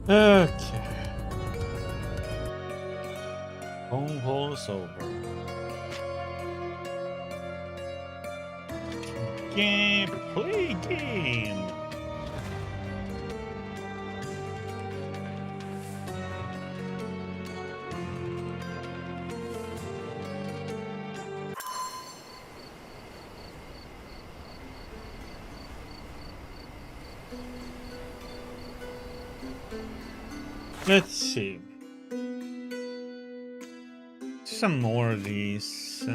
Okay. Phone call is over. Game, play game. Let's see. Some more of these.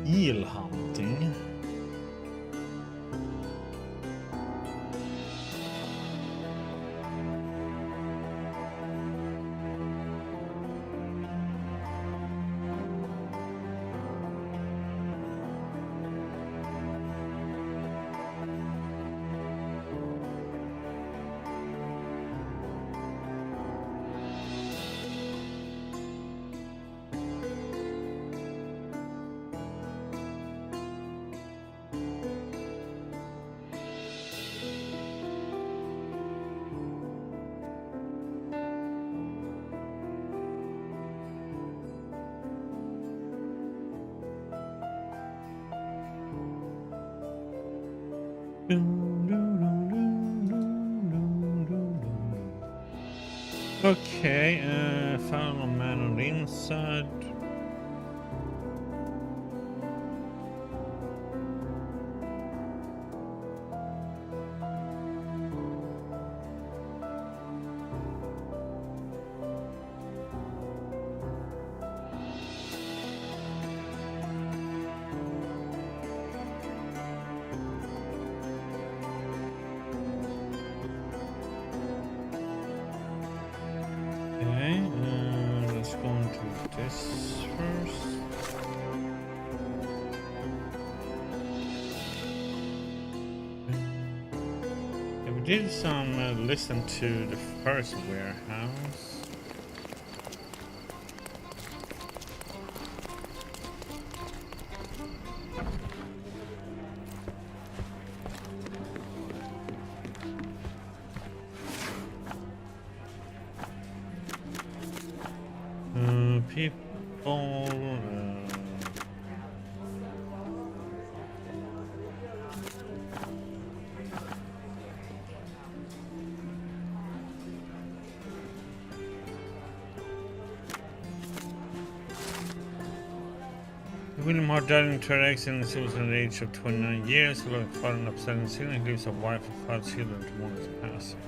Eel hunting. Okay, found a man on the inside. Okay, let's go into this first. Yeah, we did some listen to the first warehouse. People. William Hart died in a accident. He was at the age of 29 years. He lived father and upsetting ceiling. He leaves a wife and 5 children to mourn his passing.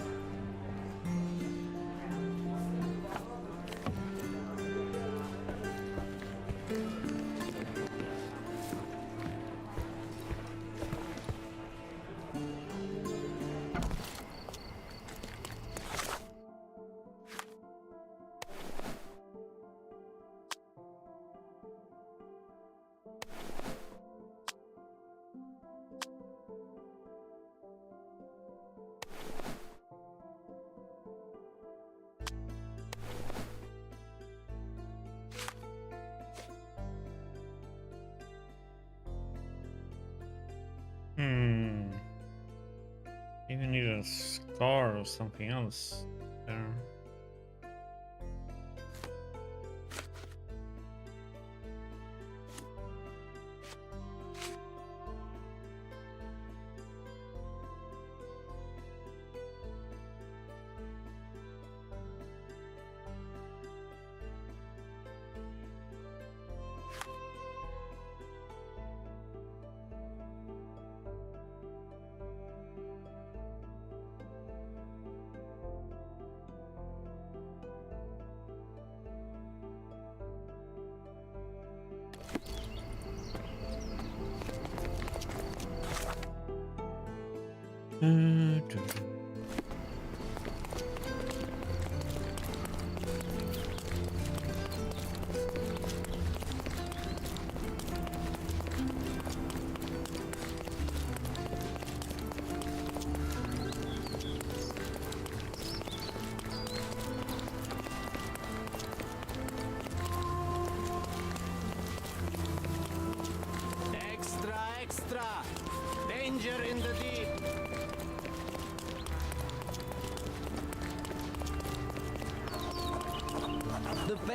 Even need a scar or something else there.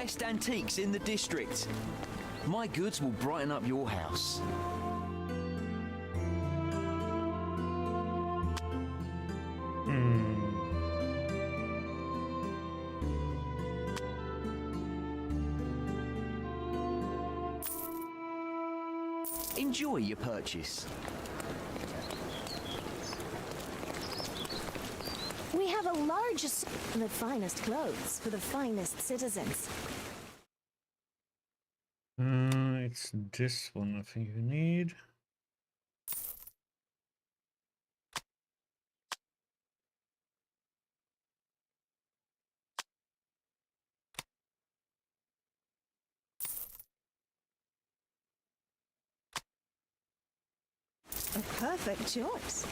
best antiques in the district. My goods will brighten up your house. Enjoy your purchase. We have a large assortment of the finest clothes for the finest citizens. It's this one I think you need. A perfect choice.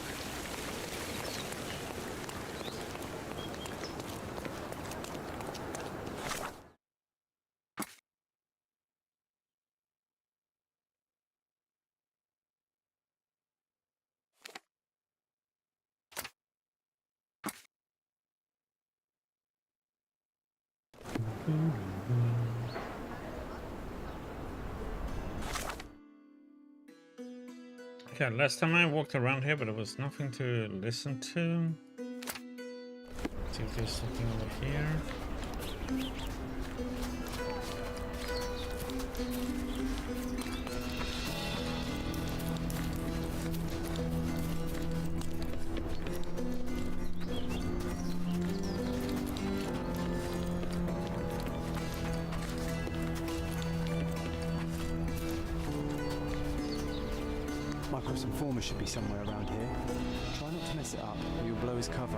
Okay, last time I walked around here, but there was nothing to listen to. See if there's something over here. Microinformer should be somewhere around here. Try not to mess it up, or you'll blow his cover.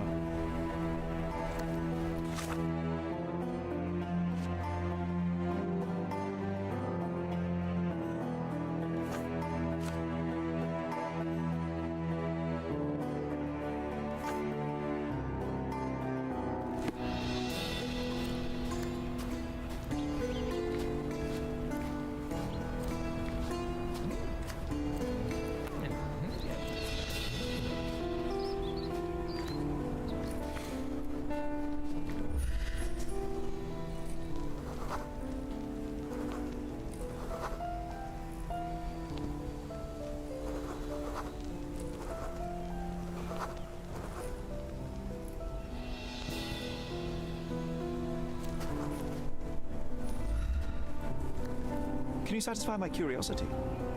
Can you satisfy my curiosity?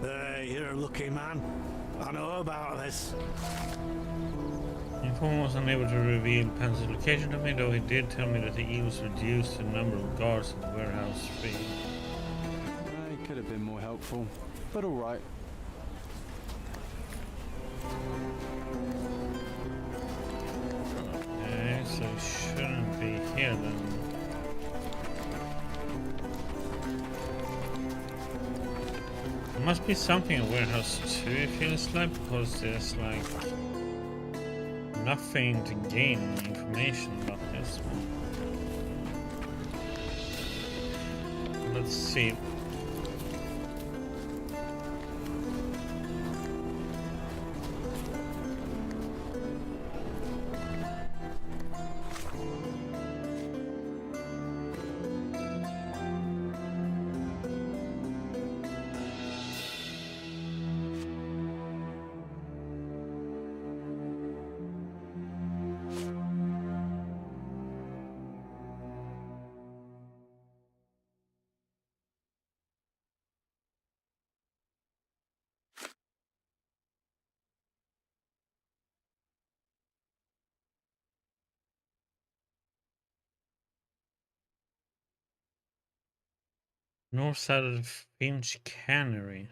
You're a lucky man. I know about this. The informant was unable to reveal Panzer's location to me, though he did tell me that the eagles reduced the number of guards at the warehouse fee. He could have been more helpful, but all right. Okay, so it shouldn't be here then. There must be something in warehouse 2, it feels like, because there's like nothing to gain information about this one. Let's see. North side of the Finch Cannery.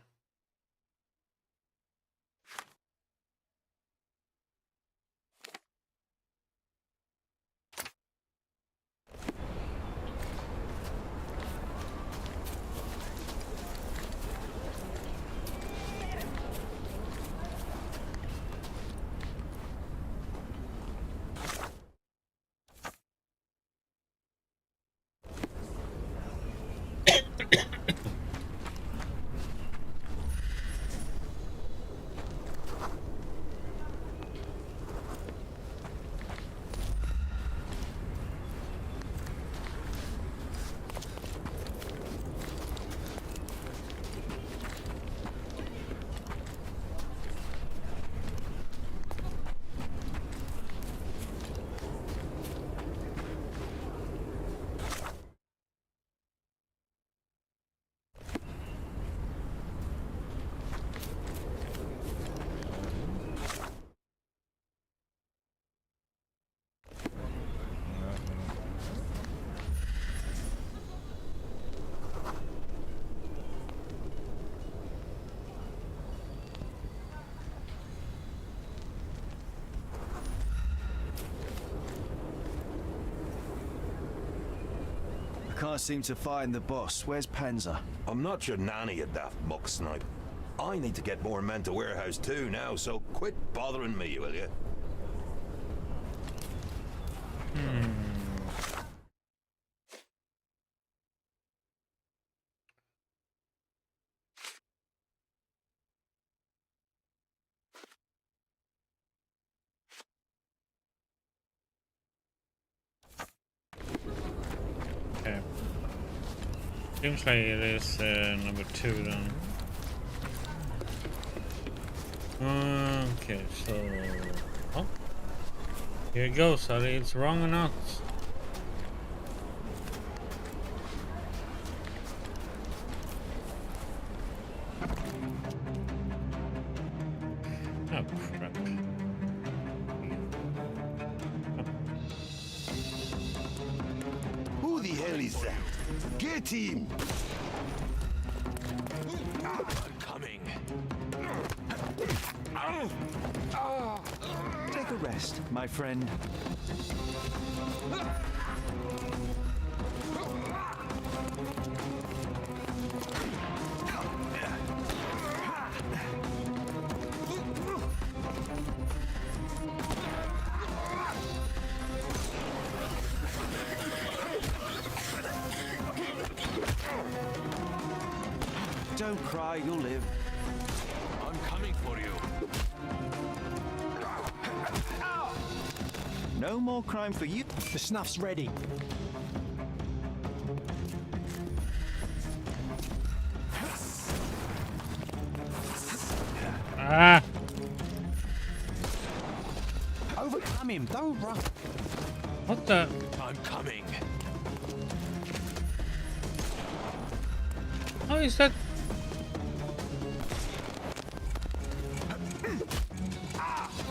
can't seem to find the boss. Where's Panzer? I'm not your nanny, you daft muck snipe. I need to get more men to warehouse too now, so quit bothering me, will you? Okay. Seems like it is number 2 then. Okay, so... Oh. Here it goes. Are it's wrong or not? Oh, crap. Who the hell is that? Get him! I'm coming. Take a rest, my friend. Don't cry, you'll live. I'm coming for you. No more crime for you. The snuff's ready. Ah! Overcome him. Don't run. What the? I'm coming. How is that?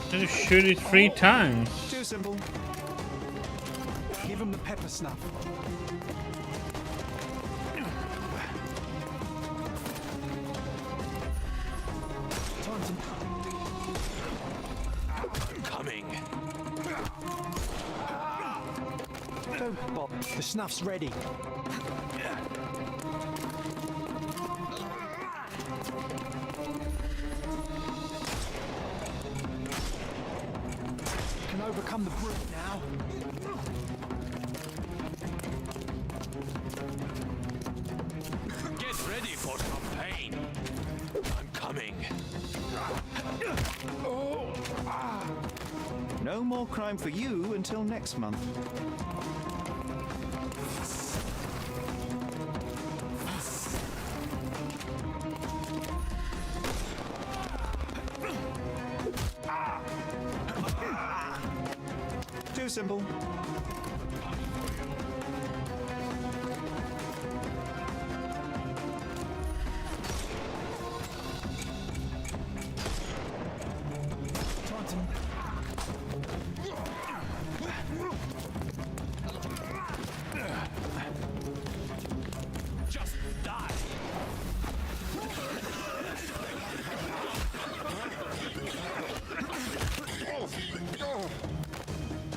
Did you shoot it 3 times? Too simple. Give him the pepper snuff. I'm coming. Don't bother. The snuff's ready. Can overcome the brute now. Get ready for some pain. I'm coming. No more crime for you until next month. Too simple. Just die.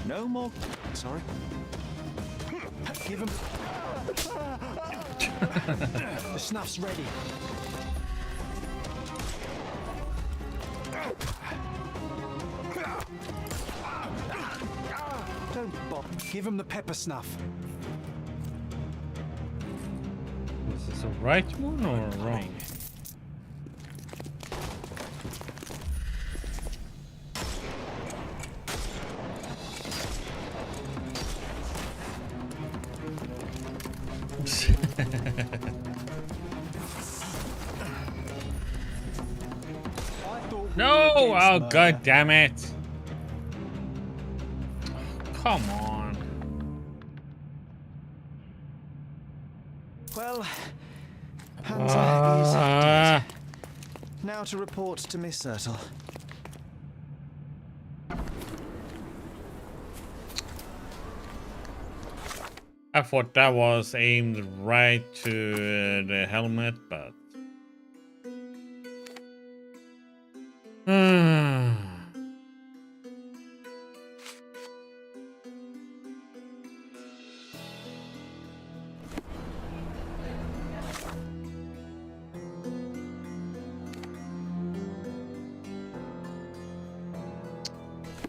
No more. Sorry. Give him. The snuff's ready. Don't bother. Give him the pepper snuff. Is this a right one or wrong? No! Oh, god damn it! Come on. Well, Panzer is dead. Now to report to Miss Ertl. I thought that was aimed right to the helmet, but...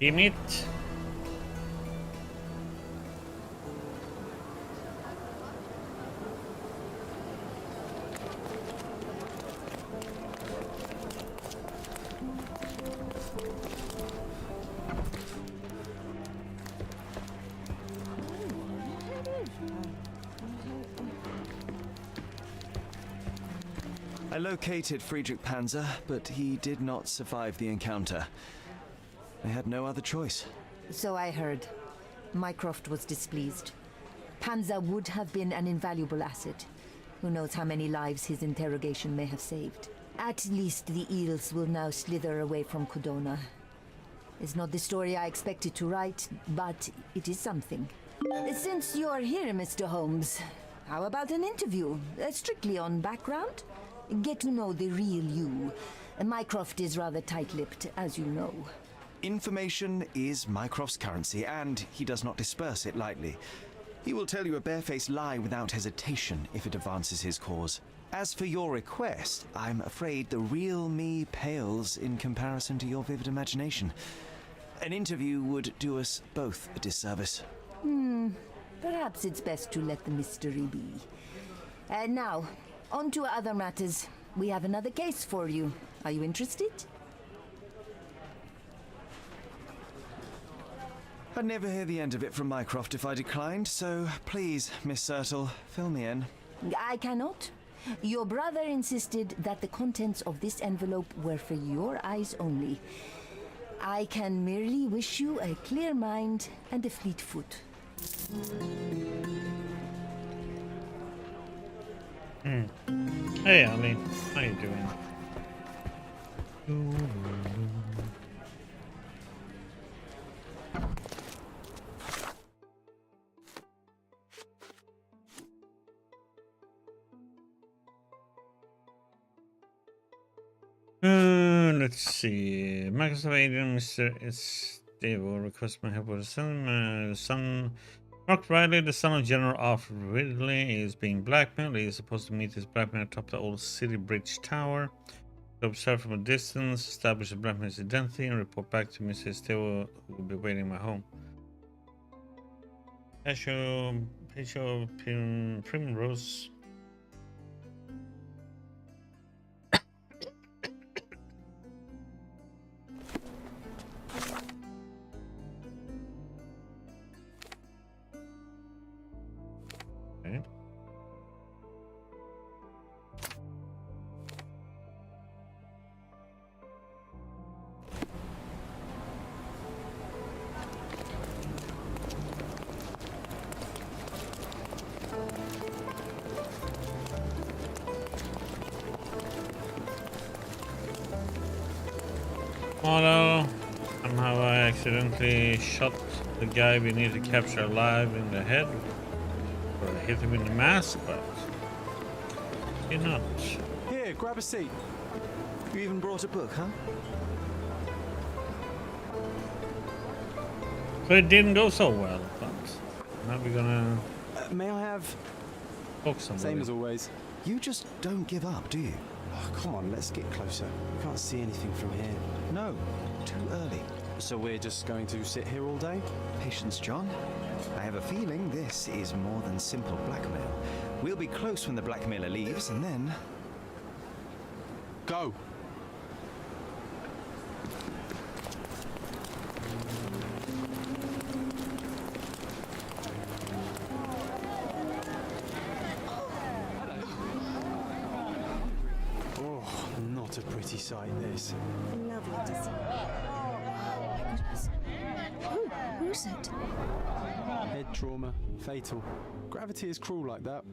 Damn it. I located Friedrich Panzer, but he did not survive the encounter. I had no other choice. So I heard. Mycroft was displeased. Panzer would have been an invaluable asset. Who knows how many lives his interrogation may have saved. At least the eels will now slither away from Codona. It's not the story I expected to write, but it is something. Since you're here, Mr. Holmes, how about an interview? Strictly on background? Get to know the real you. Mycroft is rather tight-lipped, as you know. Information is Mycroft's currency, and he does not disperse it lightly. He will tell you a barefaced lie without hesitation if it advances his cause. As for your request, I'm afraid the real me pales in comparison to your vivid imagination. An interview would do us both a disservice. Perhaps it's best to let the mystery be. And now, on to other matters. We have another case for you. Are you interested? I'd never hear the end of it from Mycroft if I declined, so please, Miss Sertle, fill me in. I cannot. Your brother insisted that the contents of this envelope were for your eyes only. I can merely wish you a clear mind and a fleet foot. Hey, Ali. How you doing? Let's see. Microsoft agent Mr. Esteve requests my help with the son. Mark Riley, the son of General Alfred Ridley, is being blackmailed. He is supposed to meet his blackmailer atop the old city bridge tower. To observe from a distance, establish the blackmailer's identity, and report back to Mrs. Esteve, who will be waiting in my home. Patio Primrose. Okay. Although somehow I accidentally shot the guy we need to capture alive in the head, or I hit him in the mask, but did not. Here, grab a seat. You even brought a book, huh? So it didn't go so well, but now we're gonna May I have... talk somebody. Same as always. You just don't give up, do you? Oh, come on, let's get closer. We can't see anything from here. No, too early. So we're just going to sit here all day? Patience, John. I have a feeling this is more than simple blackmail. We'll be close when the blackmailer leaves, and then... Go! Oh, not a pretty sight, this. Lovely to see. Oh my goodness. Who's it? Head trauma, fatal. Gravity is cruel like that.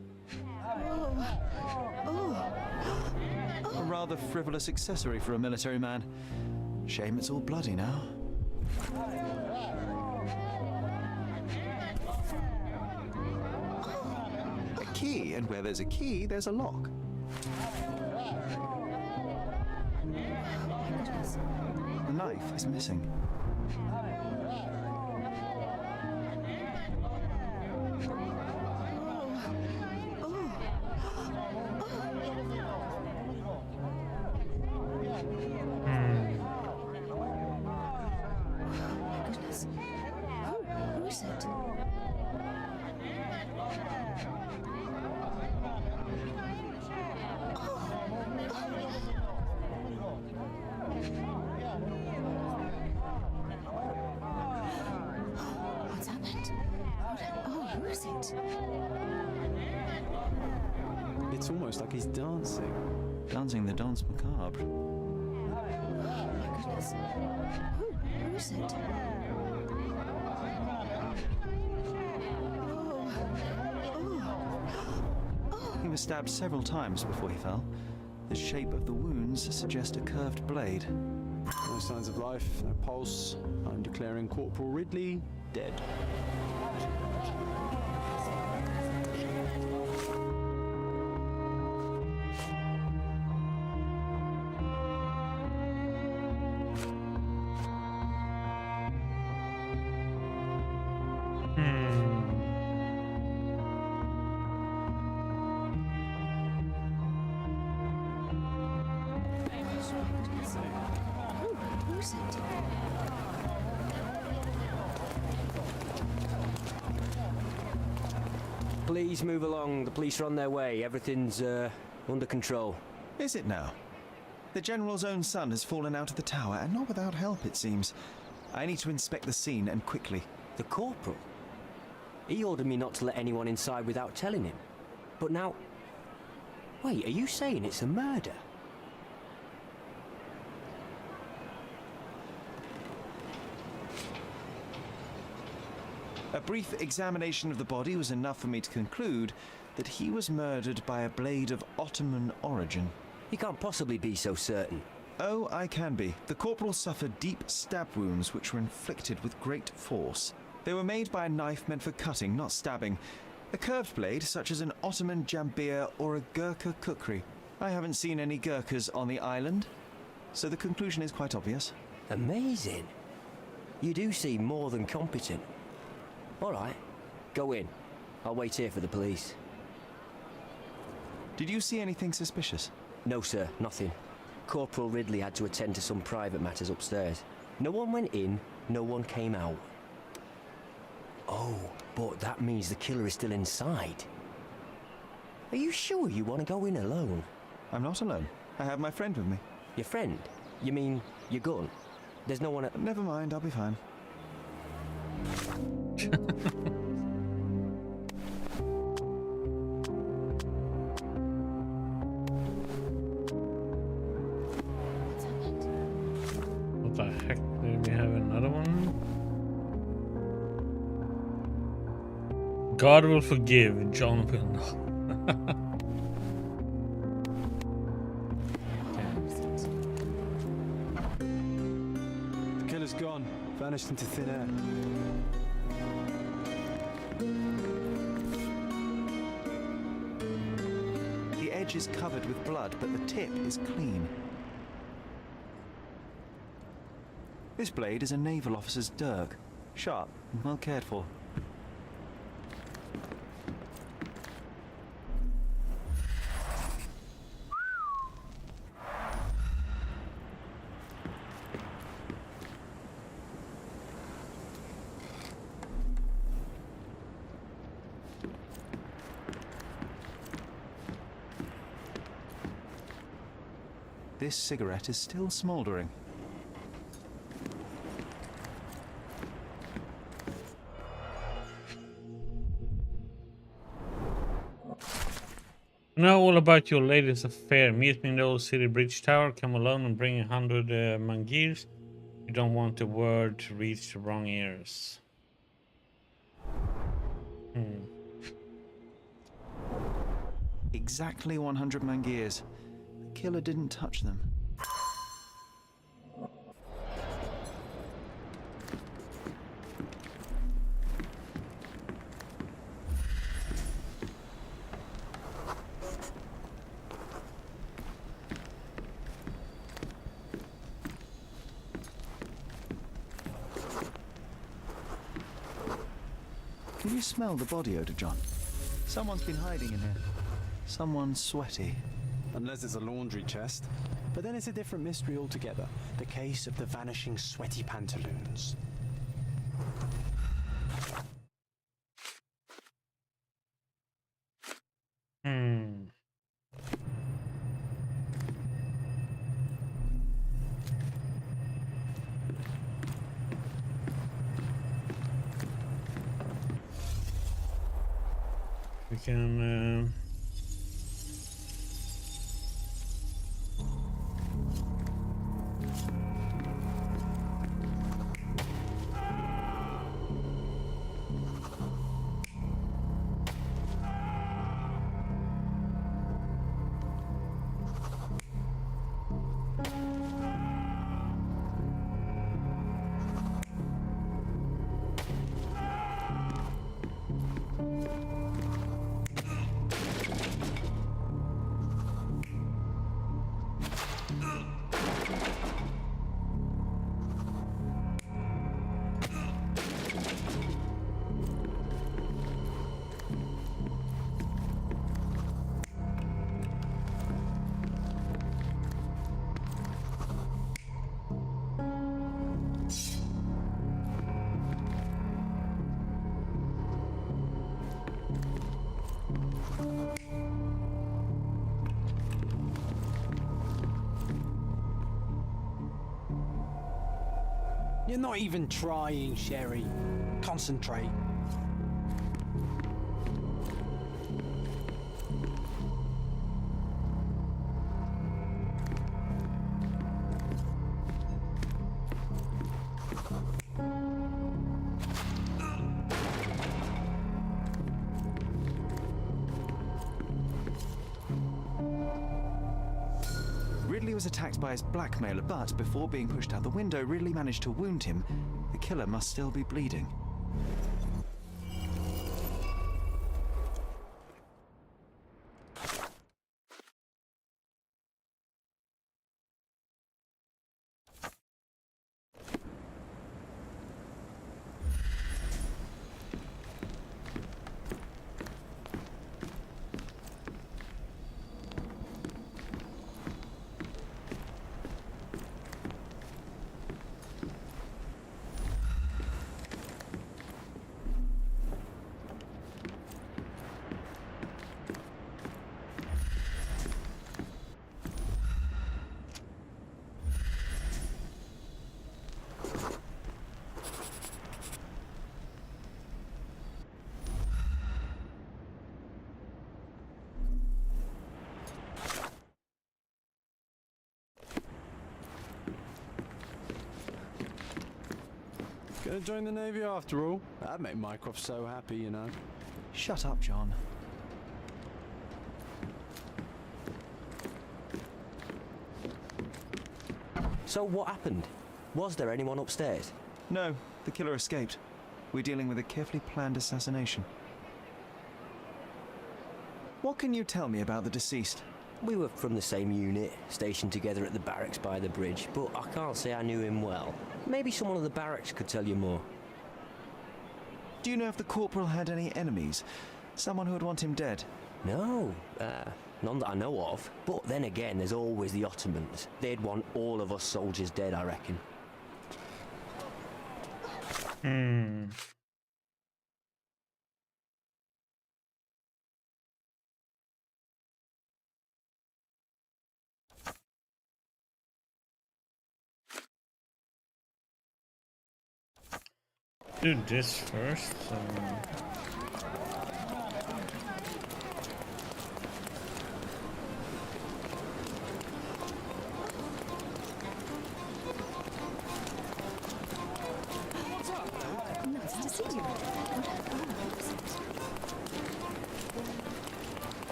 A rather frivolous accessory for a military man. Shame it's all bloody now. A key, and where there's a key, there's a lock. The knife is missing. Who is it? It's almost like he's dancing. Dancing the dance macabre. Oh my goodness. Who is it? He was stabbed several times before he fell. The shape of the wounds suggest a curved blade. No signs of life, no pulse. I'm declaring Corporal Ridley dead. Who is it? Please move along. The police are on their way. Everything's under control. Is it now? The General's own son has fallen out of the tower, and not without help, it seems. I need to inspect the scene, and quickly. The corporal? He ordered me not to let anyone inside without telling him. But now... Wait, are you saying it's a murder? A brief examination of the body was enough for me to conclude that he was murdered by a blade of Ottoman origin. You can't possibly be so certain. Oh, I can be. The corporal suffered deep stab wounds which were inflicted with great force. They were made by a knife meant for cutting, not stabbing. A curved blade, such as an Ottoman jambir or a Gurkha kukri. I haven't seen any Gurkhas on the island, so the conclusion is quite obvious. Amazing. You do seem more than competent. All right, go in. I'll wait here for the police. Did you see anything suspicious? No, sir, nothing. Corporal Ridley had to attend to some private matters upstairs. No one went in, no one came out. Oh, but that means the killer is still inside. Are you sure you want to go in alone? I'm not alone. I have my friend with me. Your friend? You mean your gun? There's no one at... Never mind, I'll be fine. What the heck? Do we have another one? God will forgive, John will not. The killer's gone, vanished into thin air. The edge is covered with blood, but the tip is clean. This blade is a naval officer's dirk. Sharp and well cared for. This cigarette is still smouldering. Know all about your latest affair. Meet me in the old city bridge tower. Come alone and bring 100 mangirs. You don't want the word to reach the wrong ears. Exactly 100 mangirs. The killer didn't touch them. Can you smell the body odor, John? Someone's been hiding in here. Someone sweaty. Unless it's a laundry chest. But then it's a different mystery altogether. The case of the vanishing sweaty pantaloons. can... You're not even trying, Sherry. Concentrate. Ridley was attacked by his blackmailer, but before being pushed out the window, Ridley managed to wound him. The killer must still be bleeding. Gonna join the Navy after all? That'd make Mycroft so happy, you know. Shut up, John. So what happened? Was there anyone upstairs? No, the killer escaped. We're dealing with a carefully planned assassination. What can you tell me about the deceased? We were from the same unit, stationed together at the barracks by the bridge, but I can't say I knew him well. Maybe someone of the barracks could tell you more. Do you know if the corporal had any enemies? Someone who would want him dead? No, none that I know of. But then again, there's always the Ottomans. They'd want all of us soldiers dead, I reckon. Do this first. Nice to see you.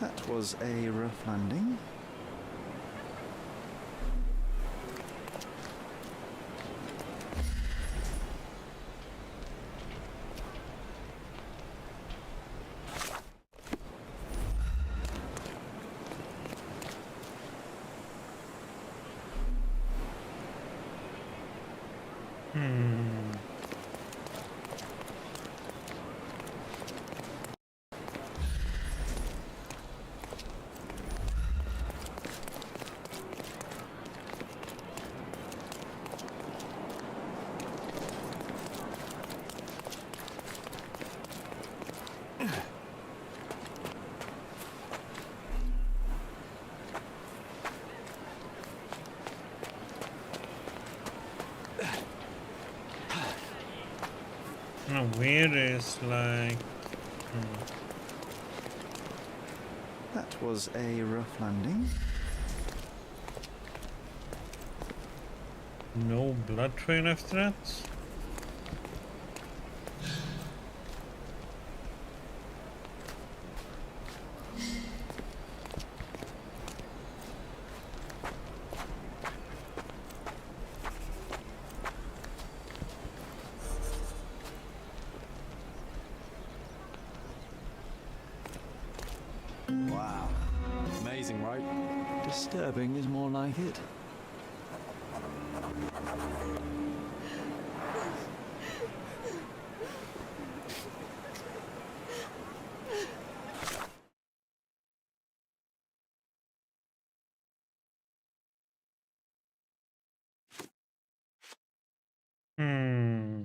That was a rough landing. No, weird is like. That was a rough landing. No blood trail after that. Wow. Amazing, right? Disturbing is more like it. Hmm.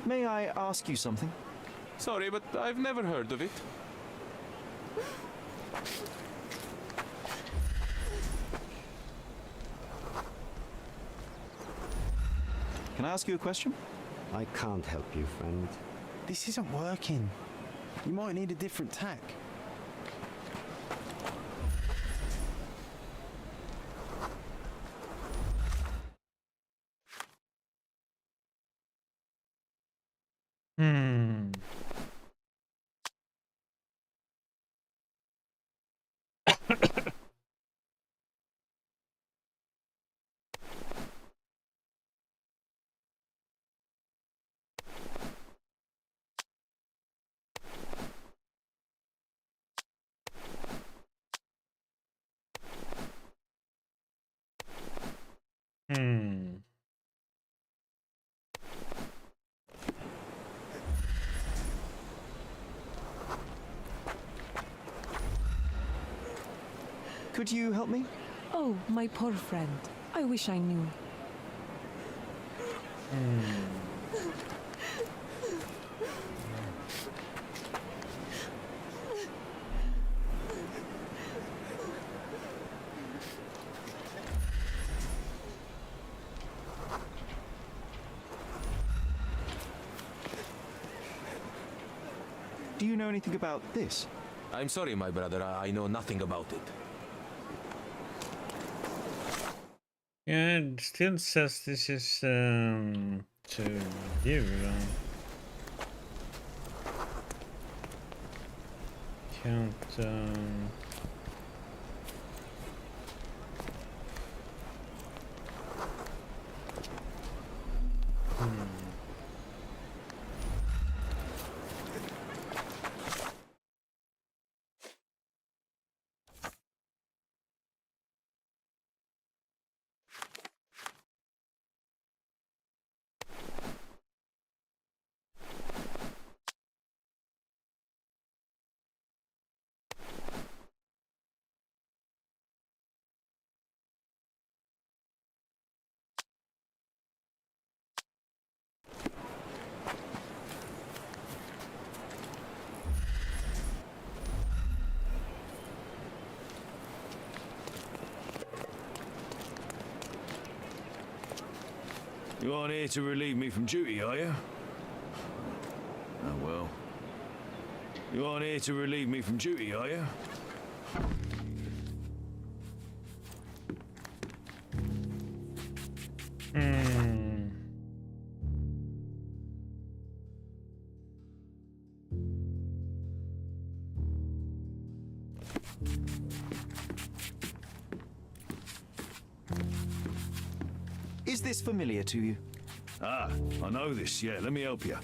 May I ask you something? Sorry, but I've never heard of it. Can I ask you a question? I can't help you, friend. This isn't working. You might need a different tack. Hmm. Hmm. Could you help me? Oh, my poor friend. I wish I knew. Do you know anything about this? I'm sorry, my brother. I know nothing about it. Yeah, it still says this is to you. Can't. You aren't here to relieve me from duty, are you? Oh well. You aren't here to relieve me from duty, are you? Is this familiar to you? Ah, I know this, yeah. Let me help you.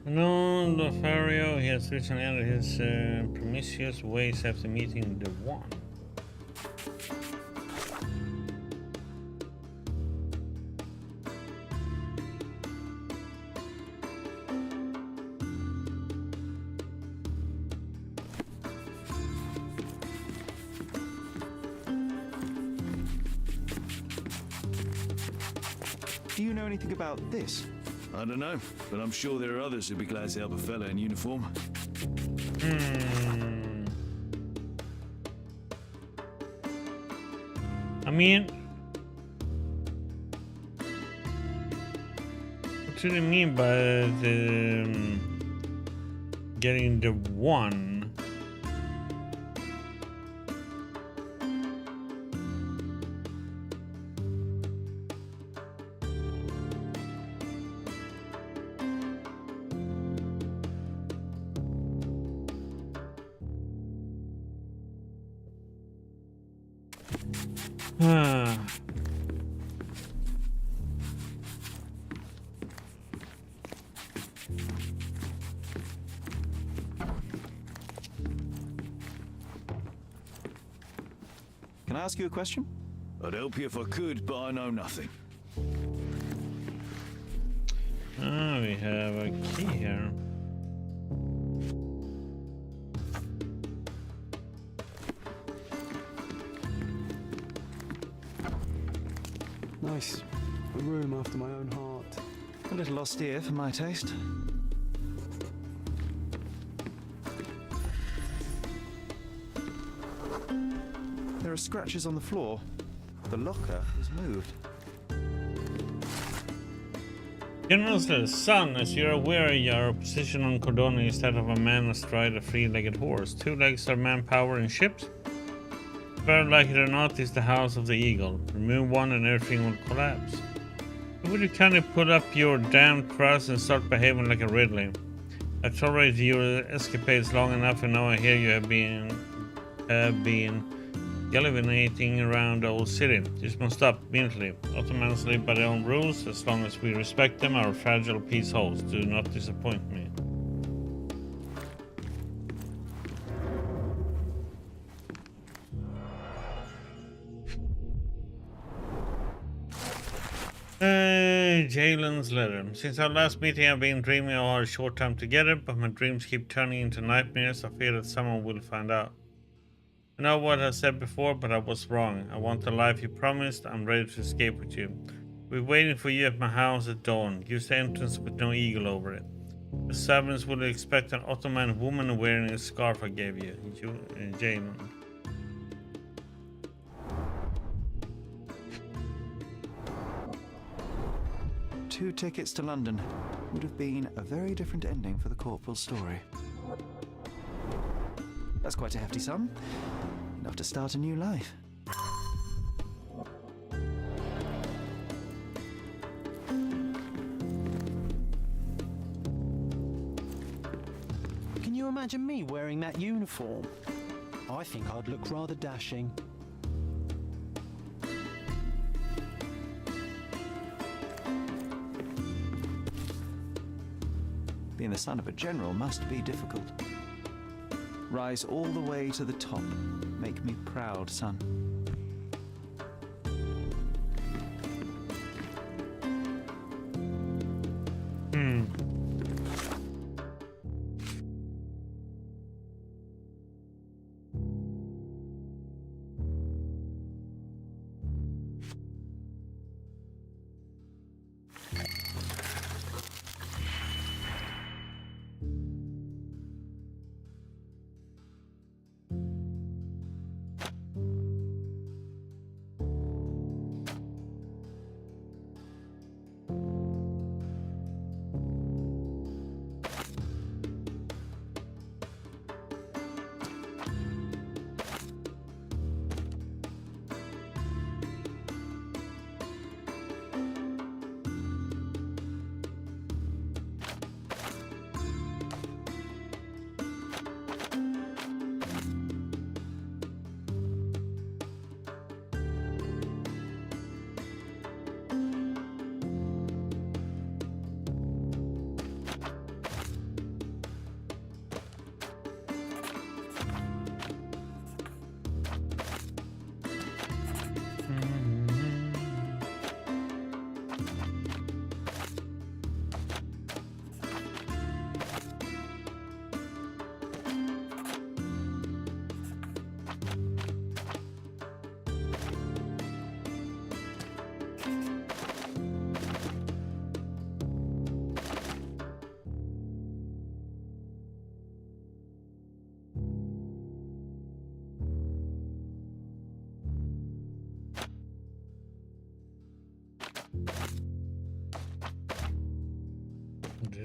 No, Lothario, he has recently ended his promiscuous ways after meeting the One. Do you know anything about this? I don't know, but I'm sure there are others who'd be glad to help a fella in uniform. I mean, what do you mean by getting the one? Can I ask you a question? I'd help you if I could, but I know nothing. We have a key here. Nice. A room after my own heart. A little austere for my taste. There are scratches on the floor. The locker is moved. General says, son, as you're aware, your position on Cordona is that of a man astride a three-legged horse. Two legs are manpower in ships. Very like it or not, is the house of the eagle. Remove one and everything will collapse. Would you kindly put up your damn trust and start behaving like a Ridley? I've tolerated your escapades long enough, and now I hear you have been gallivanting around the old city. This must stop immediately. Ottomans live by their own rules. As long as we respect them, our fragile peace holds. Do not disappoint me. Jalen's letter. Since our last meeting, I've been dreaming of our short time together, but my dreams keep turning into nightmares. I fear that someone will find out. I know what I said before, but I was wrong. I want the life you promised. I'm ready to escape with you. We're waiting for you at my house at dawn. Use the entrance with no eagle over it. The servants will expect an Ottoman woman wearing a scarf I gave you. Jalen. Two tickets to London. Would have been a very different ending for the corporal's story. That's quite a hefty sum. Enough to start a new life. Can you imagine me wearing that uniform? I think I'd look rather dashing. Being the son of a general must be difficult. Rise all the way to the top. Make me proud, son.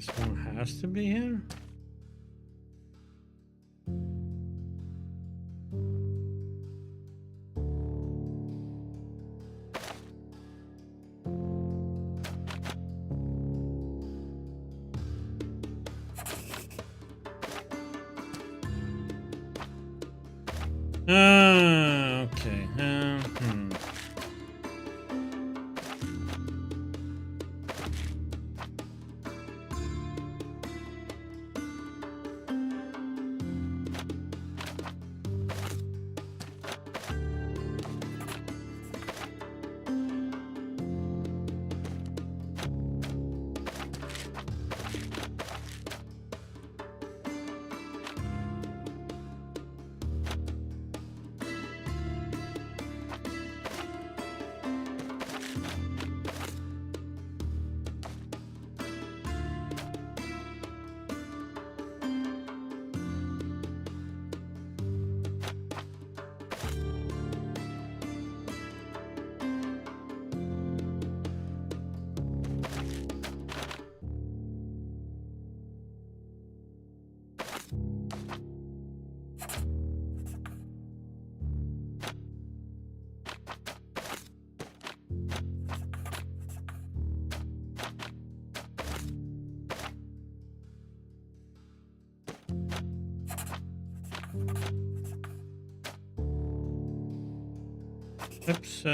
this one has to be here. Okay. Oops.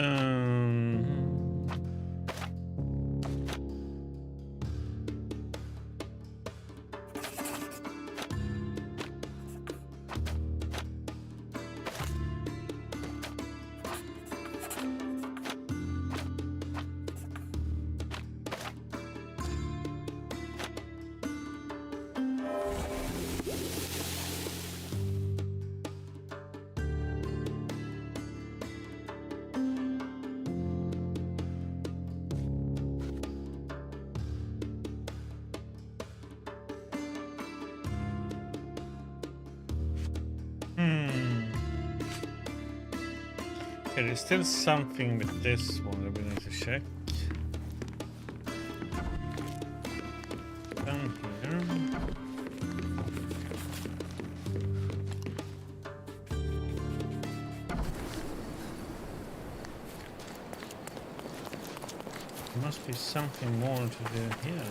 Okay, there's still something with this one that we need to check. Down here. There must be something more to do here.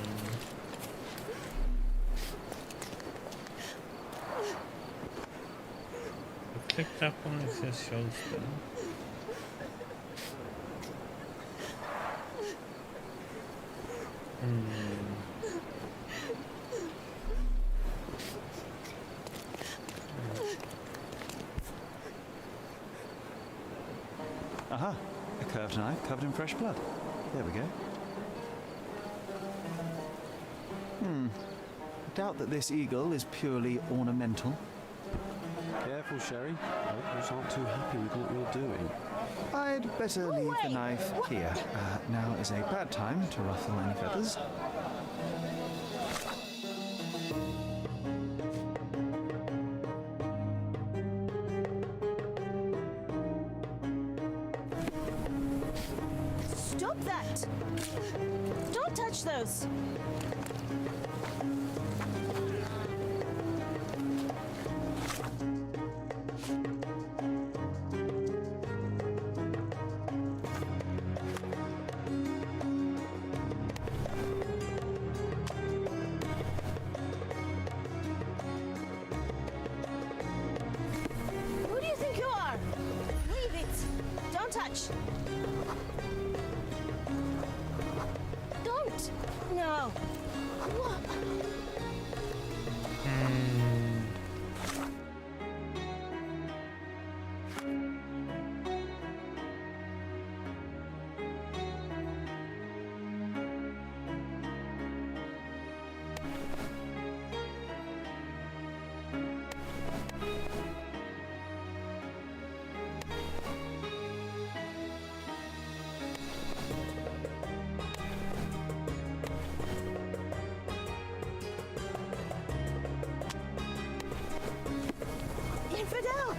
Click that one, it says show spell. Aha, a curved knife covered in fresh blood. There we go. I doubt that this eagle is purely ornamental. Careful, Sherry. Locals aren't too happy with what you're doing. I'd better leave the knife here. Now is a bad time to ruffle any feathers. Stop that! Don't touch those! Who do you think you are? Leave it! Don't touch! Don't! No! What? Infidel!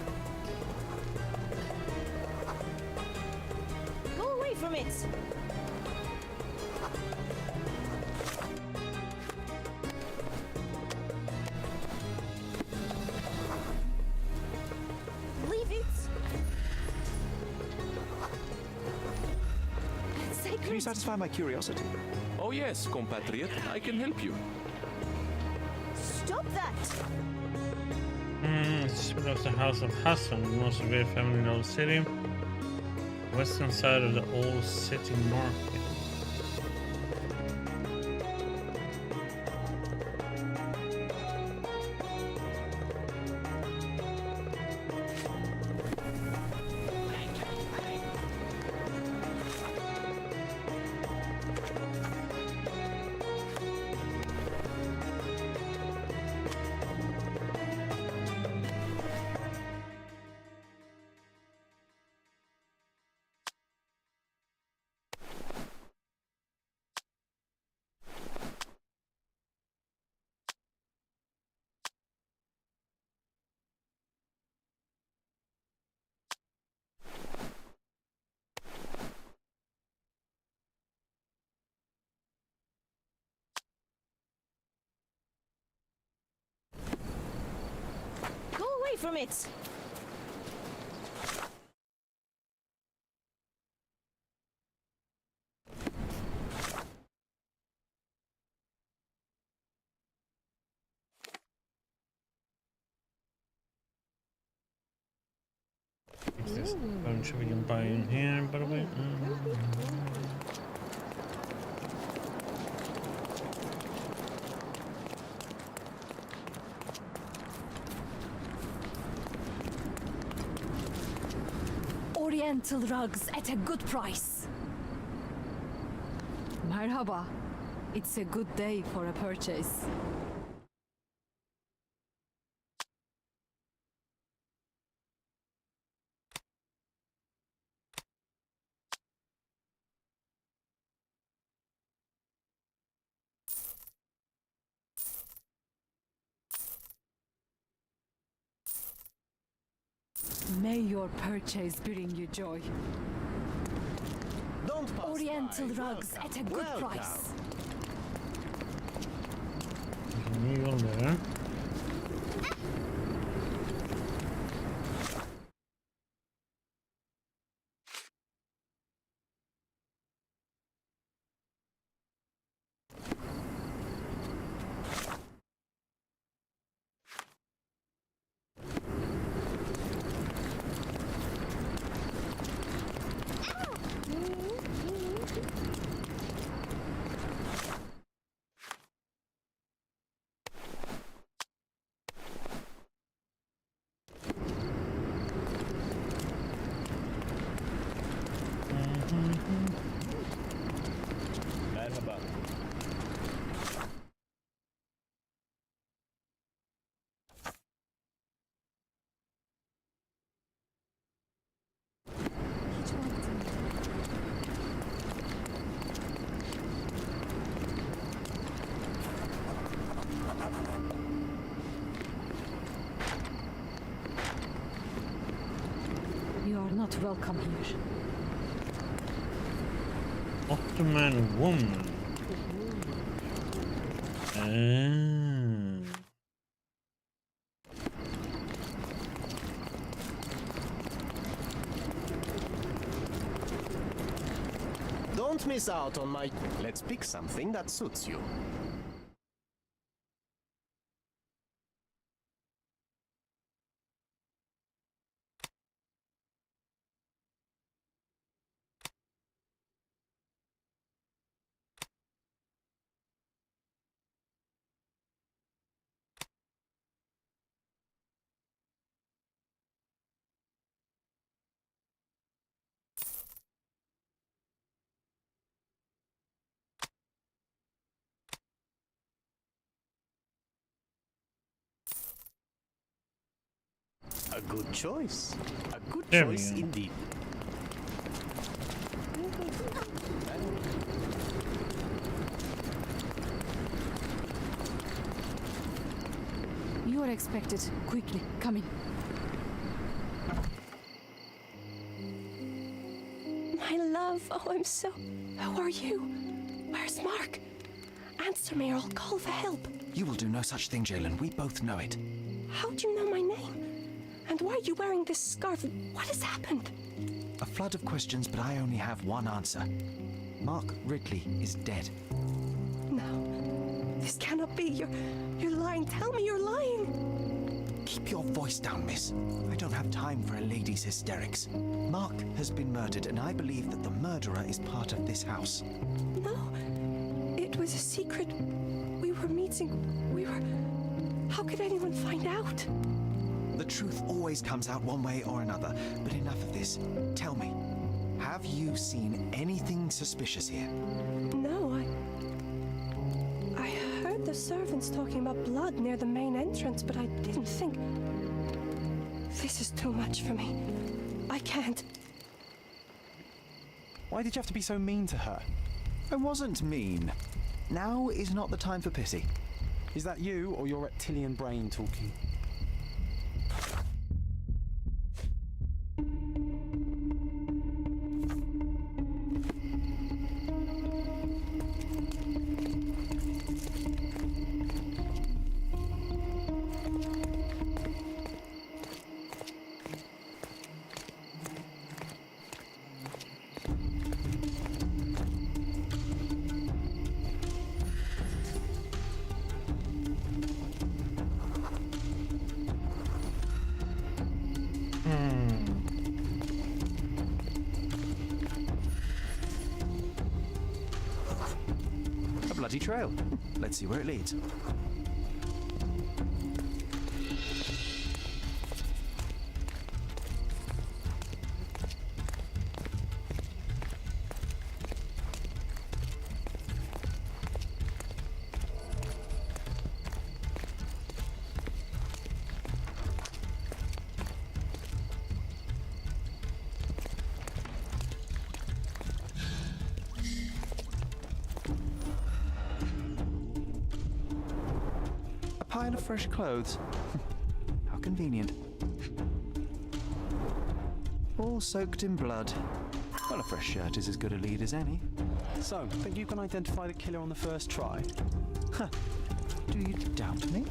Go away from it! you satisfy my curiosity? Oh yes, compatriot, I can help you. Stop that! This belongs to the House of Hassan, the most revered family in the old city. Western side of the old city market. Go away from it! There's a bunch we can buy in here, by the way. Oriental rugs at a good price. Merhaba. It's a good day for a purchase. May your purchase bring you joy. Don't pass Oriental by. rugs Welcome, at a good welcome. price. Neon there. Merhaba. You are not welcome here. Ottoman woman. Don't miss out on my... Let's pick something that suits you. A good choice. A good There we choice go. indeed. You are expected. Quickly, come in. My love, oh, I'm so... Who are you? Where's Mark? Answer me or I'll call for help. You will do no such thing, Jalen. We both know it. How do you know my name? And why are you wearing this scarf? What has happened? A flood of questions, but I only have one answer. Mark Ridley is dead. No, this cannot be. You're lying. Tell me you're lying. Keep your voice down, miss. I don't have time for a lady's hysterics. Mark has been murdered, and I believe that the murderer is part of this house. No, it was a secret. We were meeting. How could anyone find out? The truth always comes out one way or another, but enough of this. Tell me, have you seen anything suspicious here? No, I heard the servants talking about blood near the main entrance, but I didn't think... This is too much for me. I can't. Why did you have to be so mean to her? I wasn't mean. Now is not the time for pity. Is that you or your reptilian brain talking? A bloody trail. Let's see where it leads. Pile of fresh clothes. How convenient. All soaked in blood. Well, a fresh shirt is as good a lead as any. So, think you can identify the killer on the first try? Huh. Do you doubt me?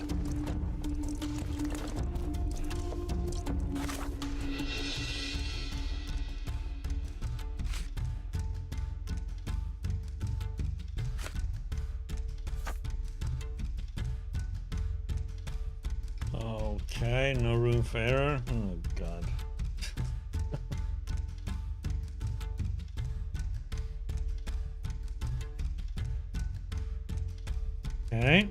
Okay, no room for error. Oh god. Okay.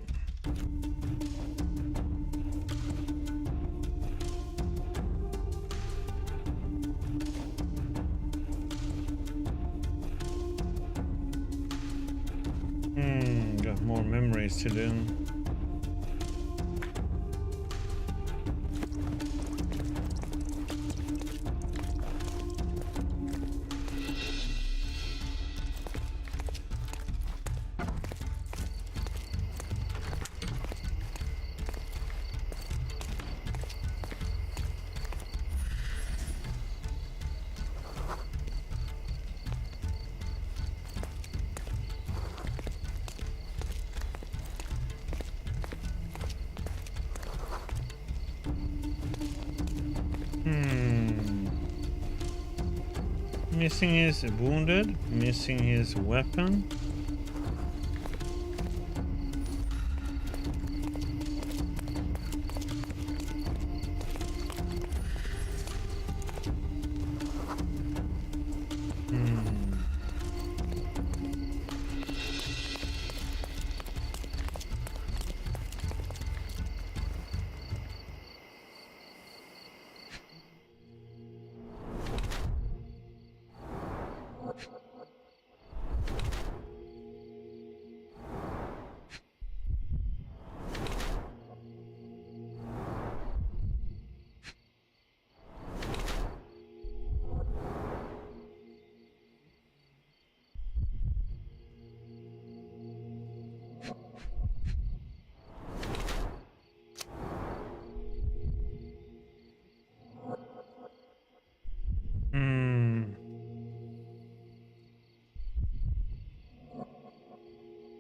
Got more memories to do. Missing his wounded, missing his weapon.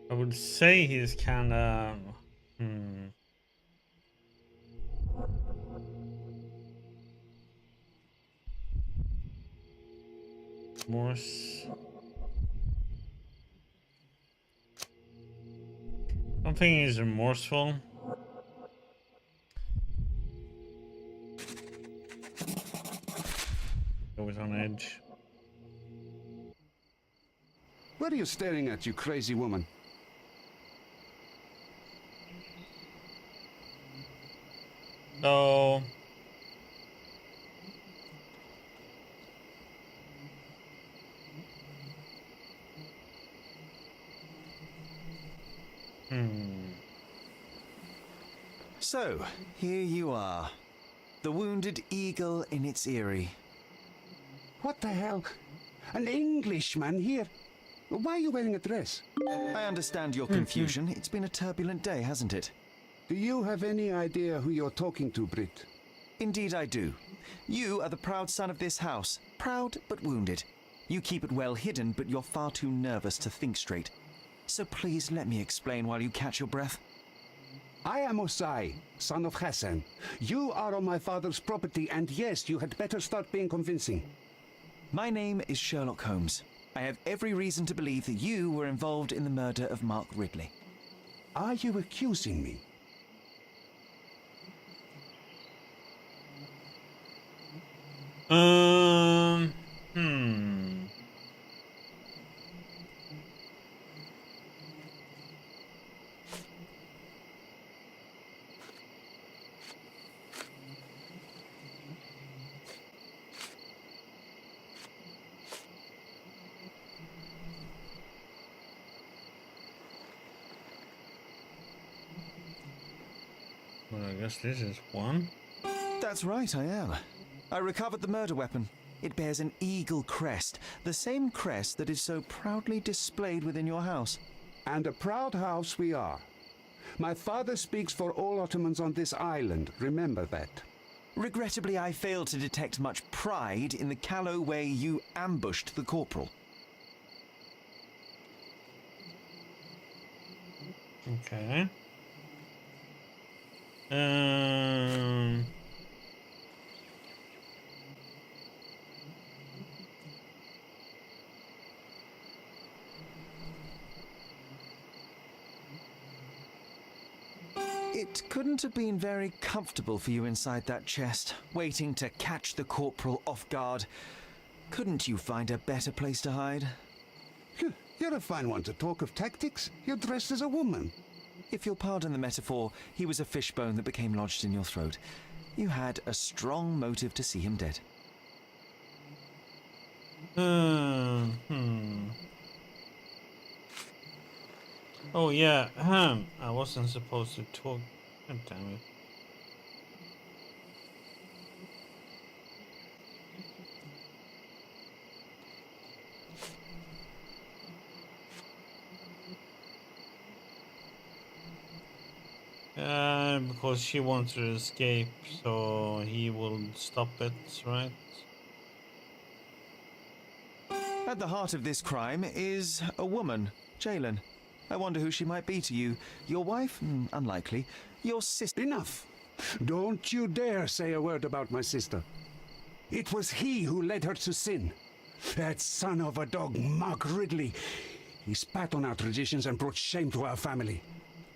I would say he's kind of Morse. Something is remorseful. Always on edge. What are you staring at, you crazy woman? So So, here you are. The wounded eagle in its eyrie. What the hell? An Englishman here? Why are you wearing a dress? I understand your confusion. It's been a turbulent day, hasn't it? Do you have any idea who you're talking to, Brit? Indeed I do. You are the proud son of this house. Proud, but wounded. You keep it well hidden, but you're far too nervous to think straight. So please let me explain while you catch your breath. I am Osai, son of Hassan. You are on my father's property, and yes, you had better start being convincing. My name is Sherlock Holmes. I have every reason to believe that you were involved in the murder of Mark Ridley. Are you accusing me? Well, I guess this is one. That's right, I am. I recovered the murder weapon. It bears an eagle crest, the same crest that is so proudly displayed within your house. And a proud house we are. My father speaks for all Ottomans on this island, remember that. Regrettably, I failed to detect much pride in the callow way you ambushed the corporal. Okay. It couldn't have been very comfortable for you inside that chest, waiting to catch the corporal off guard. Couldn't you find a better place to hide? You're a fine one to talk of tactics. You're dressed as a woman. If you'll pardon the metaphor, he was a fishbone that became lodged in your throat. You had a strong motive to see him dead. Oh yeah, I wasn't supposed to talk. God damn it. Because she wants to escape, so he will stop it, right? At the heart of this crime is a woman, Jalen. I wonder who she might be to you. Your wife? Unlikely. Your sister? Enough! Don't you dare say a word about my sister. It was he who led her to sin. That son of a dog, Mark Ridley. He spat on our traditions and brought shame to our family.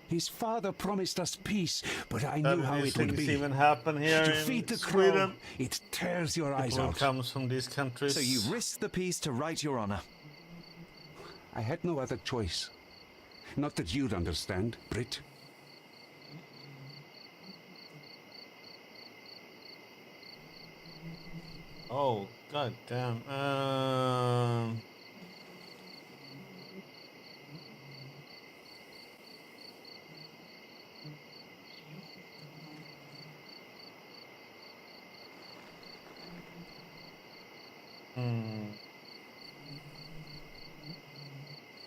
His father promised us peace, but I knew how it would be. Even happen here to in feed the Sweden. crow, it tears your eyes People out. comes from these countries. So you risked the peace to right your honor. I had no other choice. Not that you'd understand, Brit. Oh, god damn.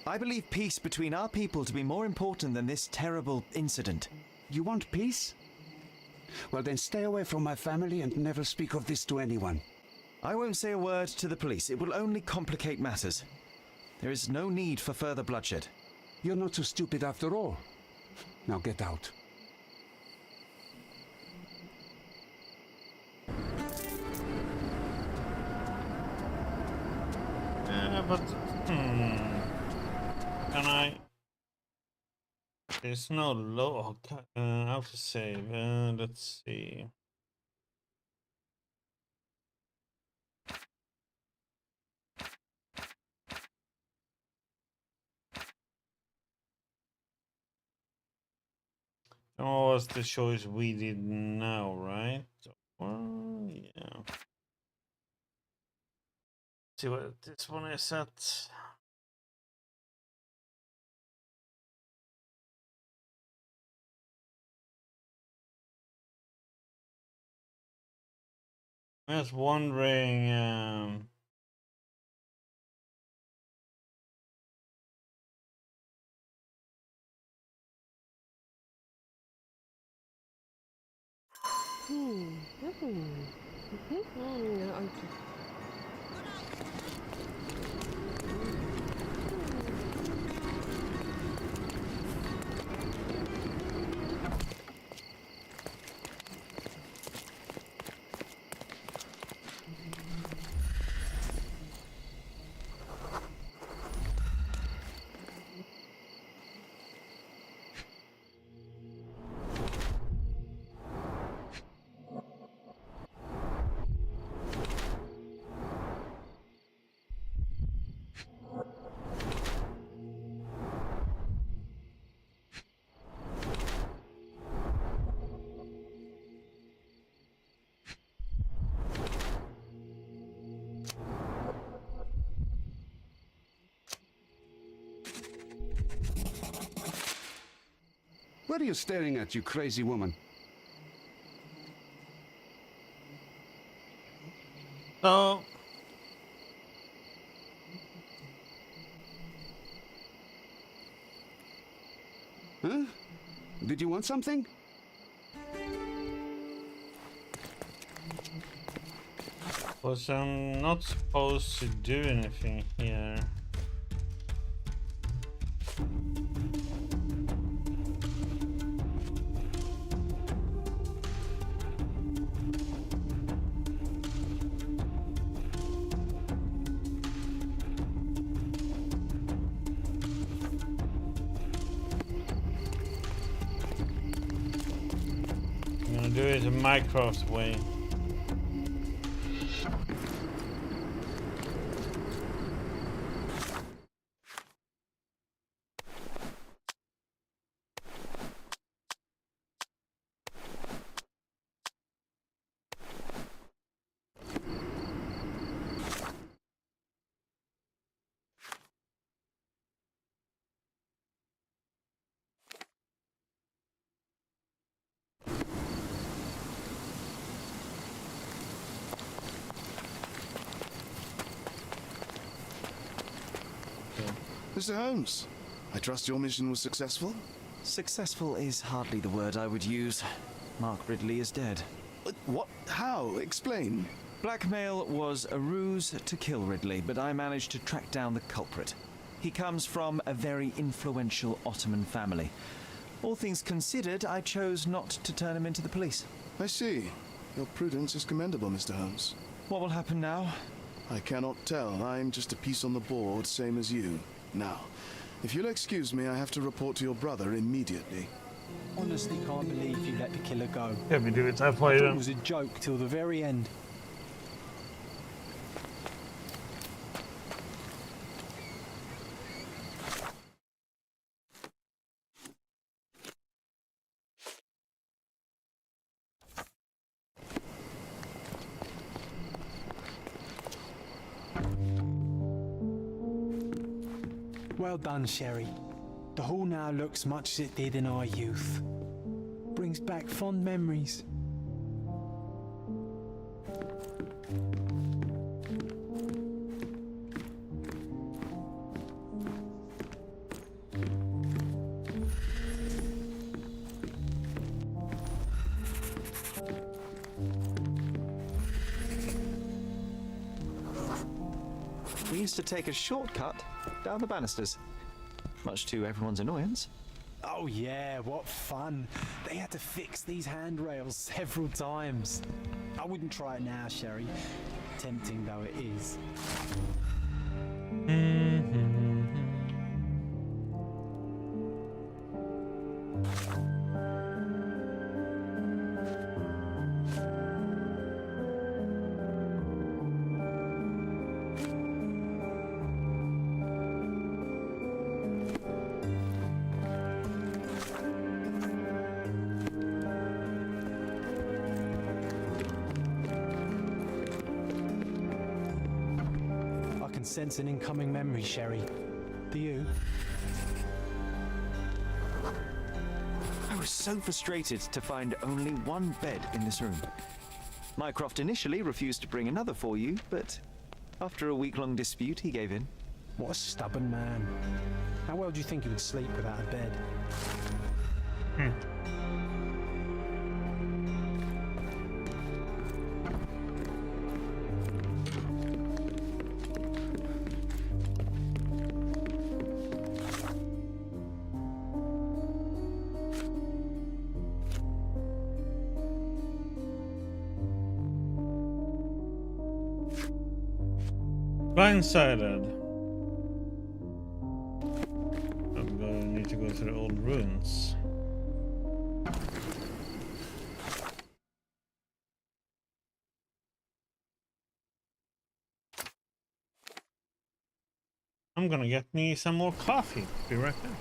I believe peace between our people to be more important than this terrible incident. You want peace? Well, then stay away from my family and never speak of this to anyone. I won't say a word to the police. It will only complicate matters. There is no need for further bloodshed. You're not so stupid after all. Now get out. Yeah, but... Can I... There's no low autosave. Let's see. What was the choice we did now, right? Well, yeah. See what this one is at. I was wondering. What are you staring at, you crazy woman? So. Huh? Did you want something? Was I'm not supposed to do anything here. I'm gonna do it the Minecraft way. Mr. Holmes, I trust your mission was successful? Successful is hardly the word I would use. Mark Ridley is dead. What? How? Explain. Blackmail was a ruse to kill Ridley, but I managed to track down the culprit. He comes from a very influential Ottoman family. All things considered, I chose not to turn him into the police. I see. Your prudence is commendable, Mr. Holmes. What will happen now? I cannot tell. I'm just a piece on the board, same as you. Now, if you'll excuse me, I have to report to your brother immediately. Honestly can't believe you let the killer go. Yeah, we do it that I way thought then. it was a joke till the very end. Well done, Sherry. The hall now looks much as it did in our youth. Brings back fond memories. We used to take a shortcut down the banisters, much to everyone's annoyance. Oh yeah, what fun. They had to fix these handrails several times. I wouldn't try it now, Sherry. Tempting though it is. can sense an incoming memory, Sherry. Do you? I was so frustrated to find only one bed in this room. Mycroft initially refused to bring another for you, but after a week-long dispute, he gave in. What a stubborn man. How well do you think he would sleep without a bed? Blindsided. I'm going to need to go to the old ruins. I'm gonna get me some more coffee. Be right back.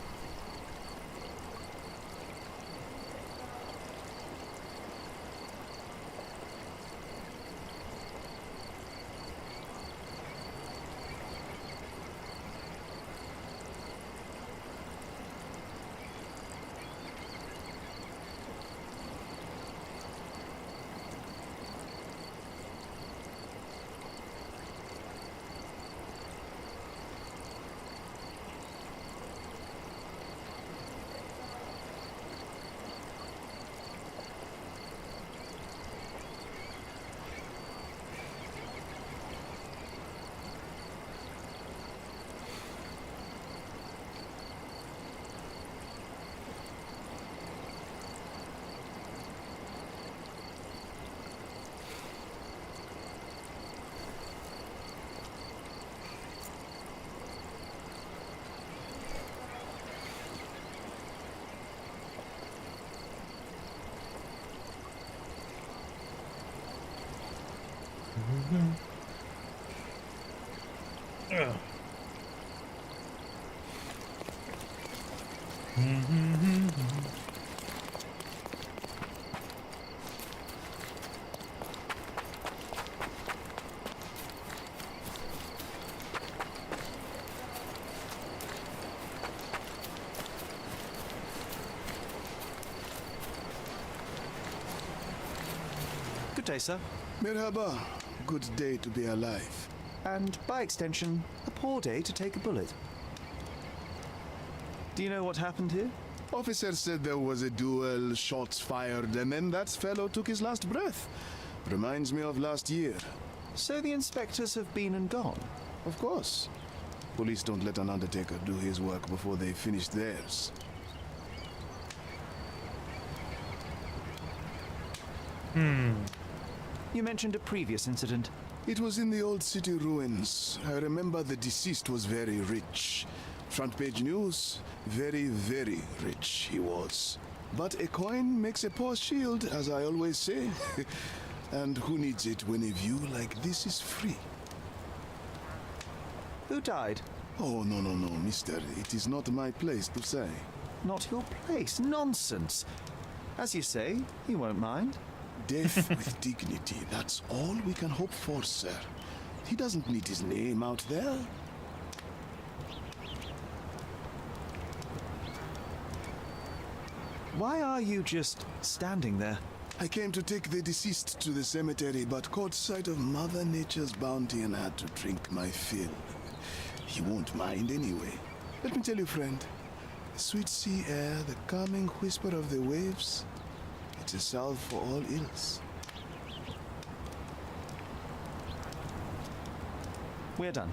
Good day, sir. Merhaba. Good day to be alive. And by extension, a poor day to take a bullet. Do you know what happened here? Officer said there was a duel, shots fired, and then that fellow took his last breath. Reminds me of last year. So the inspectors have been and gone? Of course. Police don't let an undertaker do his work before they've finished theirs. You mentioned a previous incident. It was in the old city ruins. I remember the deceased was very rich. Front page news, very, very rich he was. But a coin makes a poor shield, as I always say. And who needs it when a view like this is free? Who died? Oh, no, mister. It is not my place to say. Not your place? Nonsense. As you say, he won't mind. Death with dignity, that's all we can hope for, sir. He doesn't need his name out there. Why are you just standing there? I came to take the deceased to the cemetery, but caught sight of Mother Nature's bounty and had to drink my fill. He won't mind anyway. Let me tell you, friend, the sweet sea air, the calming whisper of the waves, it's a salve for all ills. We're done.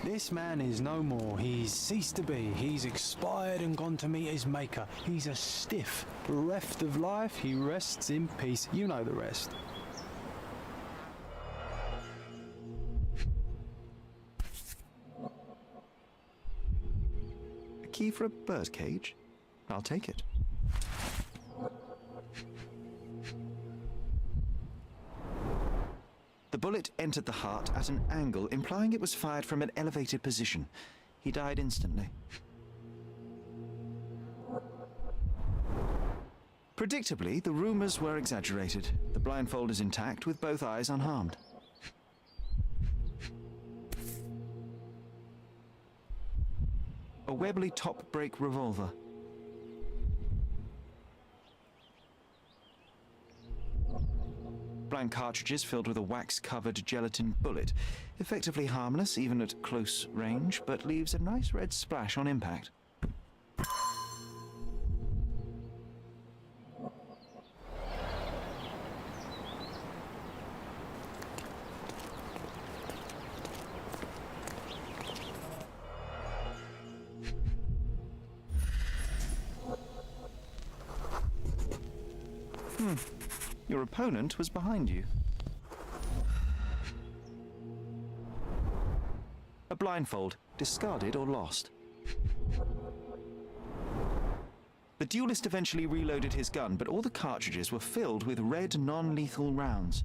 This man is no more. He's ceased to be. He's expired and gone to meet his maker. He's a stiff. Bereft of life, he rests in peace. You know the rest. A key for a birdcage? I'll take it. The bullet entered the heart at an angle, implying it was fired from an elevated position. He died instantly. Predictably, the rumors were exaggerated. The blindfold is intact, with both eyes unharmed. A Webley top-break revolver. Blank cartridges filled with a wax-covered gelatin bullet. Effectively harmless, even at close range, but leaves a nice red splash on impact. Your opponent was behind you. A blindfold, discarded or lost. The duelist eventually reloaded his gun, but all the cartridges were filled with red non-lethal rounds.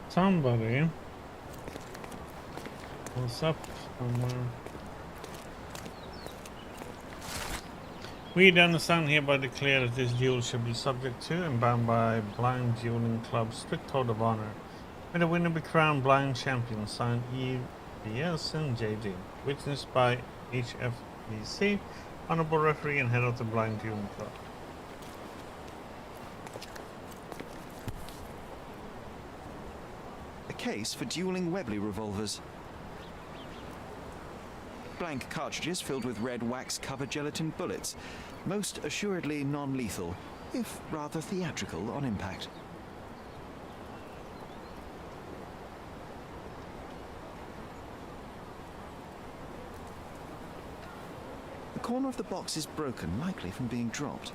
Somebody was up somewhere. We understand hereby declare that this duel shall be subject to and bound by Blind Dueling Club's strict code of honor. May the winner be crowned Blind Champion, signed EBS and JD. Witnessed by HFBC, Honorable Referee and Head of the Blind Dueling Club. A case for dueling Webley revolvers. Blank cartridges filled with red wax-covered gelatin bullets, most assuredly non-lethal, if rather theatrical on impact. The corner of the box is broken, likely from being dropped.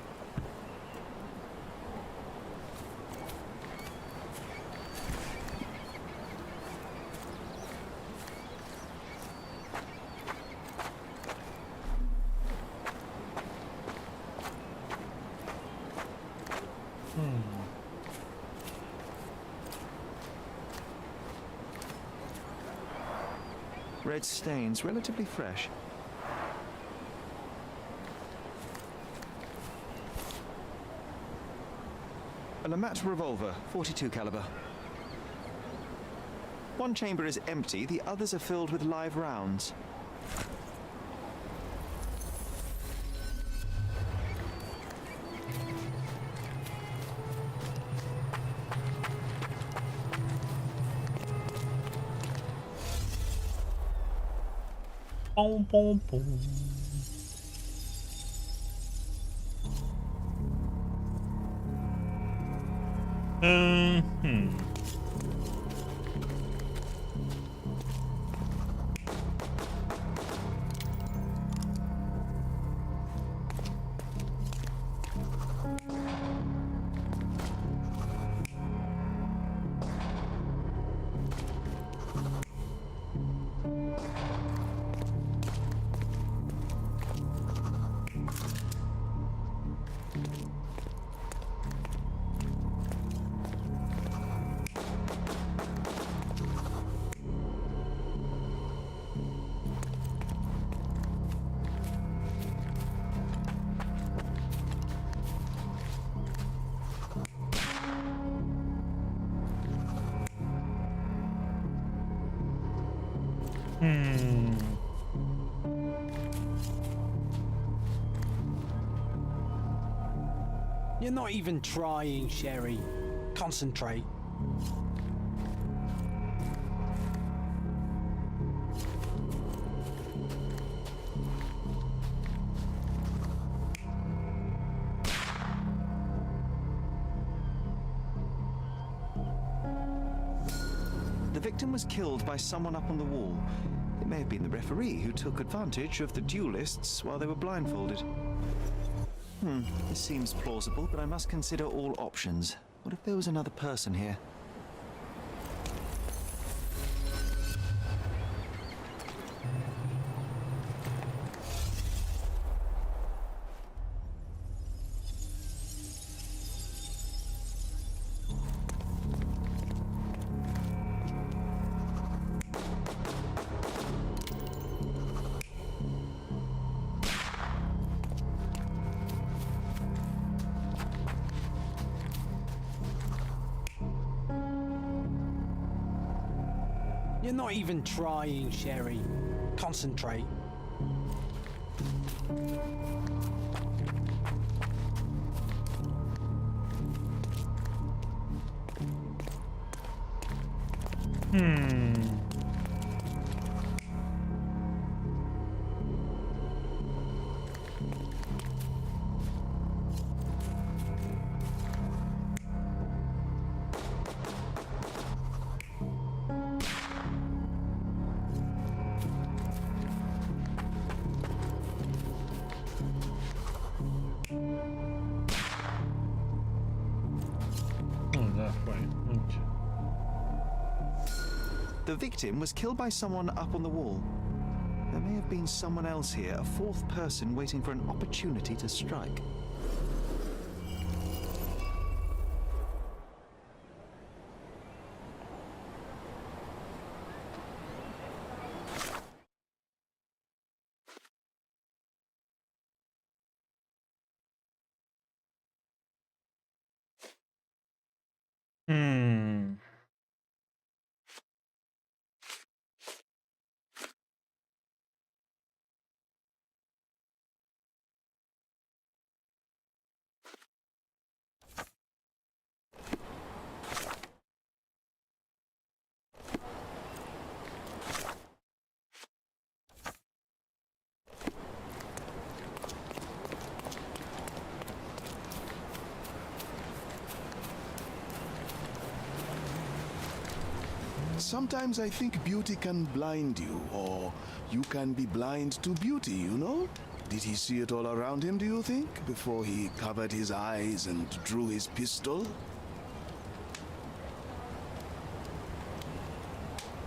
Red stains, relatively fresh. A Lamat revolver, .42 caliber. One chamber is empty, the others are filled with live rounds. Boom, boom, boom. You're not even trying, Sherry. Concentrate. The victim was killed by someone up on the wall. It may have been the referee who took advantage of the duelists while they were blindfolded. This seems plausible, but I must consider all options. What if there was another person here? You're not even trying, Sherry. Concentrate. The victim was killed by someone up on the wall. There may have been someone else here, a fourth person waiting for an opportunity to strike. Sometimes I think beauty can blind you, or you can be blind to beauty, you know? Did he see it all around him, do you think, before he covered his eyes and drew his pistol?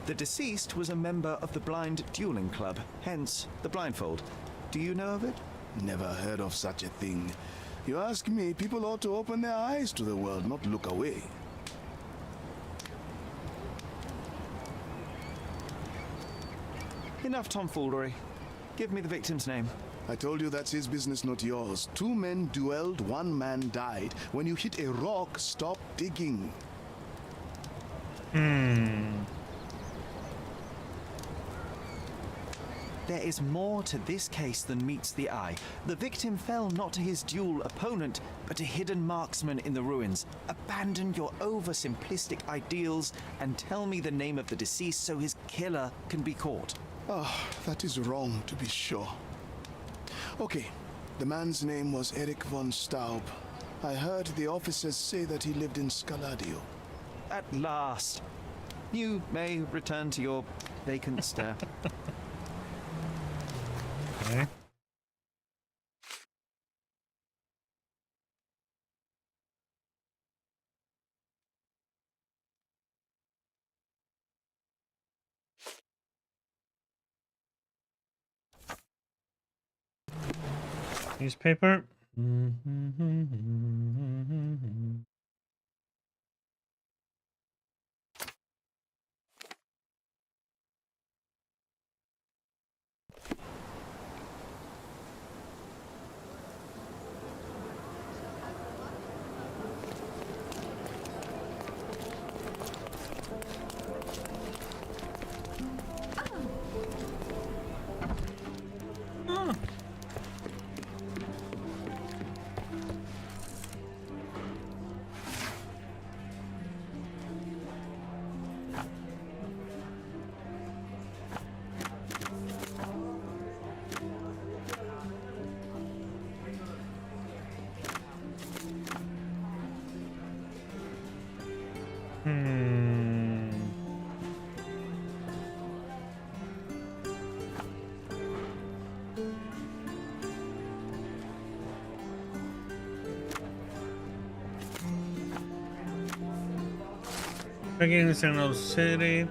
The deceased was a member of the Blind Dueling Club, hence the blindfold. Do you know of it? Never heard of such a thing. You ask me, people ought to open their eyes to the world, not look away. Enough tomfoolery. Give me the victim's name. I told you that's his business, not yours. 2 men duelled, 1 man died. When you hit a rock, stop digging. There is more to this case than meets the eye. The victim fell not to his duel opponent, but a hidden marksman in the ruins. Abandon your oversimplistic ideals and tell me the name of the deceased so his killer can be caught. Ah, that is wrong, to be sure. Okay, the man's name was Eric von Staub. I heard the officers say that he lived in Scaladio. At last. You may return to your vacant stare. Okay. Newspaper. Beginnings in another city.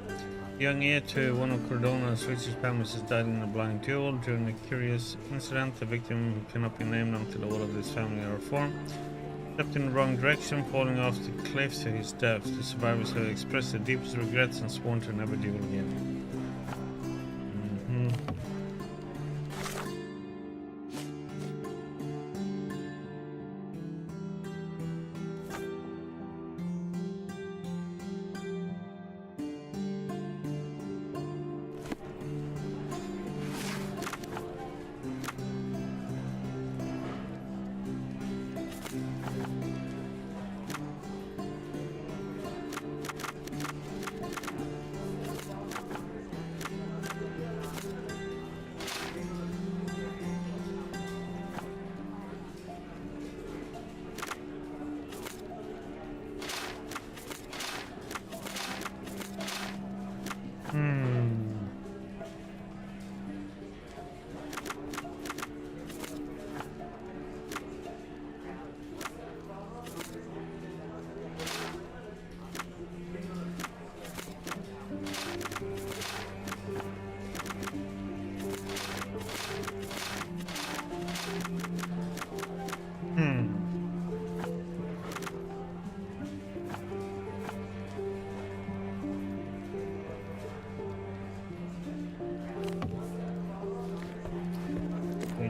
Young heir to one of Cordona's richest families has died in a blind duel. During a curious incident, the victim, who cannot be named until all of his family are reformed, stepped in the wrong direction, falling off the cliff to his death. The survivors have expressed the deepest regrets and sworn to never duel again. Need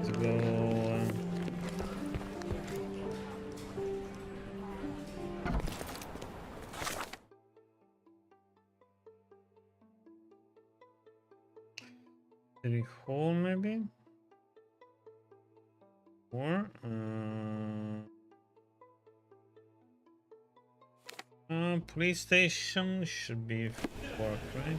to go. City Hall, maybe? Or police station should be work, right?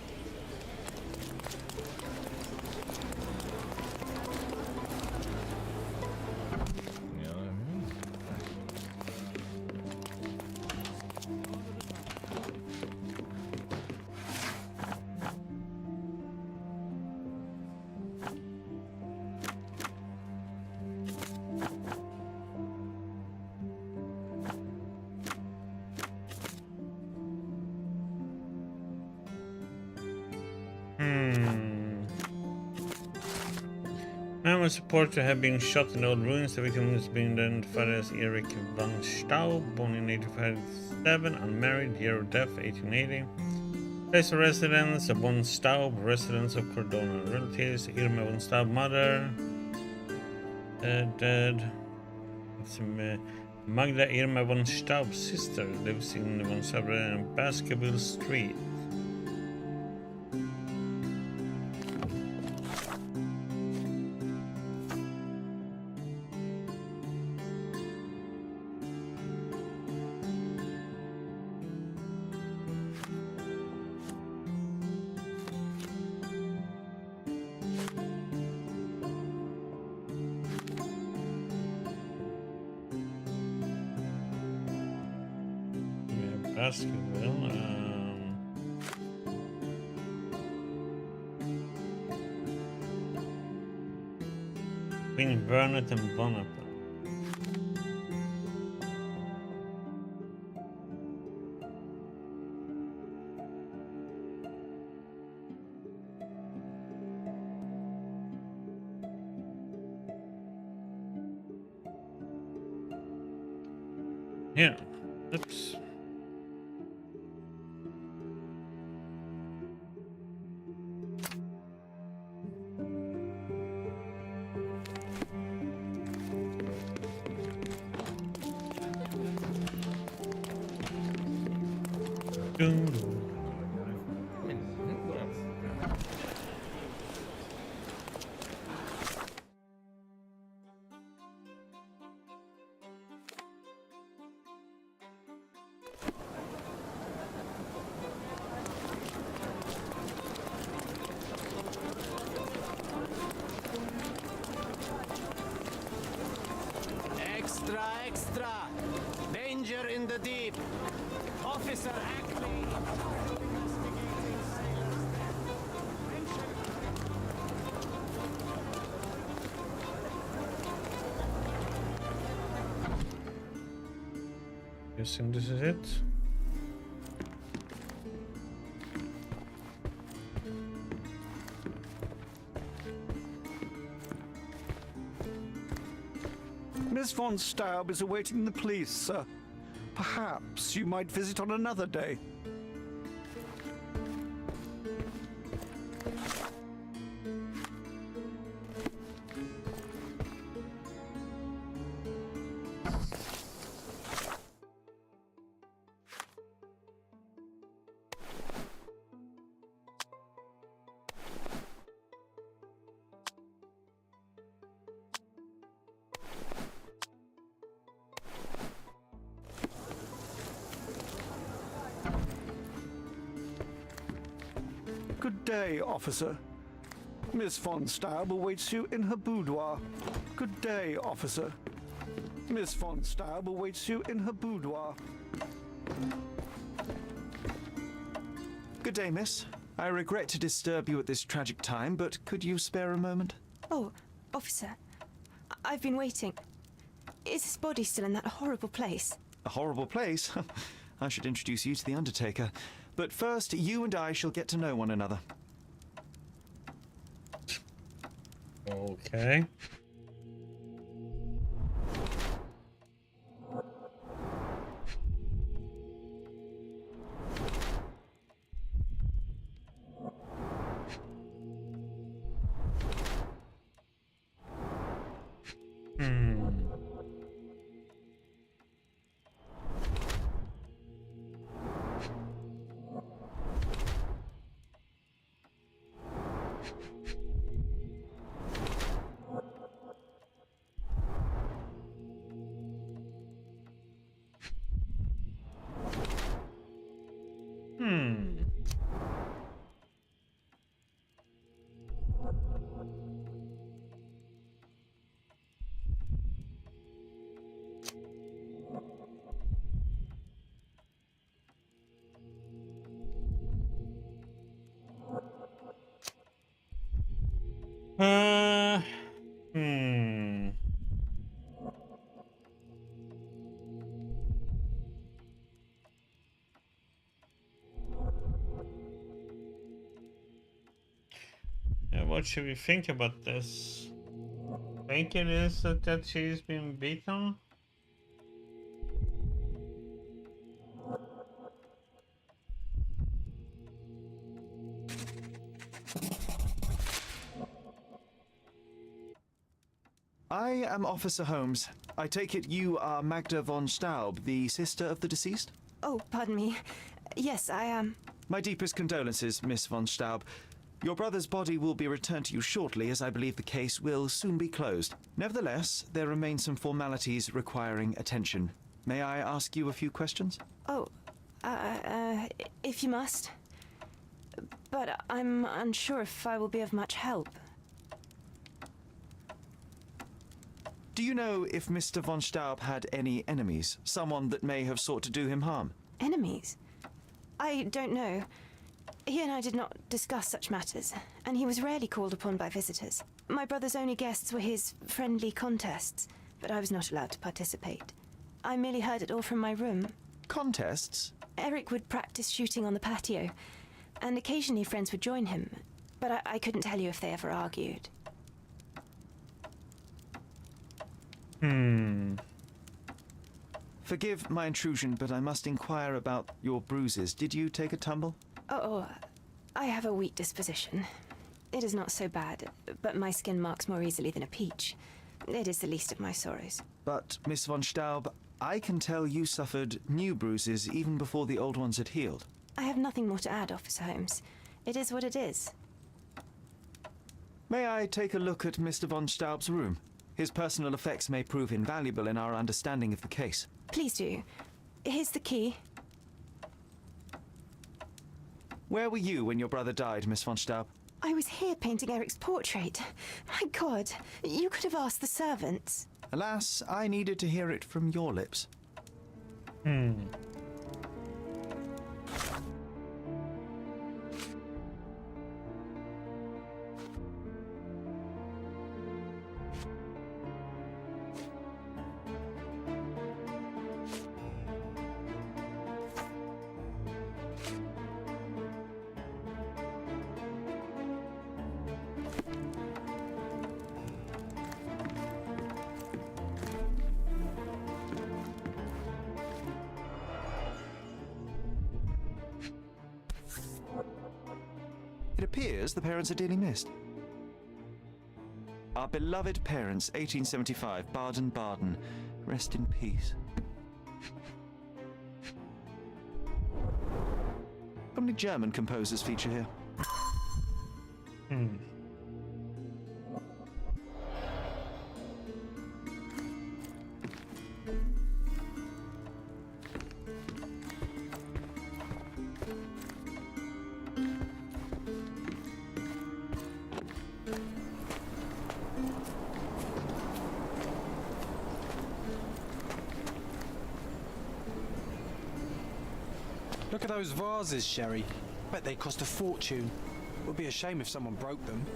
Man was reported to have been shot in old ruins. The victim was being identified as Erik van Staub, born in 1857, unmarried, year of death 1880. Place of residence, von Staub, residence of Cordona. Relatives, Irma von Staub, mother, dead. It's Magda Irma von Staub's sister, lives in von Staub Basketball Street. Basketball. Queen Bernard and Bonaparte. Yeah. Oops. Extra, extra! Danger in the deep! Officer Ackley! Guessing this is it. Miss von Staub is awaiting the police, sir. Perhaps you might visit on another day. Good day, officer. Miss von Staub awaits you in her boudoir. Good day, officer. Miss von Staub awaits you in her boudoir. Good day, miss. I regret to disturb you at this tragic time, but could you spare a moment? Oh, officer. I've been waiting. Is his body still in that horrible place? A horrible place? I should introduce you to the Undertaker. But first, you and I shall get to know one another. Okay. what should we think about this? Think it is that she's been beaten? I am Officer Holmes. I take it you are Magda von Staub, the sister of the deceased? Oh, pardon me. Yes, I am. My deepest condolences, Miss von Staub. Your brother's body will be returned to you shortly, as I believe the case will soon be closed. Nevertheless, there remain some formalities requiring attention. May I ask you a few questions? Oh, if you must. But I'm unsure if I will be of much help. Do you know if Mr. von Staub had any enemies? Someone that may have sought to do him harm? Enemies? I don't know. He and I did not discuss such matters, and he was rarely called upon by visitors. My brother's only guests were his friendly contests, but I was not allowed to participate. I merely heard it all from my room. Contests? Eric would practice shooting on the patio, and occasionally friends would join him, but I couldn't tell you if they ever argued. Forgive my intrusion, but I must inquire about your bruises. Did you take a tumble? Oh, I have a weak disposition. It is not so bad, but my skin marks more easily than a peach. It is the least of my sorrows. But, Miss von Staub, I can tell you suffered new bruises even before the old ones had healed. I have nothing more to add, Officer Holmes. It is what it is. May I take a look at Mr. von Staub's room? His personal effects may prove invaluable in our understanding of the case. Please do. Here's the key. Where were you when your brother died, Miss von Staub? I was here painting Eric's portrait. My God, you could have asked the servants. Alas, I needed to hear it from your lips. It appears the parents are dearly missed. Our beloved parents, 1875, Baden-Baden. Rest in peace. How many German composers feature here? Look at those vases, Sherry. Bet they cost a fortune. Would be a shame if someone broke them.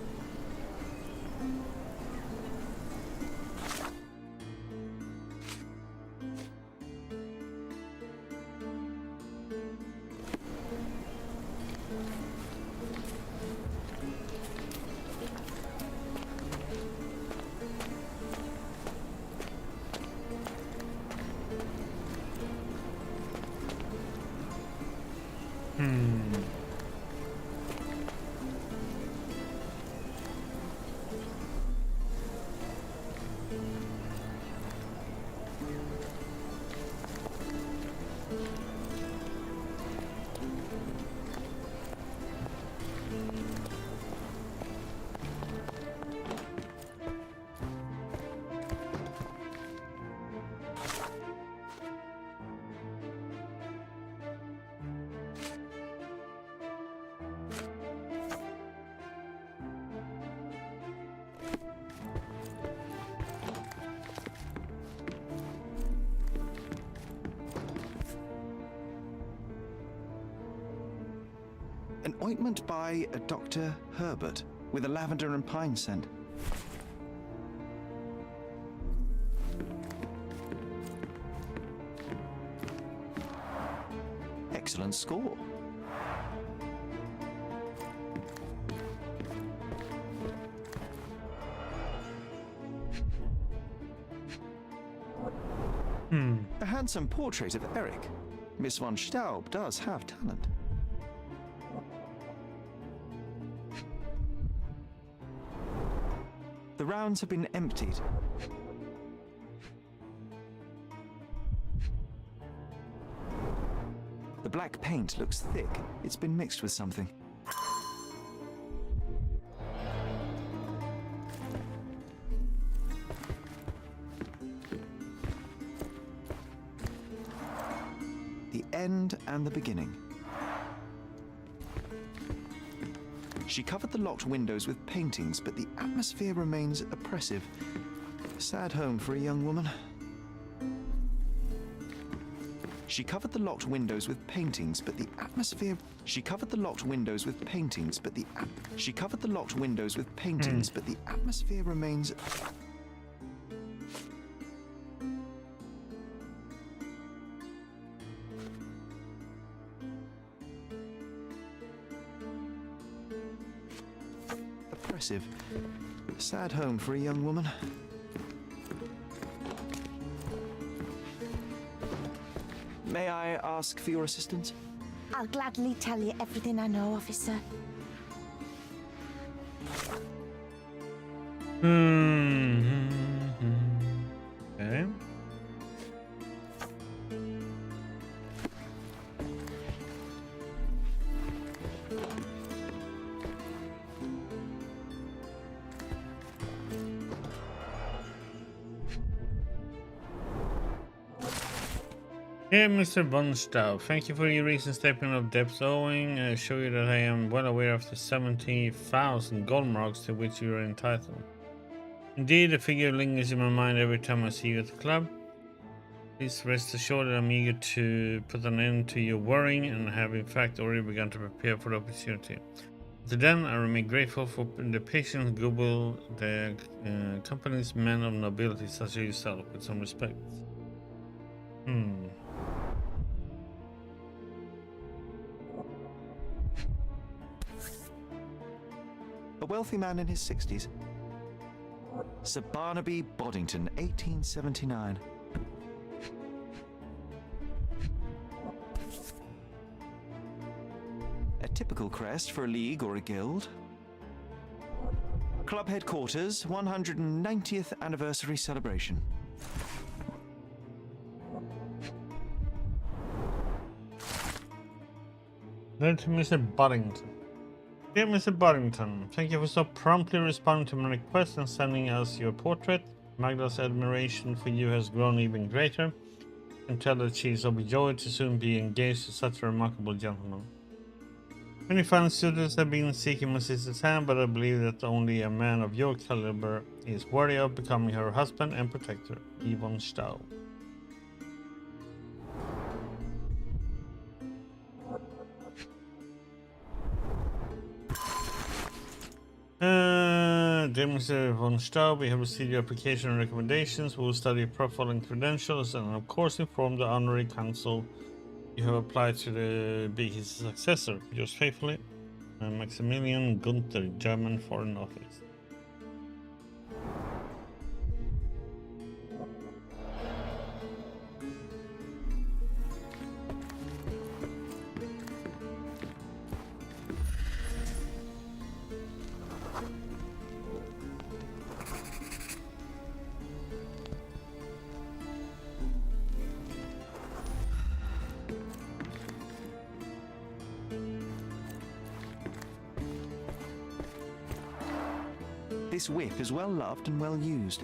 An ointment by a Dr. Herbert with a lavender and pine scent. Excellent score. A handsome portrait of Eric. Miss von Staub does have talent. The rounds have been emptied. The black paint looks thick. It's been mixed with something. The end and the beginning. She covered the locked windows with paintings, but the atmosphere remains oppressive. Sad home for a young woman. She covered the locked windows with paintings, but the atmosphere. She covered the locked windows with paintings, but the. She covered the locked windows with paintings, but the atmosphere remains. Oppressive. Sad home for a young woman. May I ask for your assistance? I'll gladly tell you everything I know, officer. Okay. Dear Mr. Von Staub, thank you for your recent statement of debts owing. I assure you that I am well aware of the 70,000 gold marks to which you are entitled. Indeed, the figure lingers in my mind every time I see you at the club. Please rest assured that I'm eager to put an end to your worrying and have in fact already begun to prepare for the opportunity. Until then, I remain grateful for the patience and goodwill that accompanies men of nobility such as yourself. With some respect. A wealthy man in his 60s. Sir Barnaby Boddington, 1879. A typical crest for a league or a guild. Club headquarters, 190th anniversary celebration. Then to Mr. Boddington. Dear Mr. Boddington, thank you for so promptly responding to my request and sending us your portrait. Magda's admiration for you has grown even greater. I can tell that she is overjoyed to soon be engaged to such a remarkable gentleman. Many fine suitors have been seeking my sister's hand, but I believe that only a man of your caliber is worthy of becoming her husband and protector, Yvonne Staub. Dear Mr. Von Staub, we have received your application and recommendations. We will study your profile and credentials and of course inform the honorary council you have applied to be his successor. Yours faithfully, Maximilian Gunther, German Foreign Office. This whip is well loved and well used.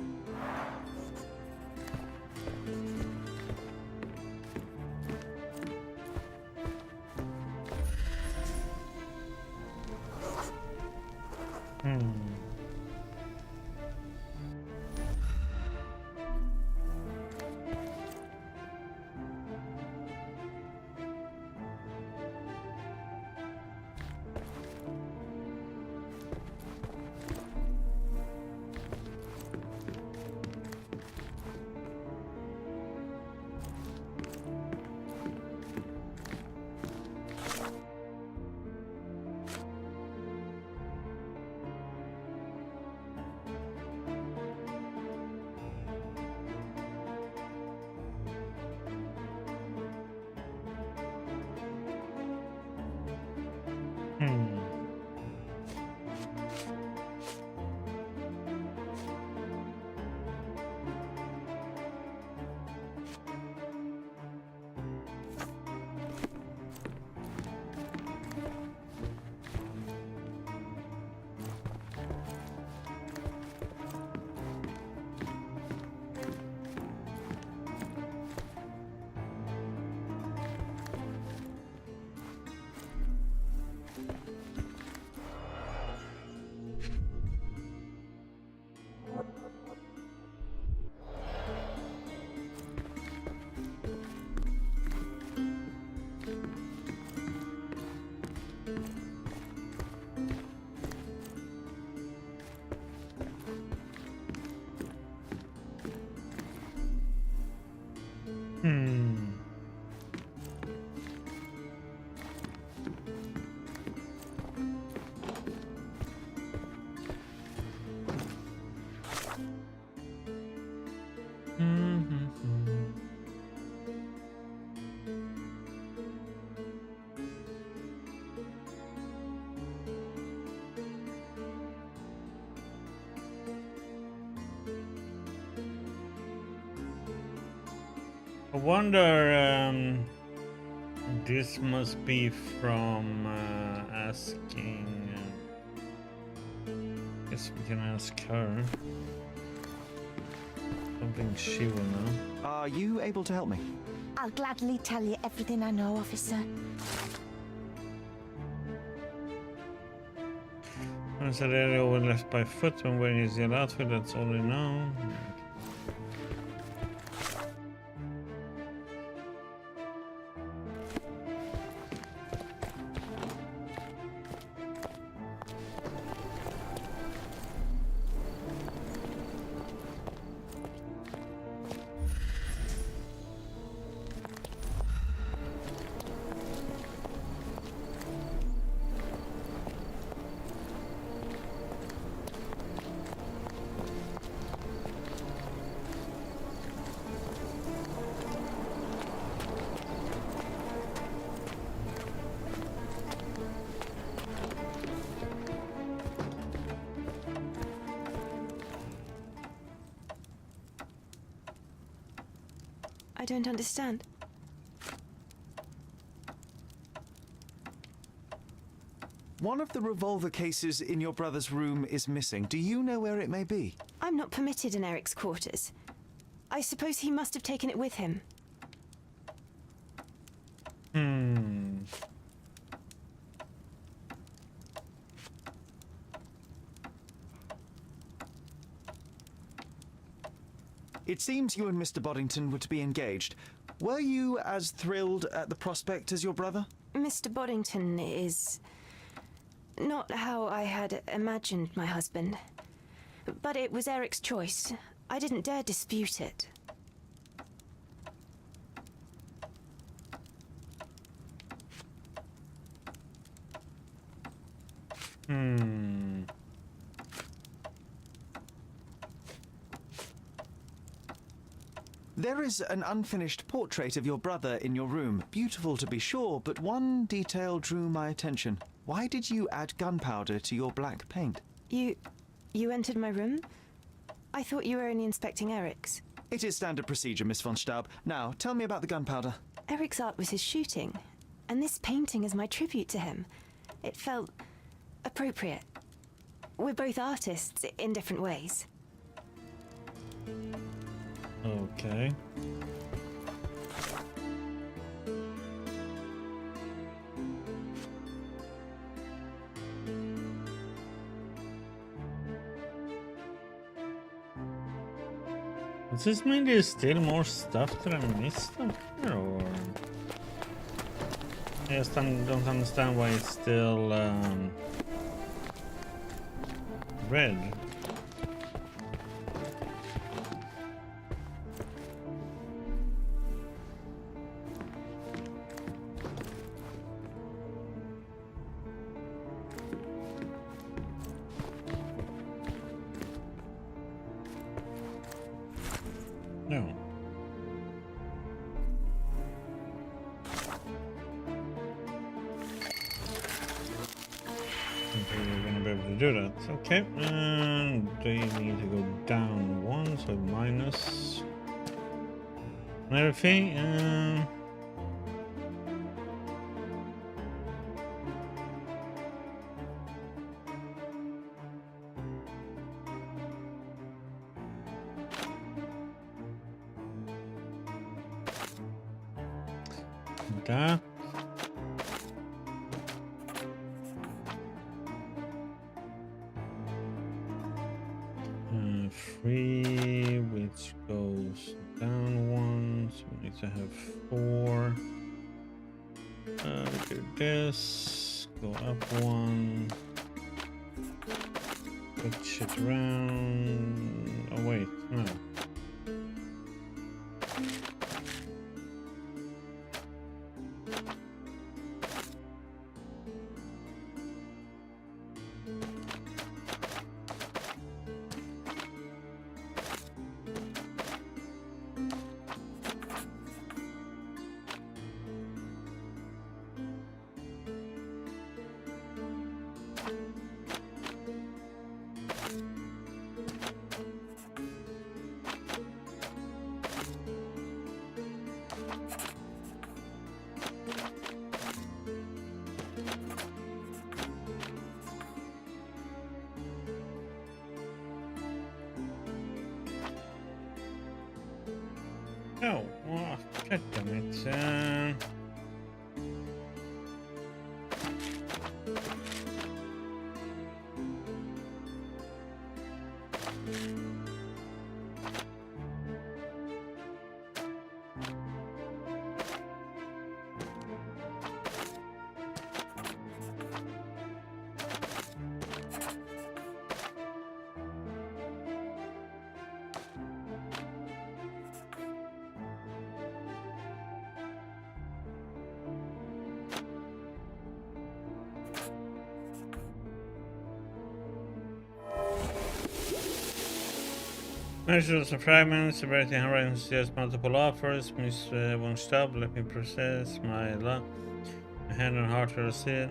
I wonder, this must be from asking. Guess we can ask her. Something she will know. Are you able to help me? I'll gladly tell you everything I know, officer. Once that area was left by foot when wearing his yellow outfit, that's all I know. I don't understand. One of the revolver cases in your brother's room is missing. Do you know where it may be? I'm not permitted in Eric's quarters. I suppose he must have taken it with him. It seems you and Mr. Boddington were to be engaged. Were you as thrilled at the prospect as your brother? Mr. Boddington is not how I had imagined my husband. But it was Eric's choice. I didn't dare dispute it. There is an unfinished portrait of your brother in your room. Beautiful to be sure, but one detail drew my attention. Why did you add gunpowder to your black paint? You entered my room? I thought you were only inspecting Eric's. It is standard procedure, Miss von Staub. Now, tell me about the gunpowder. Eric's art was his shooting, and this painting is my tribute to him. It felt appropriate. We're both artists in different ways. Okay. Does this mean there's still more stuff that I missed up here, or? I just don't understand why it's still red. No. Okay, we're gonna be able to do that. Okay, and they need to go down one, so minus everything. That. Three, which goes down one, so we need to have four. Do this, go up one, switch it around. Oh wait, no. Oh, god damn it. Measures of fragments, severity horizons suggest multiple offers. Miss von Staub, let me process my hand and heart will receive.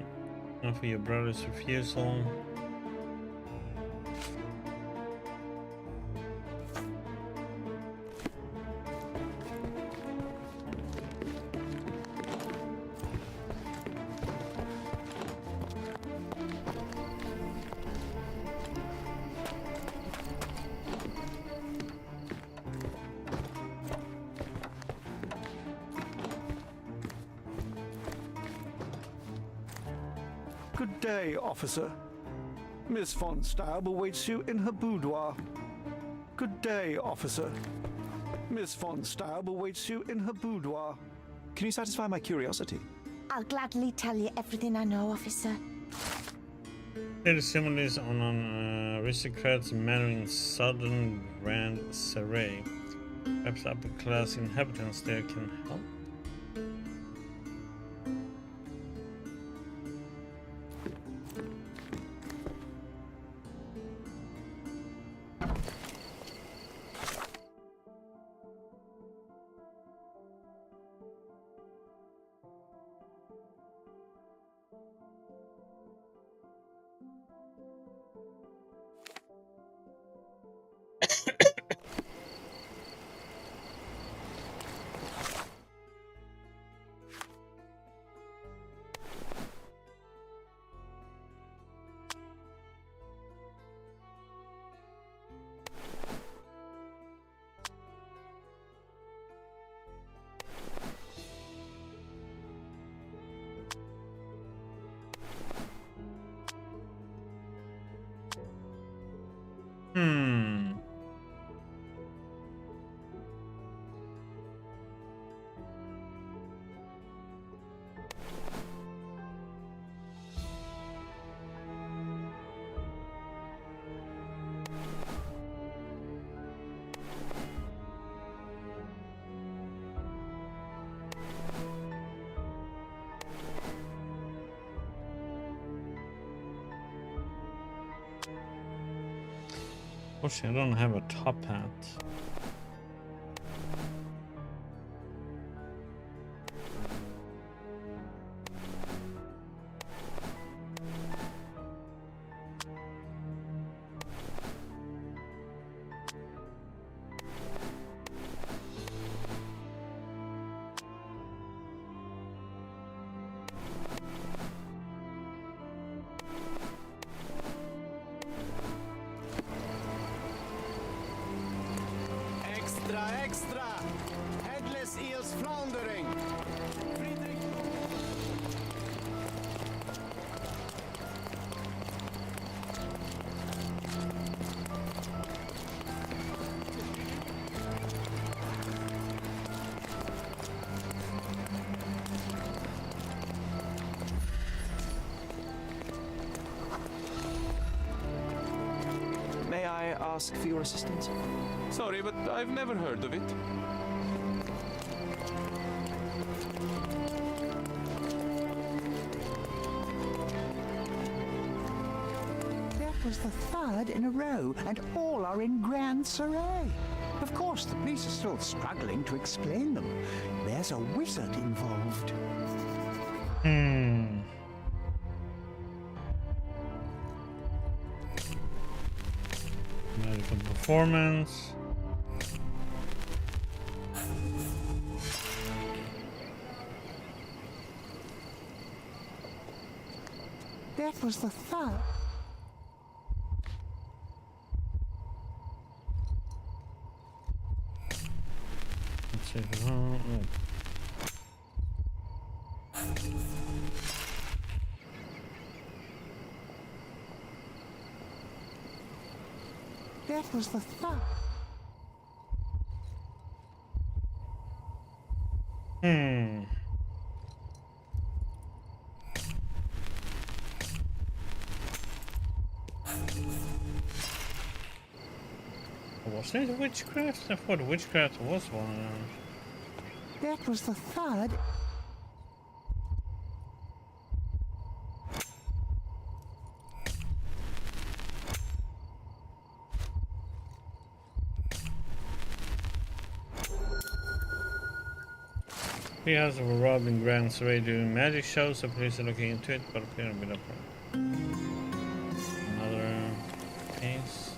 Not for your brother's refusal. Good day, officer. Miss von Staub awaits you in her boudoir. Good day, officer. Miss von Staub awaits you in her boudoir. Can you satisfy my curiosity? I'll gladly tell you everything I know, officer. There are similes on aristocrats marrying southern Grand Saray. Perhaps upper class inhabitants there can help. Unfortunately, I don't have a top hat. Extra! Headless eels floundering! May I ask for your assistance? Sorry, but I've never heard of it. That was the third in a row, and all are in Grand Saray. Of course, the police are still struggling to explain them. There's a wizard involved. Medical performance. That was the third. Let's see. That was the thought. Wasn't it witchcraft? I thought witchcraft was one of them. That was the thud. He has robbed in Grand Surrey doing magic shows, so police are looking into it, but apparently not. Another case.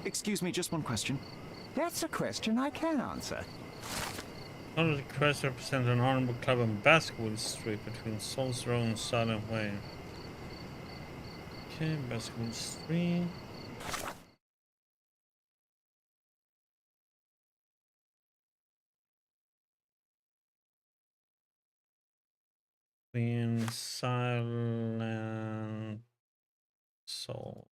Excuse me, just one question. That's a question I can answer. One of the crests represents an honorable club on Baskerville Street between Souls Row and Silent Way. Okay, Baskerville Street. Between Silent Soul.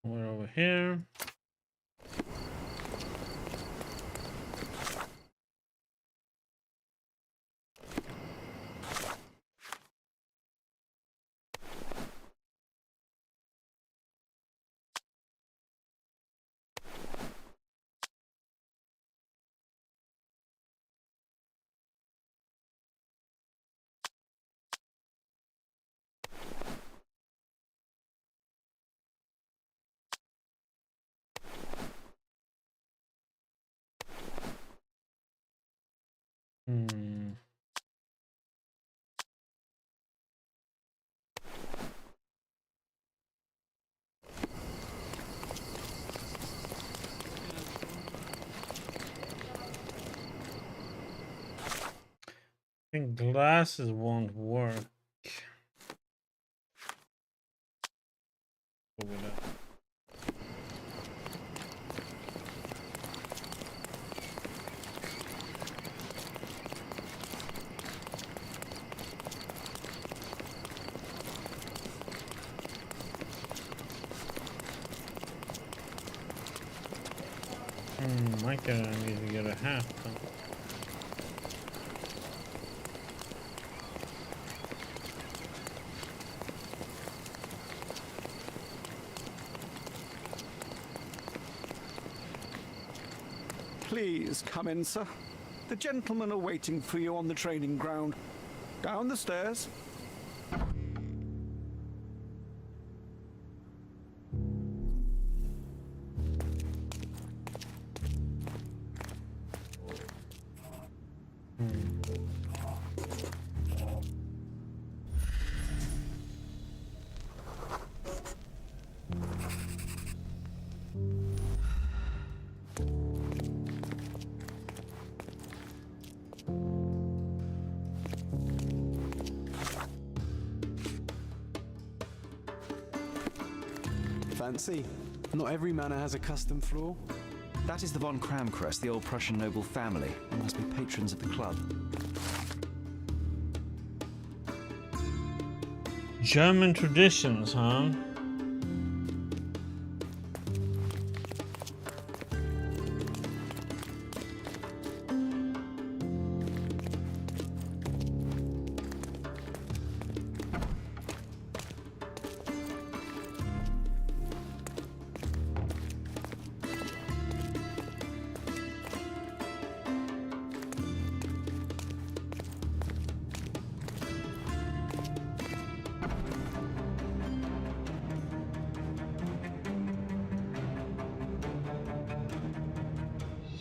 We're over here. I think glasses won't work. Go with that. Might need to get a hat. Please come in, sir. The gentlemen are waiting for you on the training ground. Down the stairs. Fancy. Not every manor has a custom floor. That is the von Kramkrest, the old Prussian noble family. They must be patrons of the club. German traditions, huh?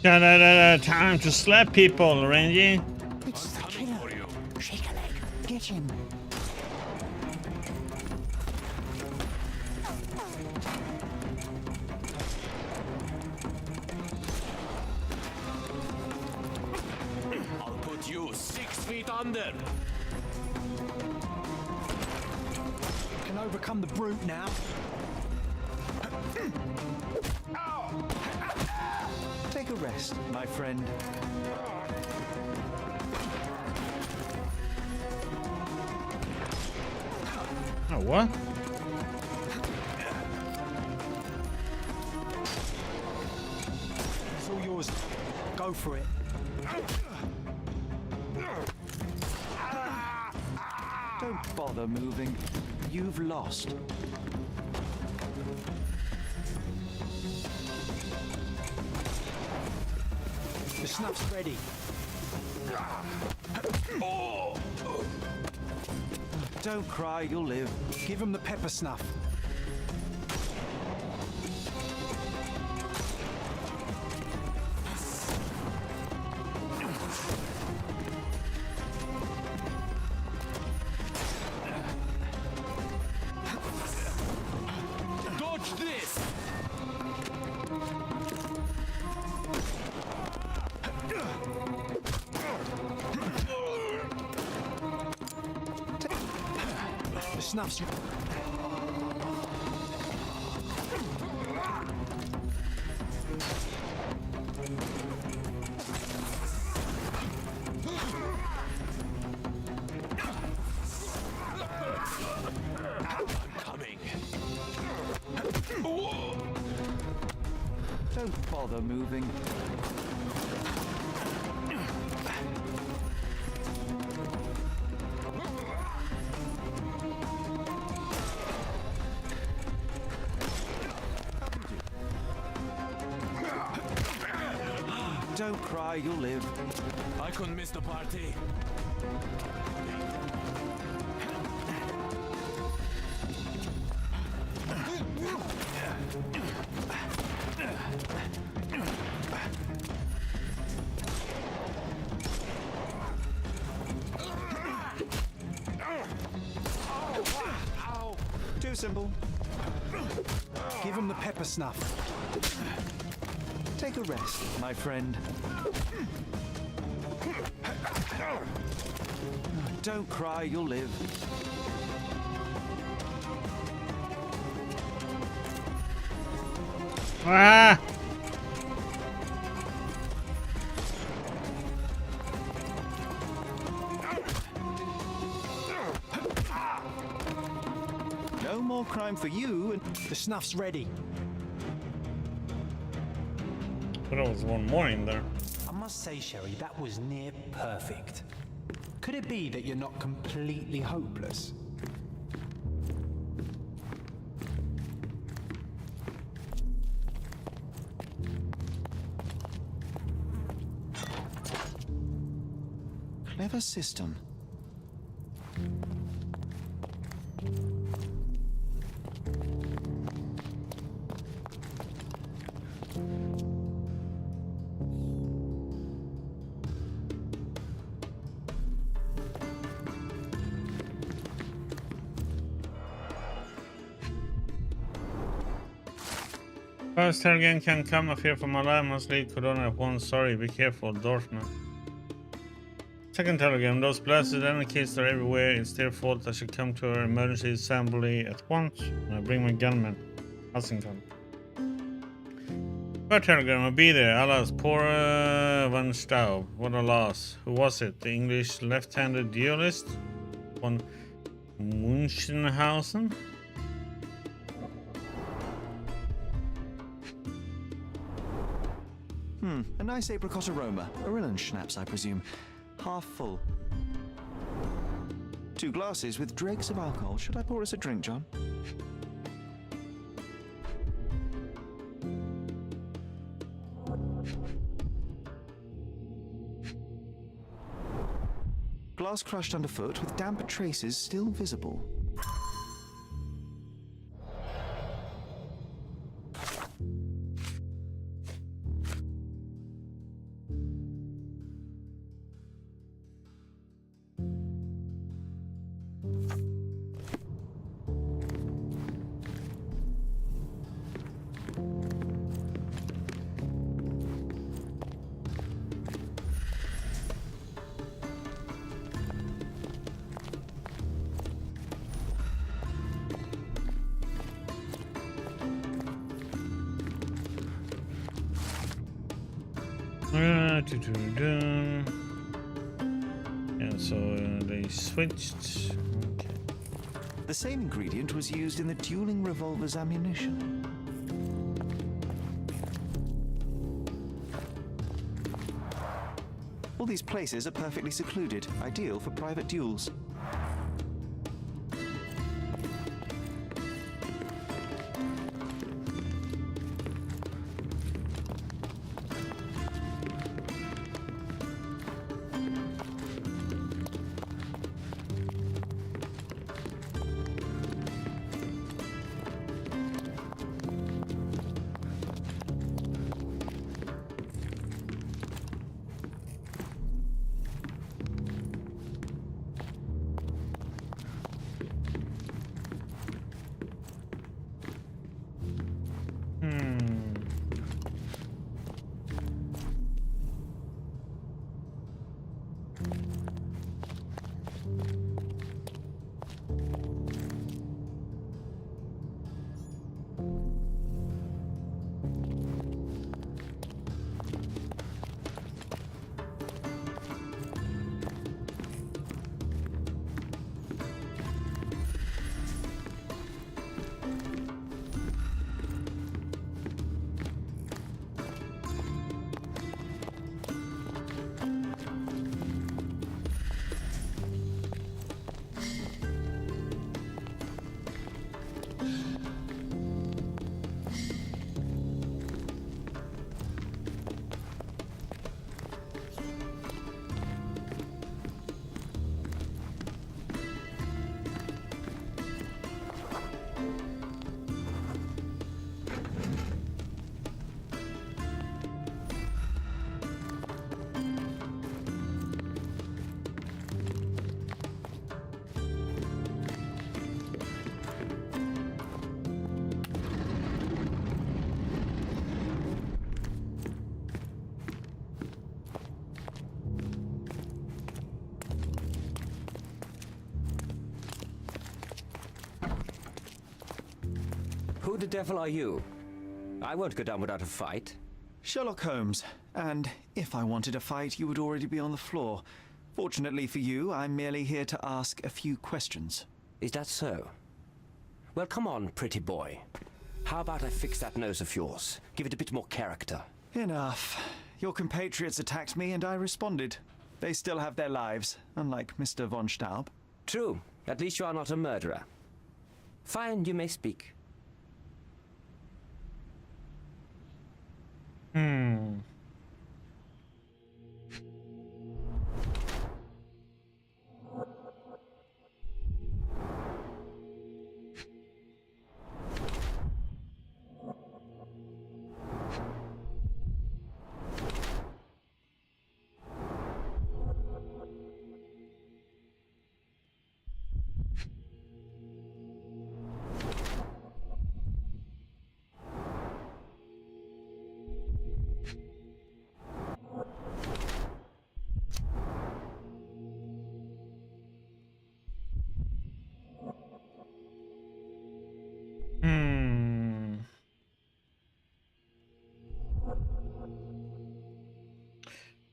Time to slap people, Rangy. It's the killer. Shake a leg. Get him. I'll put you 6 feet under. Can overcome the brute now. Take a rest, my friend. Oh, what? It's all yours. Go for it. Don't bother moving. You've lost. The snuff's ready. Don't cry, you'll live. Give him the pepper snuff. Dodge this! The snuff's... Coming. Don't bother moving. Don't cry, you'll live. I couldn't miss the party. Too simple. Give him the pepper snuff. Take a rest, my friend. Don't cry, you'll live. Ah! No more crime for you, and the snuff's ready. But there was one more in there. I must say, Sherry, that was near perfect. Could it be that you're not completely hopeless? Clever system. First Tergan can come. I fear for my life. Must leave Corona at once. Sorry, be careful, Dorfman. Second telegram. Those blasted anarchists are everywhere. It's their fault. I should come to our emergency assembly at once. And I bring my gunman. Hassington. Third telegram. I'll be there. Alas, poor Van Staub. What a loss. Who was it? The English left-handed duelist? Von Munchenhausen? A nice apricot aroma. Orillan schnapps, I presume. Half full. 2 glasses with dregs of alcohol. Should I pour us a drink, John? Glass crushed underfoot with damp traces still visible. And so they switched. Okay. The same ingredient was used in the dueling revolver's ammunition. All these places are perfectly secluded, ideal for private duels. Who the devil are you? I won't go down without a fight. Sherlock Holmes, and if I wanted a fight, you would already be on the floor. Fortunately for you, I'm merely here to ask a few questions. Is that so? Well, come on, pretty boy. How about I fix that nose of yours? Give it a bit more character. Enough. Your compatriots attacked me and I responded. They still have their lives, unlike Mr. von Staub. True. At least you are not a murderer. Fine, you may speak.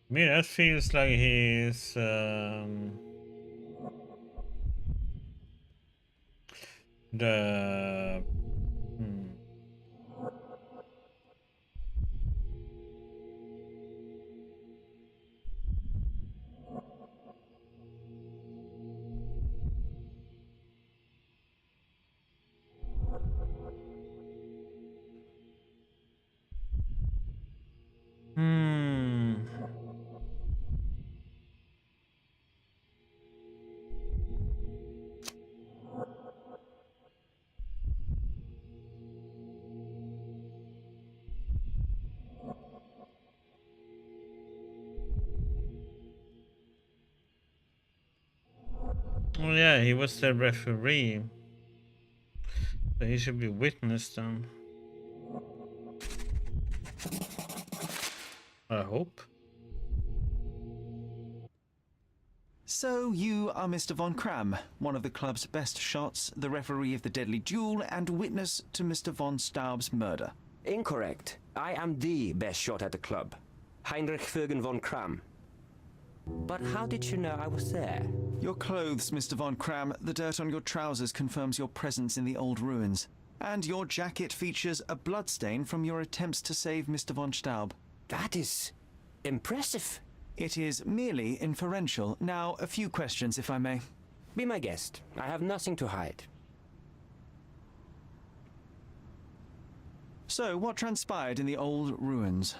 Me, that feels like he's the oh yeah, he was the referee. So he should be witness then. I hope. So you are Mr. von Kram, one of the club's best shots, the referee of the deadly duel, and witness to Mr. von Staub's murder. Incorrect. I am the best shot at the club. Heinrich Vögen von Kram. But how did you know I was there? Your clothes, Mr. von Kram. The dirt on your trousers confirms your presence in the old ruins. And your jacket features a bloodstain from your attempts to save Mr. von Staub. That is impressive. It is merely inferential. Now, a few questions, if I may. Be my guest. I have nothing to hide. So, what transpired in the old ruins?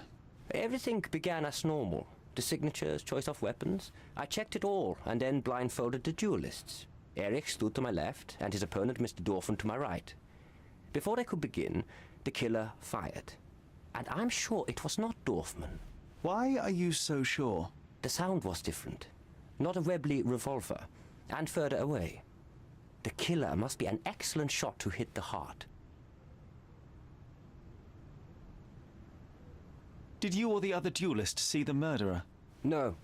Everything began as normal. The signatures, choice of weapons. I checked it all and then blindfolded the duelists. Erich stood to my left and his opponent, Mr. Dorfman, to my right. Before they could begin, the killer fired. And I'm sure it was not Dorfman. Why are you so sure? The sound was different. Not a Webley revolver. And further away. The killer must be an excellent shot to hit the heart. Did you or the other duelist see the murderer? No.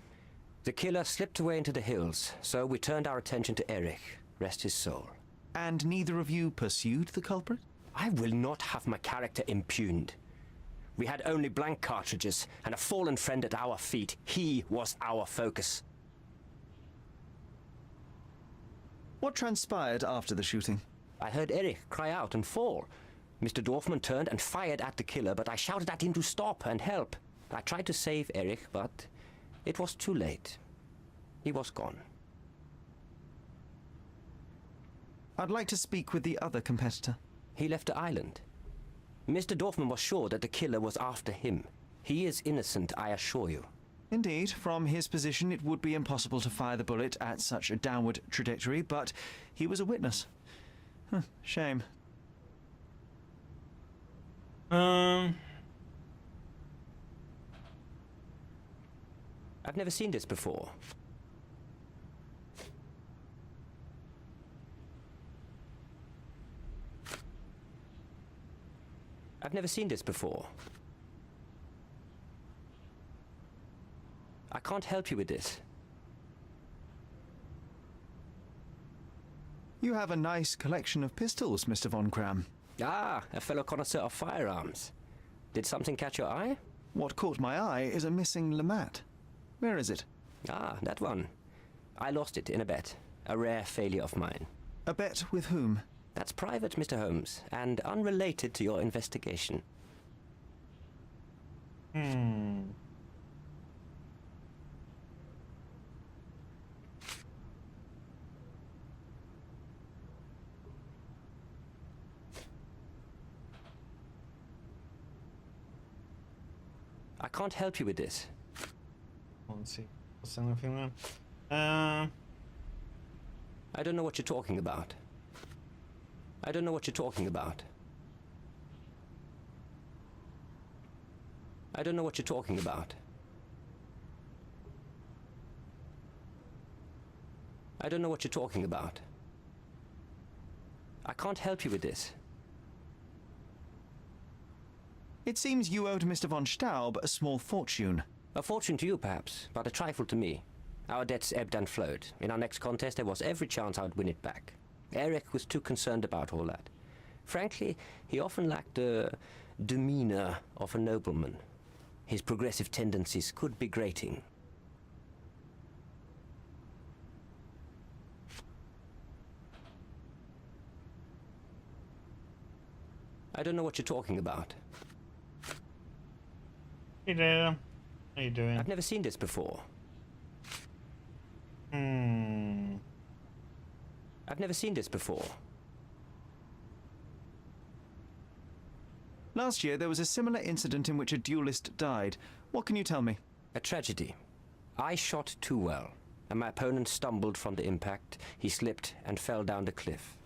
The killer slipped away into the hills, so we turned our attention to Erich. Rest his soul. And neither of you pursued the culprit? I will not have my character impugned. We had only blank cartridges and a fallen friend at our feet. He was our focus. What transpired after the shooting? I heard Erich cry out and fall. Mr. Dorfman turned and fired at the killer, but I shouted at him to stop and help. I tried to save Erich, but it was too late. He was gone. I'd like to speak with the other competitor. He left the island. Mr. Dorfman was sure that the killer was after him. He is innocent, I assure you. Indeed, from his position it would be impossible to fire the bullet at such a downward trajectory, but he was a witness. Shame. I've never seen this before. I've never seen this before. I can't help you with this. You have a nice collection of pistols, Mr. von Kram. Ah, a fellow connoisseur of firearms. Did something catch your eye? What caught my eye is a missing Lamat. Where is it? Ah, that one. I lost it in a bet. A rare failure of mine. A bet with whom? That's private, Mr. Holmes, and unrelated to your investigation. I can't help you with this. Let's see. What's anything then? I don't know what you're talking about. I don't know what you're talking about. I don't know what you're talking about. I don't know what you're talking about. I can't help you with this. It seems you owed Mr. von Staub a small fortune. A fortune to you, perhaps, but a trifle to me. Our debts ebbed and flowed. In our next contest, there was every chance I would win it back. Erich was too concerned about all that. Frankly, he often lacked the demeanor of a nobleman. His progressive tendencies could be grating. I don't know what you're talking about. Hey there. How you doing? I've never seen this before. I've never seen this before. Last year, there was a similar incident in which a duelist died. What can you tell me? A tragedy. I shot too well, and my opponent stumbled from the impact. He slipped and fell down the cliff.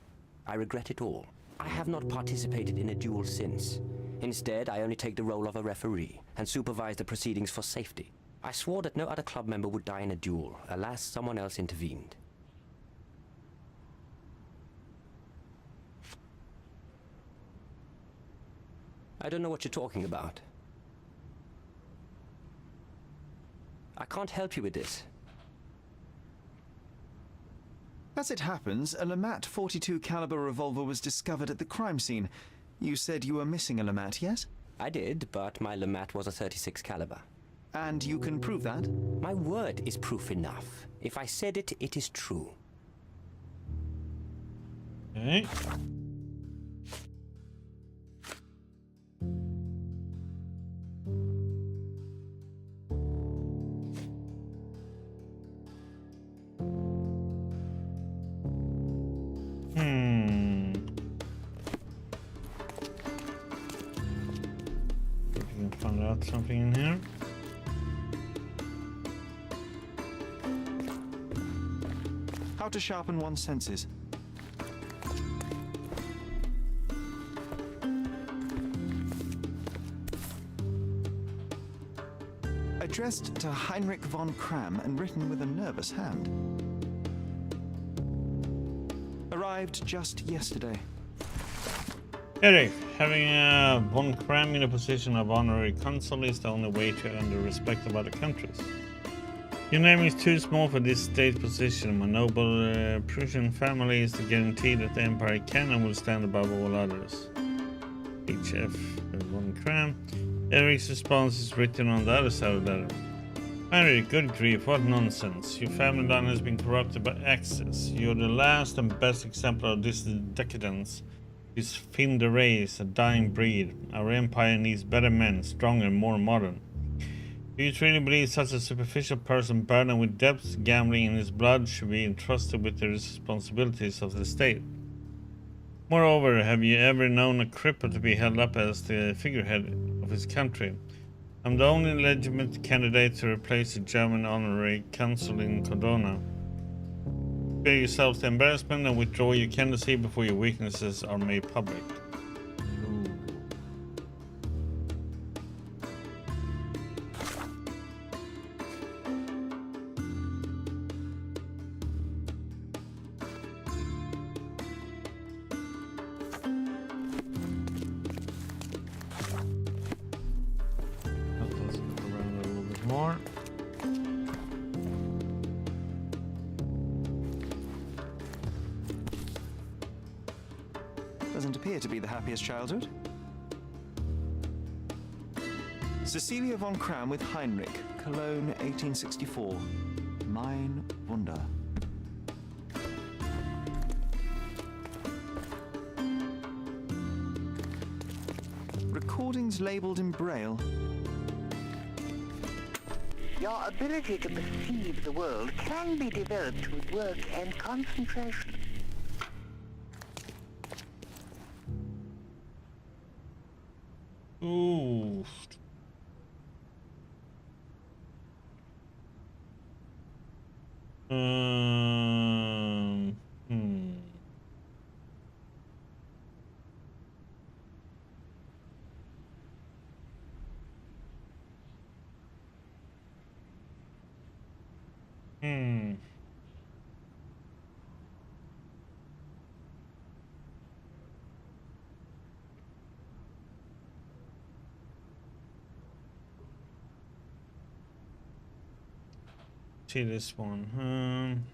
I regret it all. I have not participated in a duel since. Instead, I only take the role of a referee and supervise the proceedings for safety. I swore that no other club member would die in a duel. Alas, someone else intervened. I don't know what you're talking about. I can't help you with this. As it happens, a Lamat 42 caliber revolver was discovered at the crime scene. You said you were missing a Lamat, yes? I did, but my Lamat was a 36 caliber. And you can prove that? My word is proof enough. If I said it, it is true. Okay. If you can find out something in here. How to sharpen one's senses. Addressed to Heinrich von Kram and written with a nervous hand. Arrived just yesterday. Eric, having von Kram in a position of honorary consul is the only way to earn the respect of other countries. Your name is too small for this state position. My noble Prussian family is the guarantee that the Empire can and will stand above all others. HF von Kram. Eric's response is written on the other side of the letter. Heinrich, good grief, what nonsense. Your family line has been corrupted by access. You're the last and best example of this decadence. This finned race, a dying breed. Our empire needs better men, stronger, more modern. Do you truly believe such a superficial person burdened with debts, gambling in his blood, should be entrusted with the responsibilities of the state? Moreover, have you ever known a cripple to be held up as the figurehead of his country? I'm the only legitimate candidate to replace the German honorary consul in Cordona. Spare yourself the embarrassment and withdraw your candidacy before your weaknesses are made public. More. Doesn't appear to be the happiest childhood. Cecilia von Kram with Heinrich, Cologne, 1864. Mein Wunder. Recordings labeled in Braille. Your ability to perceive the world can be developed with work and concentration. Ooh. Hmm. See this one.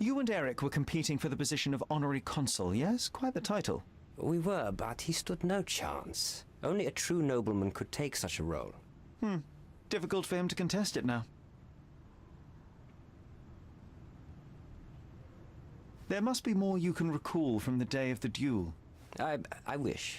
You and Eric were competing for the position of honorary consul, yes? Quite the title. We were, but he stood no chance. Only a true nobleman could take such a role. Difficult for him to contest it now. There must be more you can recall from the day of the duel. I wish.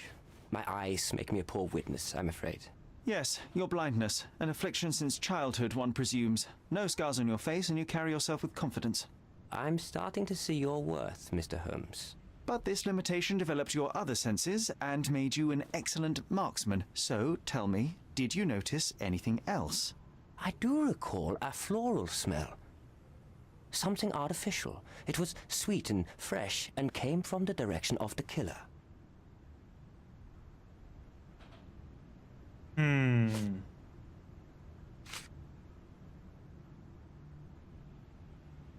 My eyes make me a poor witness, I'm afraid. Yes, your blindness. An affliction since childhood, one presumes. No scars on your face, and you carry yourself with confidence. I'm starting to see your worth, Mr. Holmes. But this limitation developed your other senses and made you an excellent marksman. So, tell me, did you notice anything else? I do recall a floral smell. Something artificial. It was sweet and fresh and came from the direction of the killer.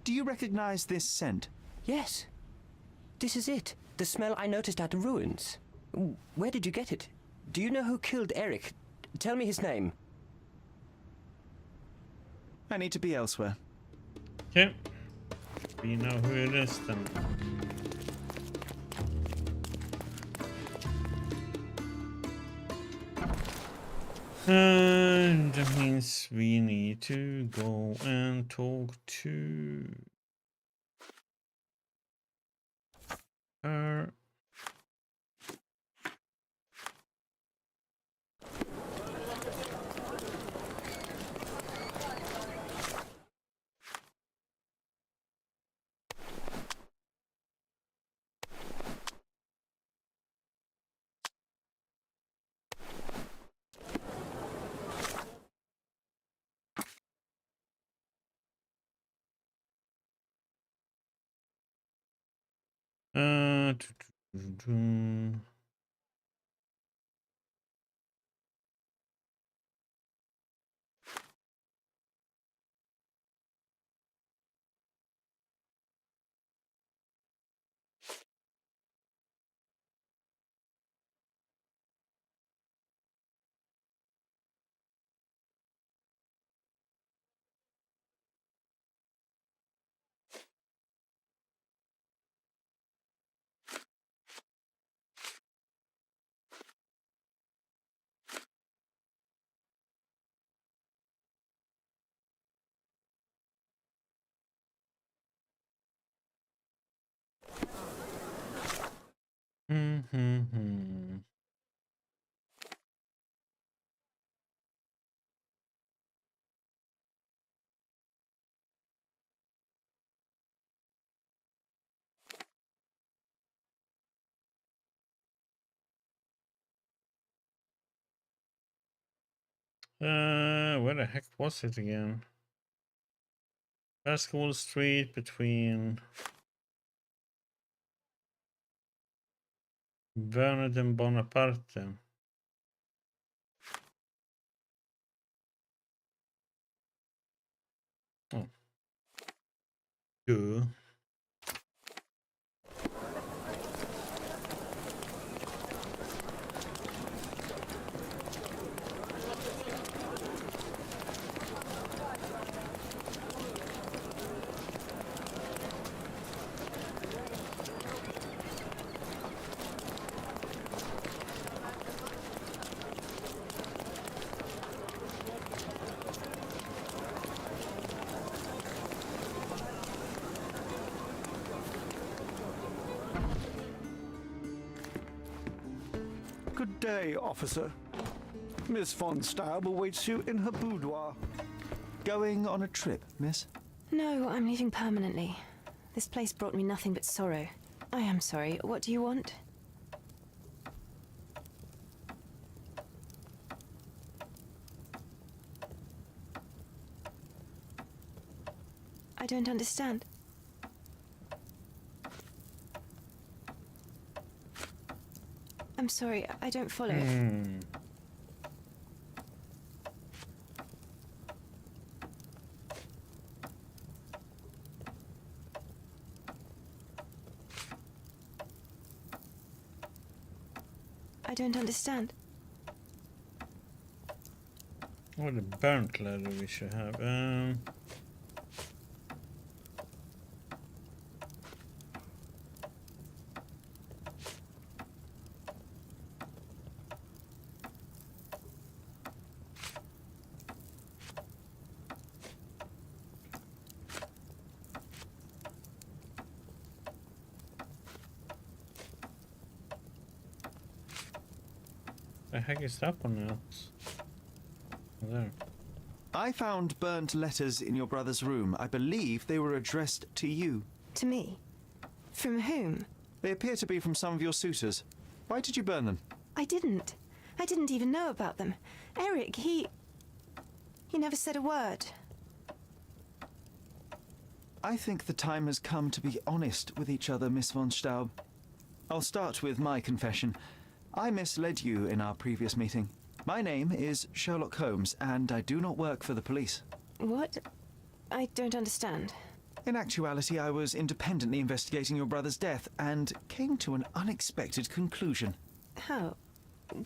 Do you recognize this scent? Yes. This is it. The smell I noticed at the ruins. Where did you get it? Do you know who killed Eric? Tell me his name. I need to be elsewhere. Okay. We know who it is then. And that means we need to go and talk to her. Uh, where the heck was it again? Basketball Street between Bernard and Bonaparte. Oh. Duh. Good day, officer. Miss von Staub awaits you in her boudoir. Going on a trip, miss? No, I'm leaving permanently. This place brought me nothing but sorrow. I am sorry. What do you want? I don't understand. I'm sorry, I don't follow. I don't understand. What a burnt leather we should have. The heck is that one else? There. I found burnt letters in your brother's room. I believe they were addressed to you. To me? From whom? They appear to be from some of your suitors. Why did you burn them? I didn't. I didn't even know about them. Eric, he never said a word. I think the time has come to be honest with each other, Miss von Staub. I'll start with my confession. I misled you in our previous meeting. My name is Sherlock Holmes, and I do not work for the police. What? I don't understand. In actuality, I was independently investigating your brother's death and came to an unexpected conclusion. How?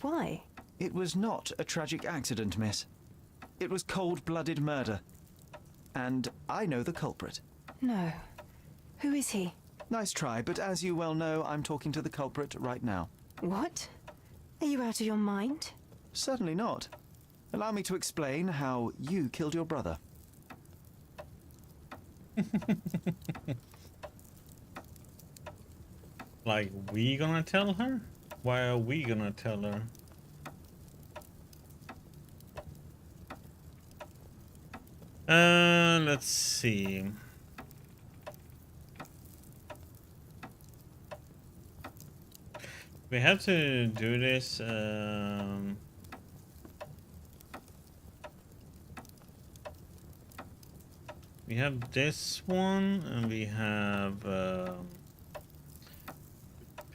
Why? It was not a tragic accident, miss. It was cold-blooded murder. And I know the culprit. No. Who is he? Nice try, but as you well know, I'm talking to the culprit right now. What? Are you out of your mind? Certainly not. Allow me to explain how you killed your brother. Like, we gonna tell her? Why are we gonna tell her? Let's see. We have to do this. We have this one, and we have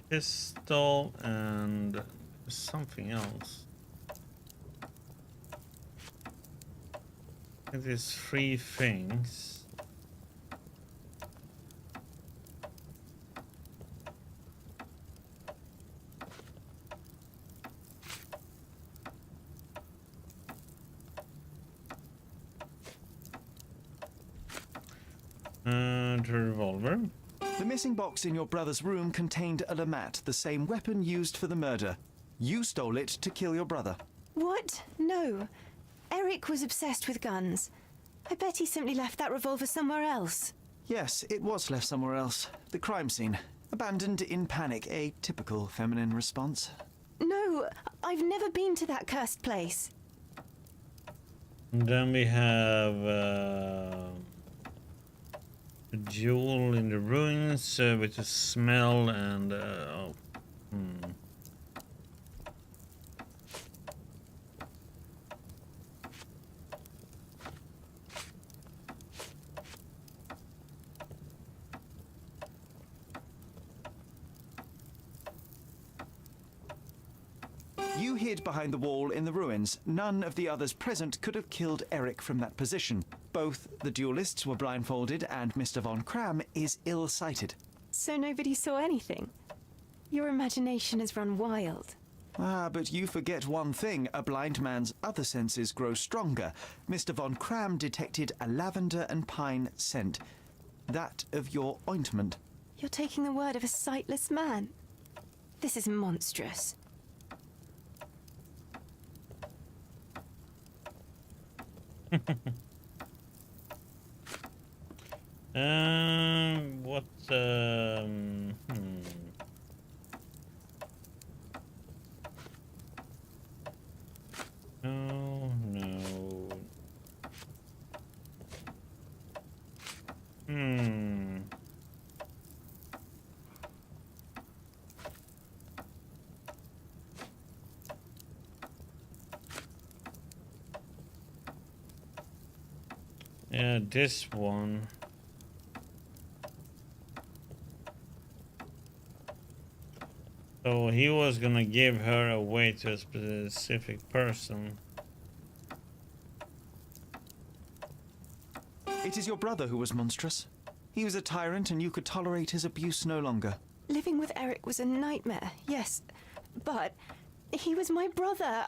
pistol and something else. It is 3 things. The revolver. The missing box in your brother's room contained a Lamat, the same weapon used for the murder. You stole it to kill your brother. What? No. Eric was obsessed with guns. I bet he simply left that revolver somewhere else. Yes, it was left somewhere else. The crime scene. Abandoned in panic, a typical feminine response. No, I've never been to that cursed place. And then we have a jewel in the ruins with a smell and You hid behind the wall in the ruins. None of the others present could have killed Eric from that position. Both the duelists were blindfolded and Mr. von Kram is ill-sighted. So nobody saw anything? Your imagination has run wild. Ah, but you forget one thing. A blind man's other senses grow stronger. Mr. von Kram detected a lavender and pine scent. That of your ointment. You're taking the word of a sightless man. This is monstrous. what No, no. Yeah, this one. So he was gonna give her away to a specific person. It is your brother who was monstrous. He was a tyrant and you could tolerate his abuse no longer. Living with Eric was a nightmare, yes. But he was my brother.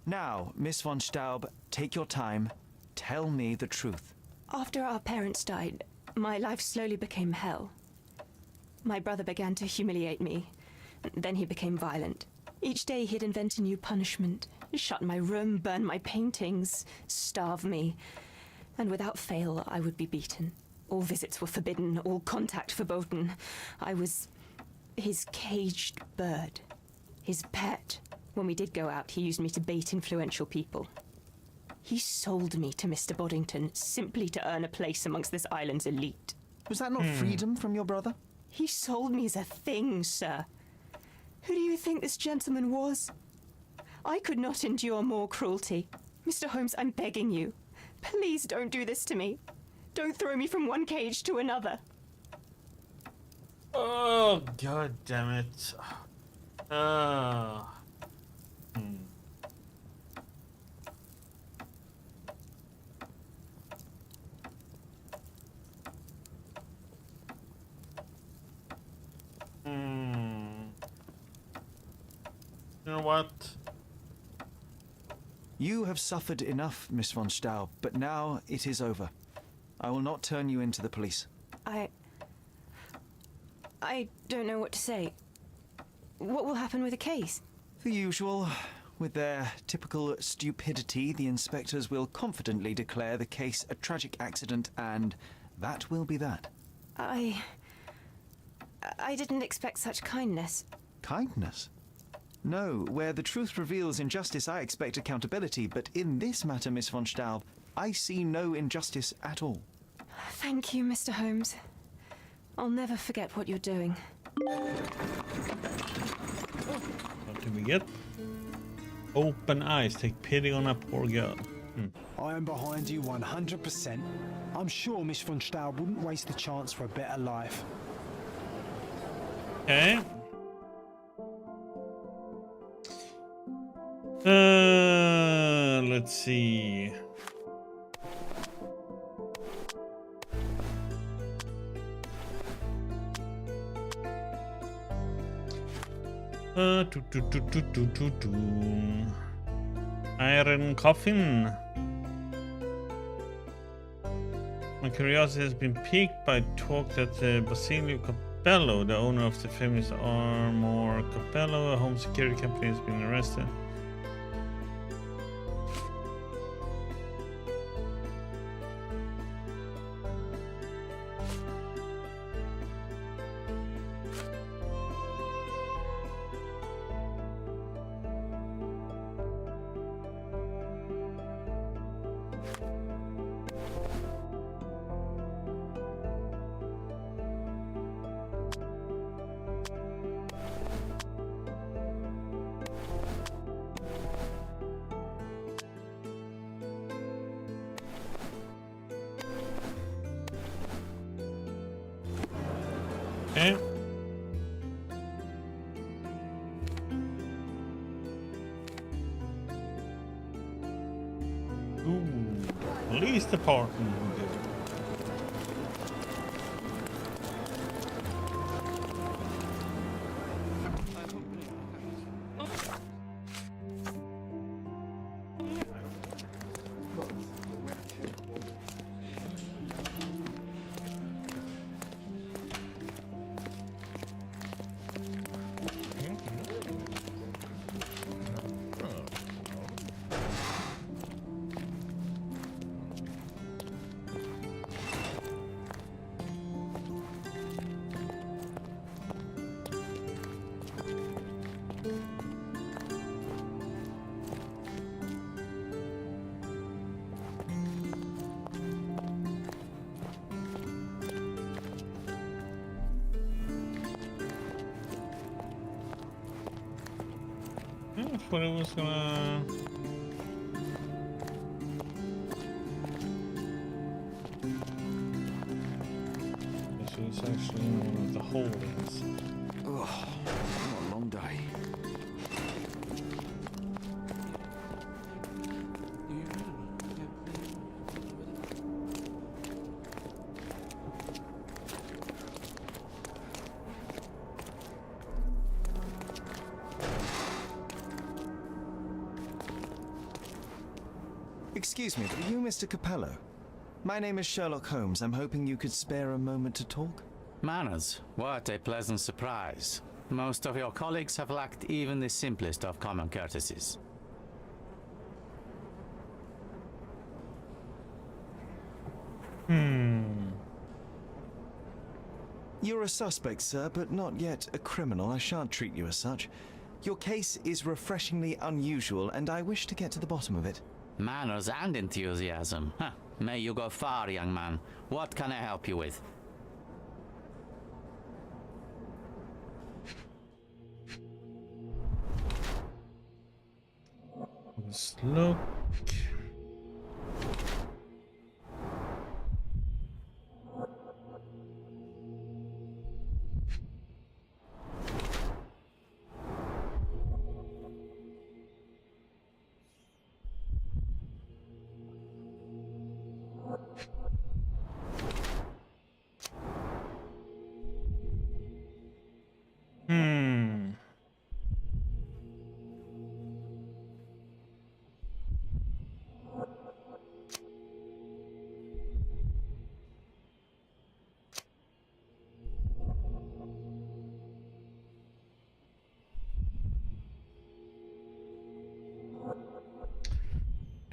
Now, Miss von Staub, take your time. Tell me the truth. After our parents died, my life slowly became hell. My brother began to humiliate me. Then he became violent. Each day he'd invent a new punishment. Shut my room, burn my paintings, starve me. And without fail, I would be beaten. All visits were forbidden, all contact verboten. I was his caged bird, his pet. When we did go out, he used me to bait influential people. He sold me to Mr. Boddington simply to earn a place amongst this island's elite. Was that not freedom from your brother? He sold me as a thing, sir. Who do you think this gentleman was? I could not endure more cruelty. Mr. Holmes, I'm begging you. Please don't do this to me. Don't throw me from one cage to another. Oh, god damn it. You know what? You have suffered enough, Miss von Staub, but now it is over. I will not turn you into the police. I don't know what to say. What will happen with the case? The usual. With their typical stupidity, the inspectors will confidently declare the case a tragic accident, and that will be that. I didn't expect such kindness. Kindness? No, where the truth reveals injustice, I expect accountability, but in this matter, Miss von Staub, I see no injustice at all. Thank you, Mr. Holmes. I'll never forget what you're doing. What do we get? Open eyes, take pity on a poor girl. I am behind you 100%. I'm sure Miss von Staub wouldn't waste the chance for a better life. Okay. Let's see. Iron coffin. My curiosity has been piqued by talk that Basilio Capello, the owner of the famous Armor Capello, a home security company, has been arrested. Okay. Ooh, police department. I thought it was gonna... This is actually one of the holdings. Ugh, what a long day. Excuse me, but are you Mr. Capello? My name is Sherlock Holmes. I'm hoping you could spare a moment to talk. Manners, what a pleasant surprise. Most of your colleagues have lacked even the simplest of common courtesies. You're a suspect, sir, but not yet a criminal. I shan't treat you as such. Your case is refreshingly unusual, and I wish to get to the bottom of it. Manners and enthusiasm. Huh. May you go far, young man. What can I help you with? Let's look.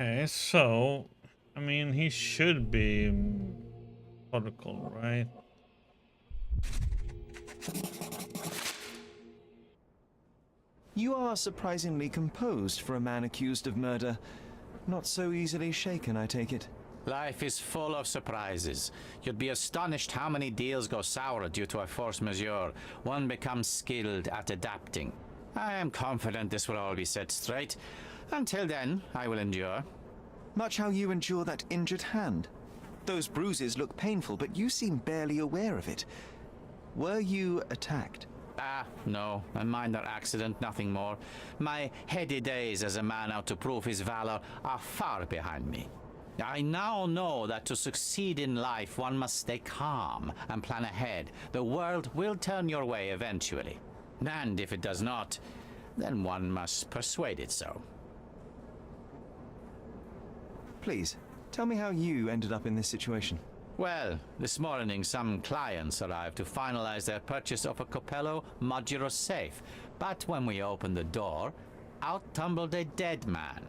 Okay, so I mean, he should be protocol, right? You are surprisingly composed for a man accused of murder. Not so easily shaken, I take it. Life is full of surprises. You'd be astonished how many deals go sour due to a force majeure. One becomes skilled at adapting. I am confident this will all be set straight. Until then, I will endure. Much how you endure that injured hand. Those bruises look painful, but you seem barely aware of it. Were you attacked? No. A minor accident, nothing more. My heady days as a man out to prove his valor are far behind me. I now know that to succeed in life, one must stay calm and plan ahead. The world will turn your way eventually. And if it does not, then one must persuade it so. Please, tell me how you ended up in this situation. Well, this morning some clients arrived to finalize their purchase of a Capello modular safe. But when we opened the door, out tumbled a dead man.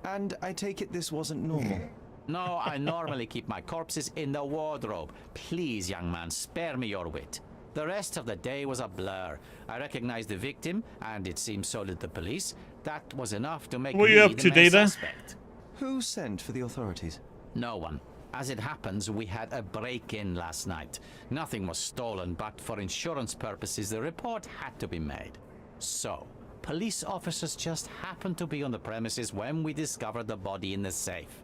And I take it this wasn't normal? No, I normally keep my corpses in the wardrobe. Please, young man, spare me your wit. The rest of the day was a blur. I recognized the victim, and it seems so did the police. That was enough to make me the main suspect. Who sent for the authorities? No one. As it happens, we had a break-in last night. Nothing was stolen, but for insurance purposes, the report had to be made. So, police officers just happened to be on the premises when we discovered the body in the safe.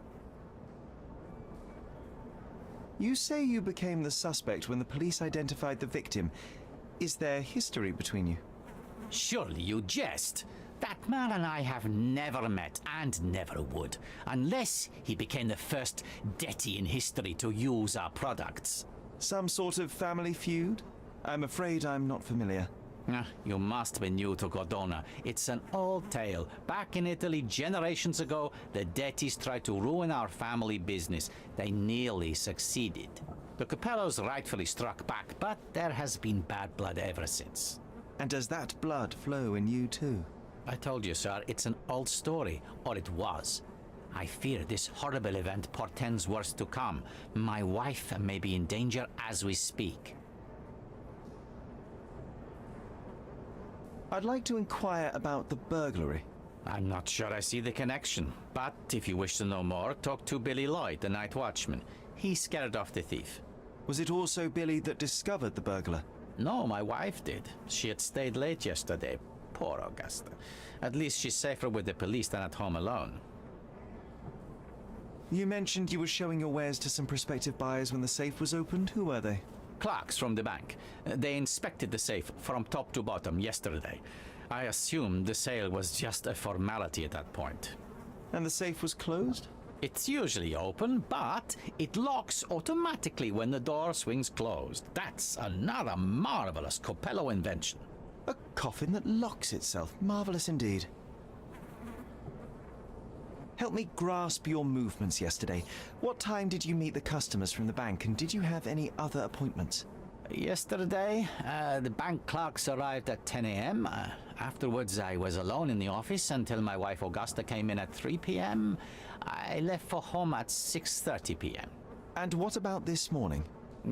You say you became the suspect when the police identified the victim. Is there history between you? Surely you jest. That man and I have never met and never would, unless he became the first deity in history to use our products. Some sort of family feud? I'm afraid I'm not familiar. You must be new to Godona. It's an old tale. Back in Italy, generations ago, the deities tried to ruin our family business. They nearly succeeded. The Capellos rightfully struck back, but there has been bad blood ever since. And does that blood flow in you too? I told you, sir, it's an old story, or it was. I fear this horrible event portends worse to come. My wife may be in danger as we speak. I'd like to inquire about the burglary. I'm not sure I see the connection, but if you wish to know more, talk to Billy Lloyd, the night watchman. He scared off the thief. Was it also Billy that discovered the burglar? No, my wife did. She had stayed late yesterday. Poor Augusta. At least she's safer with the police than at home alone. You mentioned you were showing your wares to some prospective buyers when the safe was opened. Who were they? Clerks from the bank. They inspected the safe from top to bottom yesterday. I assumed the sale was just a formality at that point. And the safe was closed? It's usually open, but it locks automatically when the door swings closed. That's another marvelous Capello invention. A coffin that locks itself. Marvelous indeed. Help me grasp your movements yesterday. What time did you meet the customers from the bank, and did you have any other appointments? Yesterday, the bank clerks arrived at 10 a.m. Afterwards, I was alone in the office until my wife Augusta came in at 3 p.m. I left for home at 6:30 p.m. And what about this morning?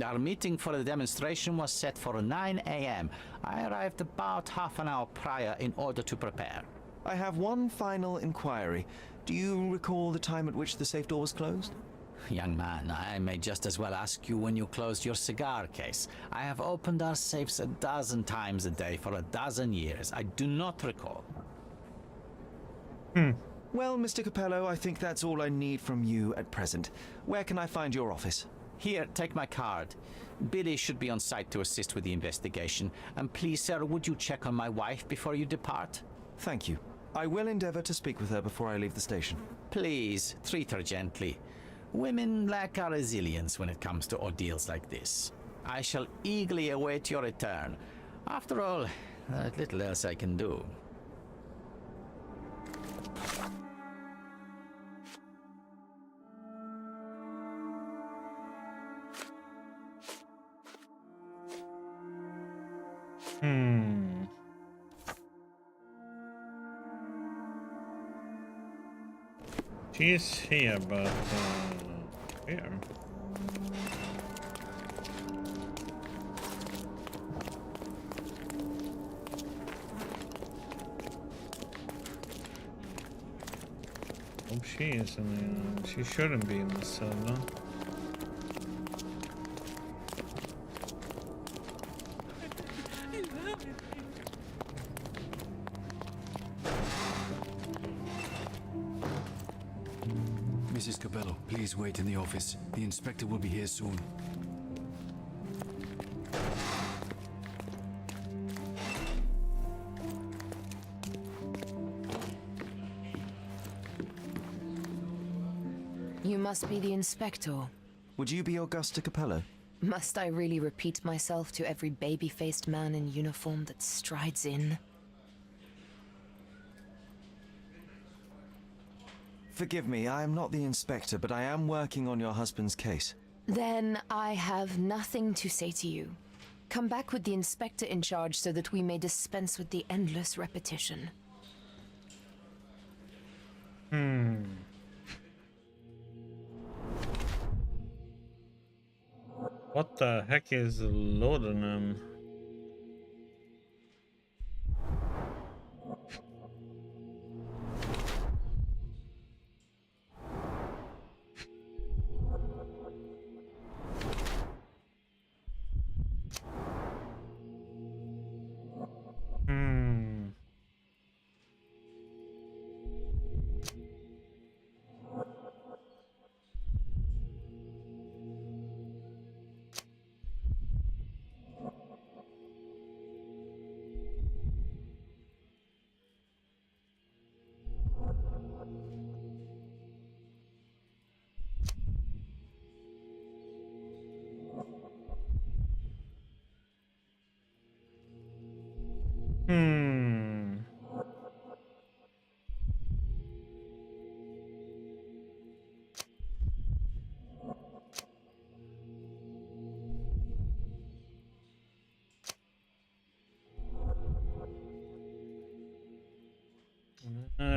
Our meeting for the demonstration was set for 9 a.m. I arrived about half an hour prior in order to prepare. I have one final inquiry. Do you recall the time at which the safe door was closed? Young man, I may just as well ask you when you closed your cigar case. I have opened our safes a dozen times a day for a dozen years. I do not recall. Well, Mr. Capello, I think that's all I need from you at present. Where can I find your office? Here, take my card. Billy should be on site to assist with the investigation. And please, sir, would you check on my wife before you depart? Thank you. I will endeavor to speak with her before I leave the station. Please, treat her gently. Women lack our resilience when it comes to ordeals like this. I shall eagerly await your return. After all, there's little else I can do. She's here, but here. Hope she is in. She shouldn't be in the cell, no? Mrs. Capello, please wait in the office. The inspector will be here soon. You must be the inspector. Would you be Augusta Capello? Must I really repeat myself to every baby-faced man in uniform that strides in? Forgive me, I am not the inspector, but I am working on your husband's case. Then I have nothing to say to you. Come back with the inspector in charge so that we may dispense with the endless repetition. What the heck is laudanum?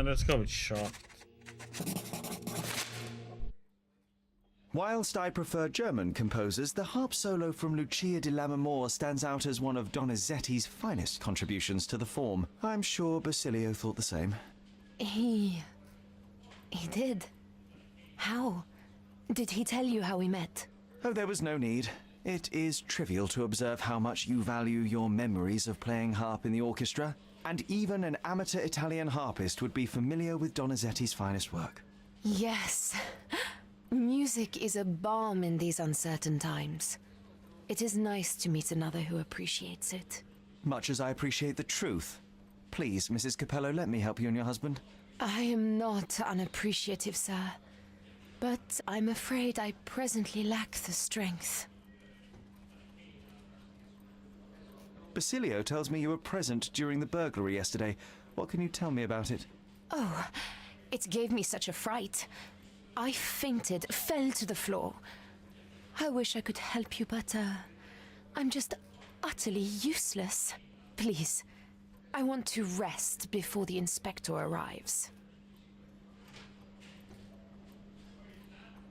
Let's go with shot. Whilst I prefer German composers, the harp solo from Lucia di Lammermoor stands out as one of Donizetti's finest contributions to the form. I'm sure Basilio thought the same. He did. How? Did he tell you how we met? Oh, there was no need. It is trivial to observe how much you value your memories of playing harp in the orchestra, and even an amateur Italian harpist would be familiar with Donizetti's finest work. Yes. Music is a balm in these uncertain times. It is nice to meet another who appreciates it. Much as I appreciate the truth. Please, Mrs. Capello, let me help you and your husband. I am not unappreciative, sir. But I'm afraid I presently lack the strength. Basilio tells me you were present during the burglary yesterday. What can you tell me about it? Oh, it gave me such a fright. I fainted, fell to the floor. I wish I could help you, but I'm just utterly useless. Please, I want to rest before the inspector arrives.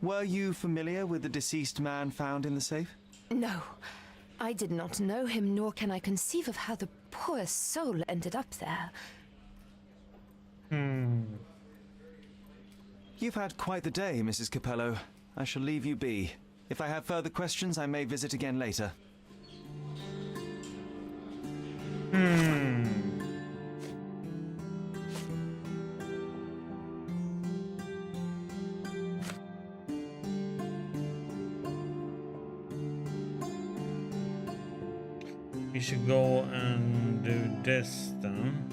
Were you familiar with the deceased man found in the safe? No, I did not know him, nor can I conceive of how the poor soul ended up there. You've had quite the day, Mrs. Capello. I shall leave you be. If I have further questions, I may visit again later. We should go and do this then.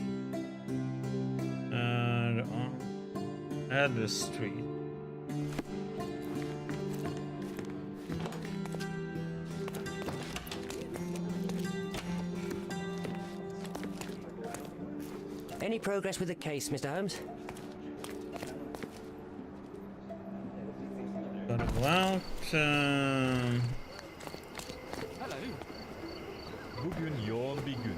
Add the street. Any progress with the case, Mr. Holmes? Gotta go out. Hello. Bugün yoğun bir gün.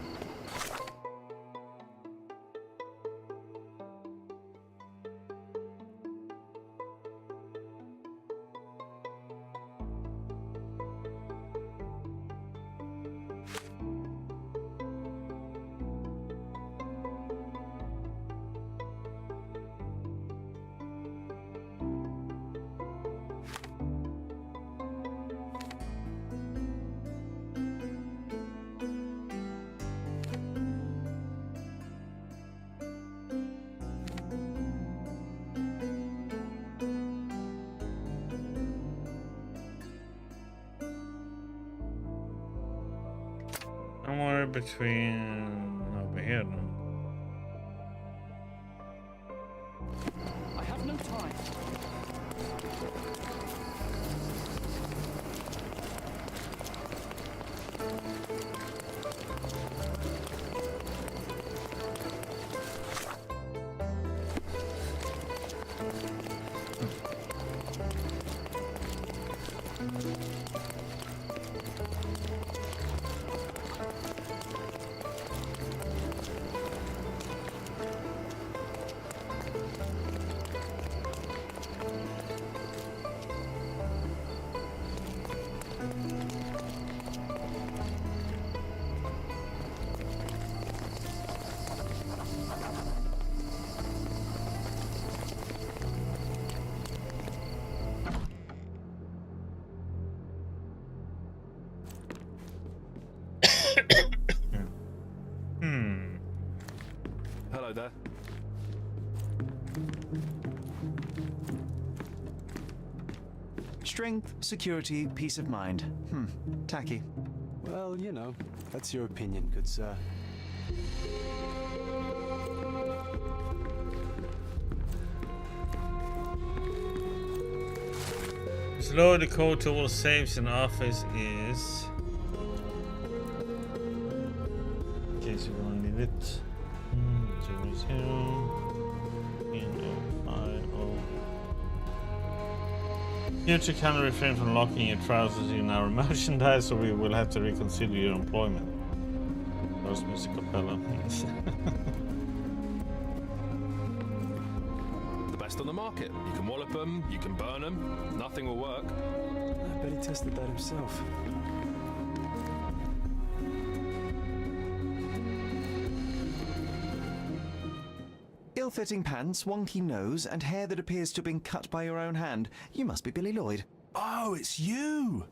between over here then? I have no time. Hello there. Strength, security, peace of mind. Tacky. Well, you know, that's your opinion, good sir. Slow the code to all saves in office is. In case you want to need it. 00 Future can refrain from locking your trousers in our merchandise, or we will have to reconsider your employment. That Mr. Capella. The best on the market. You can wallop them, you can burn them, nothing will work. I bet he tested that himself. Ill-fitting pants, wonky nose, and hair that appears to have been cut by your own hand. You must be Billy Lloyd. Oh, it's you!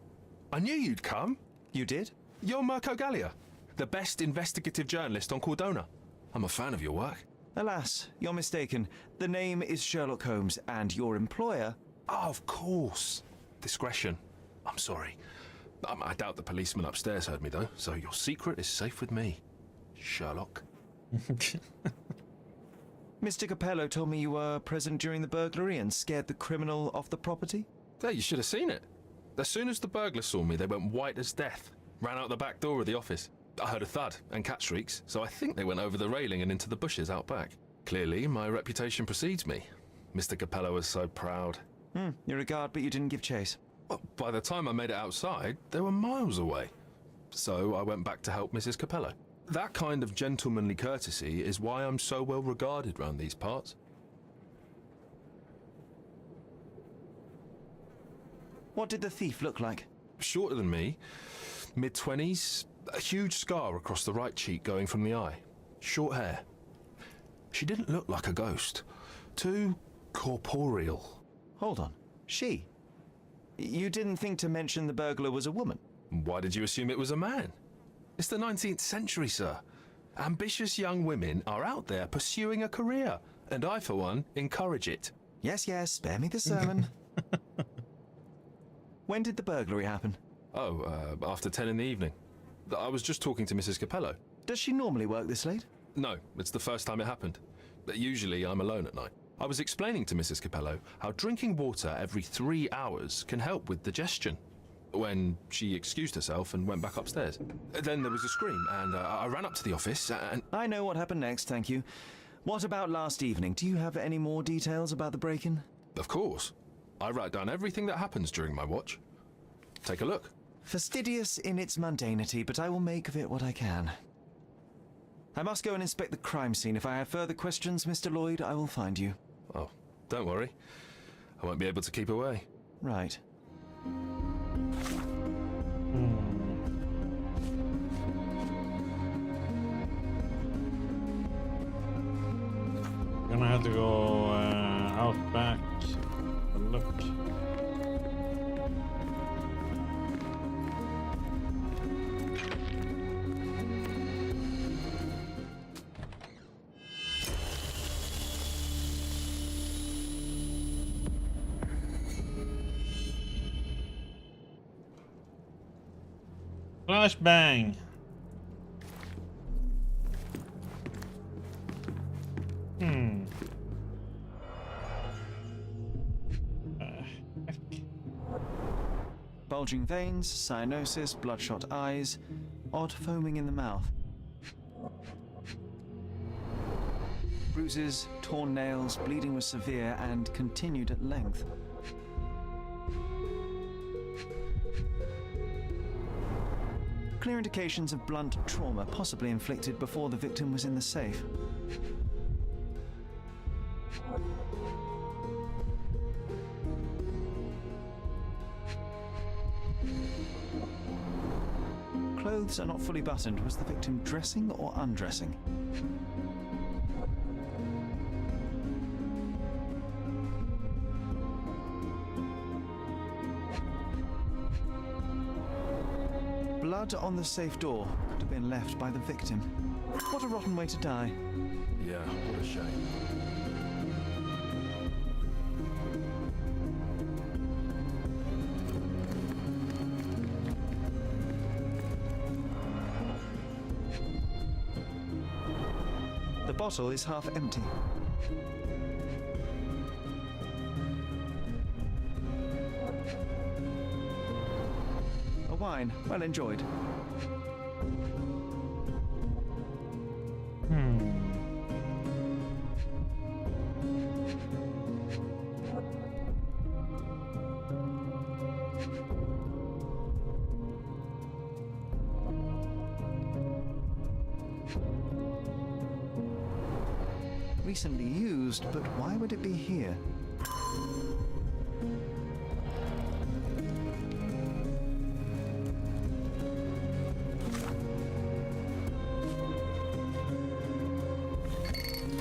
I knew you'd come. You did? You're Mirko Gallia, the best investigative journalist on Cordona. I'm a fan of your work. Alas, you're mistaken. The name is Sherlock Holmes, and your employer... Oh, of course. Discretion. I'm sorry. I doubt the policeman upstairs heard me, though, so your secret is safe with me, Sherlock. Mr. Capello told me you were present during the burglary and scared the criminal off the property? Yeah, you should have seen it. As soon as the burglars saw me, they went white as death. Ran out the back door of the office. I heard a thud and cat shrieks, so I think they went over the railing and into the bushes out back. Clearly, my reputation precedes me. Mr. Capello was so proud. You're a guard, but you didn't give chase. Well, by the time I made it outside, they were miles away. So I went back to help Mrs. Capello. That kind of gentlemanly courtesy is why I'm so well regarded round these parts. What did the thief look like? Shorter than me, mid-20s, a huge scar across the right cheek going from the eye. Short hair. She didn't look like a ghost. Too corporeal. Hold on. She? You didn't think to mention the burglar was a woman? Why did you assume it was a man? It's the 19th century, sir. Ambitious young women are out there pursuing a career, and I, for one, encourage it. Yes, yes, spare me the sermon. When did the burglary happen? Oh, after 10 in the evening. I was just talking to Mrs. Capello. Does she normally work this late? No, it's the first time it happened. But usually I'm alone at night. I was explaining to Mrs. Capello how drinking water every 3 hours can help with digestion, when she excused herself and went back upstairs. Then there was a scream, and I ran up to the office, and... I know what happened next, thank you. What about last evening? Do you have any more details about the break-in? Of course. I write down everything that happens during my watch. Take a look. Fastidious in its mundanity, but I will make of it what I can. I must go and inspect the crime scene. If I have further questions, Mr. Lloyd, I will find you. Oh, don't worry. I won't be able to keep away. Right. Gonna have to go out back. Look. Flashbang. Bulging veins, cyanosis, bloodshot eyes, odd foaming in the mouth. Bruises, torn nails, bleeding was severe and continued at length. Clear indications of blunt trauma, possibly inflicted before the victim was in the safe. Clothes are not fully buttoned. Was the victim dressing or undressing? Blood on the safe door could have been left by the victim. What a rotten way to die. Yeah, what a shame. The bottle is half empty. A wine, well enjoyed. Recently used, but why would it be here?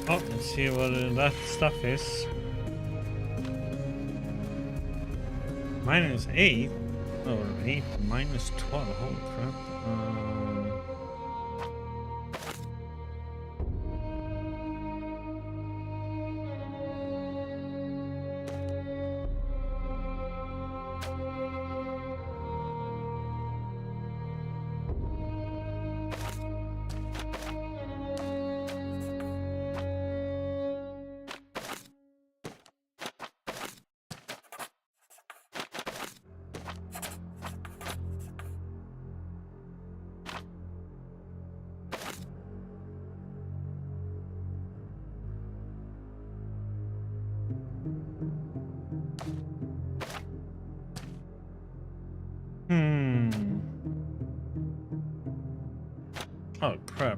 Oh, let's see what that stuff is. -8? Or 8 minus 12, holy crap. Oh crap.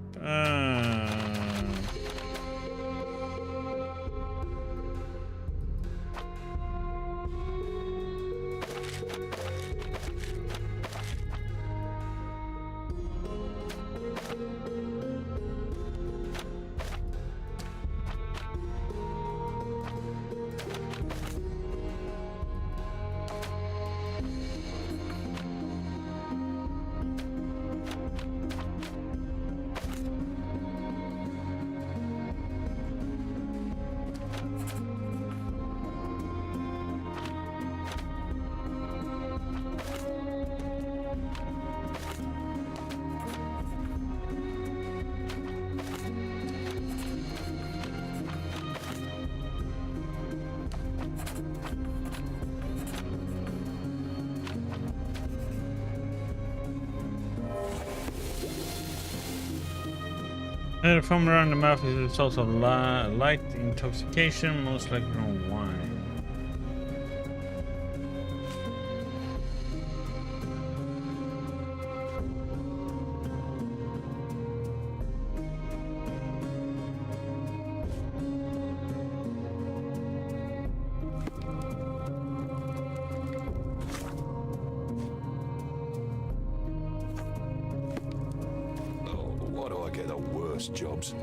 The foam around the mouth is a result of light intoxication, most likely from wine. Why do I get the worst jobs?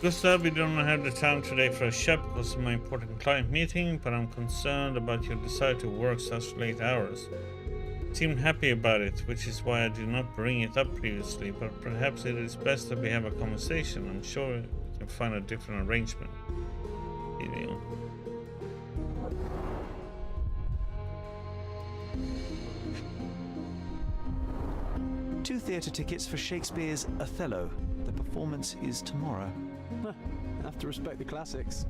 Gustav, we don't have the time today for a chat because of my important client meeting, but I'm concerned about your desire to work such late hours. You seemed happy about it, which is why I did not bring it up previously, but perhaps it is best that we have a conversation. I'm sure we can find a different arrangement. Video. Two theatre tickets for Shakespeare's Othello. The performance is tomorrow. Have to respect the classics.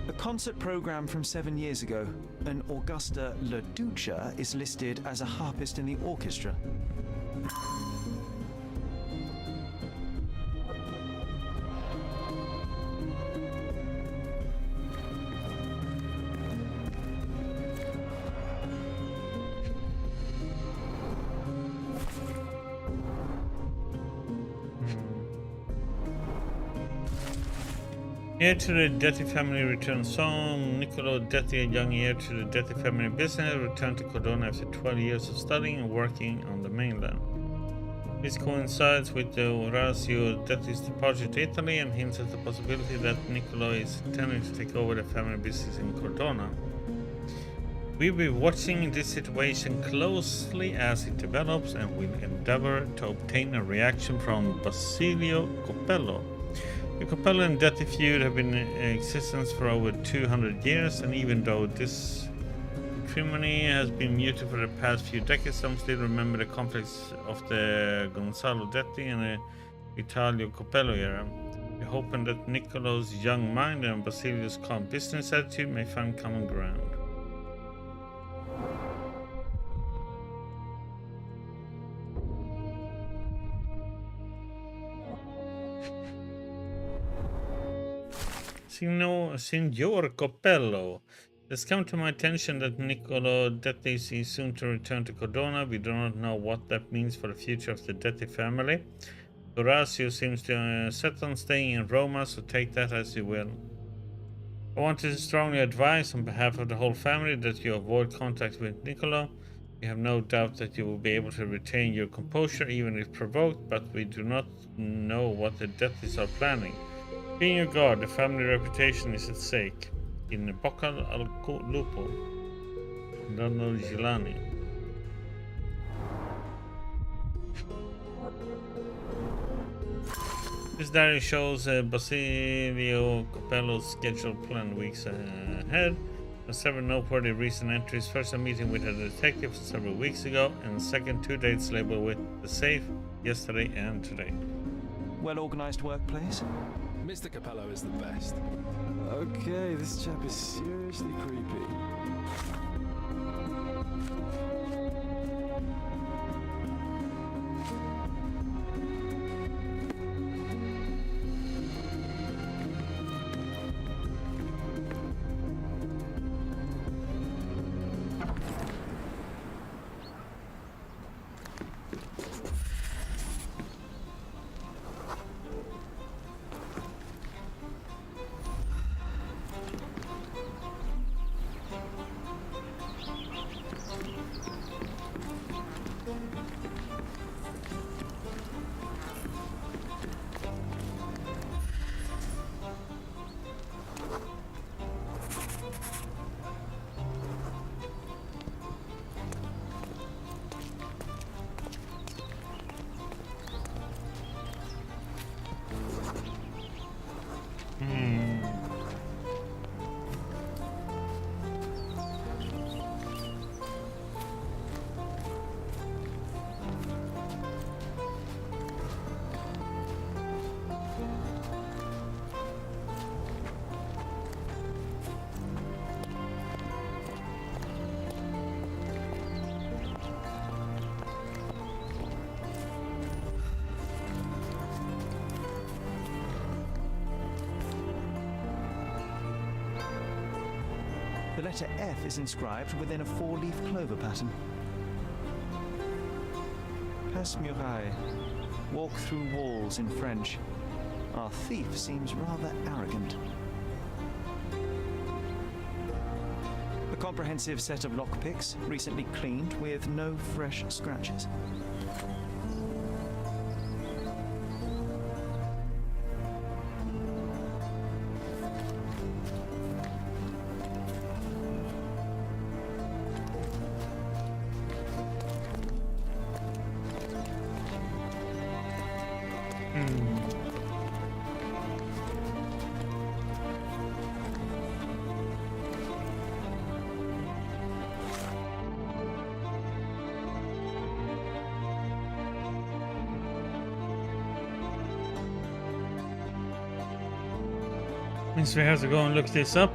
A concert program from 7 years ago. An Augusta La Duca is listed as a harpist in the orchestra. Heir to the Detti family returns home. Niccolo Detti, a young heir to the Detti family business, returned to Cordona after 12 years of studying and working on the mainland. This coincides with Orazio Detti's departure to Italy and hints at the possibility that Niccolo is intending to take over the family business in Cordona. We'll be watching this situation closely as it develops and will endeavor to obtain a reaction from Basilio Coppello. The Coppello and Detti feud have been in existence for over 200 years, and even though this acrimony has been muted for the past few decades, some still remember the conflicts of the Gonzalo Detti and the Vitalio Coppello era. We're hoping that Niccolo's young mind and Basilio's calm business attitude may find common ground. Signor Coppello, it has come to my attention that Niccolo Detti is soon to return to Cordona. We do not know what that means for the future of the Detti family. Orazio seems to set on staying in Roma, so take that as you will. I want to strongly advise on behalf of the whole family that you avoid contact with Niccolo. We have no doubt that you will be able to retain your composure even if provoked, but we do not know what the Dettis are planning. Being a guard, the family reputation is at stake. In Bocca al Lupo, Donald Gilani. This diary shows Basilio Coppello's scheduled planned weeks ahead. There are several noteworthy recent entries. First, a meeting with a detective several weeks ago, and second, 2 dates labeled with the safe, yesterday and today. Well-organized workplace? Mr. Coppello is the best. Okay, this chap is seriously creepy. The letter F is inscribed within a 4-leaf clover pattern. Passe muraille. Walk through walls in French. Our thief seems rather arrogant. A comprehensive set of lockpicks, recently cleaned with no fresh scratches. Means we have to go and look this up.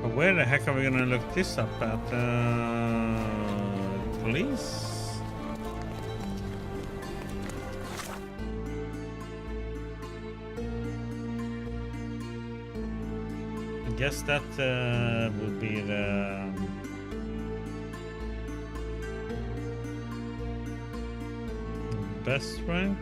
But where the heck are we gonna look this up at? Police? I guess that would be the best, right?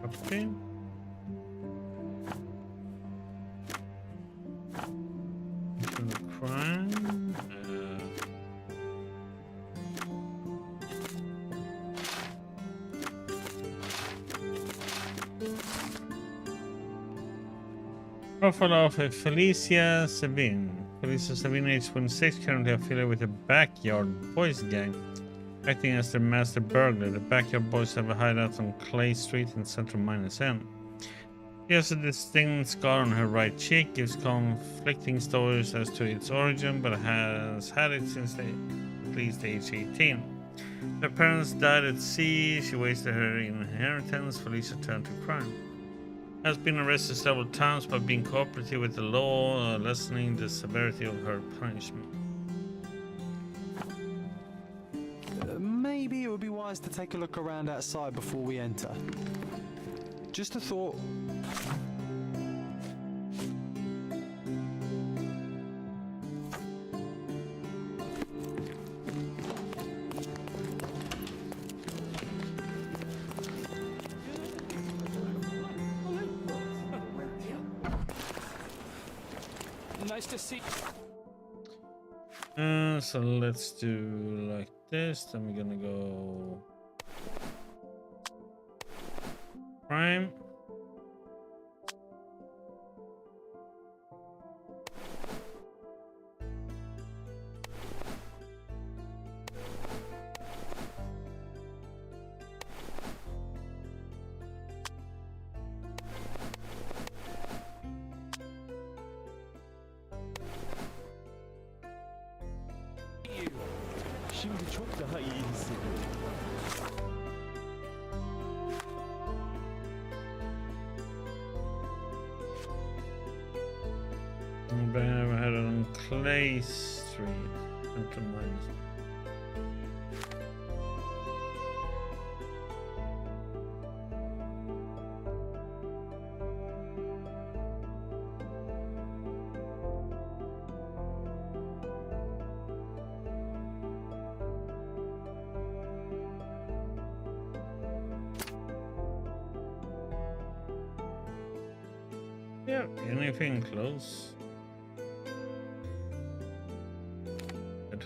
Okay. Crime. Profile of Felicia Sabine. Felicia Sabine, age 26, currently affiliated with the Backyard Boys gang, acting as their master burglar. The Backyard Boys have a hideout on Clay Street in central Minus N. She has a distinct scar on her right cheek, gives conflicting stories as to its origin, but has had it since at least age 18. Her parents died at sea, she wasted her inheritance, Felicia turned to crime. Has been arrested several times but being cooperative with the law, lessening the severity of her punishment. Maybe it would be wise to take a look around outside before we enter. Just a thought. Nice to see. So let's do like this. Then we're gonna go crime. Şimdi çok daha iyi hissediyorum. We had it on Clay Street. Central Minus. Yeah, anything close? Good.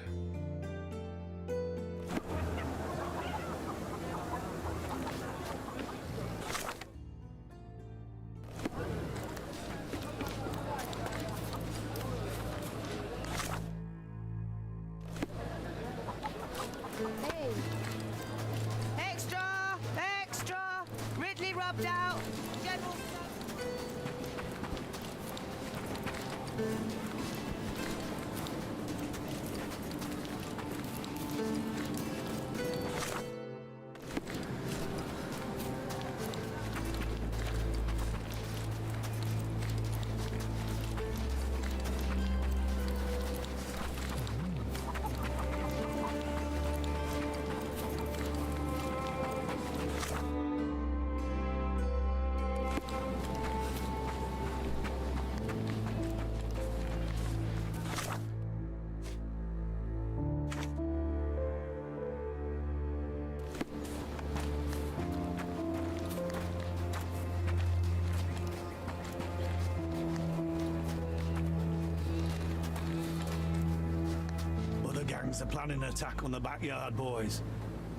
gangs are planning an attack on the backyard, boys.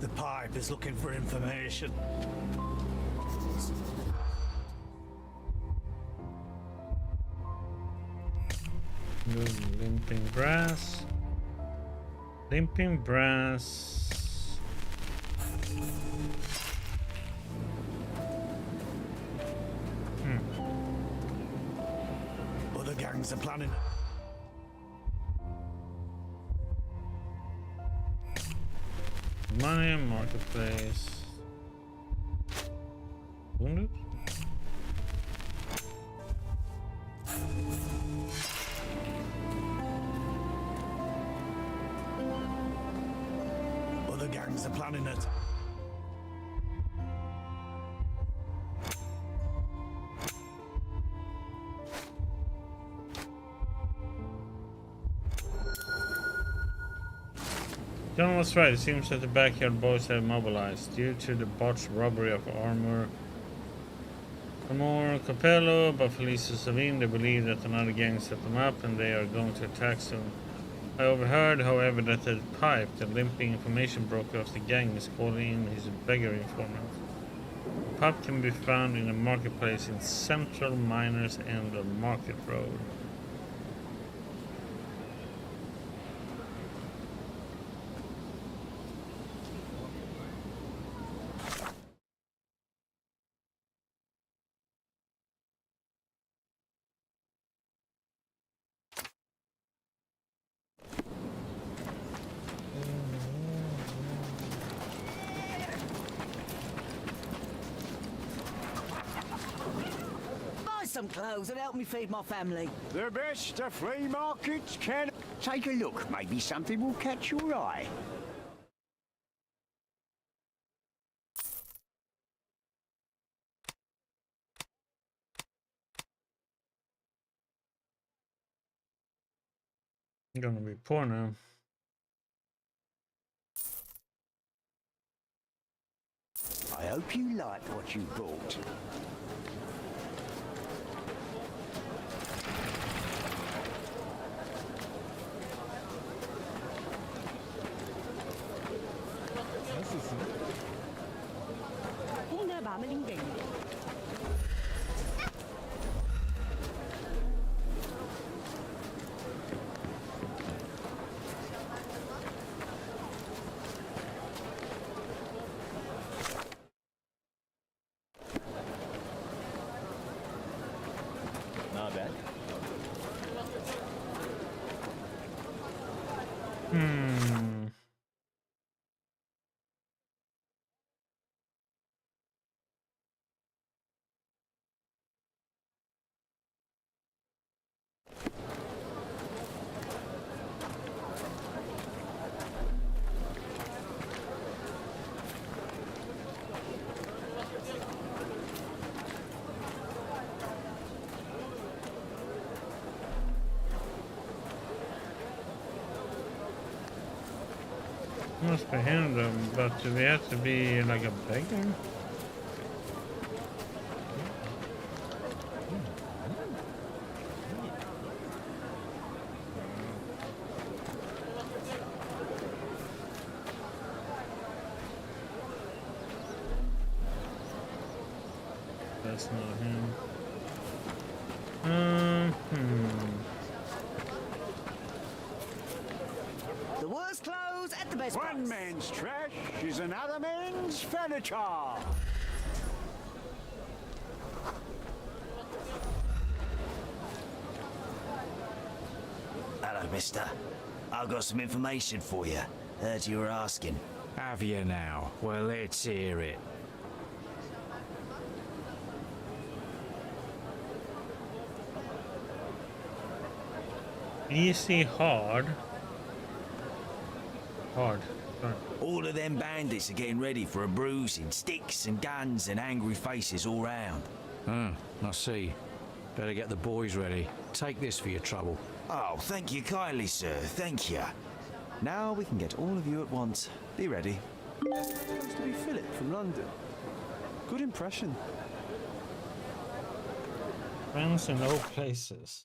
The pipe is looking for information. Limping brass. Limping brass. Other gangs are planning. Money, marketplace. Wounded? Other gangs are planning it. John was right. It seems that the backyard boys have mobilized due to the botched robbery of Amor Capello by Felicia Savine. They believe that another gang set them up and they are going to attack soon. I overheard, however, that the pipe, the limping information broker of the gang, is calling in his beggar informant. The pipe can be found in a marketplace in Central Miners End on Market Road. Buy some clothes and help me feed my family. The best the flea markets can. Take a look. Maybe something will catch your eye. I'm gonna be poor now. I hope you like what you bought. Not bad. Must be him, but do we have to be like a beggar? That's not him. The worst clothes at the best price. One man's trash is another man's furniture. Hello, mister. I've got some information for you. Heard you were asking. Have you now? Well, let's hear it. Easy, hard. Hard. Sorry. All of them bandits are getting ready for a bruising. Sticks and guns and angry faces all round. I see. Better get the boys ready. Take this for your trouble. Oh, thank you kindly, sir. Thank you. Now we can get all of you at once. Be ready. Supposed to be Philip from London. Good impression. Friends in old places.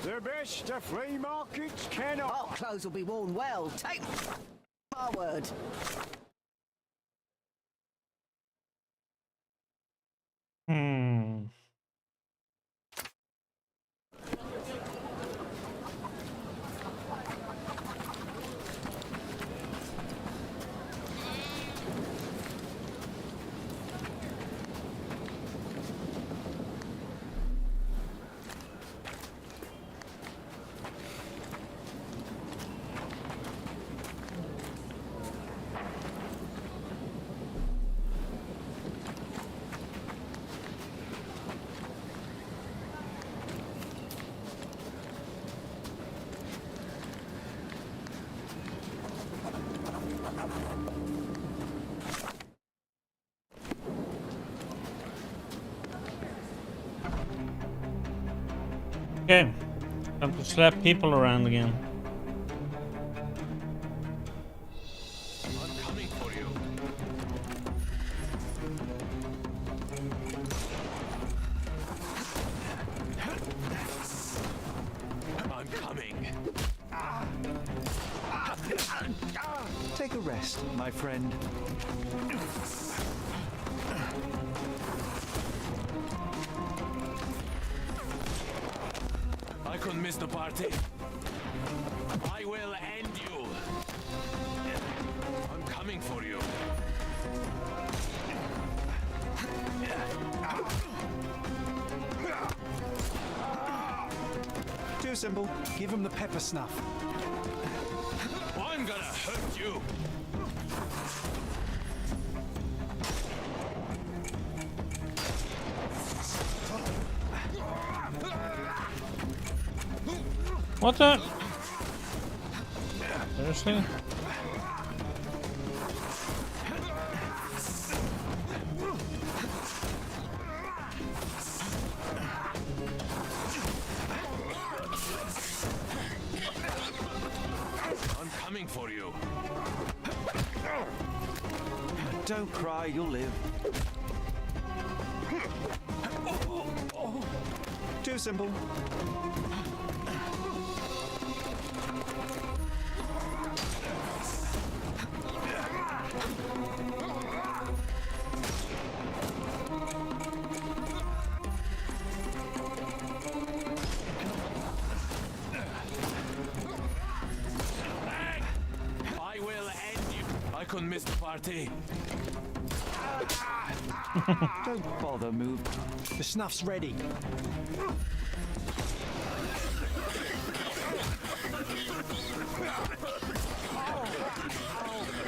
The best the flea markets can offer. Our clothes will be worn well. Take my word. Hmm. Okay, time to slap people around again. I'm coming for you. I'm coming. Take a rest, my friend. I couldn't miss the party. I will end you. I'm coming for you. Too simple. Give him the pepper snuff. I'm gonna hurt you. What the? Seriously? I'm coming for you. Don't cry, you'll live. Too simple. I will end you. I couldn't miss the party. Don't bother, move. The snuff's ready.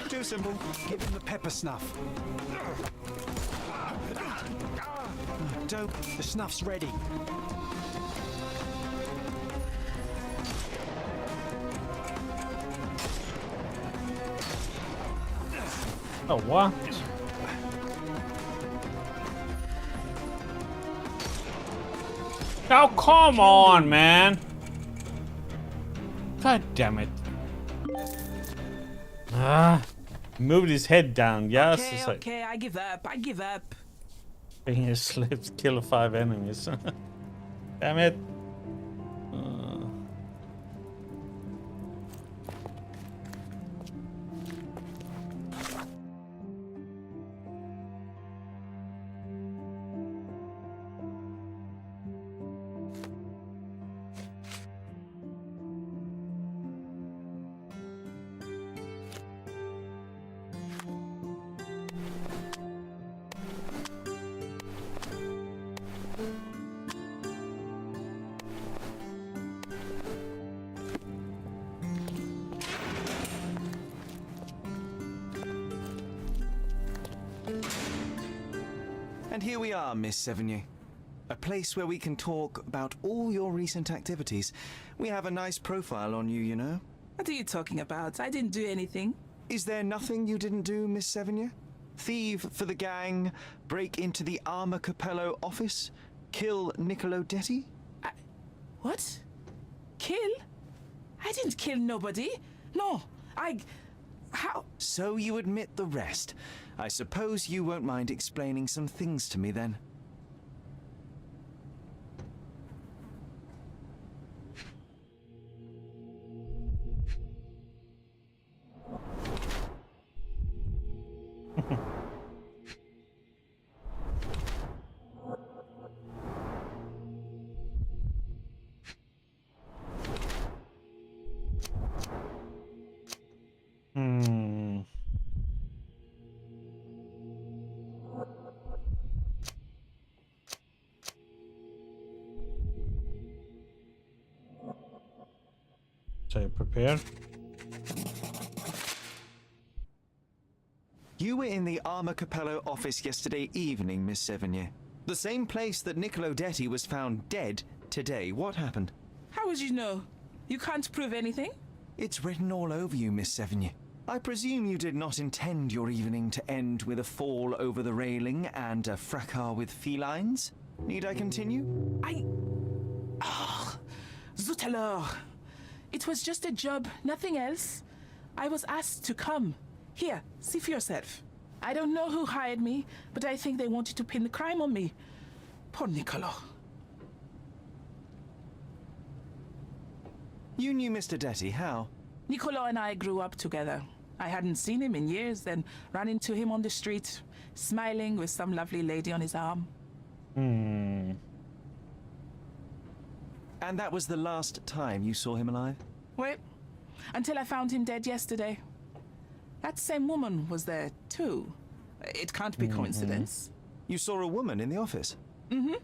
Too simple. Give him the pepper snuff. Don't. The snuff's ready. Oh, what? Oh, come on, man. God damn it. Ah, moved his head down. Yes, Okay, it's like okay, I give up. I give up. being a slave to kill 5 enemies. Damn it. And here we are, Miss Sevigny. A place where we can talk about all your recent activities. We have a nice profile on you, you know. What are you talking about? I didn't do anything. Is there nothing you didn't do, Miss Sevigny? Thieve for the gang, break into the Armor Capello office, kill Niccolo Detti? What? Kill? I didn't kill nobody. No, how? So you admit the rest. I suppose you won't mind explaining some things to me then. say prepared. You were in the Armor Capello office yesterday evening, Miss Sevigny. The same place that Niccolo Detti was found dead today. What happened? How would you know? You can't prove anything? It's written all over you, Miss Sevigny. I presume you did not intend your evening to end with a fall over the railing and a fracas with felines? Need I continue? Zut alors! It was just a job, nothing else. I was asked to come. Here, see for yourself. I don't know who hired me, but I think they wanted to pin the crime on me. Poor Niccolo. You knew Mr. Detti, how? Niccolo and I grew up together. I hadn't seen him in years, then ran into him on the street, smiling with some lovely lady on his arm. And that was the last time you saw him alive? Well, until I found him dead yesterday. That same woman was there, too. It can't be coincidence. You saw a woman in the office? Mm-hmm.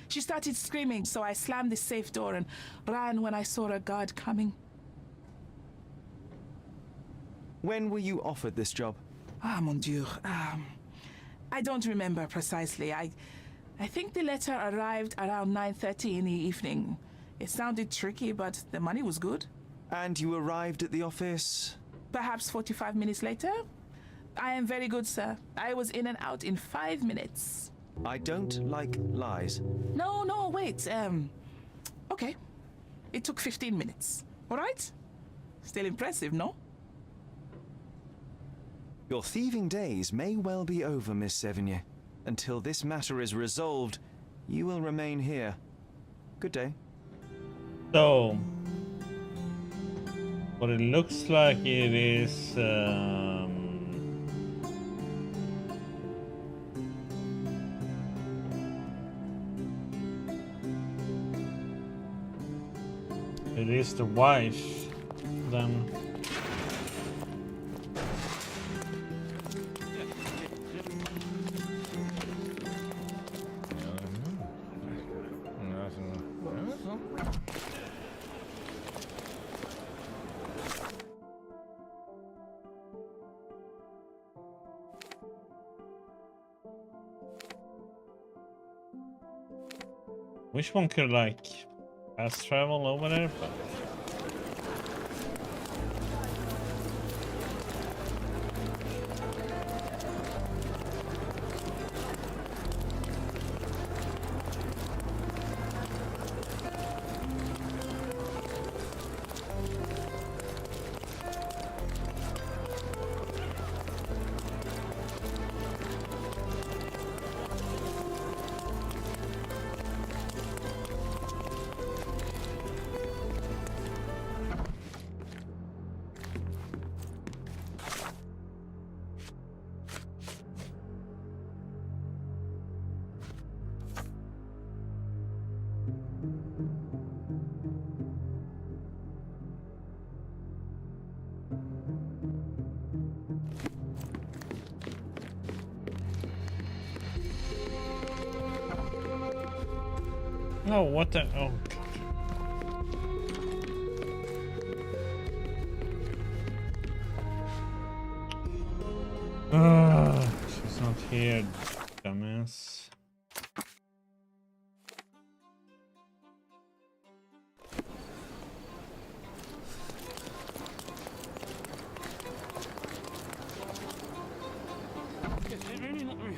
She started screaming, so I slammed the safe door and ran when I saw a guard coming. When were you offered this job? Ah, mon Dieu. I don't remember precisely. I think the letter arrived around 9:30 in the evening. It sounded tricky, but the money was good. And you arrived at the office? Perhaps 45 minutes later. I am very good, sir. I was in and out in 5 minutes. I don't like lies. No, wait. Okay. It took 15 minutes. All right? Still impressive, no? Your thieving days may well be over, Miss Sevigny. Until this matter is resolved, you will remain here. Good day. So, what it looks like it is it is the wife then. Which one could like fast travel over there? But oh, what the? Oh, God. She's not here, dumbass.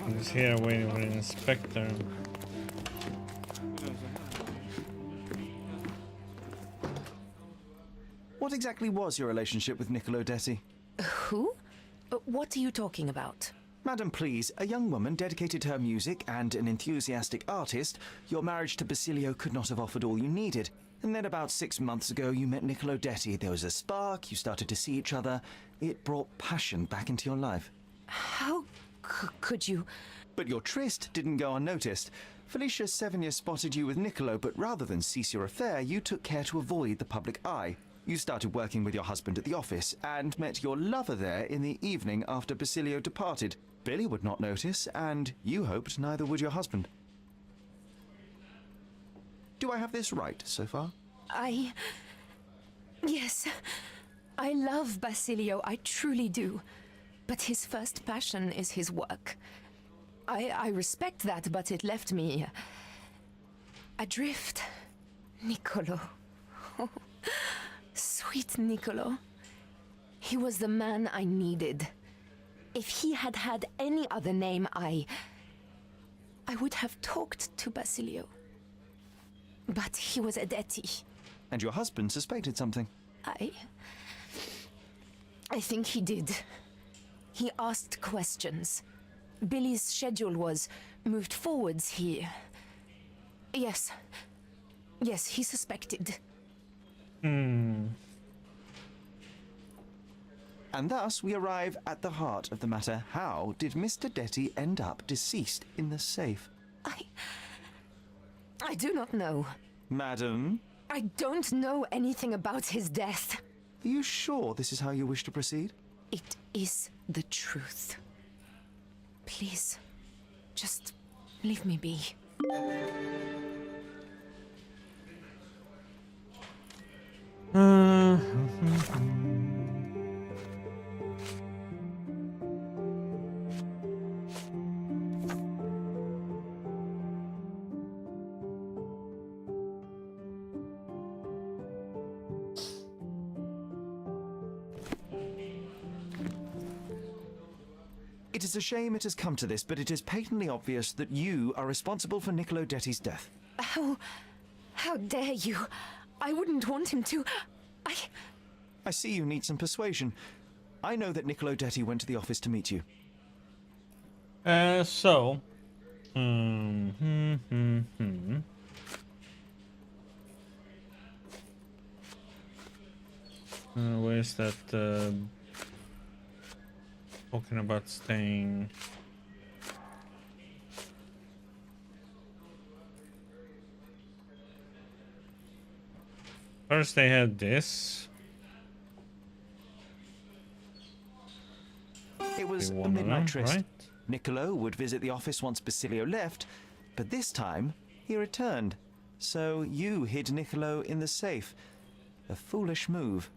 I'm just here waiting for the inspector. What exactly was your relationship with Niccolo Detti? Who? What are you talking about? Madam, please, a young woman dedicated to her music and an enthusiastic artist. Your marriage to Basilio could not have offered all you needed. And then about 6 months ago, you met Niccolo Detti. There was a spark, you started to see each other. It brought passion back into your life. How could you? But your tryst didn't go unnoticed. Felicia Sevigny spotted you with Niccolo, but rather than cease your affair, you took care to avoid the public eye. You started working with your husband at the office and met your lover there in the evening after Basilio departed. Billy would not notice, and you hoped neither would your husband. Do I have this right so far? Yes, I love Basilio, I truly do. But his first passion is his work. I respect that, but it left me adrift. Niccolo. Oh, sweet Niccolo. He was the man I needed. If he had had any other name, I would have talked to Basilio. But he was a Detti. And your husband suspected something. I think he did. He asked questions. Billy's schedule was moved forwards here. Yes. Yes, he suspected. And thus we arrive at the heart of the matter. How did Mr. Detti end up deceased in the safe? I do not know. Madam? I don't know anything about his death. Are you sure this is how you wish to proceed? It is the truth. Please, just leave me be. It is a shame it has come to this, but it is patently obvious that you are responsible for Niccolo Detti's death. How dare you? I wouldn't want him to. I see you need some persuasion. I know that Niccolo Detti went to the office to meet you. Where's that talking about staying? First they had this. It was a midnight tryst. Right? Niccolo would visit the office once Basilio left, but this time he returned. So you hid Niccolo in the safe. A foolish move.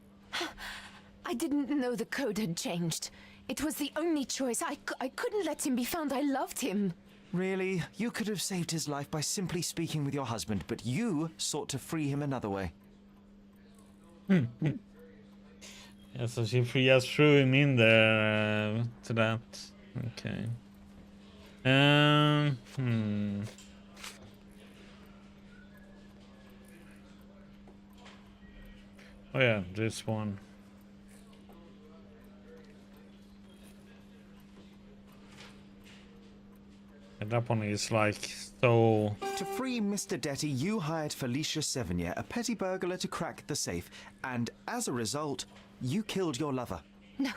I didn't know the code had changed. It was the only choice. I couldn't let him be found. I loved him. Really? You could have saved his life by simply speaking with your husband, but you sought to free him another way. Yeah, so she just threw him in there to that. Okay. Oh yeah, this one. And that one is like so... To free Mr. Detti, you hired Felicia Sevigny, a petty burglar, to crack the safe. And as a result, you killed your lover. No.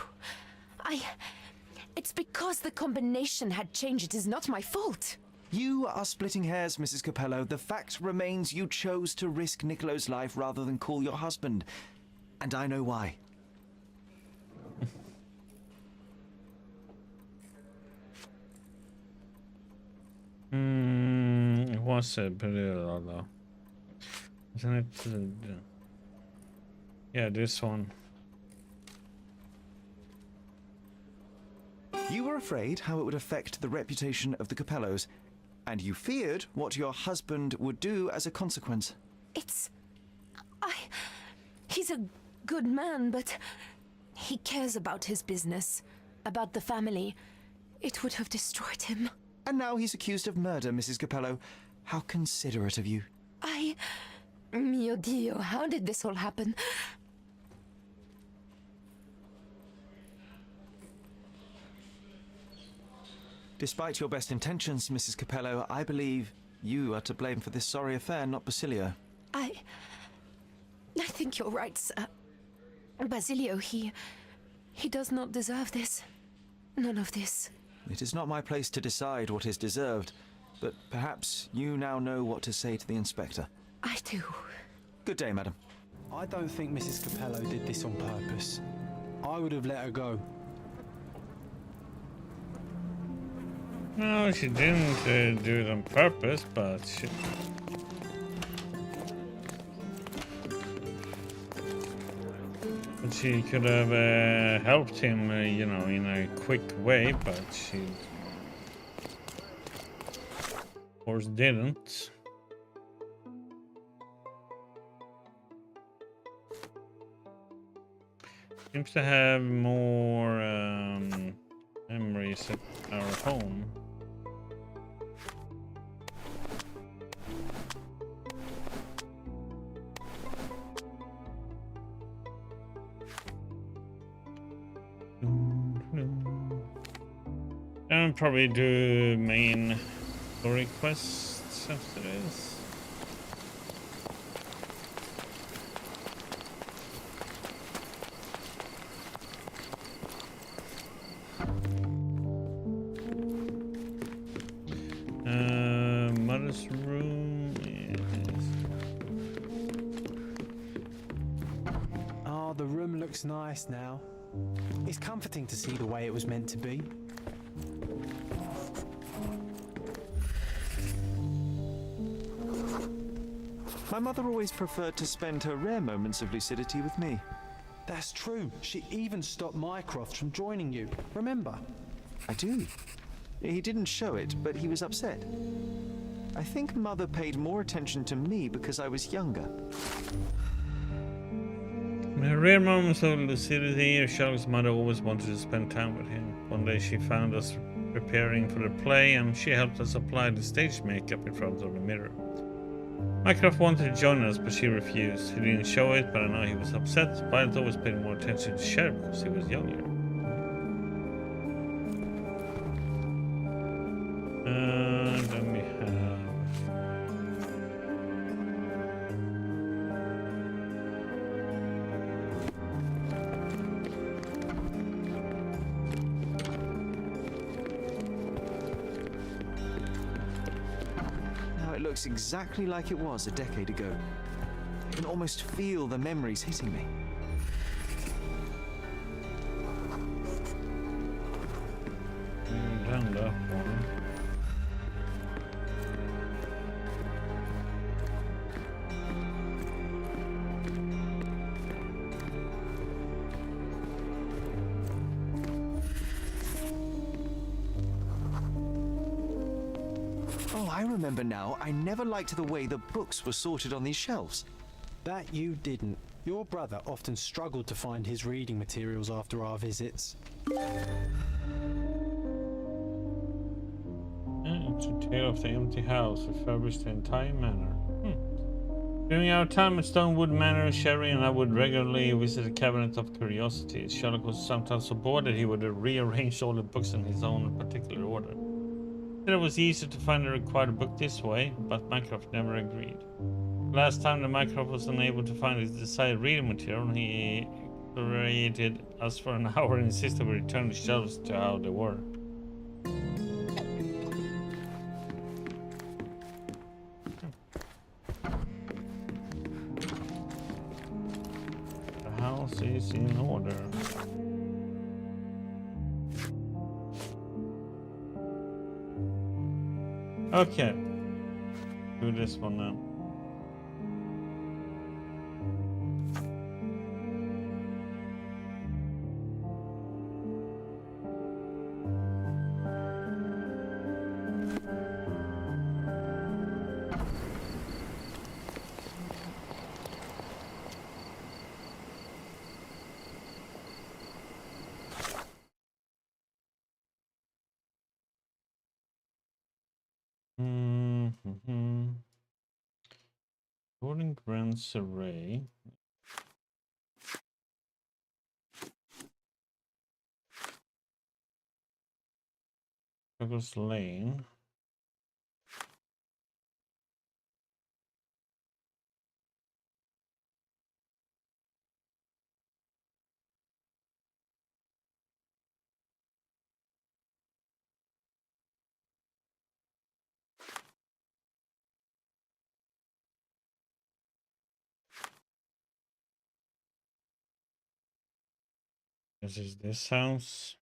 It's because the combination had changed. It is not my fault. You are splitting hairs, Mrs. Capello. The fact remains you chose to risk Niccolo's life rather than call your husband. And I know why. It was a pretty though. Isn't it? Yeah, this one. You were afraid how it would affect the reputation of the Capellos, and you feared what your husband would do as a consequence. He's a good man, but he cares about his business, about the family. It would have destroyed him. And now he's accused of murder, Mrs. Capello. How considerate of you. Mio Dio, how did this all happen? Despite your best intentions, Mrs. Capello, I believe you are to blame for this sorry affair, not Basilio. I think you're right, sir. Basilio, he does not deserve this. None of this. It is not my place to decide what is deserved, but perhaps you now know what to say to the inspector. I do. Good day, madam. I don't think Mrs. Capello did this on purpose. I would have let her go. No, she didn't do it on purpose, but she... She could have helped him, you know, in a quick way, but she, of course, didn't. Seems to have more memories at our home. And probably do main story quests after this. Mother's room. Yes. Oh, the room looks nice now. It's comforting to see the way it was meant to be. My mother always preferred to spend her rare moments of lucidity with me. That's true. She even stopped Mycroft from joining you. Remember? I do. He didn't show it, but he was upset. I think Mother paid more attention to me because I was younger. In her rare moments of lucidity, Sherlock's mother always wanted to spend time with him. One day she found us preparing for the play and she helped us apply the stage makeup in front of the mirror. Mycroft wanted to join us, but she refused. He didn't show it, but I know he was upset. Violet always paid more attention to Cher because he was younger. Then we have... Now it looks exactly like it was a decade ago. I can almost feel the memories hitting me. Done that one. Oh, I remember now. I never liked the way the books were sorted on these shelves. That you didn't. Your brother often struggled to find his reading materials after our visits. It's a tale of the empty house, refurbished the entire manor. During our time at Stonewood Manor, Sherry and I would regularly visit the Cabinet of Curiosities. Sherlock was sometimes so bored that he would rearrange all the books in his own particular order. It was easier to find the required book this way, but Mycroft never agreed. Last time the Mycroft was unable to find his desired reading material, he created us for an hour and insisted we return the shelves to how they were. The house is in order. Okay, do this one now. Gordon Grant's array. Douglas Lane. This is this house.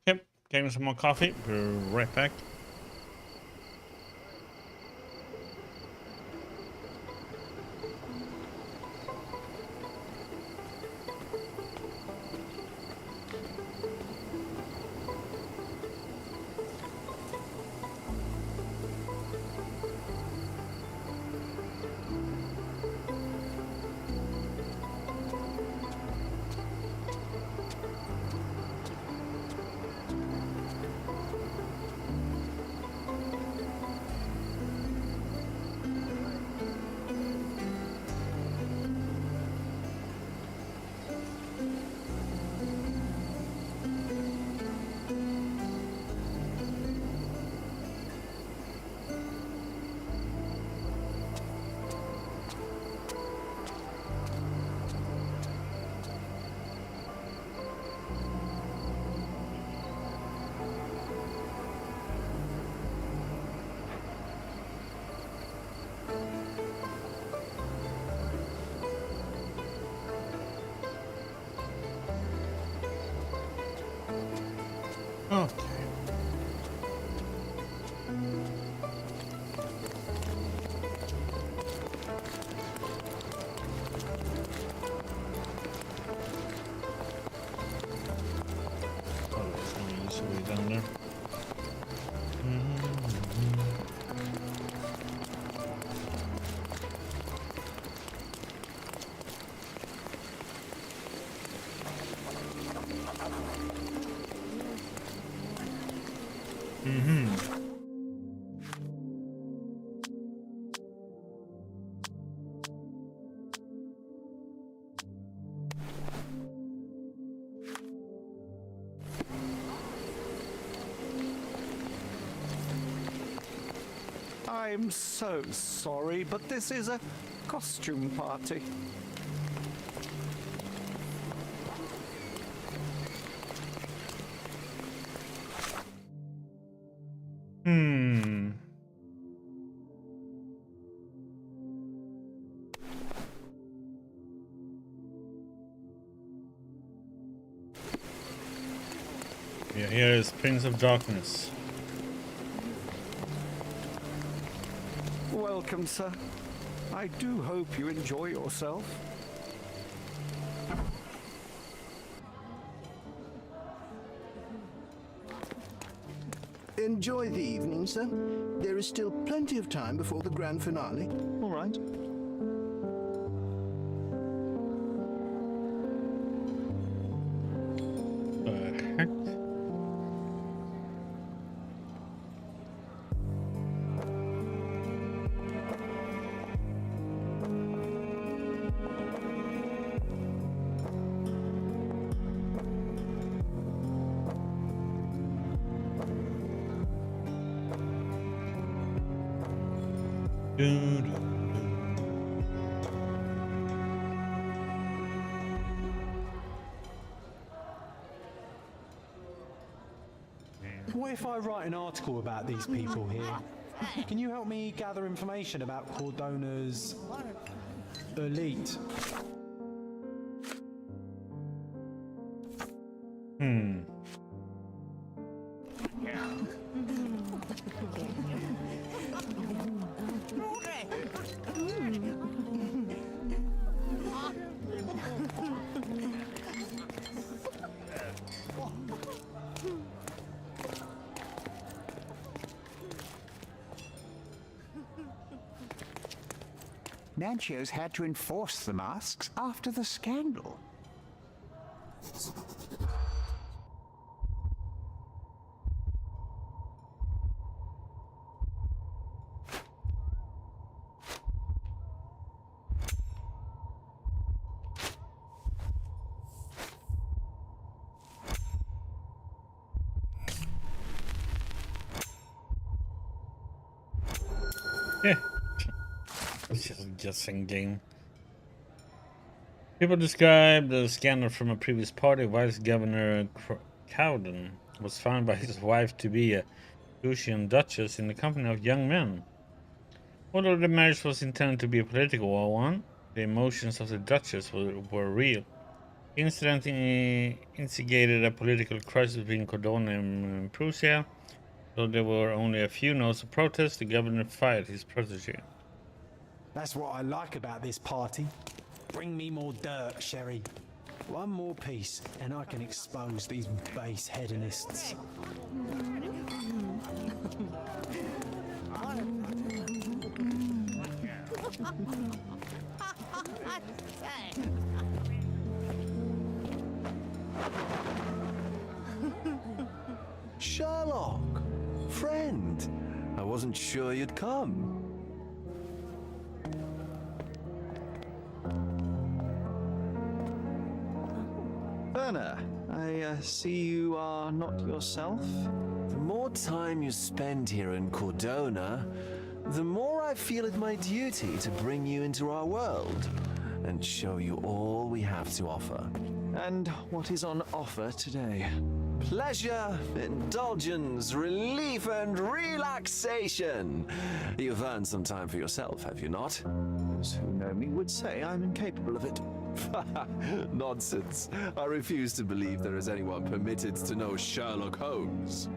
Yep, getting some more coffee. Be right back. Okay. Oh, there's no easy way down there. I'm so sorry, but this is a costume party. Yeah, here is Prince of Darkness. Welcome, sir. I do hope you enjoy yourself. Enjoy the evening, sir. There is still plenty of time before the grand finale. All right. What if I write an article about these people here? Can you help me gather information about Cordona's elite? Nancio's had to enforce the masks after the scandal. It's just a guessing game. People describe the scandal from a previous party. Vice Governor Cowden was found by his wife to be a Lucian Duchess in the company of young men. Although the marriage was intended to be a political one, the emotions of the Duchess were real. The incident instigated a political crisis between Cordona and Prussia. Though there were only a few notes of protest, the governor fired his protege. That's what I like about this party. Bring me more dirt, Sherry. One more piece, and I can expose these base hedonists. Sherlock, friend, I wasn't sure you'd come. Werner, I see you are not yourself. The more time you spend here in Cordona, the more I feel it my duty to bring you into our world and show you all we have to offer. And what is on offer today? Pleasure, indulgence, relief, and relaxation. You've earned some time for yourself, have you not? Those who know me would say I'm incapable of it. Nonsense. I refuse to believe there is anyone permitted to know Sherlock Holmes.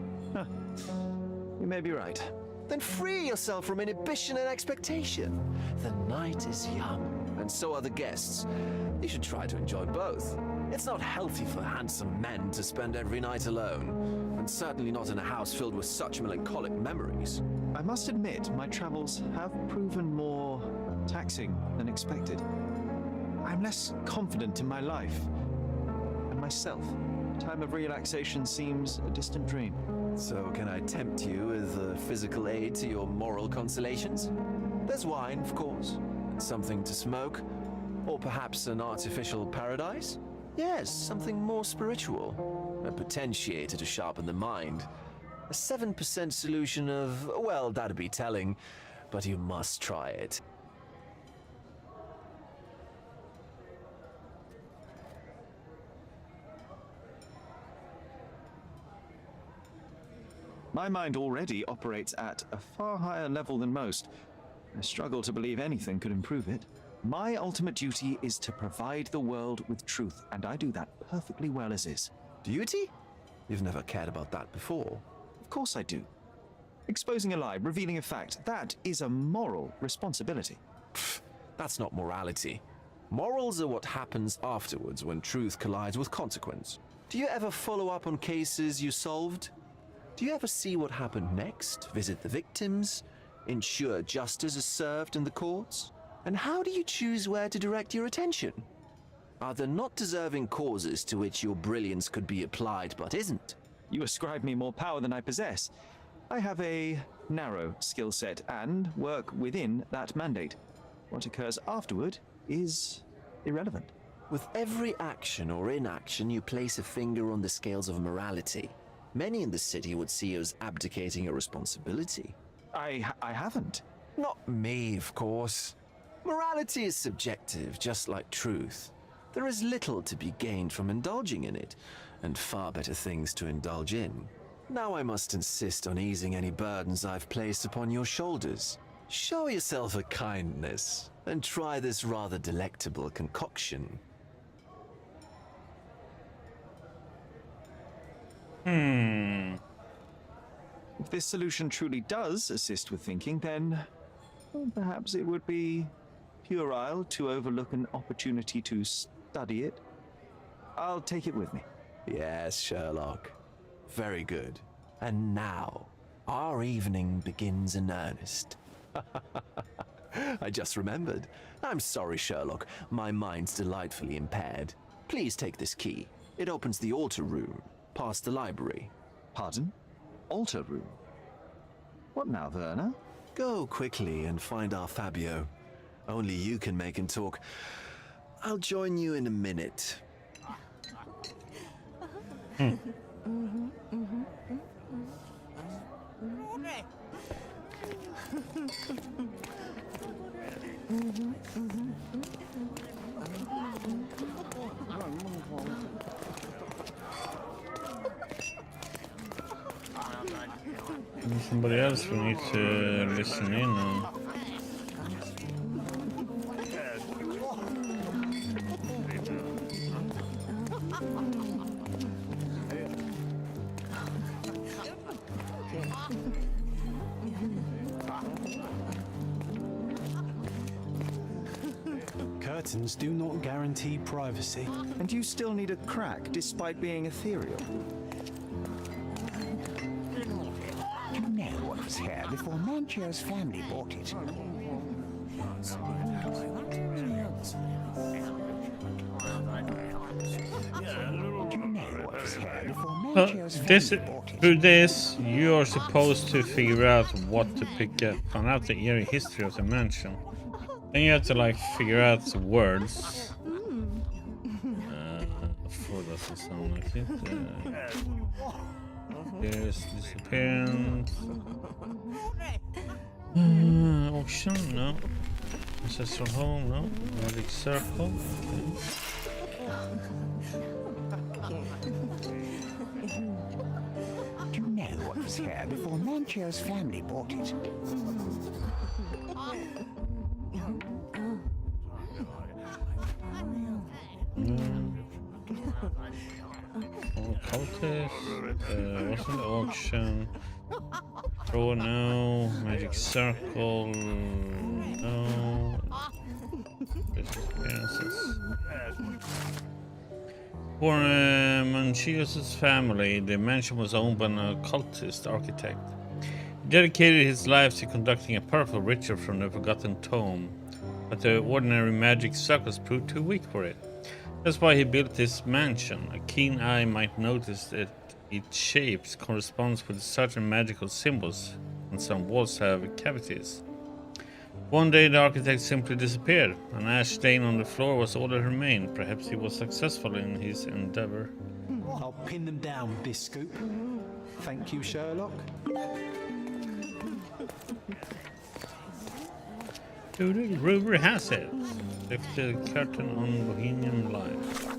You may be right. Then free yourself from inhibition and expectation. The night is young, and so are the guests. You should try to enjoy both. It's not healthy for handsome men to spend every night alone, and certainly not in a house filled with such melancholic memories. I must admit, my travels have proven more taxing than expected. I'm less confident in my life and myself. Time of relaxation seems a distant dream. So can I tempt you with a physical aid to your moral consolations? There's wine, of course, and something to smoke, or perhaps an artificial paradise? Yes, something more spiritual, a potentiator to sharpen the mind. A 7% solution of, well, that'd be telling, but you must try it. My mind already operates at a far higher level than most. I struggle to believe anything could improve it. My ultimate duty is to provide the world with truth, and I do that perfectly well as is. Duty? You've never cared about that before. Of course I do. Exposing a lie, revealing a fact, that is a moral responsibility. Pfft, that's not morality. Morals are what happens afterwards when truth collides with consequence. Do you ever follow up on cases you solved? Do you ever see what happened next, visit the victims, ensure justice is served in the courts? And how do you choose where to direct your attention? Are there not deserving causes to which your brilliance could be applied but isn't? You ascribe me more power than I possess. I have a narrow skill set and work within that mandate. What occurs afterward is irrelevant. With every action or inaction, you place a finger on the scales of morality. Many in the city would see you as abdicating your responsibility. I haven't. Not me, of course. Morality is subjective, just like truth. There is little to be gained from indulging in it, and far better things to indulge in. Now I must insist on easing any burdens I've placed upon your shoulders. Show yourself a kindness, and try this rather delectable concoction. If this solution truly does assist with thinking, then perhaps it would be puerile to overlook an opportunity to study it. I'll take it with me. Yes, Sherlock. Very good. And now, our evening begins in earnest. I just remembered. I'm sorry, Sherlock. My mind's delightfully impaired. Please take this key. It opens the altar room, past the library. Pardon? Altar room? What now, Werner? Go quickly and find our Fabio. Only you can make him talk. I'll join you in a minute. Somebody else we need to listen in on. Curtains do not guarantee privacy. And you still need a crack despite being ethereal. You know what was here before Manchio's family bought it. Through this, you are supposed to figure out what to pick up, find out the eerie history of the mansion. Then you have to like figure out the words. For that to sound like it. There's disappearance. Auction, no. Ancestral home, no. Magic circle. You know what was here before Manchio's family bought it. Cultist. What's in the auction? Draw no. Magic circle. No. Experiences. For Manchius' family, the mansion was owned by an occultist architect. He dedicated his life to conducting a powerful ritual from the Forgotten Tome, but the ordinary magic circles proved too weak for it. That's why he built this mansion. A keen eye might notice that its shapes corresponds with certain magical symbols, and some walls have cavities. One day the architect simply disappeared. An ash stain on the floor was all that remained. Perhaps he was successful in his endeavor. I'll pin them down with this scoop. Thank you, Sherlock. Rumor has it. Lift the curtain on Bohemian life.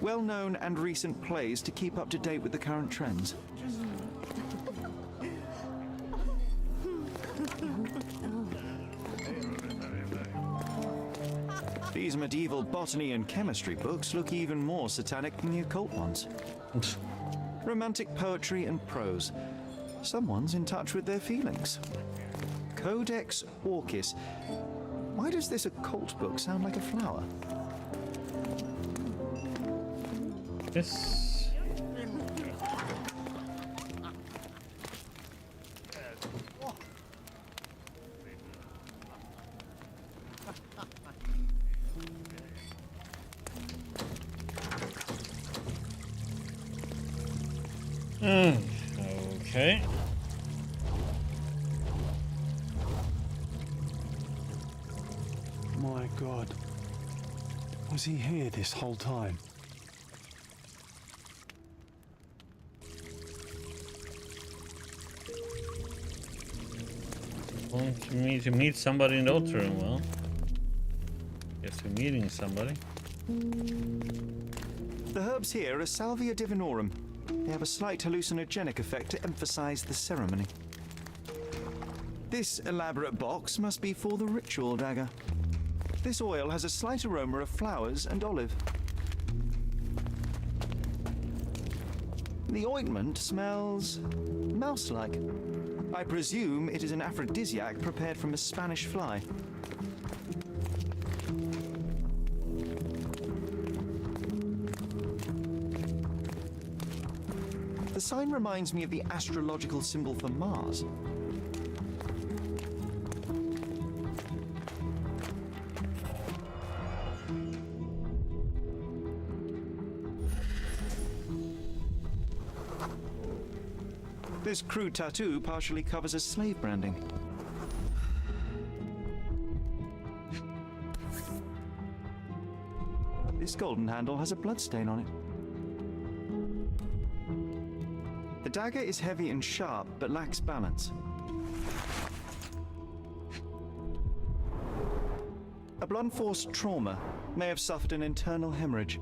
Well-known and recent plays to keep up to date with the current trends. These medieval botany and chemistry books look even more satanic than the occult ones. Romantic poetry and prose. Someone's in touch with their feelings. Codex Orchis. Why does this occult book sound like a flower? This. Okay. My God. Was he here this whole time? Want me to meet somebody in the altar room? Well, guess we're meeting somebody. The herbs here are Salvia divinorum. They have a slight hallucinogenic effect to emphasize the ceremony. This elaborate box must be for the ritual dagger. This oil has a slight aroma of flowers and olive. The ointment smells mouse-like. I presume it is an aphrodisiac prepared from a Spanish fly. The sign reminds me of the astrological symbol for Mars. This crude tattoo partially covers a slave branding. This golden handle has a bloodstain on it. The dagger is heavy and sharp, but lacks balance. A blunt-force trauma may have suffered an internal hemorrhage.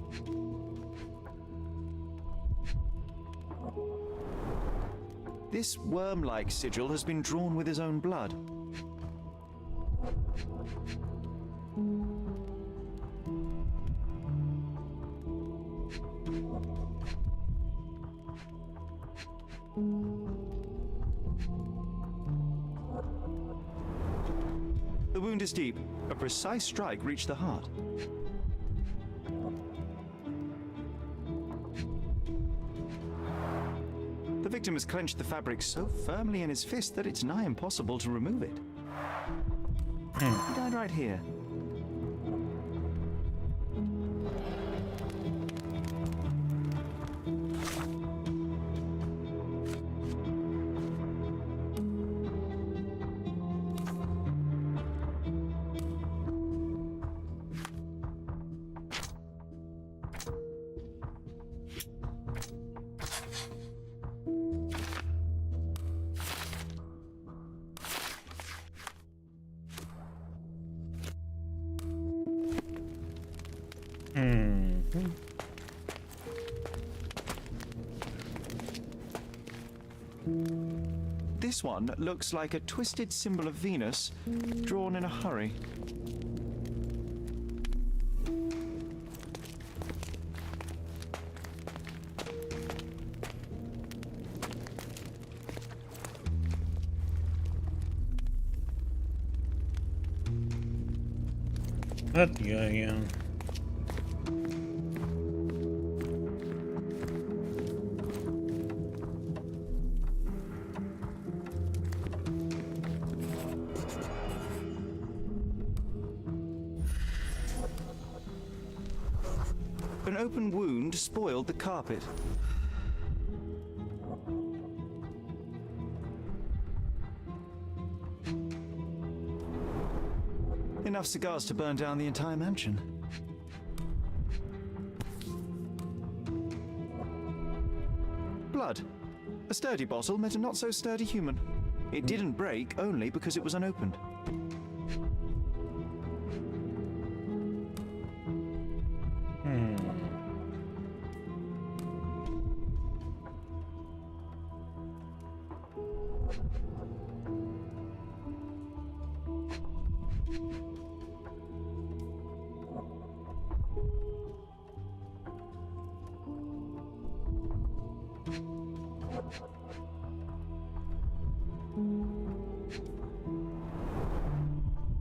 This worm-like sigil has been drawn with his own blood. The wound is deep. A precise strike reached the heart. The victim has clenched the fabric so firmly in his fist that it's nigh impossible to remove it. He died right here. This one looks like a twisted symbol of Venus, drawn in a hurry. That guy again. An open wound spoiled the carpet. Enough cigars to burn down the entire mansion. Blood. A sturdy bottle met a not-so-sturdy human. It didn't break only because it was unopened.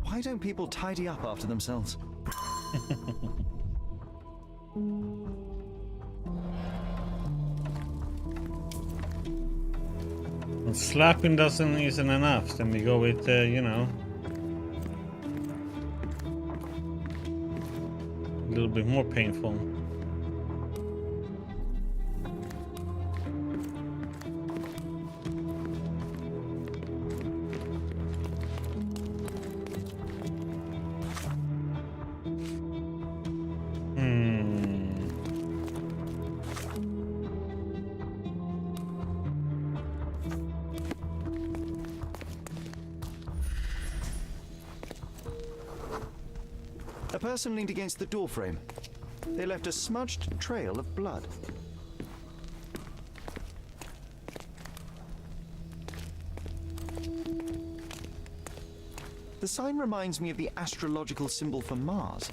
Why don't people tidy up after themselves? Well, slapping isn't enough. Then we go with, you know, a little bit more painful. A person leaned against the doorframe. They left a smudged trail of blood. The sign reminds me of the astrological symbol for Mars.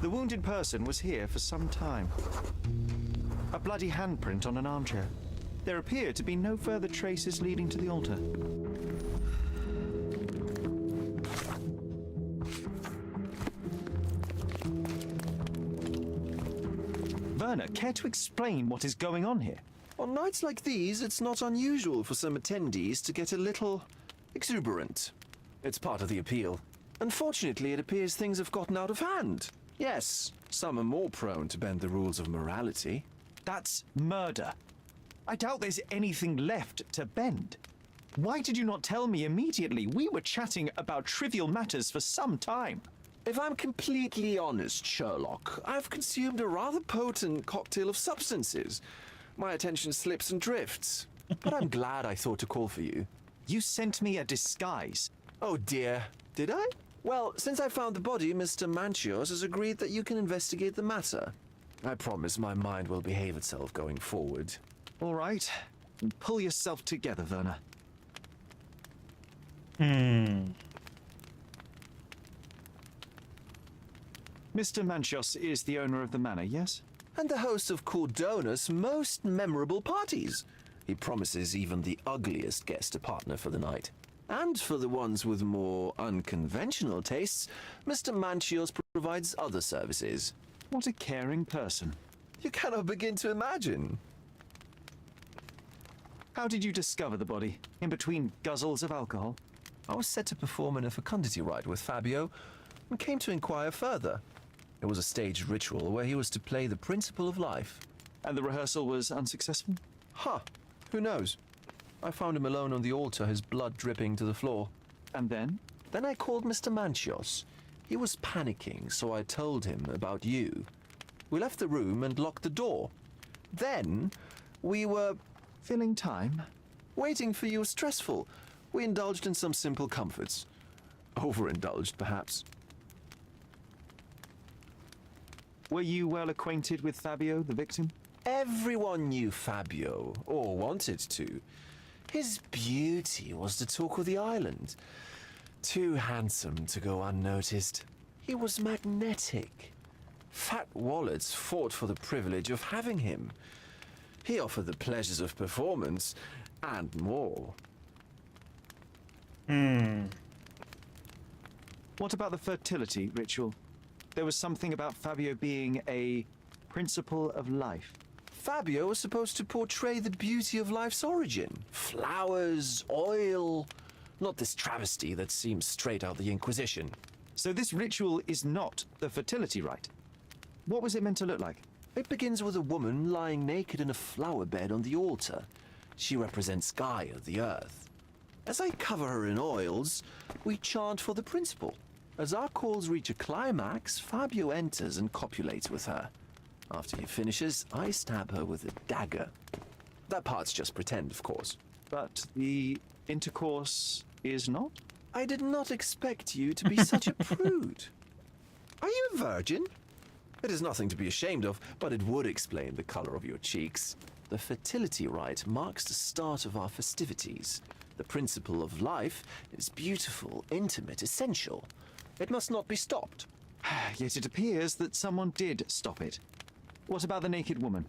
The wounded person was here for some time. A bloody handprint on an armchair. There appear to be no further traces leading to the altar. Werner, care to explain what is going on here? On nights like these, it's not unusual for some attendees to get a little exuberant. It's part of the appeal. Unfortunately, it appears things have gotten out of hand. Yes, some are more prone to bend the rules of morality. That's murder. I doubt there's anything left to bend. Why did you not tell me immediately? We were chatting about trivial matters for some time. If I'm completely honest, Sherlock, I've consumed a rather potent cocktail of substances. My attention slips and drifts. But I'm glad I thought to call for you. You sent me a disguise. Oh dear, did I? Well, since I found the body, Mr. Manchios has agreed that you can investigate the matter. I promise my mind will behave itself going forward. All right. Pull yourself together, Werner. Mr. Manchios is the owner of the manor, yes? And the host of Cordona's most memorable parties. He promises even the ugliest guest a partner for the night. And for the ones with more unconventional tastes, Mr. Manchios provides other services. What a caring person. You cannot begin to imagine. How did you discover the body? In between guzzles of alcohol? I was set to perform in a fecundity rite with Fabio and came to inquire further. It was a staged ritual where he was to play the principle of life. And the rehearsal was unsuccessful? Who knows? I found him alone on the altar, his blood dripping to the floor. And then? Then I called Mr. Manchios. He was panicking, so I told him about you. We left the room and locked the door. Then we were... Filling time? Waiting for you was stressful. We indulged in some simple comforts. Overindulged, perhaps. Were you well acquainted with Fabio, the victim? Everyone knew Fabio, or wanted to. His beauty was the talk of the island. Too handsome to go unnoticed. He was magnetic. Fat wallets fought for the privilege of having him. He offered the pleasures of performance, and more. What about the fertility ritual? There was something about Fabio being a principle of life. Fabio was supposed to portray the beauty of life's origin. Flowers, oil... Not this travesty that seems straight out the Inquisition. So this ritual is not the fertility rite. What was it meant to look like? It begins with a woman lying naked in a flower bed on the altar. She represents Gaia, the earth. As I cover her in oils, we chant for the principle. As our calls reach a climax, Fabio enters and copulates with her. After he finishes, I stab her with a dagger. That part's just pretend, of course. But the intercourse is not? I did not expect you to be such a prude. Are you a virgin? It is nothing to be ashamed of, but it would explain the color of your cheeks. The fertility rite marks the start of our festivities. The principle of life is beautiful, intimate, essential. It must not be stopped. Yet it appears that someone did stop it. What about the naked woman?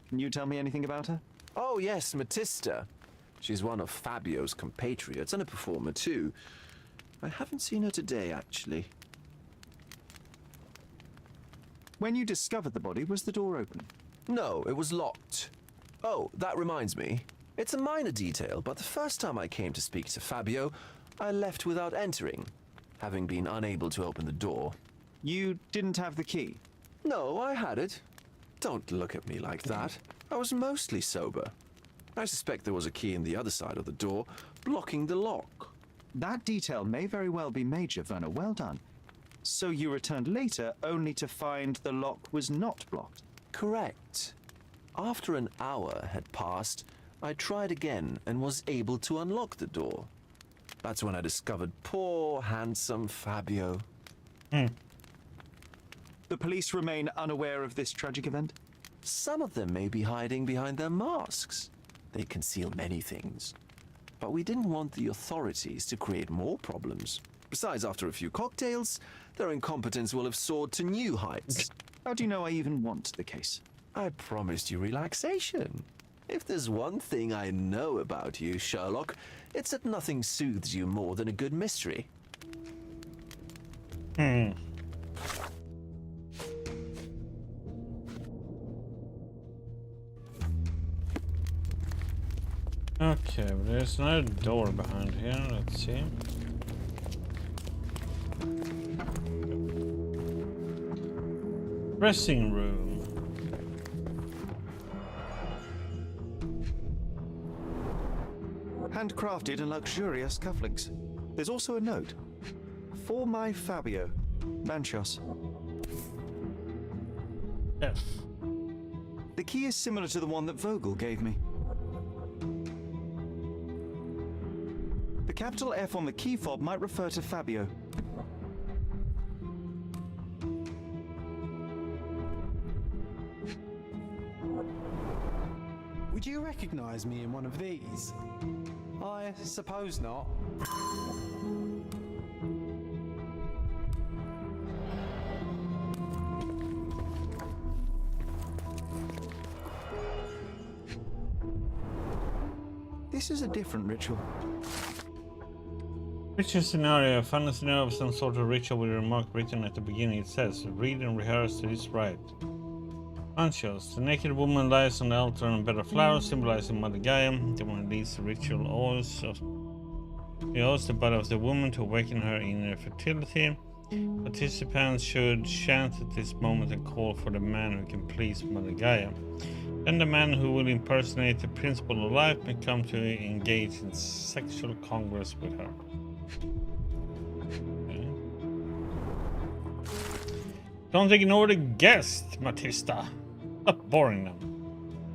Can you tell me anything about her? Oh yes, Matista. She's one of Fabio's compatriots and a performer too. I haven't seen her today, actually. When you discovered the body, was the door open? No, it was locked. Oh, that reminds me. It's a minor detail, but the first time I came to speak to Fabio, I left without entering, having been unable to open the door. You didn't have the key? No, I had it. Don't look at me like that. I was mostly sober. I suspect there was a key in the other side of the door, blocking the lock. That detail may very well be major, Werner. Well done. So you returned later only to find the lock was not blocked? Correct. After an hour had passed, I tried again and was able to unlock the door. That's when I discovered poor, handsome Fabio. The police remain unaware of this tragic event? Some of them may be hiding behind their masks. They conceal many things. But we didn't want the authorities to create more problems. Besides, after a few cocktails, their incompetence will have soared to new heights. How do you know I even want the case? I promised you relaxation. If there's one thing I know about you, Sherlock, it's that nothing soothes you more than a good mystery. Okay, but there's another door behind here. Let's see. Dressing room. Handcrafted and luxurious cufflinks. There's also a note. For my Fabio, Manchos. F. The key is similar to the one that Vogel gave me. The capital F on the key fob might refer to Fabio. Would you recognize me in one of these? I suppose not. This is a different ritual. Ritual scenario. I found a scenario of some sort of ritual with a remark written at the beginning. It says, read and rehearse to this rite. Anchos. The naked woman lies on the altar on a bed of flowers, symbolizing Mother Gaia. The one who leads the ritual oils the body of the woman to awaken her inner fertility. Participants should chant at this moment and call for the man who can please Mother Gaia. Then the man who will impersonate the principle of life may come to engage in sexual congress with her. Okay. Don't ignore the guests, Matista. Stop boring them.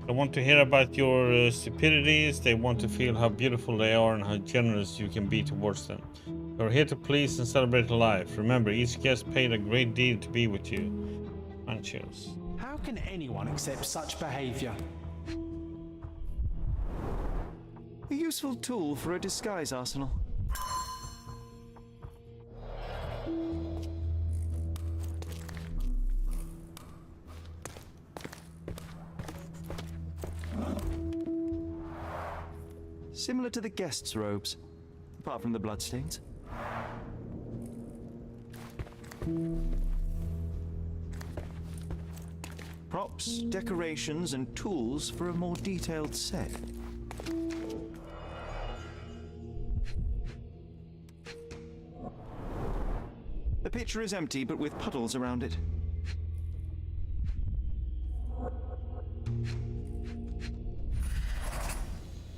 They want to hear about your stupidities. They want to feel how beautiful they are and how generous you can be towards them. You're here to please and celebrate life. Remember, each guest paid a great deal to be with you. Manchills. How can anyone accept such behaviour? A useful tool for a disguise arsenal. Similar to the guests' robes, apart from the bloodstains. Props, decorations, and tools for a more detailed set. The pitcher is empty, but with puddles around it.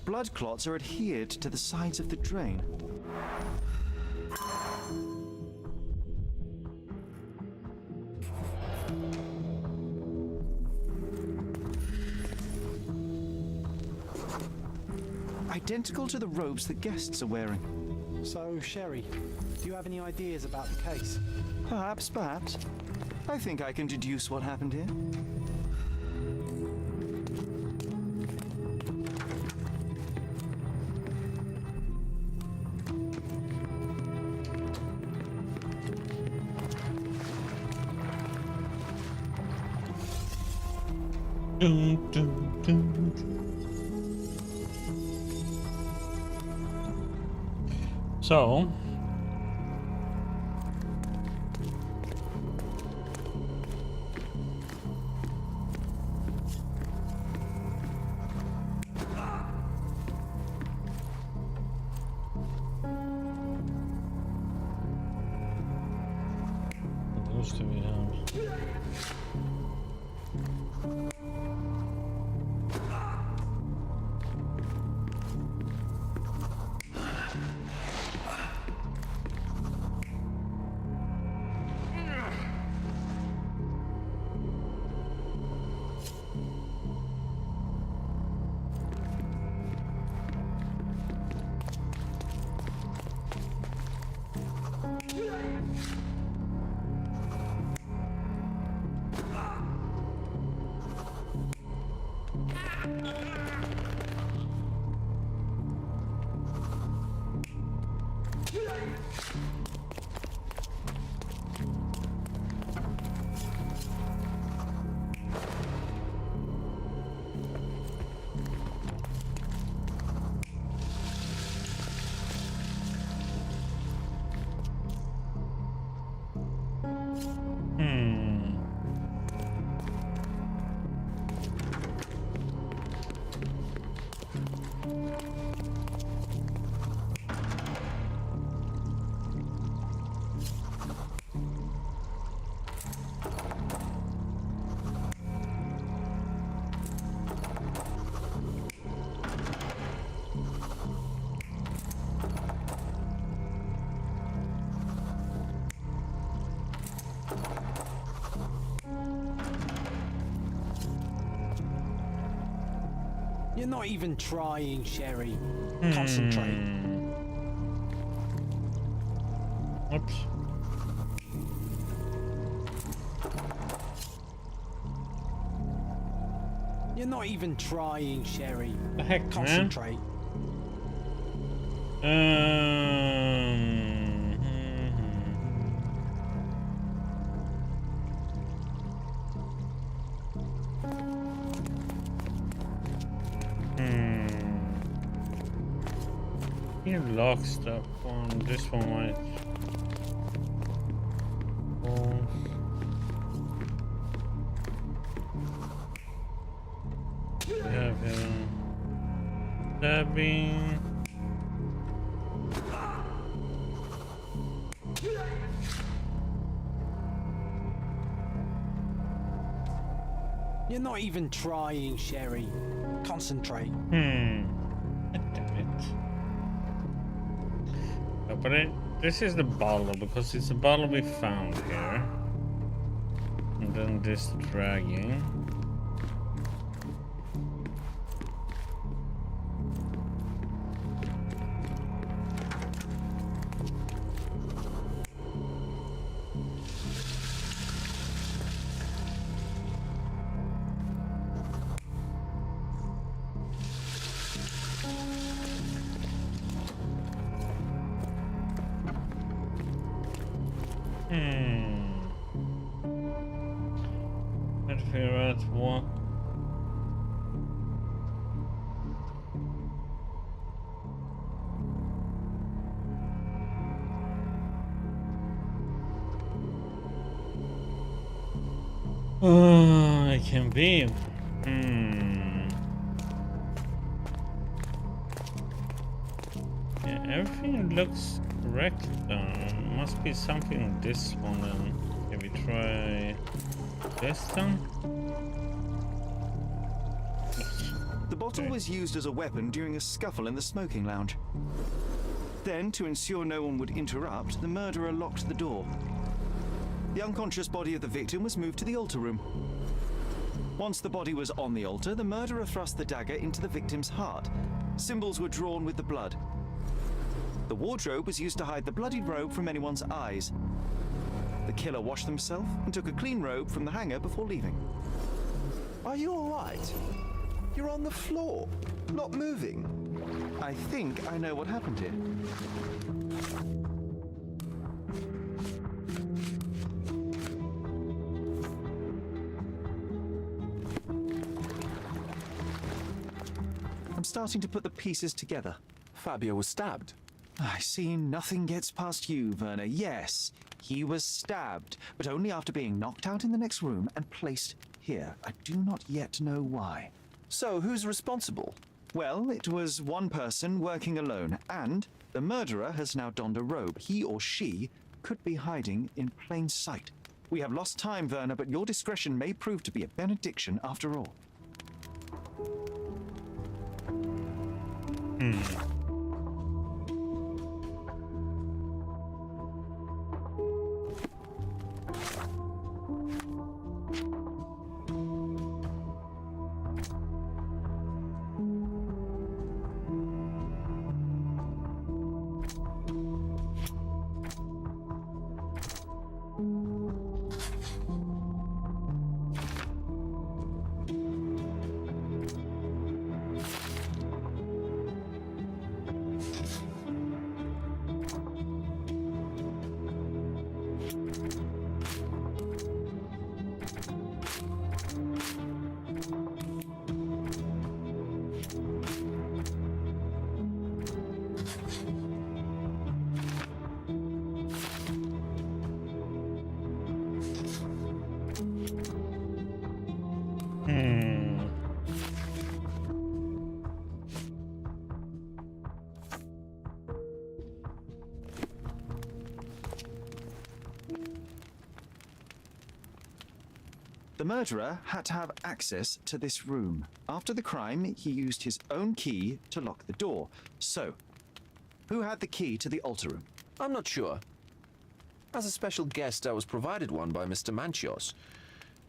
Blood clots are adhered to the sides of the drain. Identical to the robes the guests are wearing. So, Sherry, do you have any ideas about the case? Perhaps. I think I can deduce what happened here. Dun, dun, dun. So, what else do we have? You're not even trying, Sherry. Concentrate. Oops. You're not even trying, Sherry. The heck, Concentrate. You lock stuff on this one might. We have stabbing. You're not even trying, Sherry. Concentrate. Damn it. Open it. This is the bottle, because it's a bottle we found here. And then this dragging. Let's figure out what. It can be. Yeah, everything looks correct though. Must be something in this one then. Maybe try this then. The bottle was used as a weapon during a scuffle in the smoking lounge. Then, to ensure no one would interrupt, the murderer locked the door. The unconscious body of the victim was moved to the altar room. Once the body was on the altar, the murderer thrust the dagger into the victim's heart. Symbols were drawn with the blood. The wardrobe was used to hide the bloodied robe from anyone's eyes. The killer washed himself and took a clean robe from the hanger before leaving. Are you all right? You're on the floor, not moving. I think I know what happened here. I'm starting to put the pieces together. Fabio was stabbed. I see nothing gets past you, Werner. Yes, he was stabbed, but only after being knocked out in the next room and placed here. I do not yet know why. So, who's responsible? Well, it was one person working alone, and the murderer has now donned a robe. He or she could be hiding in plain sight. We have lost time, Werner, but your discretion may prove to be a benediction after all. The murderer had to have access to this room. After the crime, he used his own key to lock the door. So, who had the key to the altar room? I'm not sure. As a special guest, I was provided one by Mr. Manchios.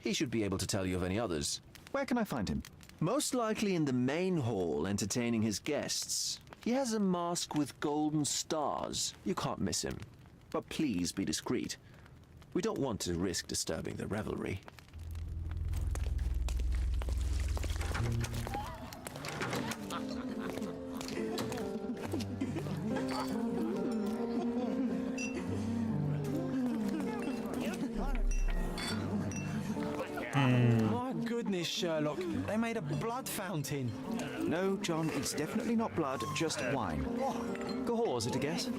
He should be able to tell you of any others. Where can I find him? Most likely in the main hall, entertaining his guests. He has a mask with golden stars. You can't miss him. But please be discreet. We don't want to risk disturbing the revelry. My goodness, Sherlock. They made a blood fountain. No, John, it's definitely not blood, just wine. Go is it a guess?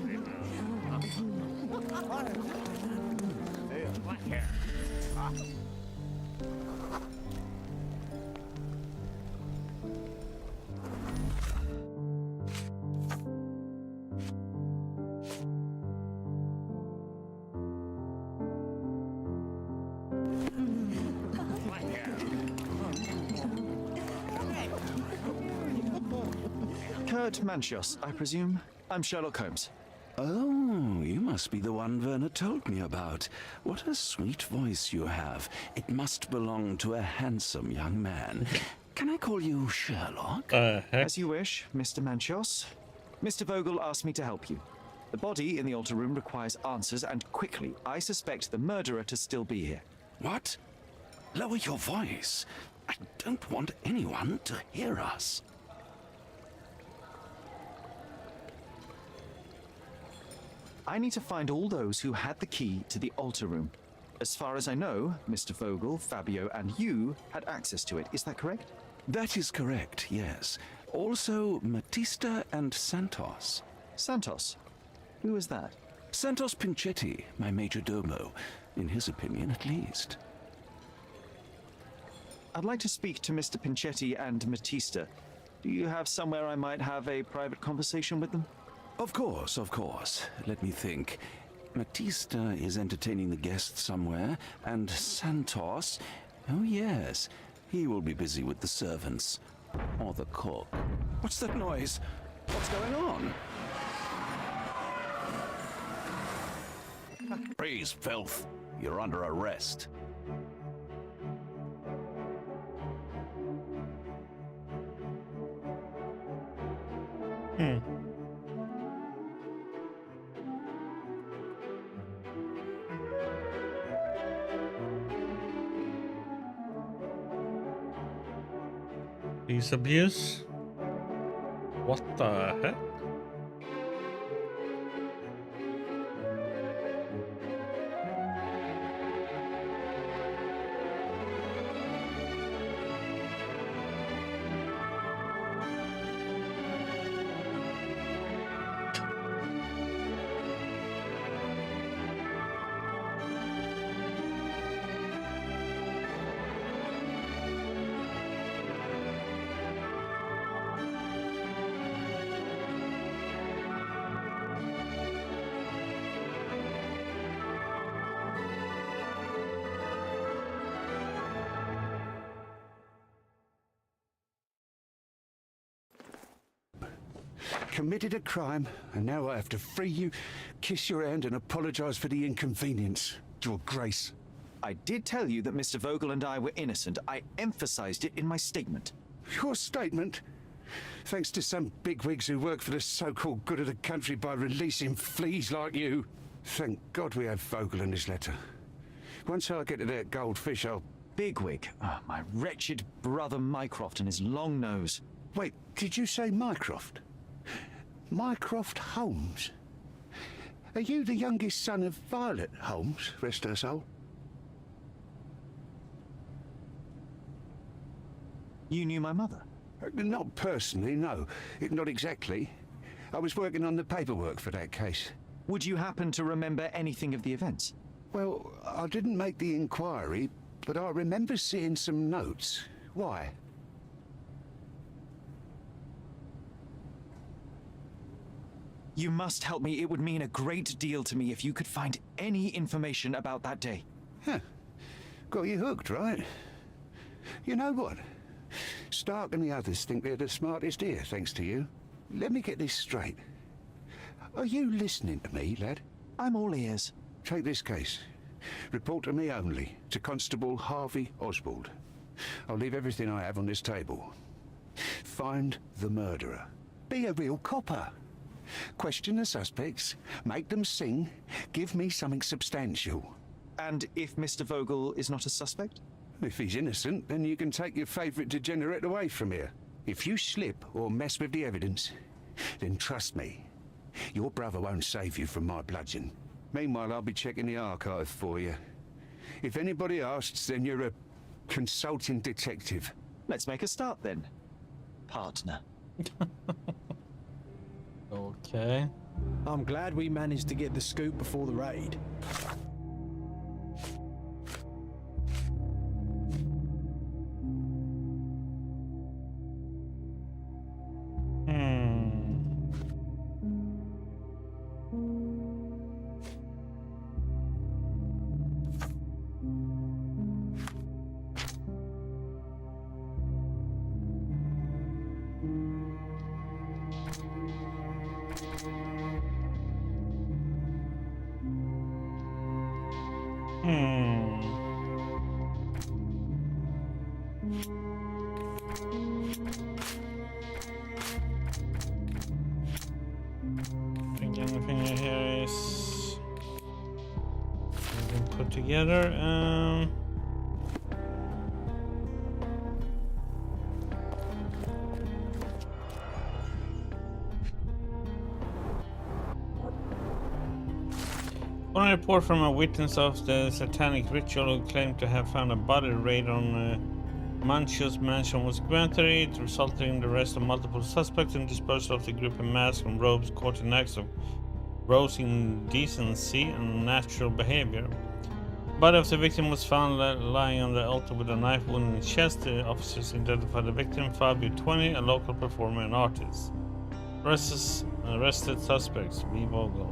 Manchios, I presume. I'm Sherlock Holmes. Oh, you must be the one Werner told me about. What a sweet voice you have. It must belong to a handsome young man. Can I call you Sherlock? As you wish, Mr. Manchos. Mr. Vogel asked me to help you. The body in the altar room requires answers, and quickly. I suspect the murderer to still be here. What? Lower your voice. I don't want anyone to hear us. I need to find all those who had the key to the altar room. As far as I know, Mr. Vogel, Fabio, and you had access to it. Is that correct? That is correct, yes. Also, Matista and Santos. Santos? Who is that? Santos Pinchetti, my major domo. In his opinion, at least. I'd like to speak to Mr. Pinchetti and Matista. Do you have somewhere I might have a private conversation with them? Of course, of course. Let me think. Matista is entertaining the guests somewhere, and Santos... Oh, yes. He will be busy with the servants. Or the cook. What's that noise? What's going on? Freeze, filth. You're under arrest. Police abuse? What the heck? Committed a crime, and now I have to free you, kiss your hand, and apologize for the inconvenience. Your Grace. I did tell you that Mr. Vogel and I were innocent. I emphasized it in my statement. Your statement? Thanks to some bigwigs who work for the so-called good of the country by releasing fleas like you. Thank God we have Vogel in his letter. Once I get to that goldfish, I'll... Bigwig? Oh, my wretched brother Mycroft and his long nose. Wait, did you say Mycroft? Mycroft Holmes? Are you the youngest son of Violet Holmes, rest her soul? You knew my mother? Not personally, no. Not exactly. I was working on the paperwork for that case. Would you happen to remember anything of the events? Well, I didn't make the inquiry, but I remember seeing some notes. Why? You must help me. It would mean a great deal to me if you could find any information about that day. Huh. Got you hooked, right? You know what? Stark and the others think they're the smartest here, thanks to you. Let me get this straight. Are you listening to me, lad? I'm all ears. Take this case. Report to me only, to Constable Harvey Oswald. I'll leave everything I have on this table. Find the murderer. Be a real copper. Question the suspects, make them sing, give me something substantial. And if Mr. Vogel is not a suspect? If he's innocent, then you can take your favourite degenerate away from here. If you slip or mess with the evidence, then trust me, your brother won't save you from my bludgeon. Meanwhile, I'll be checking the archive for you. If anybody asks, then you're a consulting detective. Let's make a start then, partner. Okay. I'm glad we managed to get the scoop before the raid. Hmm. I think anything here is been put together. On a report from a witness of the satanic ritual who claimed to have found a body raid on Manchio's mansion was granted. It resulted in the arrest of multiple suspects and dispersal of the group in masks and robes caught in acts of gross indecency and unnatural behavior. The body of the victim was found lying on the altar with a knife wound in his chest. The officers identified the victim, Fabio 20, a local performer and artist. Arrested suspects, Vivo Go.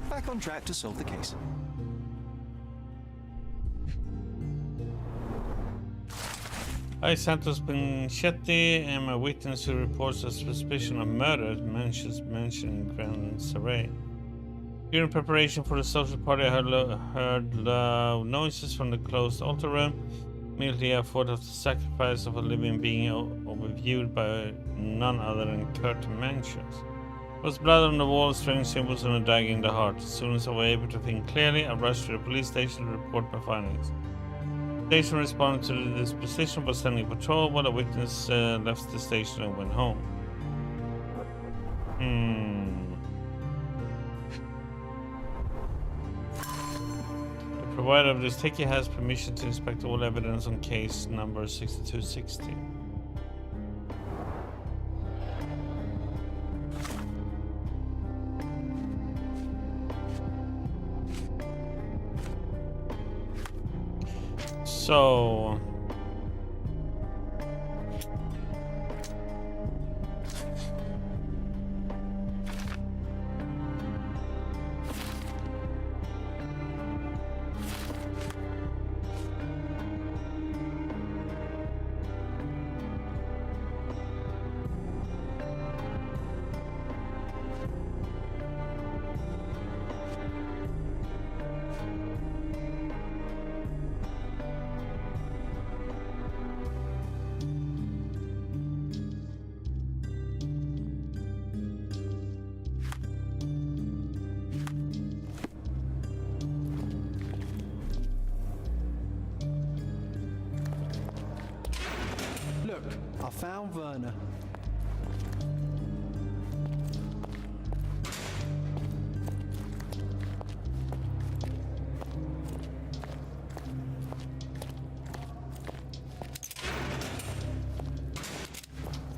Back on track to solve the case. I, Santos Pinchetti, am a witness who reports a suspicion of murder at mentioned Grand Saray. During preparation for the social party, I heard loud noises from the closed altar room. Immediately I thought of the sacrifice of a living being overviewed by none other than Kurt Mencius. There was blood on the wall, strange symbols, and a dagger in the heart. As soon as I was able to think clearly, I rushed to the police station to report my findings. The station responded to the disposition by sending a patrol, while a witness left the station and went home. The provider of this ticket has permission to inspect all evidence on case number 6260. So Look, I found Werner.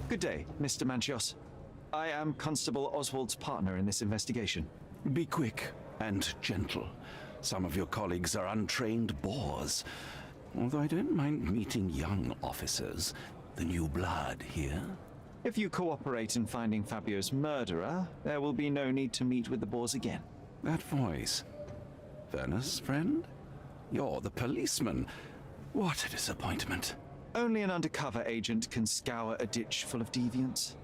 Good day, Mr. Manchios. I am Constable Oswald's partner in this investigation. Be quick and gentle. Some of your colleagues are untrained boors. Although I don't mind meeting young officers. The new blood here. If you cooperate in finding Fabio's murderer, there will be no need to meet with the boars again. That voice. Werner's friend? You're the policeman. What a disappointment. Only an undercover agent can scour a ditch full of deviants.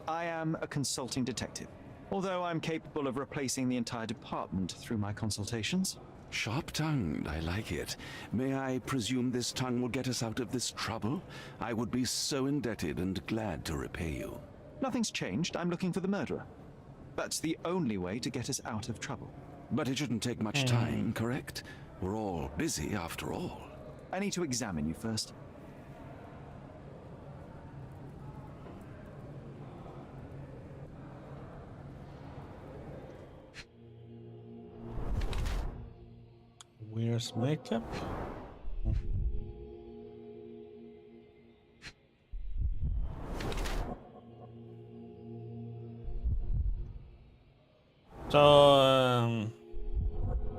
I am a consulting detective, although I'm capable of replacing the entire department through my consultations. Sharp-tongued, I like it. May I presume this tongue will get us out of this trouble? I would be so indebted and glad to repay you. Nothing's changed. I'm looking for the murderer. That's the only way to get us out of trouble. But it shouldn't take much time, correct? We're all busy after all. I need to examine you first. Where's makeup? So,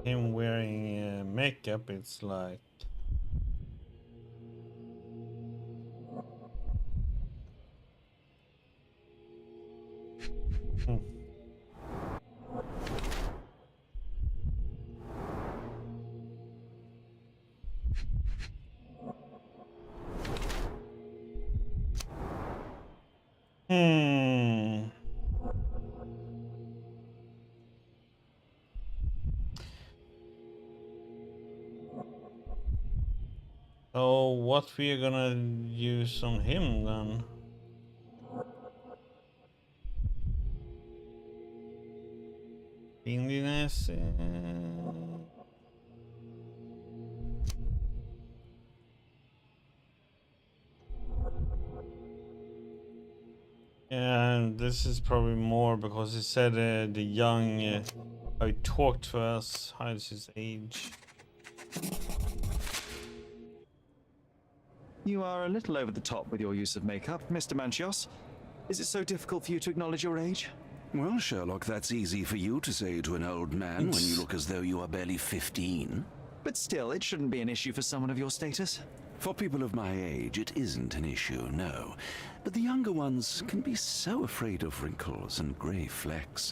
him wearing makeup, it's like... So what we're gonna use on him then? Cleanliness. And this is probably more because he said the young how he talked to us hides his age. You are a little over the top with your use of makeup, Mr. Manchios. Is it so difficult for you to acknowledge your age? Well, Sherlock, that's easy for you to say to an old man when you look as though you are barely 15. But still, it shouldn't be an issue for someone of your status. For people of my age, it isn't an issue, no. But the younger ones can be so afraid of wrinkles and grey flecks.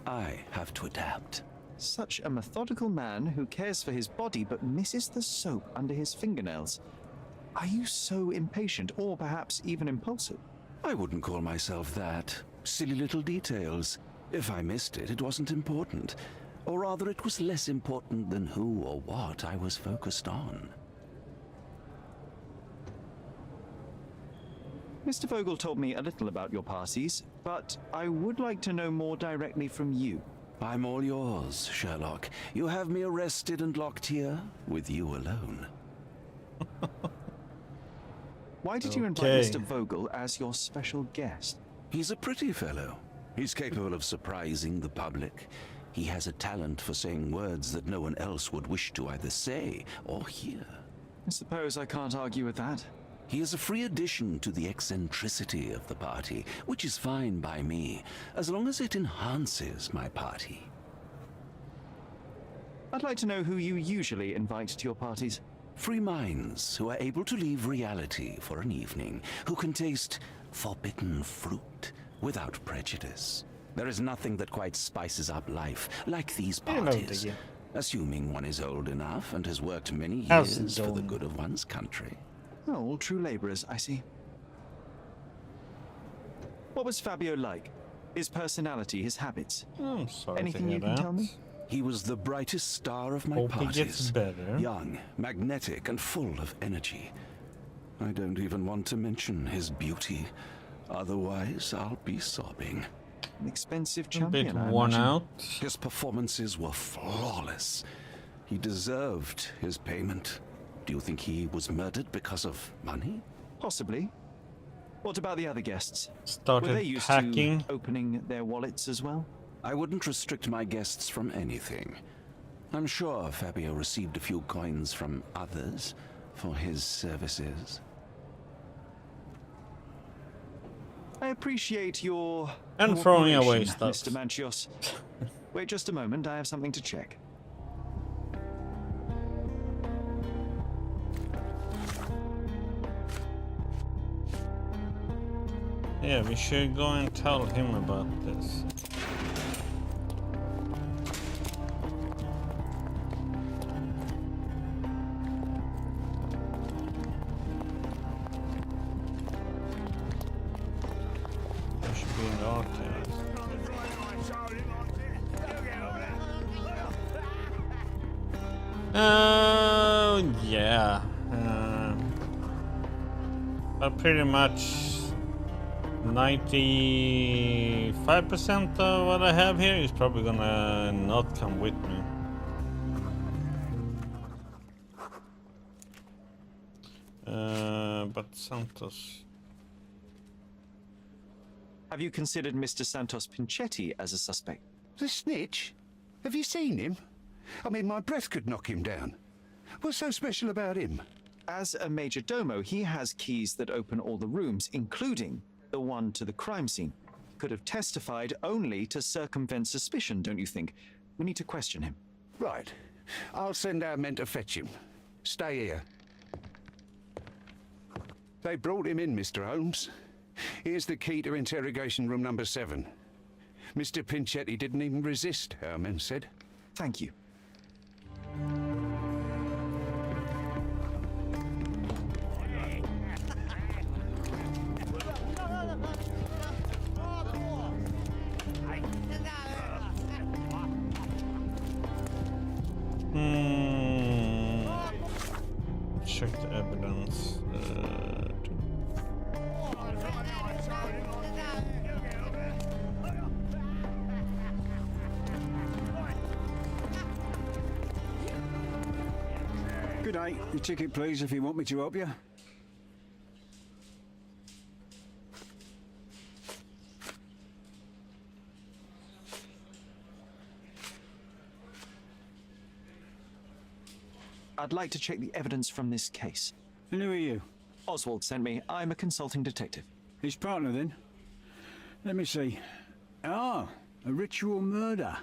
I have to adapt. Such a methodical man who cares for his body but misses the soap under his fingernails. Are you so impatient, or perhaps even impulsive? I wouldn't call myself that. Silly little details. If I missed it, it wasn't important. Or rather, it was less important than who or what I was focused on. Mr. Vogel told me a little about your parties, but I would like to know more directly from you. I'm all yours, Sherlock. You have me arrested and locked here, with you alone. Why did you invite Mr. Vogel as your special guest? He's a pretty fellow. He's capable of surprising the public. He has a talent for saying words that no one else would wish to either say or hear. I suppose I can't argue with that. He is a free addition to the eccentricity of the party, which is fine by me, as long as it enhances my party. I'd like to know who you usually invite to your parties. Free minds who are able to leave reality for an evening, who can taste forbidden fruit without prejudice. There is nothing that quite spices up life like these parties, assuming one is old enough and has worked many years for the good of one's country. Oh, all true laborers, I see. What was Fabio like? His personality, his habits? I'm sorry. Anything you can tell me? He was the brightest star of my Hope parties. he gets better. Young, magnetic, and full of energy. I don't even want to mention his beauty. Otherwise, I'll be sobbing. An expensive A champion, bit I worn imagine. out. His performances were flawless. He deserved his payment. Do you think he was murdered because of money? Possibly. What about the other guests? Started Were they used packing. to opening their wallets as well? I wouldn't restrict my guests from anything. I'm sure Fabio received a few coins from others for his services. I appreciate your And throwing away cooperation, stuff. Mr. Manchios. Wait just a moment, I have something to check. Yeah, we should go and tell him about this. There should be an archive. Oh, yeah. But pretty much 95% of what I have here is probably gonna not come with me. But Santos. Have you considered Mr. Santos Pinchetti as a suspect? The snitch? Have you seen him? I mean, my breath could knock him down. What's so special about him? As a major domo, he has keys that open all the rooms, including the one to the crime scene. Could have testified only to circumvent suspicion, don't you think? We need to question him. Right. I'll send our men to fetch him. Stay here. They brought him in, Mr. Holmes. Here's the key to interrogation room number 7. Mr. Pinchetti didn't even resist, our men said. Thank you. Check the evidence. Good day. Your ticket, please, if you want me to help you. I'd like to check the evidence from this case. And who are you? Oswald sent me. I'm a consulting detective. His partner, then? Let me see. Ah, a ritual murder.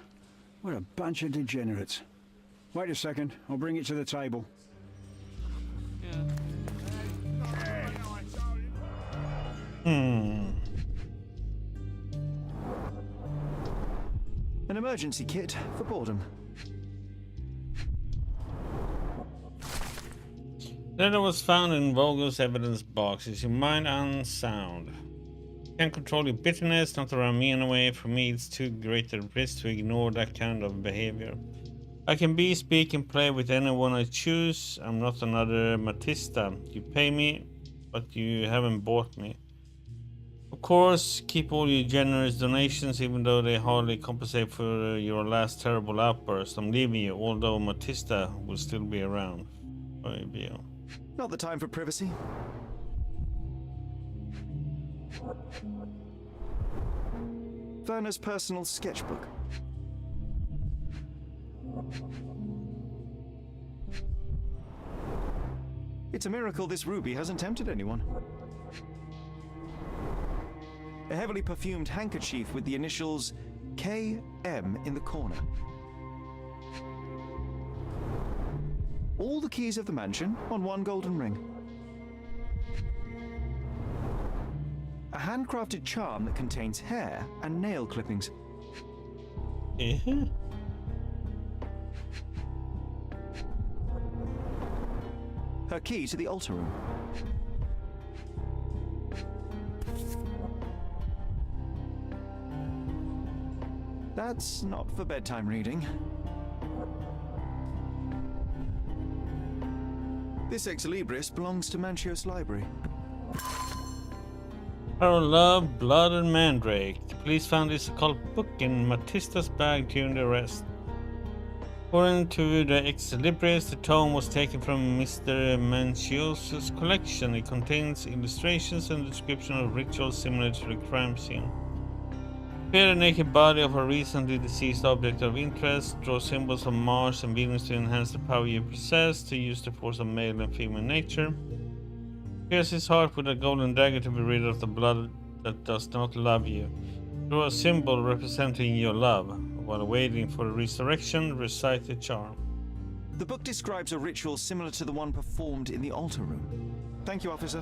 What a bunch of degenerates. Wait a second. I'll bring it to the table. An emergency kit for boredom. Letter was found in Vogel's evidence box. Is your mind unsound? Can't control your bitterness, not around me anyway. For me, it's too great a risk to ignore that kind of behavior. I can be, speak, and play with anyone I choose. I'm not another Matista. You pay me, but you haven't bought me. Of course, keep all your generous donations, even though they hardly compensate for your last terrible outburst. I'm leaving you, although Matista will still be around. Not the time for privacy. Werner's personal sketchbook. It's a miracle this ruby hasn't tempted anyone. A heavily perfumed handkerchief with the initials KM in the corner. All the keys of the mansion on one golden ring. A handcrafted charm that contains hair and nail clippings. Her key to the altar room. That's not for bedtime reading. This ex libris belongs to Manchios Library. Our love, blood, and mandrake. The police found this occult book in Matista's bag during the arrest. According to the ex libris, the tome was taken from Mr. Manchios' collection. It contains illustrations and description of rituals similar to the crime scene. Prepare the naked body of a recently deceased object of interest. Draw symbols of Mars and Venus to enhance the power you possess. To use the force of male and female nature. Pierce his heart with a golden dagger to be rid of the blood that does not love you. Draw a symbol representing your love. While waiting for the resurrection, recite the charm. The book describes a ritual similar to the one performed in the altar room. Thank you, officer.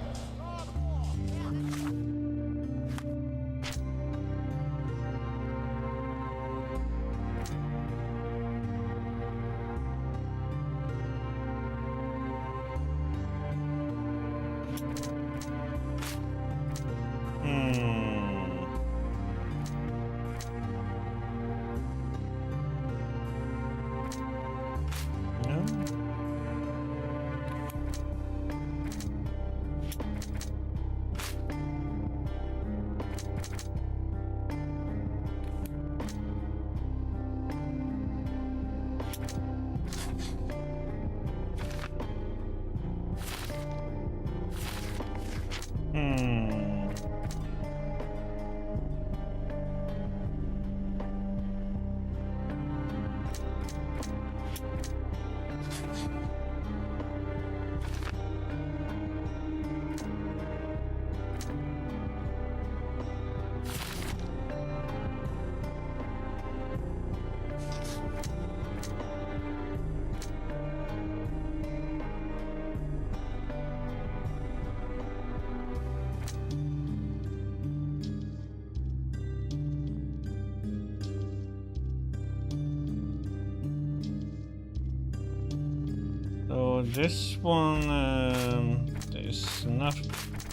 So this one, there's not,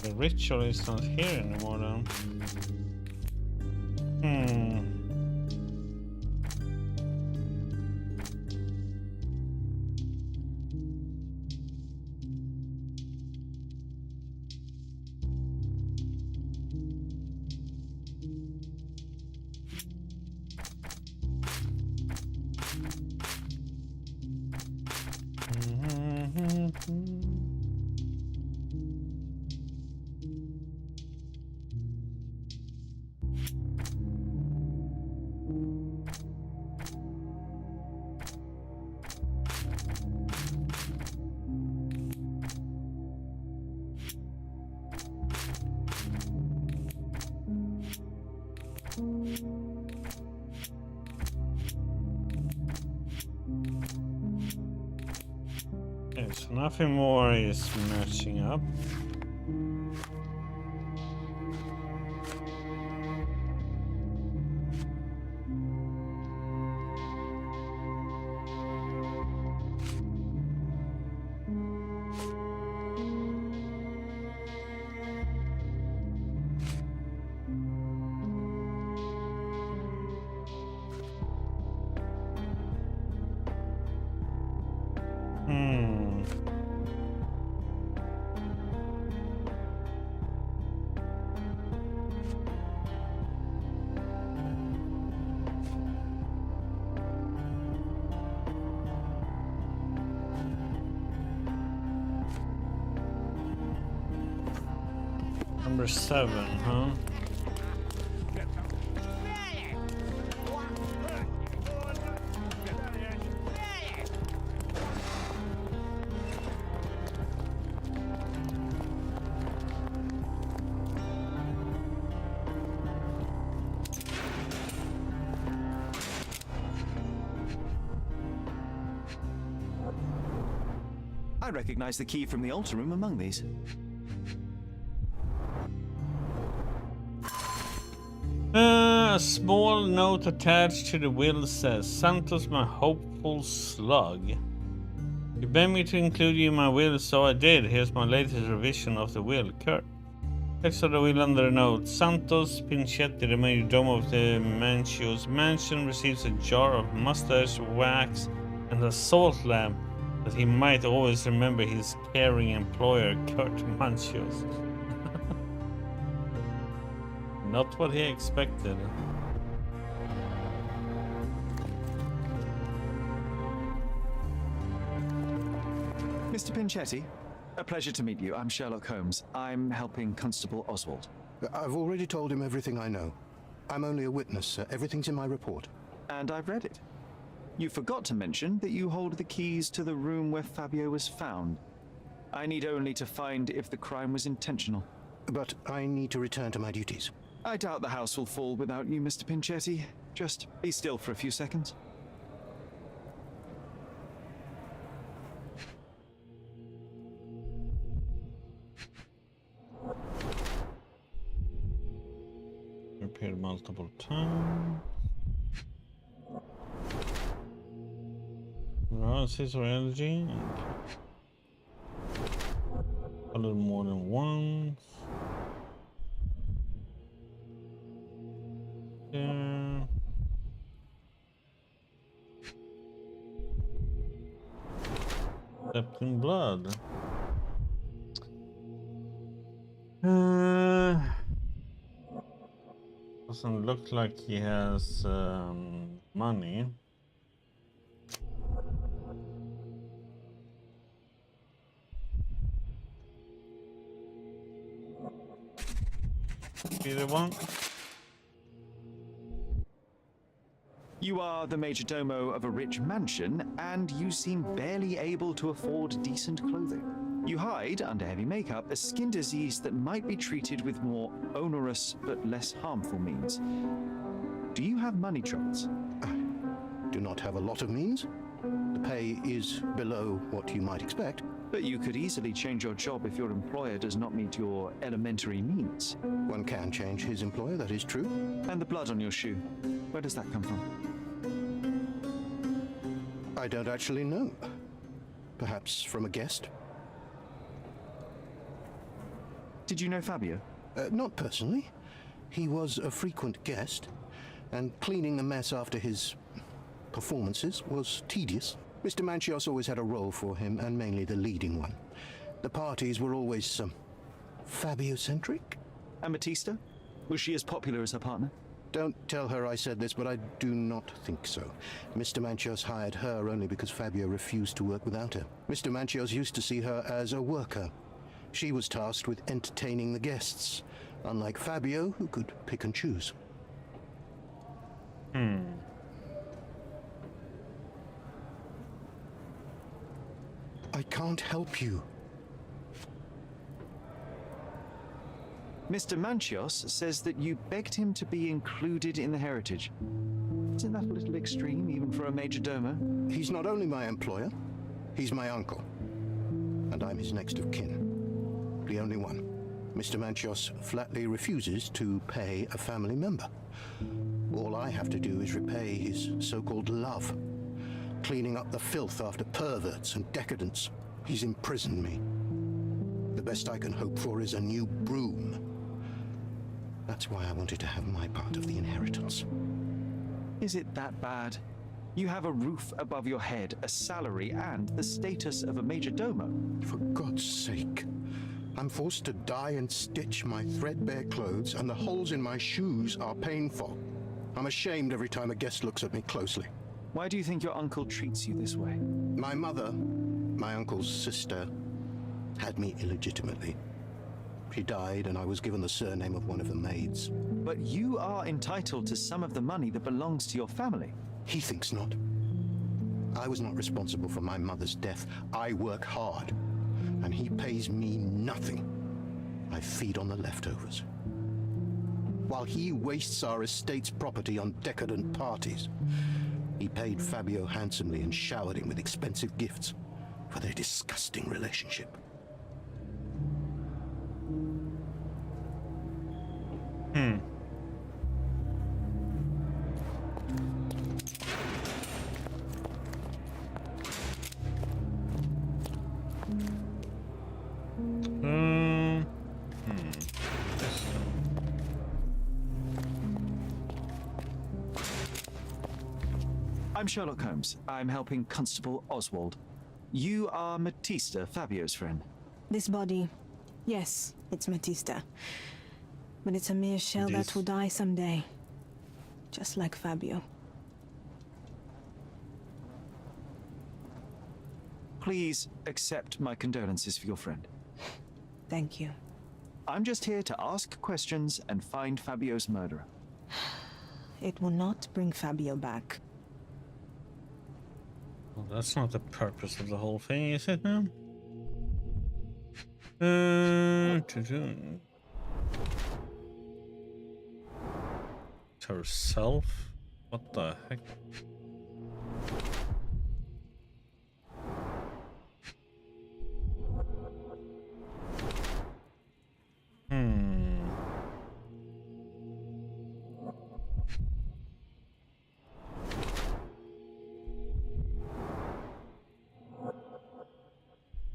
the ritual is not here anymore though. Okay, so nothing more is matching up. Number 7, huh? I recognize the key from the altar room among these. A small note attached to the will says, Santos, my hopeful slug. You begged me to include you in my will, so I did. Here's my latest revision of the will. Kurt. Text of the will under the note. Santos Pinchetti, the majordomo of the Mancio's mansion, receives a jar of mustache wax and a salt lamp that he might always remember his caring employer, Kurt Mancios. Not what he expected. Mr. Pinchetti, a pleasure to meet you. I'm Sherlock Holmes. I'm helping Constable Oswald. I've already told him everything I know. I'm only a witness, sir. Everything's in my report. And I've read it. You forgot to mention that you hold the keys to the room where Fabio was found. I need only to find if the crime was intentional. But I need to return to my duties. I doubt the house will fall without you, Mr. Pinchetti. Just be still for a few seconds. Repaired multiple times. Analysis or energy. A little more than once. Yeah. Stepped in blood. Doesn't look like he has money. Be the one. You are the majordomo of a rich mansion, and you seem barely able to afford decent clothing. You hide under heavy makeup a skin disease that might be treated with more onerous but less harmful means. Do you have money troubles? I do not have a lot of means. The pay is below what you might expect. But you could easily change your job if your employer does not meet your elementary needs. One can change his employer, that is true. And the blood on your shoe, where does that come from? I don't actually know. Perhaps from a guest? Did you know Fabio? Not personally. He was a frequent guest, and cleaning the mess after his performances was tedious. Mr. Mancios always had a role for him, and mainly the leading one. The parties were always Fabio-centric. And Batista? Was she as popular as her partner? Don't tell her I said this, but I do not think so. Mr. Mancios hired her only because Fabio refused to work without her. Mr. Mancios used to see her as a worker. She was tasked with entertaining the guests, unlike Fabio, who could pick and choose. I can't help you. Mr. Manchios says that you begged him to be included in the heritage. Isn't that a little extreme, even for a major domo? He's not only my employer, he's my uncle. And I'm his next of kin. The only one. Mr. Manchios flatly refuses to pay a family member. All I have to do is repay his so-called love. Cleaning up the filth after perverts and decadents. He's imprisoned me. The best I can hope for is a new broom. That's why I wanted to have my part of the inheritance. Is it that bad? You have a roof above your head, a salary, and the status of a major domo. For God's sake. I'm forced to dye and stitch my threadbare clothes, and the holes in my shoes are painful. I'm ashamed every time a guest looks at me closely. Why do you think your uncle treats you this way? My mother, my uncle's sister, had me illegitimately. She died, and I was given the surname of one of the maids. But you are entitled to some of the money that belongs to your family. He thinks not. I was not responsible for my mother's death. I work hard, and he pays me nothing. I feed on the leftovers. While he wastes our estate's property on decadent parties, he paid Fabio handsomely and showered him with expensive gifts for their disgusting relationship. I'm Sherlock Holmes. I'm helping Constable Oswald. You are Matista, Fabio's friend. This body, yes, it's Matista. But it's a mere shell that will die someday. Just like Fabio. Please accept my condolences for your friend. Thank you. I'm just here to ask questions and find Fabio's murderer. It will not bring Fabio back. Well, that's not the purpose of the whole thing, is it now? Herself? What the heck?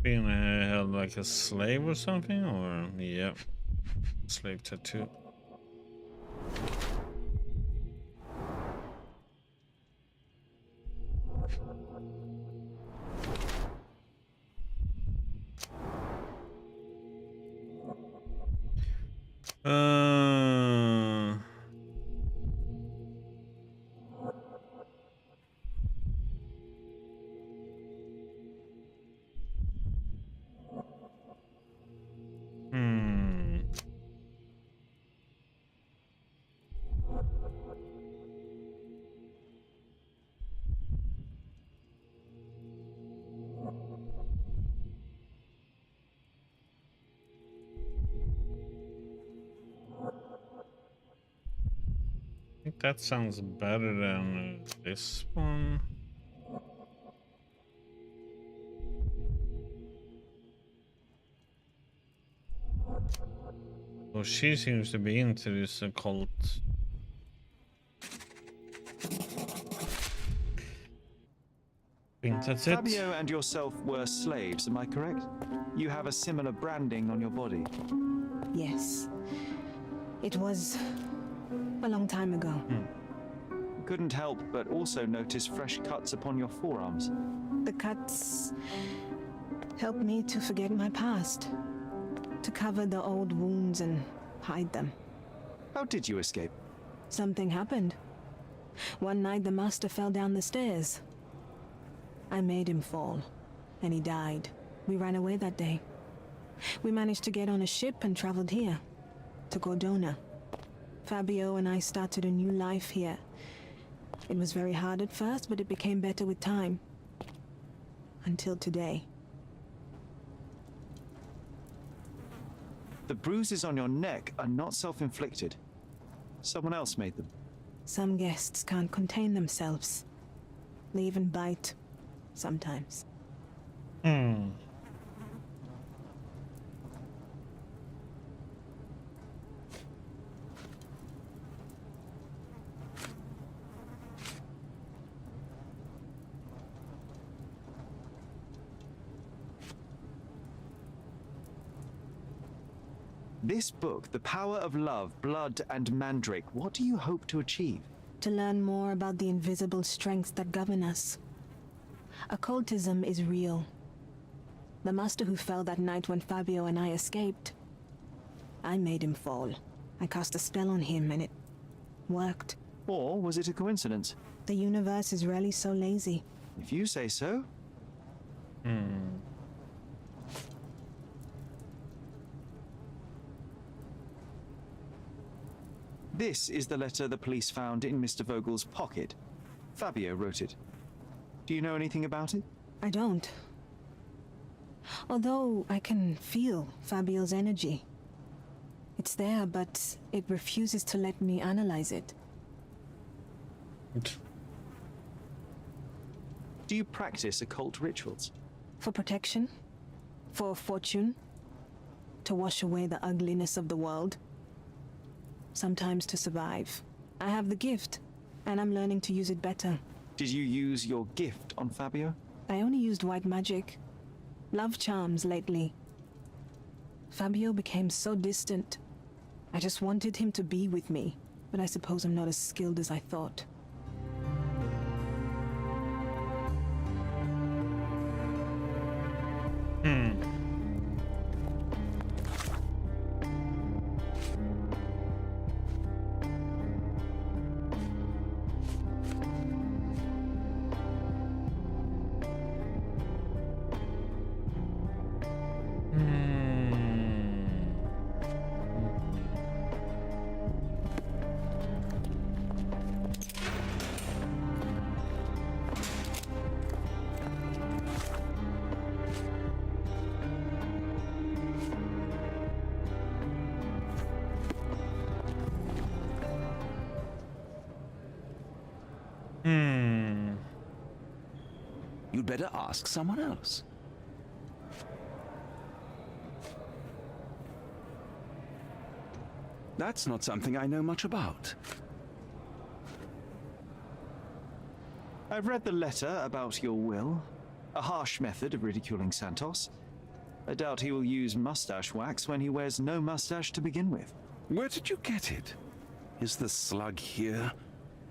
Being held like a slave or something, or yeah, slave tattoo. I think that sounds better than this one. Well, she seems to be into this occult. I think that's it. Fabio and yourself were slaves, am I correct? You have a similar branding on your body. Yes. It was a long time ago. Couldn't help but also notice fresh cuts upon your forearms. The cuts helped me to forget my past, to cover the old wounds and hide them. How did you escape? Something happened. One night the master fell down the stairs. I made him fall, and he died. We ran away that day. We managed to get on a ship and traveled here, to Cordona. Fabio and I started a new life here. It was very hard at first, but it became better with time. Until today. The bruises on your neck are not self-inflicted. Someone else made them. Some guests can't contain themselves. They even bite, sometimes. This book, The Power of Love, Blood and Mandrake, what do you hope to achieve? To learn more about the invisible strengths that govern us. Occultism is real. The master who fell that night when Fabio and I escaped. I made him fall. I cast a spell on him and it worked. Or was it a coincidence? The universe is rarely so lazy. If you say so. This is the letter the police found in Mr. Vogel's pocket. Fabio wrote it. Do you know anything about it? I don't. Although I can feel Fabio's energy. It's there, but it refuses to let me analyze it. Do you practice occult rituals? For protection? For fortune? To wash away the ugliness of the world? Sometimes to survive. I have the gift, and I'm learning to use it better. Did you use your gift on Fabio? I only used white magic. Love charms lately. Fabio became so distant. I just wanted him to be with me, but I suppose I'm not as skilled as I thought. You'd better ask someone else. That's not something I know much about. I've read the letter about your will. A harsh method of ridiculing Santos. I doubt he will use mustache wax when he wears no mustache to begin with. Where did you get it? Is the slug here?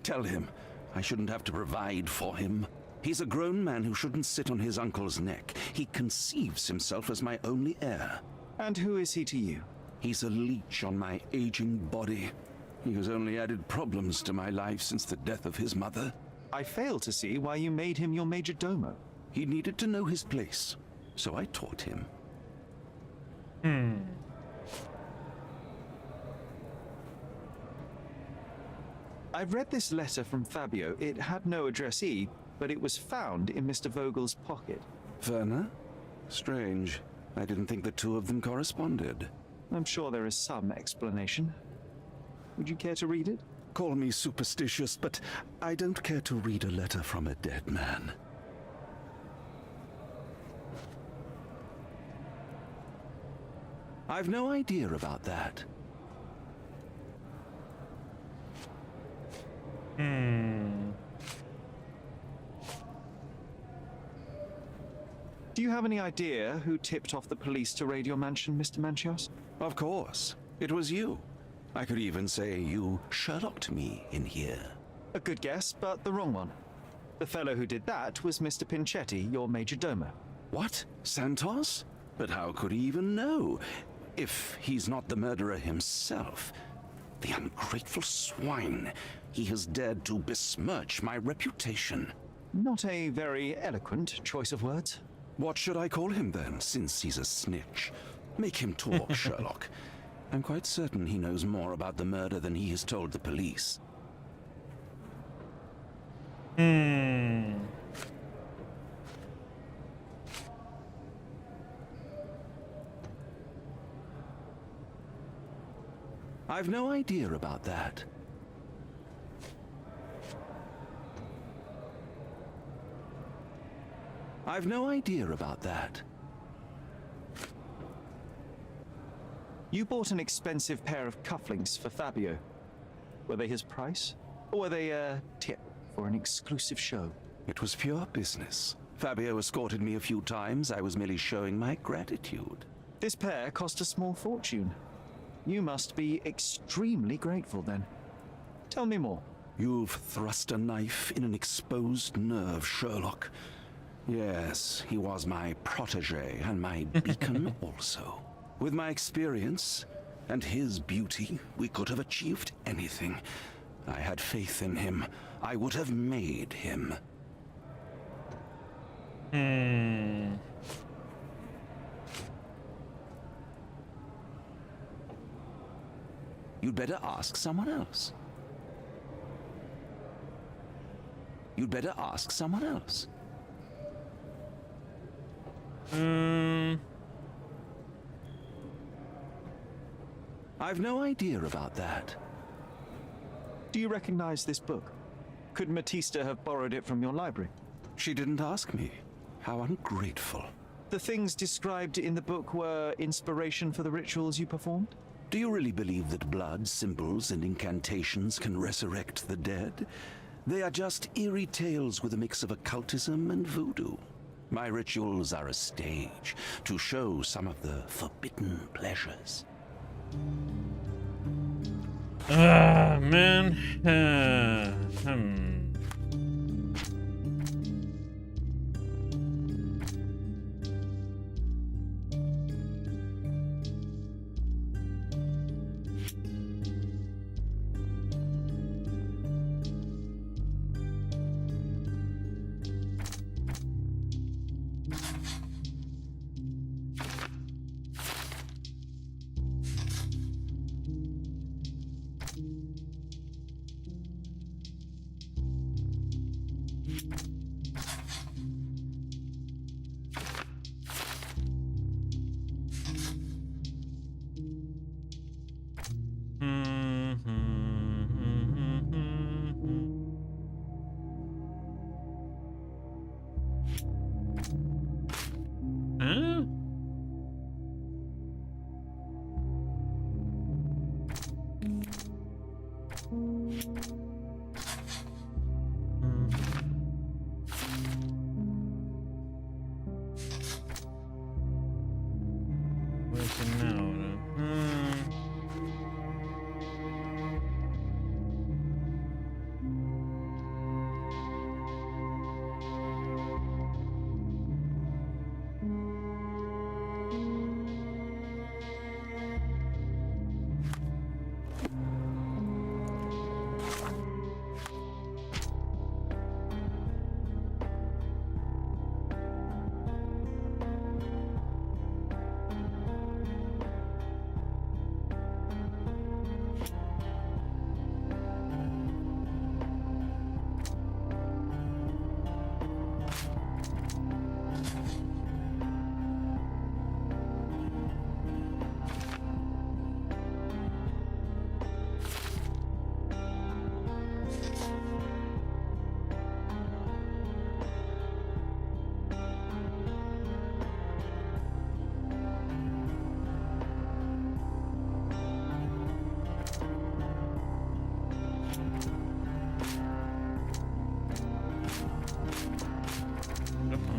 Tell him I shouldn't have to provide for him. He's a grown man who shouldn't sit on his uncle's neck. He conceives himself as my only heir. And who is he to you? He's a leech on my aging body. He has only added problems to my life since the death of his mother. I fail to see why you made him your major domo. He needed to know his place, so I taught him. I've read this letter from Fabio. It had no addressee, but it was found in Mr. Vogel's pocket. Werner? Strange. I didn't think the two of them corresponded. I'm sure there is some explanation. Would you care to read it? Call me superstitious, but I don't care to read a letter from a dead man. I've no idea about that. Do you have any idea who tipped off the police to raid your mansion, Mr. Manchios? Of course. It was you. I could even say you Sherlocked me in here. A good guess, but the wrong one. The fellow who did that was Mr. Pinchetti, your major domo. What? Santos? But how could he even know? If he's not the murderer himself. The ungrateful swine. He has dared to besmirch my reputation. Not a very eloquent choice of words. What should I call him then, since he's a snitch? Make him talk, Sherlock. I'm quite certain he knows more about the murder than he has told the police. I've no idea about that. I've no idea about that. You bought an expensive pair of cufflinks for Fabio. Were they his price? Or were they a tip for an exclusive show? It was pure business. Fabio escorted me a few times. I was merely showing my gratitude. This pair cost a small fortune. You must be extremely grateful then. Tell me more. You've thrust a knife in an exposed nerve, Sherlock. Yes, he was my protege and my beacon also. With my experience and his beauty, we could have achieved anything. I had faith in him. I would have made him. You'd better ask someone else. You'd better ask someone else. I've no idea about that. Do you recognize this book? Could Matista have borrowed it from your library? She didn't ask me. How ungrateful. The things described in the book were inspiration for the rituals you performed? Do you really believe that blood, symbols, and incantations can resurrect the dead? They are just eerie tales with a mix of occultism and voodoo. My rituals are a stage to show some of the forbidden pleasures. Man.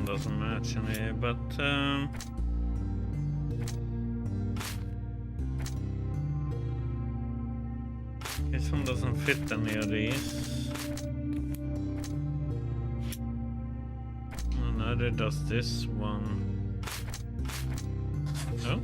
Doesn't match any, but this one doesn't fit any of these. Neither does this one. No?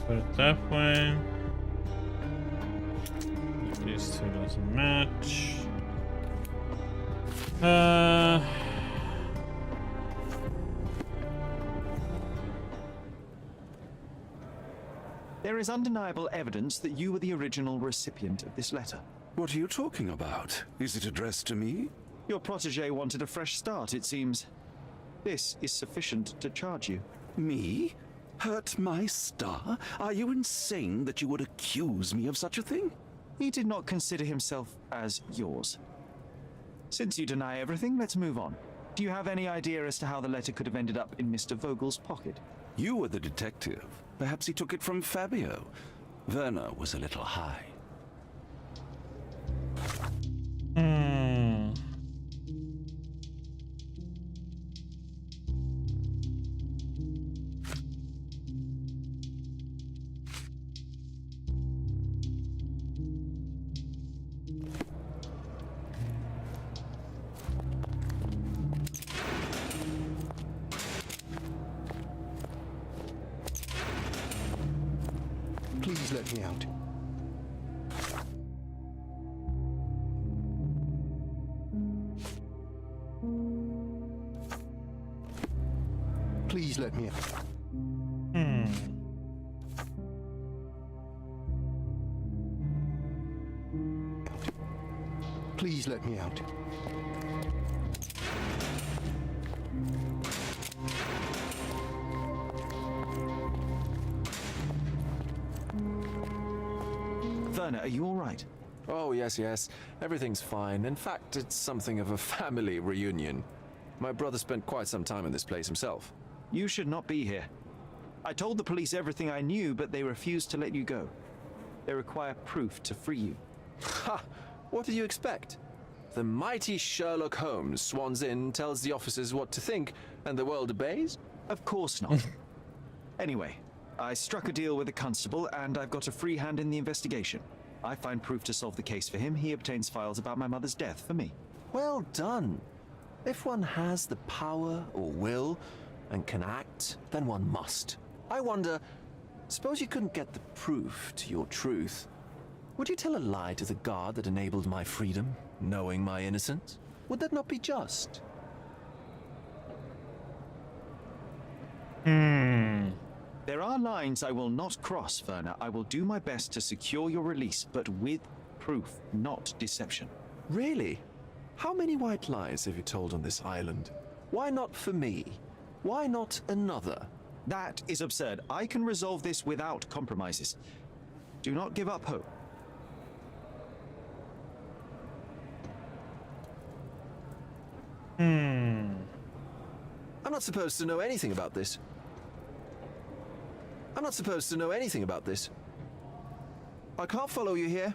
Put it that way. These two doesn't match. There is undeniable evidence that you were the original recipient of this letter. What are you talking about? Is it addressed to me? Your protege wanted a fresh start, it seems. This is sufficient to charge you. Me? Hurt my star? Are you insane that you would accuse me of such a thing? He did not consider himself as yours. Since you deny everything, let's move on. Do you have any idea as to how the letter could have ended up in Mr. Vogel's pocket? You were the detective. Perhaps he took it from Fabio. Werner was a little high. Please let me out. Please let me out. Please let me out. Werner, are you all right? Oh, yes. Everything's fine. In fact, it's something of a family reunion. My brother spent quite some time in this place himself. You should not be here. I told the police everything I knew, but they refused to let you go. They require proof to free you. Ha! What did you expect? The mighty Sherlock Holmes swans in, tells the officers what to think, and the world obeys? Of course not. Anyway, I struck a deal with the constable, and I've got a free hand in the investigation. I find proof to solve the case for him. He obtains files about my mother's death for me. Well done. If one has the power or will and can act, then one must. I wonder, suppose you couldn't get the proof to your truth. Would you tell a lie to the guard that enabled my freedom, knowing my innocence? Would that not be just? There are lines I will not cross, Werner. I will do my best to secure your release, but with proof, not deception. Really? How many white lies have you told on this island? Why not for me? Why not another? That is absurd. I can resolve this without compromises. Do not give up hope. I'm not supposed to know anything about this. I'm not supposed to know anything about this. I can't follow you here.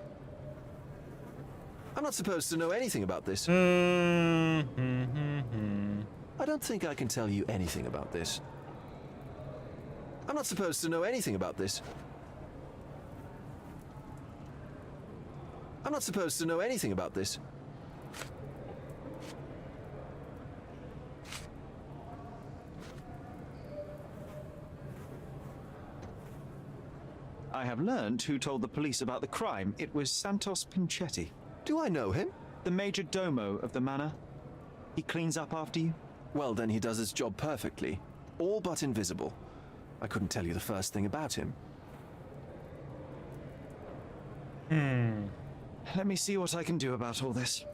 I'm not supposed to know anything about this. I don't think I can tell you anything about this. I'm not supposed to know anything about this. I'm not supposed to know anything about this. I have learned who told the police about the crime. It was Santos Pinchetti. Do I know him? The major domo of the manor. He cleans up after you? Well, then he does his job perfectly. All but invisible. I couldn't tell you the first thing about him. Let me see what I can do about all this.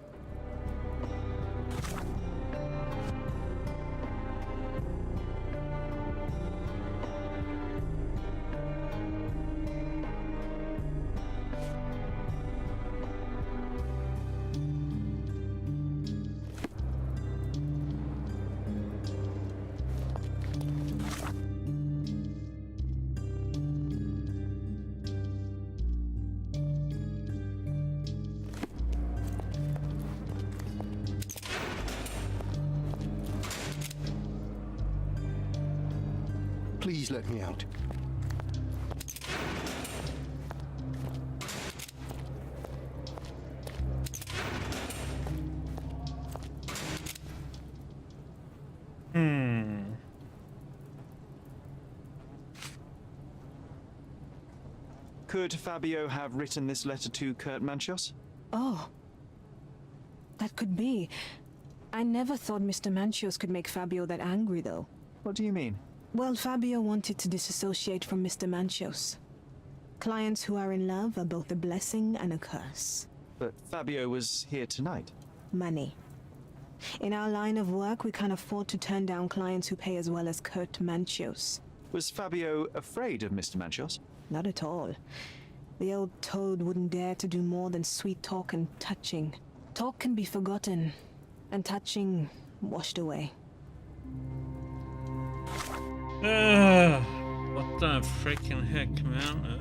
Please let me out. Could Fabio have written this letter to Kurt Manchios? Oh. That could be. I never thought Mr. Manchios could make Fabio that angry, though. What do you mean? Well, Fabio wanted to disassociate from Mr. Manchios. Clients who are in love are both a blessing and a curse. But Fabio was here tonight. Money. In our line of work, we can't afford to turn down clients who pay as well as Kurt Manchios. Was Fabio afraid of Mr. Manchios? Not at all. The old toad wouldn't dare to do more than sweet talk and touching. Talk can be forgotten, and touching washed away. What the freaking heck, man?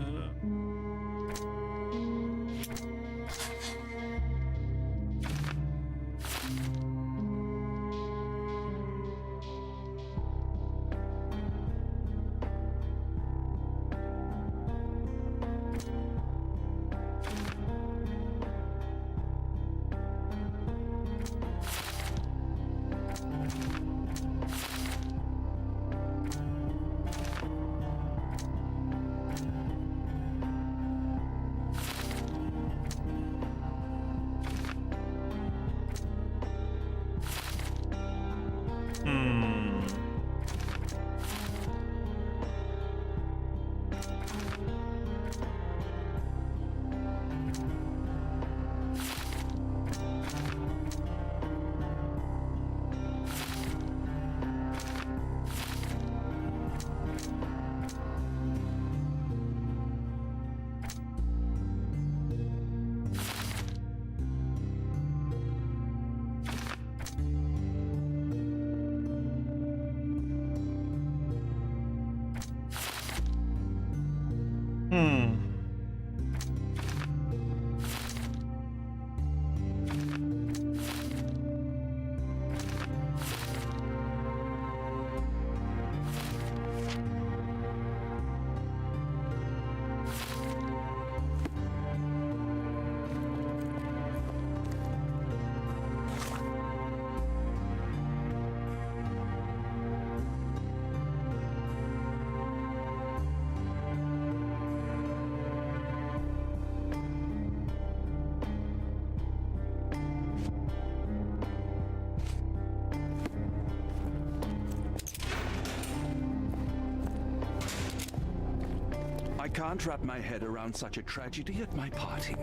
I can't wrap my head around such a tragedy at my party.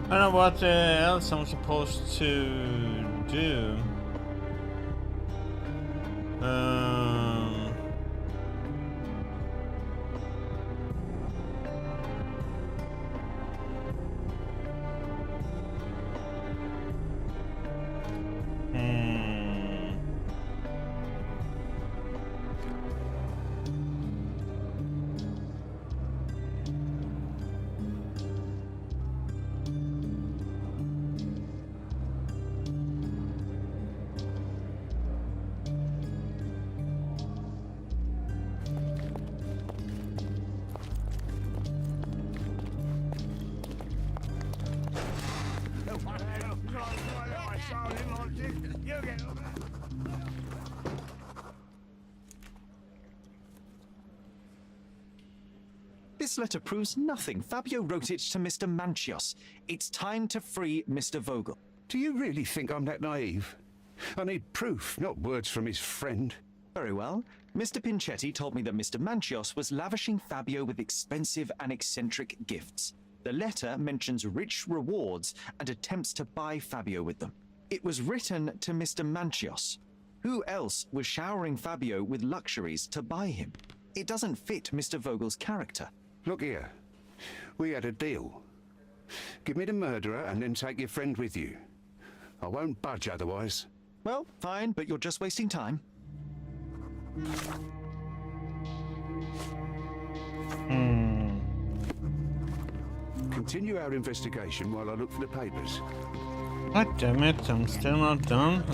I don't know what else I'm supposed to do. This letter proves nothing. Fabio wrote it to Mr. Manchios. It's time to free Mr. Vogel. Do you really think I'm that naive? I need proof, not words from his friend. Very well. Mr. Pinchetti told me that Mr. Manchios was lavishing Fabio with expensive and eccentric gifts. The letter mentions rich rewards and attempts to buy Fabio with them. It was written to Mr. Manchios. Who else was showering Fabio with luxuries to buy him? It doesn't fit Mr. Vogel's character. Look here. We had a deal. Give me the murderer and then take your friend with you. I won't budge otherwise. Well, fine, but you're just wasting time. Continue our investigation while I look for the papers. God damn it, I'm still not done.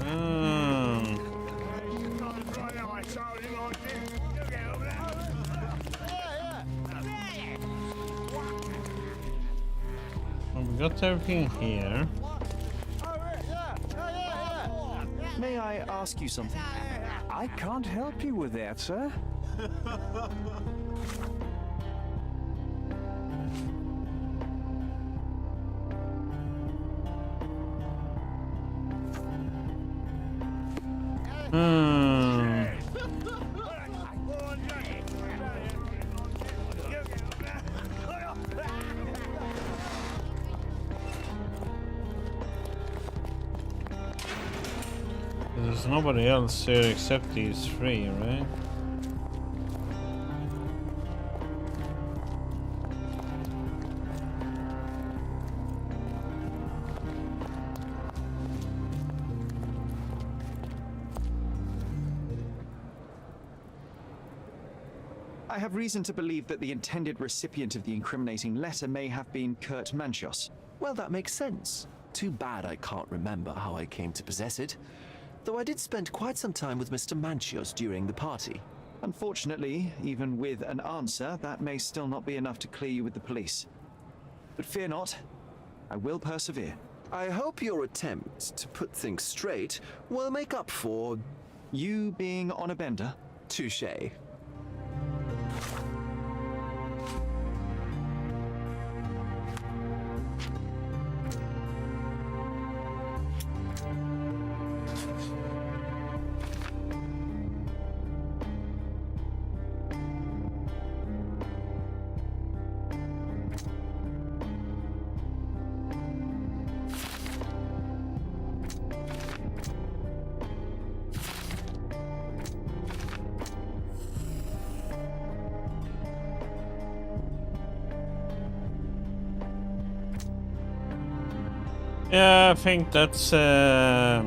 Well, we got everything here. May I ask you something? I can't help you with that, sir. There's nobody else here except these three, right? I have reason to believe that the intended recipient of the incriminating letter may have been Kurt Manchios. Well, that makes sense. Too bad I can't remember how I came to possess it. Though I did spend quite some time with Mr. Manchios during the party. Unfortunately, even with an answer, that may still not be enough to clear you with the police. But fear not, I will persevere. I hope your attempt to put things straight will make up for... you being on a bender? Touché. Yeah, I think that's I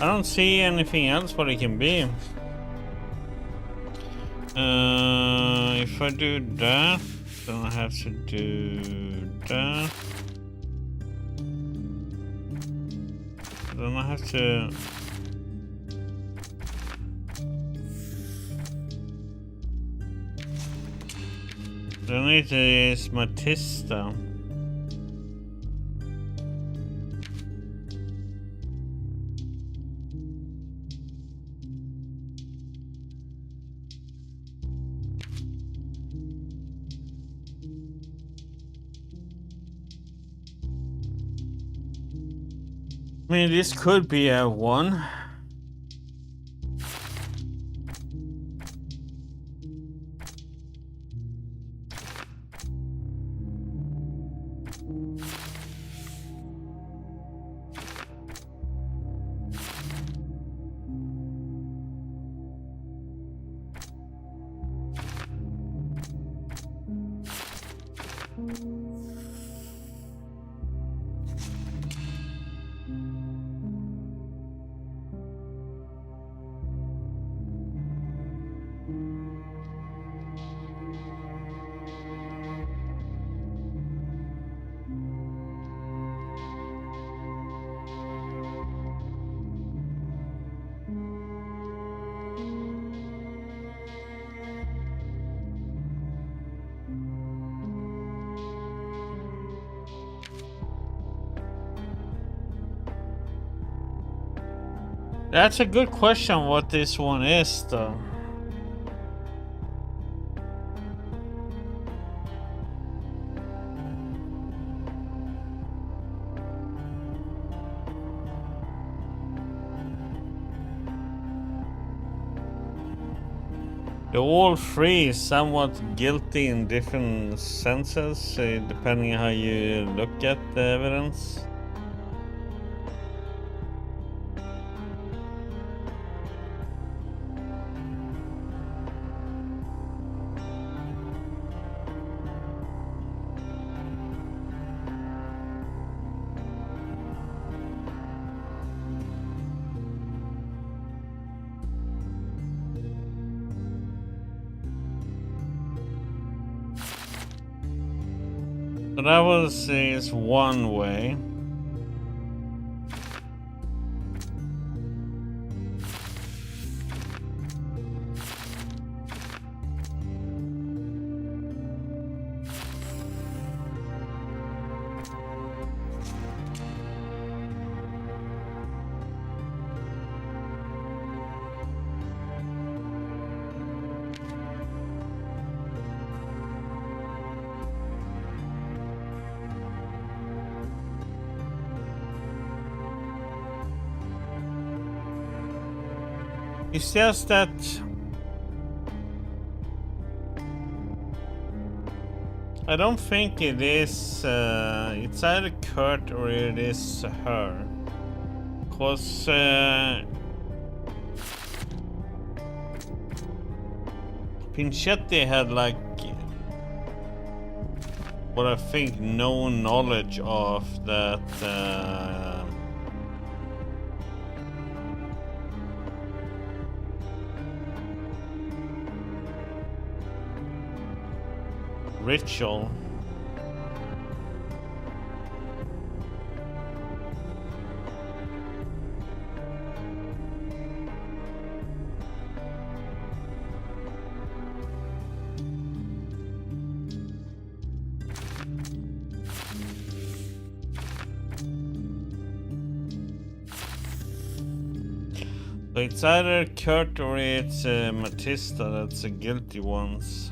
don't see anything else what it can be. If I do that, then I have to do that. Then I have to... Then I need to use Matista. I mean, this could be a 1. That's a good question what this one is, though. They're all three somewhat guilty in different senses, depending on how you look at the evidence. So that was is one way. He says that I don't think it is. It's either Kurt or it is her. Cause Pinchetti had like what I think no knowledge of that. Ritual. So it's either Kurt or it's Matista that's the guilty ones.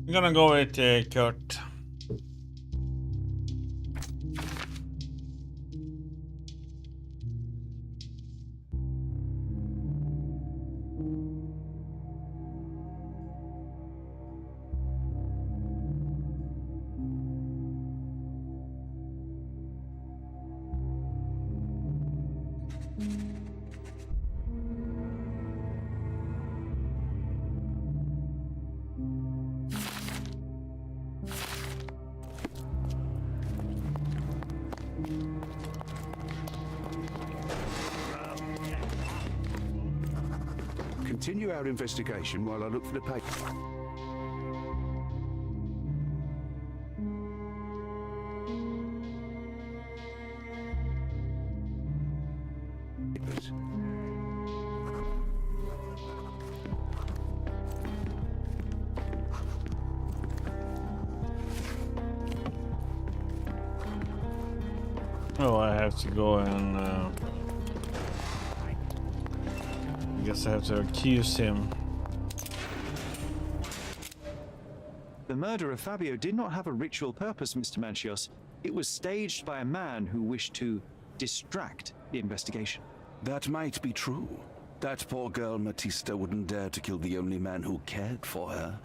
I'm gonna go with Kurt. Continue our investigation while I look for the paper. Oh, I have to go and I guess I have to accuse him. The murder of Fabio did not have a ritual purpose, Mr. Manchios. It was staged by a man who wished to distract the investigation. That might be true. That poor girl Matista wouldn't dare to kill the only man who cared for her.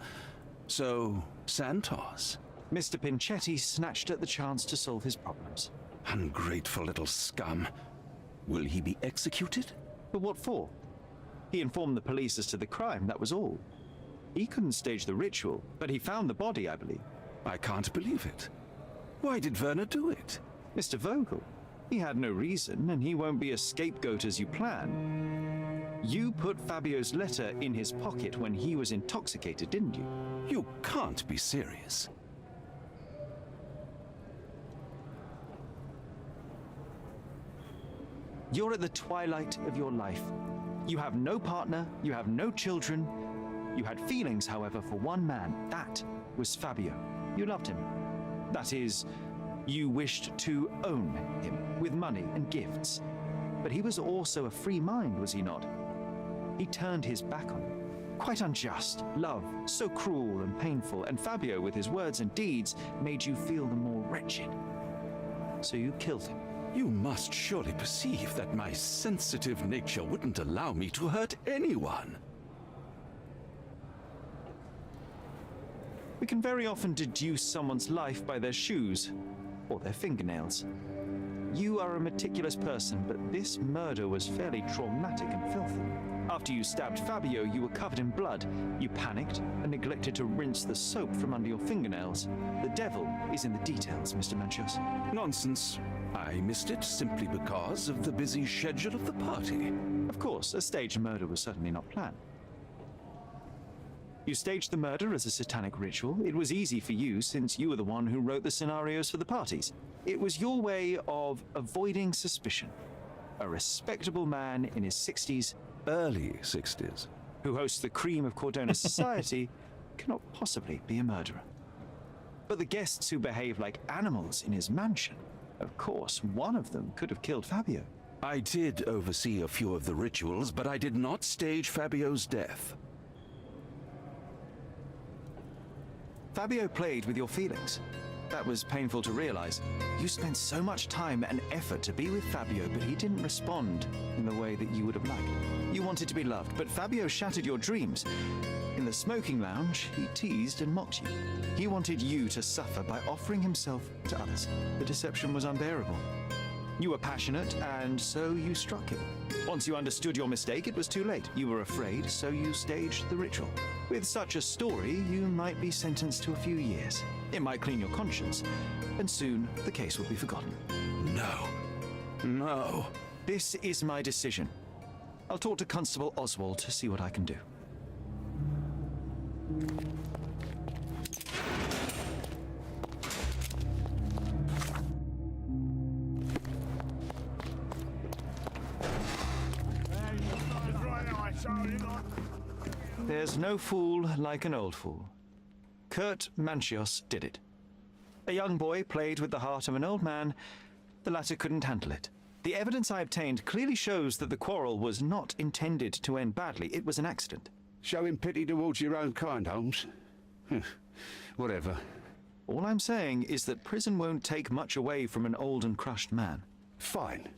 So, Santos. Mr. Pinchetti snatched at the chance to solve his problems. Ungrateful little scum. Will he be executed? But what for? He informed the police as to the crime, that was all. He couldn't stage the ritual, but he found the body, I believe. I can't believe it. Why did Werner do it? Mr. Vogel. He had no reason, and he won't be a scapegoat as you plan. You put Fabio's letter in his pocket when he was intoxicated, didn't you? You can't be serious. You're at the twilight of your life. You have no partner, you have no children. You had feelings, however, for one man. That was Fabio. You loved him. That is, you wished to own him with money and gifts. But he was also a free mind, was he not? He turned his back on him. Quite unjust. Love, so cruel and painful, and Fabio, with his words and deeds, made you feel the more wretched. So you killed him. You must surely perceive that my sensitive nature wouldn't allow me to hurt anyone. We can very often deduce someone's life by their shoes or their fingernails. You are a meticulous person, but this murder was fairly traumatic and filthy. After you stabbed Fabio, you were covered in blood. You panicked and neglected to rinse the soap from under your fingernails. The devil is in the details, Mr. Manchios. Nonsense. I missed it simply because of the busy schedule of the party. Of course, a staged murder was certainly not planned. You staged the murder as a satanic ritual. It was easy for you since you were the one who wrote the scenarios for the parties. It was your way of avoiding suspicion. A respectable man in his 60s, early 60s, who hosts the cream of Cordona society, cannot possibly be a murderer. But the guests who behave like animals in his mansion, of course, one of them could have killed Fabio. I did oversee a few of the rituals, but I did not stage Fabio's death. Fabio played with your feelings. That was painful to realize. You spent so much time and effort to be with Fabio, but he didn't respond in the way that you would have liked. You wanted to be loved, but Fabio shattered your dreams. In the smoking lounge, he teased and mocked you. He wanted you to suffer by offering himself to others. The deception was unbearable. You were passionate, and so you struck him. Once you understood your mistake, it was too late. You were afraid, so you staged the ritual. With such a story, you might be sentenced to a few years. It might clean your conscience, and soon the case will be forgotten. No. No. This is my decision. I'll talk to Constable Oswald to see what I can do. There's no fool like an old fool. Kurt Manchios did it. A young boy played with the heart of an old man. The latter couldn't handle it. The evidence I obtained clearly shows that the quarrel was not intended to end badly. It was an accident. Showing pity towards your own kind, Holmes. Whatever. All I'm saying is that prison won't take much away from an old and crushed man. Fine.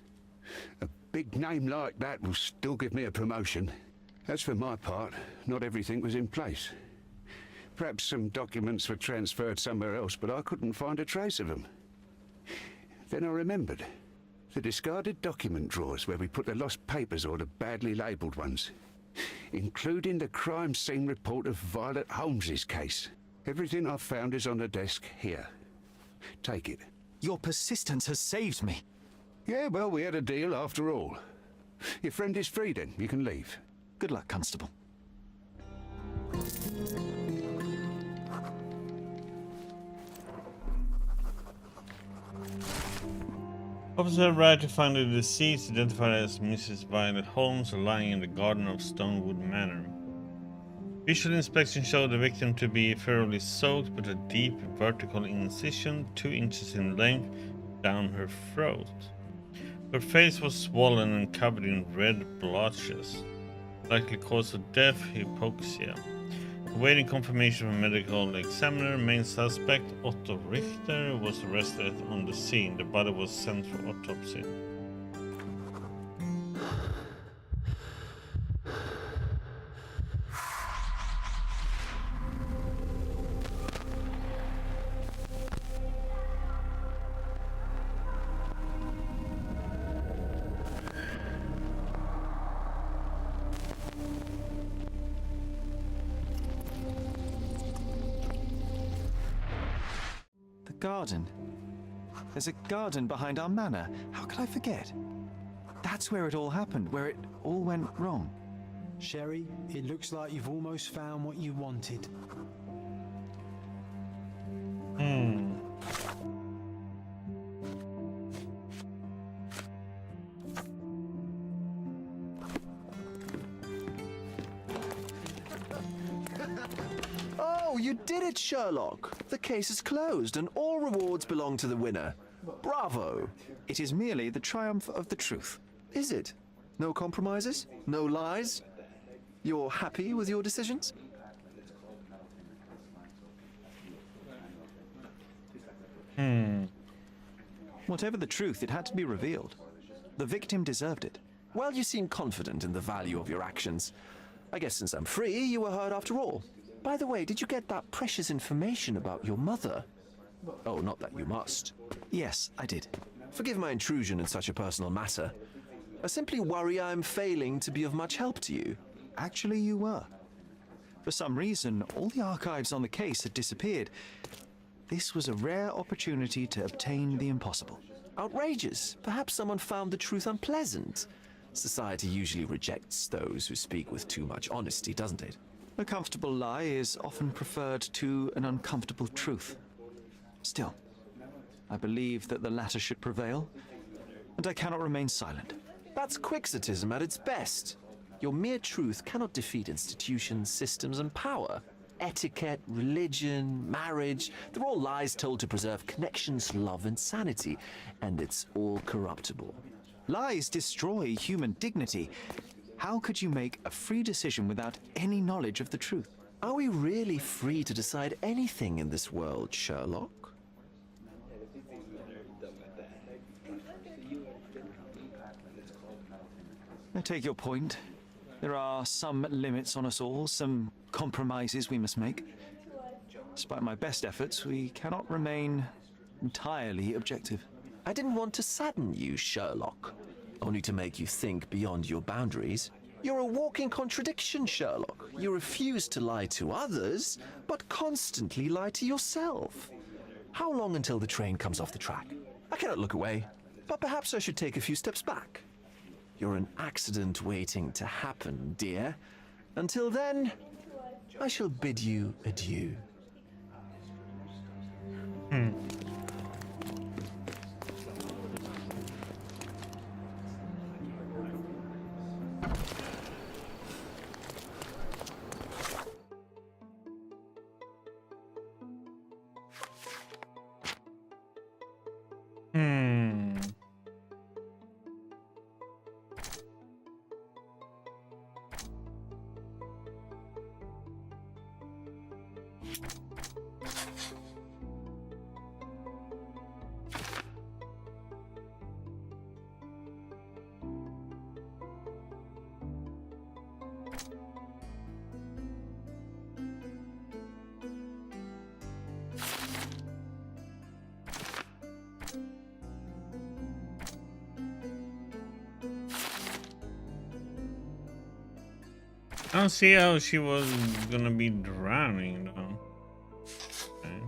A big name like that will still give me a promotion. As for my part, not everything was in place. Perhaps some documents were transferred somewhere else, but I couldn't find a trace of them. Then I remembered. The discarded document drawers where we put the lost papers or the badly labelled ones, including the crime scene report of Violet Holmes's case. Everything I've found is on the desk here. Take it. Your persistence has saved me. Yeah, well, we had a deal after all. Your friend is free then. You can leave. Good luck, Constable. Officer arrived to find the deceased, identified as Mrs. Violet Holmes, lying in the garden of Stonewood Manor. Visual inspection showed the victim to be thoroughly soaked with a deep vertical incision 2 inches in length down her throat. Her face was swollen and covered in red blotches. Likely cause of death, hypoxia. Awaiting confirmation from a medical examiner, main suspect, Otto Richter, was arrested on the scene. The body was sent for autopsy. Garden. There's a garden behind our manor. How could I forget? That's where it all happened, where it all went wrong. Sherry, it looks like you've almost found what you wanted. Oh, you did it, Sherlock! The case is closed and all rewards belong to the winner. Bravo! It is merely the triumph of the truth. Is it? No compromises? No lies? You're happy with your decisions? Whatever the truth, it had to be revealed. The victim deserved it. Well, you seem confident in the value of your actions. I guess since I'm free, you were heard after all. By the way, did you get that precious information about your mother? Oh, not that you must. Yes, I did. Forgive my intrusion in such a personal matter. I simply worry I'm failing to be of much help to you. Actually, you were. For some reason, all the archives on the case had disappeared. This was a rare opportunity to obtain the impossible. Outrageous. Perhaps someone found the truth unpleasant. Society usually rejects those who speak with too much honesty, doesn't it? A comfortable lie is often preferred to an uncomfortable truth. Still, I believe that the latter should prevail, and I cannot remain silent. That's quixotism at its best. Your mere truth cannot defeat institutions, systems, and power. Etiquette, religion, marriage, they're all lies told to preserve connections, love, and sanity, and it's all corruptible. Lies destroy human dignity. How could you make a free decision without any knowledge of the truth? Are we really free to decide anything in this world, Sherlock? I take your point. There are some limits on us all, some compromises we must make. Despite my best efforts, we cannot remain entirely objective. I didn't want to sadden you, Sherlock, only to make you think beyond your boundaries. You're a walking contradiction, Sherlock. You refuse to lie to others, but constantly lie to yourself. How long until the train comes off the track? I cannot look away, but perhaps I should take a few steps back. You're an accident waiting to happen, dear. Until then, I shall bid you adieu. I don't see how she was gonna be drowning though. Okay.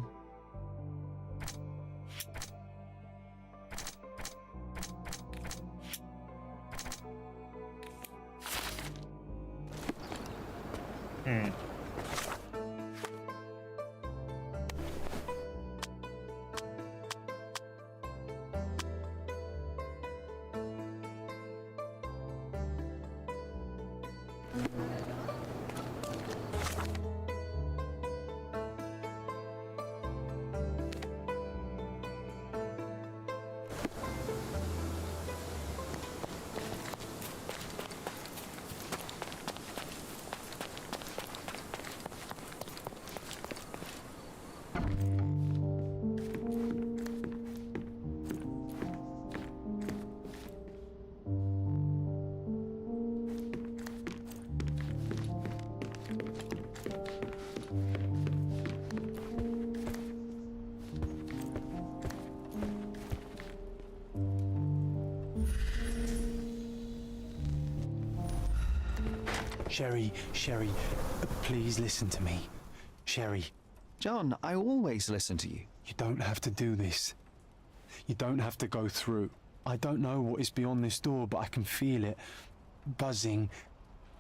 Sherry, please listen to me. Sherry. John, I always listen to you. You don't have to do this. You don't have to go through. I don't know what is beyond this door, but I can feel it. Buzzing,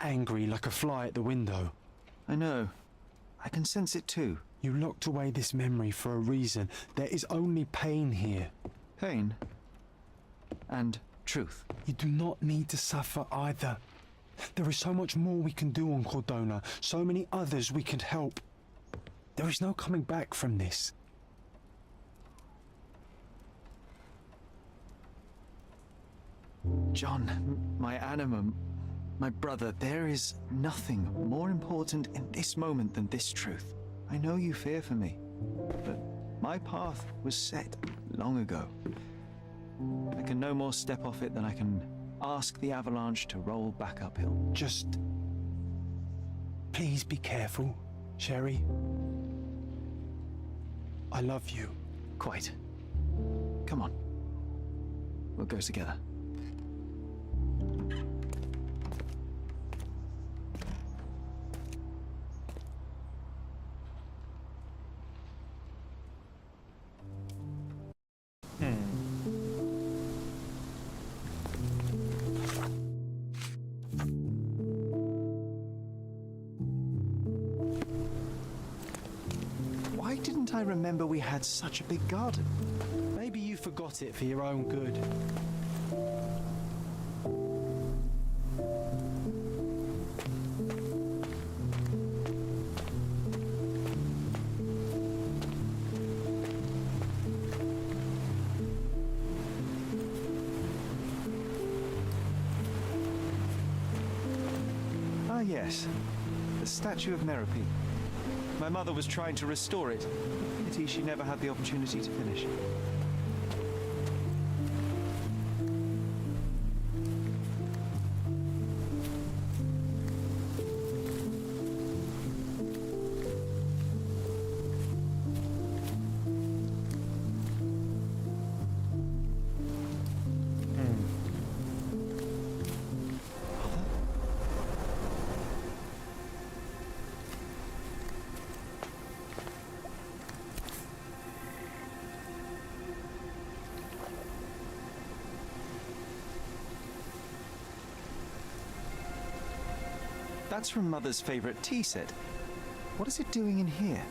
angry, like a fly at the window. I know. I can sense it too. You locked away this memory for a reason. There is only pain here. Pain? And truth. You do not need to suffer either. There is so much more we can do on Cordona, so many others we can help. There is no coming back from this. John, my animum, my brother, there is nothing more important in this moment than this truth. I know you fear for me, but my path was set long ago. I can no more step off it than I can ask the avalanche to roll back uphill. Just please be careful, Sherry. I love you. Quite. Come on. We'll go together. Why didn't I remember we had such a big garden? Maybe you forgot it for your own good. yes. The statue of Merope. My mother was trying to restore it. Pity she never had the opportunity to finish. That's from Mother's favorite tea set. What is it doing in here?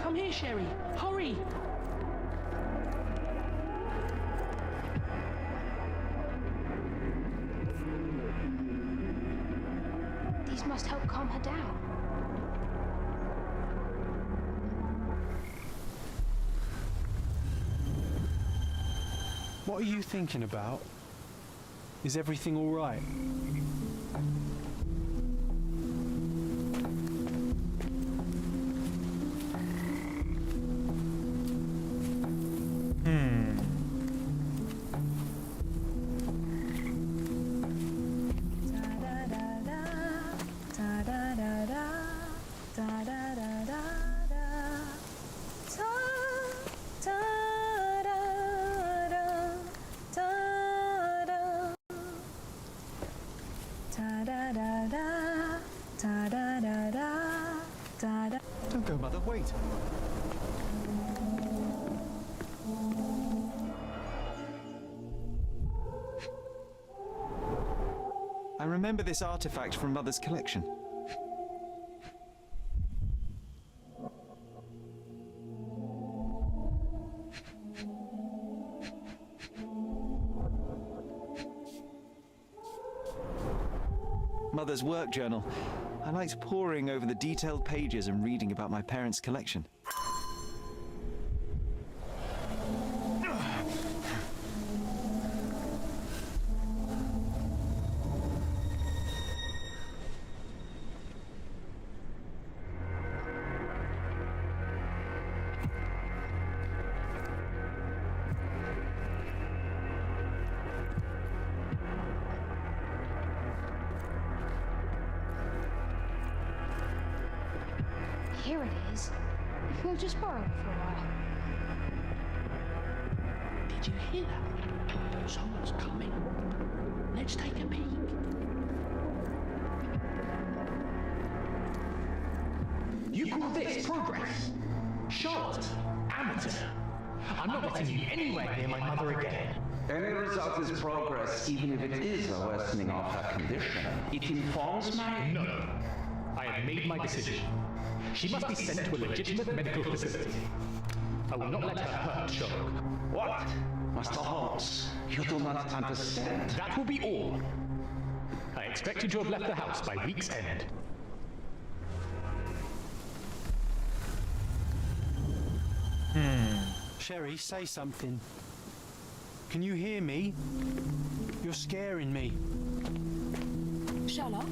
Come here, Sherry. Hurry! These must help calm her down. What are you thinking about? Is everything all right? Don't go, Mother, wait. I remember this artifact from Mother's collection. Mother's work journal. I liked poring over the detailed pages and reading about my parents' collection. Here it is. If we'll just borrow it for a while. Did you hear that? Someone's coming. Let's take a peek. You call this progress? Charlotte, amateur. I'm not letting you anywhere near my mother again. Any result is progress, even if it is a worsening of her condition. It informs my... No. I have made my decision. She must be sent to a legitimate medical facility. I will not let her hurt Sherlock. What? Master Holmes, you do not understand. That will be all. I expect you to have left the house by week's end. Sherry, say something. Can you hear me? You're scaring me. Sherlock,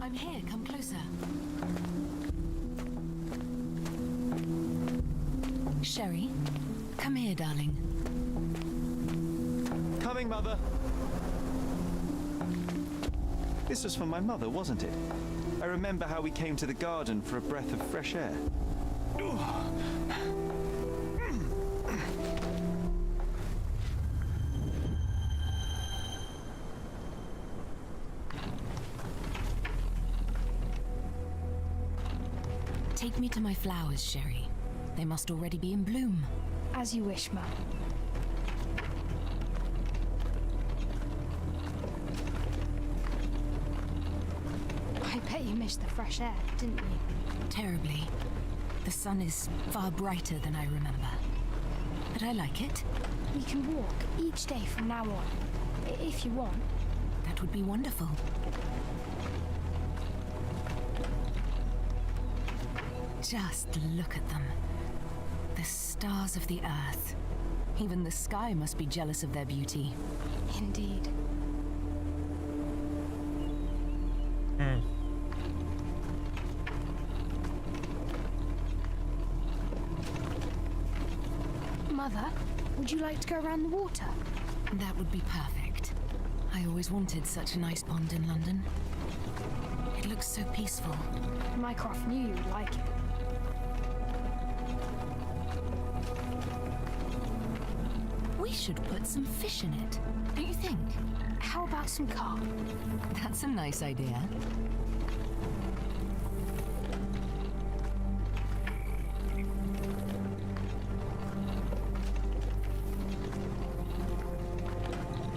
I'm here. Come closer. Sherry, come here, darling. Coming, Mother. This was from my mother, wasn't it? I remember how we came to the garden for a breath of fresh air. Take me to my flowers, Sherry. They must already be in bloom. As you wish, Mum. I bet you missed the fresh air, didn't you? Terribly. The sun is far brighter than I remember. But I like it. We can walk each day from now on. If you want. That would be wonderful. Just look at them. The stars of the earth. Even the sky must be jealous of their beauty. Indeed. Mother, would you like to go around the water? That would be perfect. I always wanted such a nice pond in London. It looks so peaceful. Mycroft knew you would like it. We should put some fish in it, don't you think? How about some carp? That's a nice idea.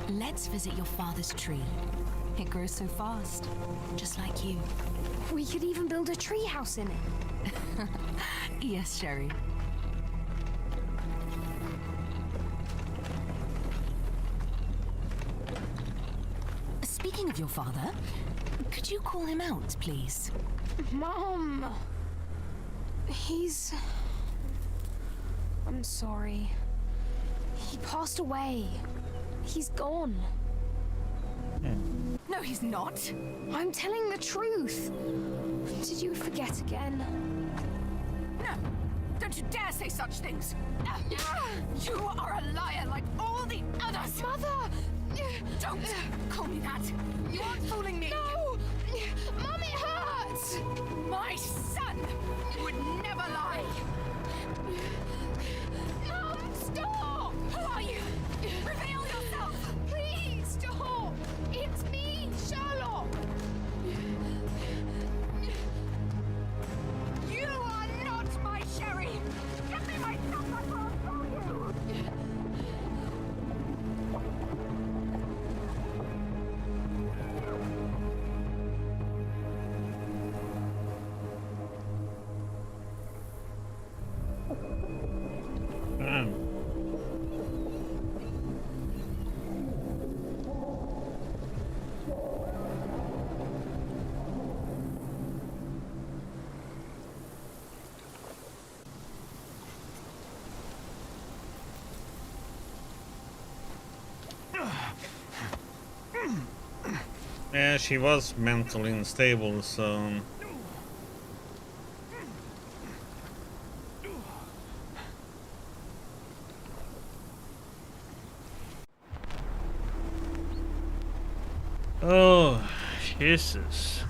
Let's visit your father's tree. It grows so fast, just like you. We could even build a tree house in it. Yes, Sherry. Speaking of your father, could you call him out, please? Mom! I'm sorry. He passed away. He's gone. No, he's not. I'm telling the truth. Did you forget again? No! Don't you dare say such things! You are a liar like all the others! Mother! Don't call me that! You aren't fooling me! No! Mom, it hurts! My son would never lie! Mom, stop! Who are you? Reveal yourself! Please, stop! It's me, Sherlock! You are not my Sherry! Give me my son, I will kill you! Yeah, she was mentally unstable, so... Oh, Jesus.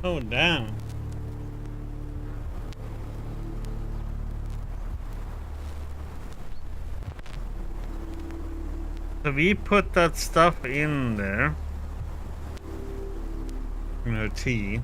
Oh, damn. So we put that stuff in there. In her tea.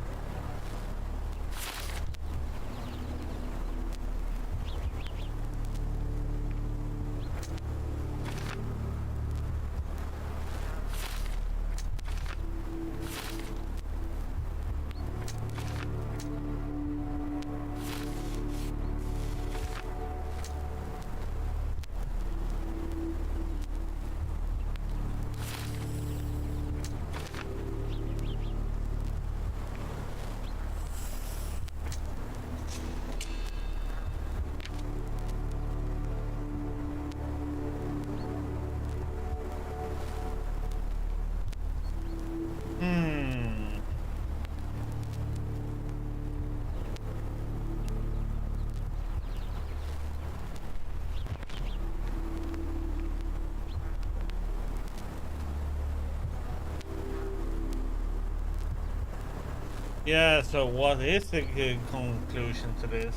Yeah, so what is the good conclusion to this?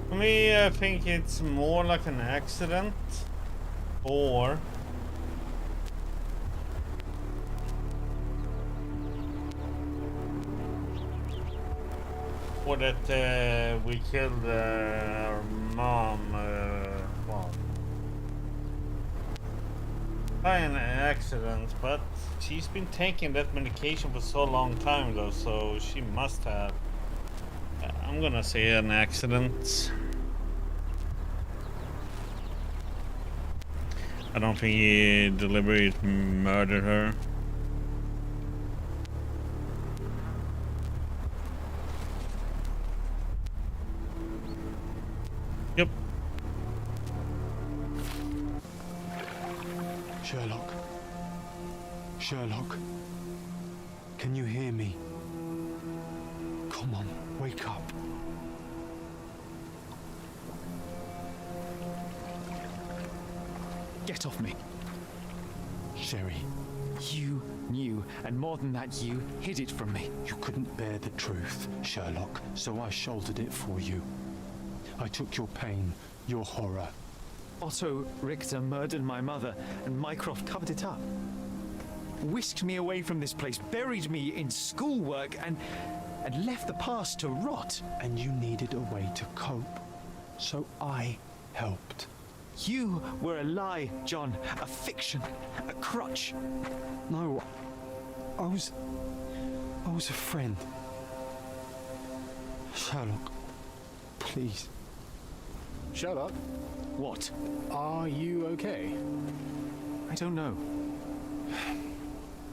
For me, I think it's more like an accident, or that we killed our mom, well, by an accident, but she's been taking that medication for so long time though, so she must have. I'm gonna say an accident. I don't think he deliberately murdered her. Yep. Sherlock. Sherlock. Can you hear me? Come on, wake up. Get off me. Sherry, you knew, and more than that, you hid it from me. You couldn't bear the truth, Sherlock, so I shouldered it for you. I took your pain, your horror. Otto Richter murdered my mother, and Mycroft covered it up. Whisked me away from this place, buried me in schoolwork, and left the past to rot. And you needed a way to cope, so I helped. You were a lie, John, a fiction, a crutch. No, I was a friend. Sherlock, please. Sherlock? What? Are you okay? I don't know.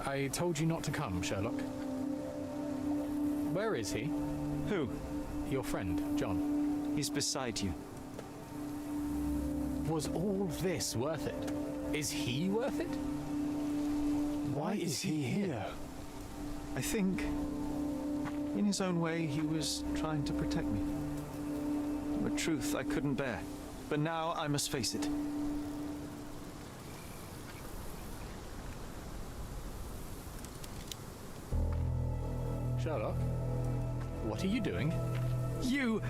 I told you not to come, Sherlock. Where is he? Who? Your friend, John. He's beside you. Was all this worth it? Is he worth it? Why is he here? I think, in his own way, he was trying to protect me. A truth I couldn't bear. But now I must face it. Sherlock? What are you doing? You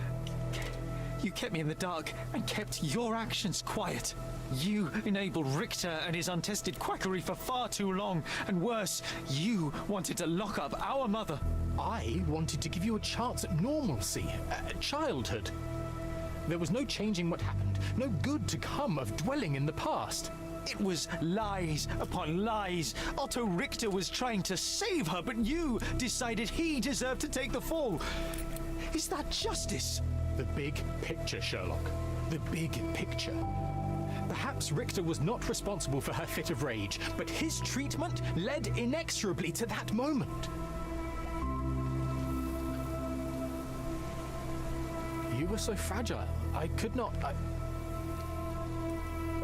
kept me in the dark and kept your actions quiet. You enabled Richter and his untested quackery for far too long. And worse, you wanted to lock up our mother. I wanted to give you a chance at normalcy, childhood. There was no changing what happened, no good to come of dwelling in the past. It was lies upon lies. Otto Richter was trying to save her, but you decided he deserved to take the fall. Is that justice? The big picture, Sherlock. The big picture. Perhaps Richter was not responsible for her fit of rage, but his treatment led inexorably to that moment. You were so fragile. I could not...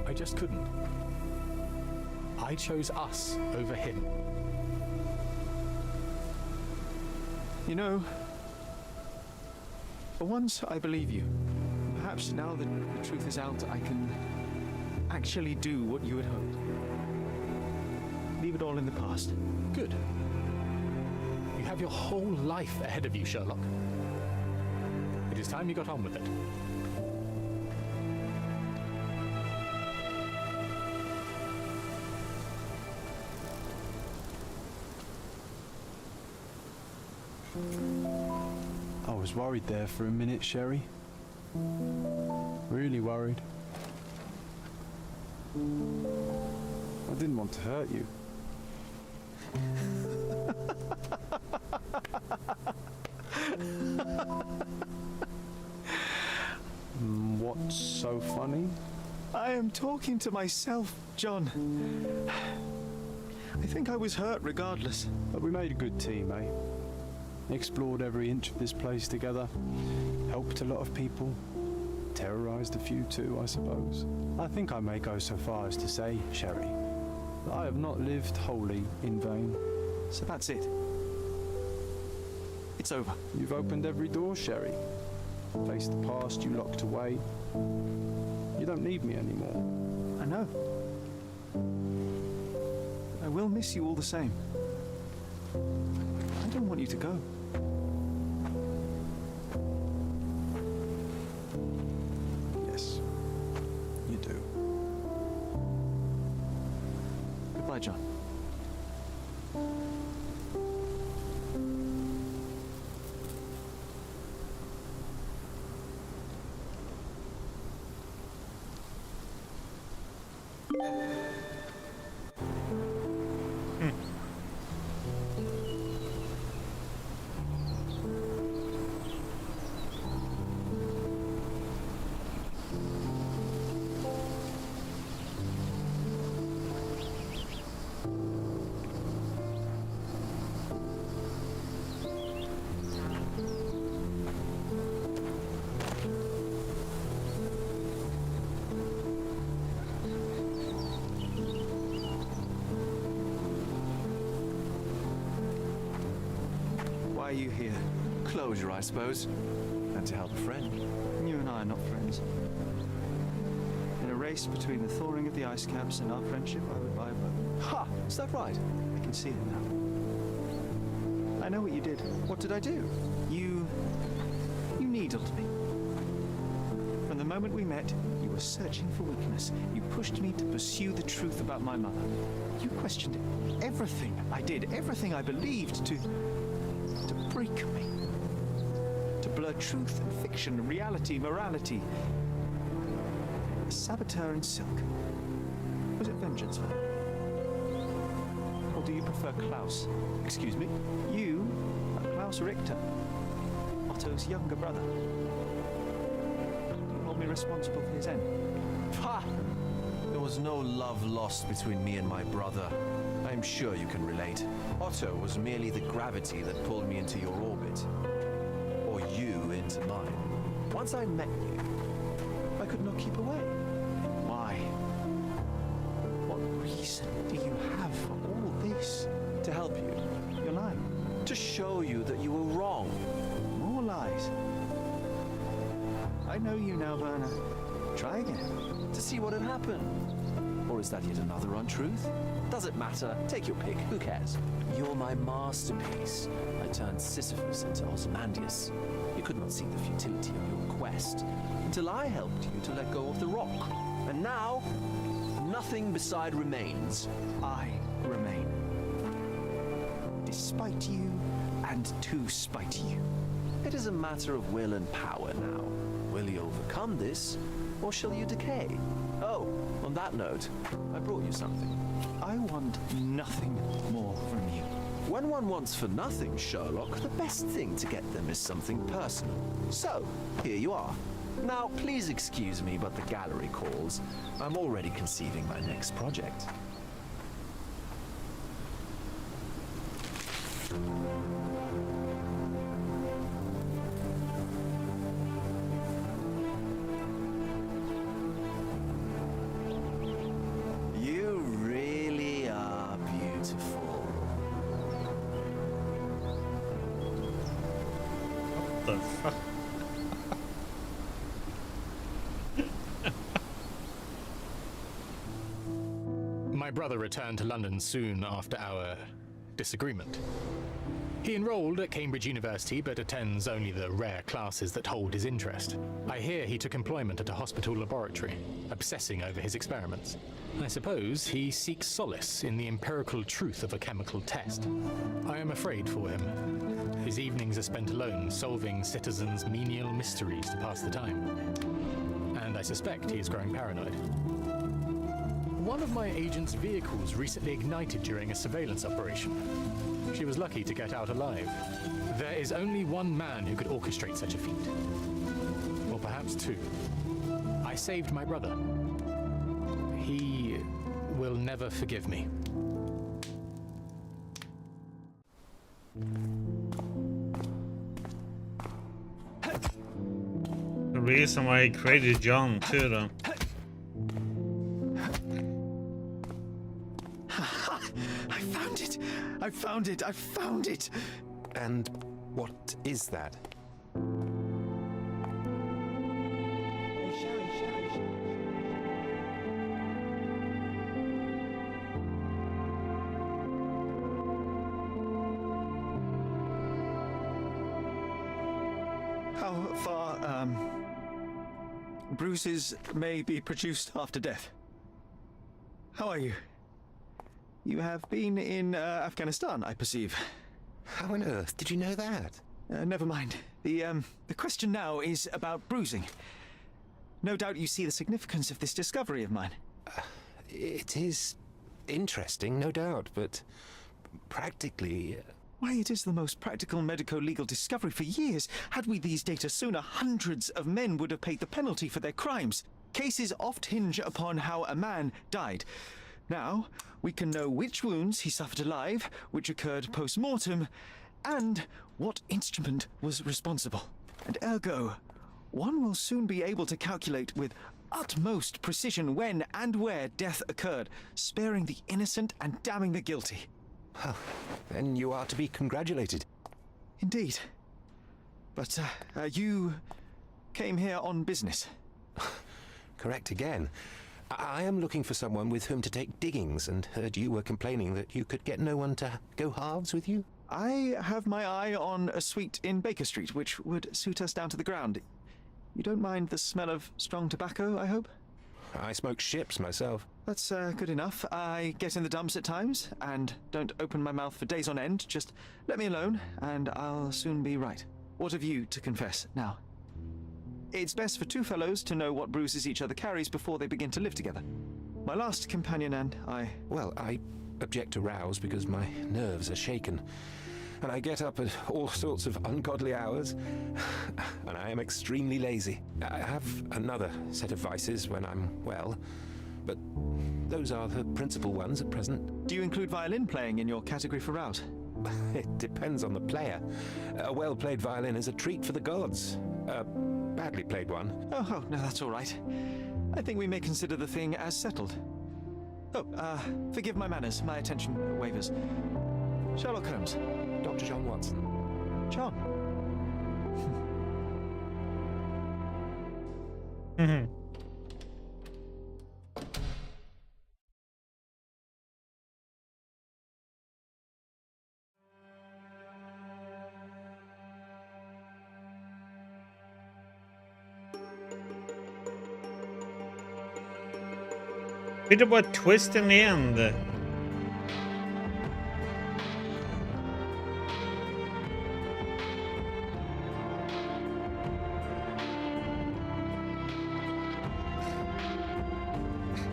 I just couldn't. I chose us over him. You know, For once, I believe you. Perhaps now that the truth is out, I can actually do what you had hoped. Leave it all in the past. Good. You have your whole life ahead of you, Sherlock. It is time you got on with it. I was worried there for a minute, Sherry. Really worried. I didn't want to hurt you. What's so funny? I am talking to myself, John. I think I was hurt regardless. But we made a good team, eh? Explored every inch of this place together. Helped a lot of people. Terrorized a few too, I suppose. I think I may go so far as to say, Sherry, that I have not lived wholly in vain. So that's it. It's over. You've opened every door, Sherry. Faced the past you locked away. You don't need me anymore. I know. I will miss you all the same. I don't want you to go. Yes, you do. Goodbye, John. Why are you here? Closure, I suppose. And to help a friend. You and I are not friends. In a race between the thawing of the ice caps and our friendship, I would buy a boat. Ha! Is that right? I can see it now. I know what you did. What did I do? You needled me. From the moment we met, you were searching for weakness. You pushed me to pursue the truth about my mother. You questioned everything I did, everything I believed to break me. To blur truth and fiction, reality, morality. A saboteur in silk. Was it vengeance, man? Or do you prefer Klaus? Excuse me? You are Klaus Richter, Otto's younger brother. Do you hold me responsible for his end? Ha! There was no love lost between me and my brother. I am sure you can relate. Otto was merely the gravity that pulled me into your orbit. Or you into mine. Once I met you, I could not keep away. Why? What reason do you have for all this? To help you. You're lying. To show you that you were wrong. More lies. I know you now, Werner. Try again. To see what had happened. Or is that yet another untruth? Does it matter? Take your pick. Who cares? You're my masterpiece. I turned Sisyphus into Ozymandias. You could not see the futility of your quest until I helped you to let go of the rock. And now, nothing beside remains. I remain. Despite you and to spite you. It is a matter of will and power now. Will you overcome this, or shall you decay? Oh, on that note, I brought you something. I want nothing more from you. When one wants for nothing, Sherlock, the best thing to get them is something personal. So, here you are. Now, please excuse me, but the gallery calls. I'm already conceiving my next project. You really are beautiful. What the fuck? My brother returned to London soon after our disagreement. He enrolled at Cambridge University but attends only the rare classes that hold his interest. I hear he took employment at a hospital laboratory, obsessing over his experiments. I suppose he seeks solace in the empirical truth of a chemical test. I am afraid for him. His evenings are spent alone, solving citizens' menial mysteries to pass the time. And I suspect he is growing paranoid. One of my agent's vehicles recently ignited during a surveillance operation. She was lucky to get out alive. There is only one man who could orchestrate such a feat. Or perhaps two. I saved my brother. He will never forgive me. The reason why he created John too, though. I found it! I found it! I found it! And what is that? How far, bruises may be produced after death. How are you? You have been in Afghanistan, I perceive. How on earth did you know that? Never mind. The question now is about bruising. No doubt you see the significance of this discovery of mine. It is interesting, no doubt, but practically... Why, it is the most practical medico-legal discovery for years. Had we these data sooner, hundreds of men would have paid the penalty for their crimes. Cases oft hinge upon how a man died. Now, we can know which wounds he suffered alive, which occurred post-mortem, and what instrument was responsible. And ergo, one will soon be able to calculate with utmost precision when and where death occurred, sparing the innocent and damning the guilty. Well, then you are to be congratulated. Indeed. But, you came here on business. Correct again. I am looking for someone with whom to take diggings, and heard you were complaining that you could get no one to go halves with you. I have my eye on a suite in Baker Street, which would suit us down to the ground. You don't mind the smell of strong tobacco, I hope? I smoke ships myself. That's good enough. I get in the dumps at times, and don't open my mouth for days on end. Just let me alone, and I'll soon be right. What have you to confess now? It's best for two fellows to know what bruises each other carries before they begin to live together. My last companion and I... Well, I object to rows because my nerves are shaken. And I get up at all sorts of ungodly hours. And I am extremely lazy. I have another set of vices when I'm well. But those are the principal ones at present. Do you include violin playing in your category for rout? It depends on the player. A well-played violin is a treat for the gods. A badly played one. Oh, no, that's all right. I think we may consider the thing as settled. Oh, forgive my manners. My attention wavers. Sherlock Holmes. Dr. John Watson. John. Bit of a twist in the end. I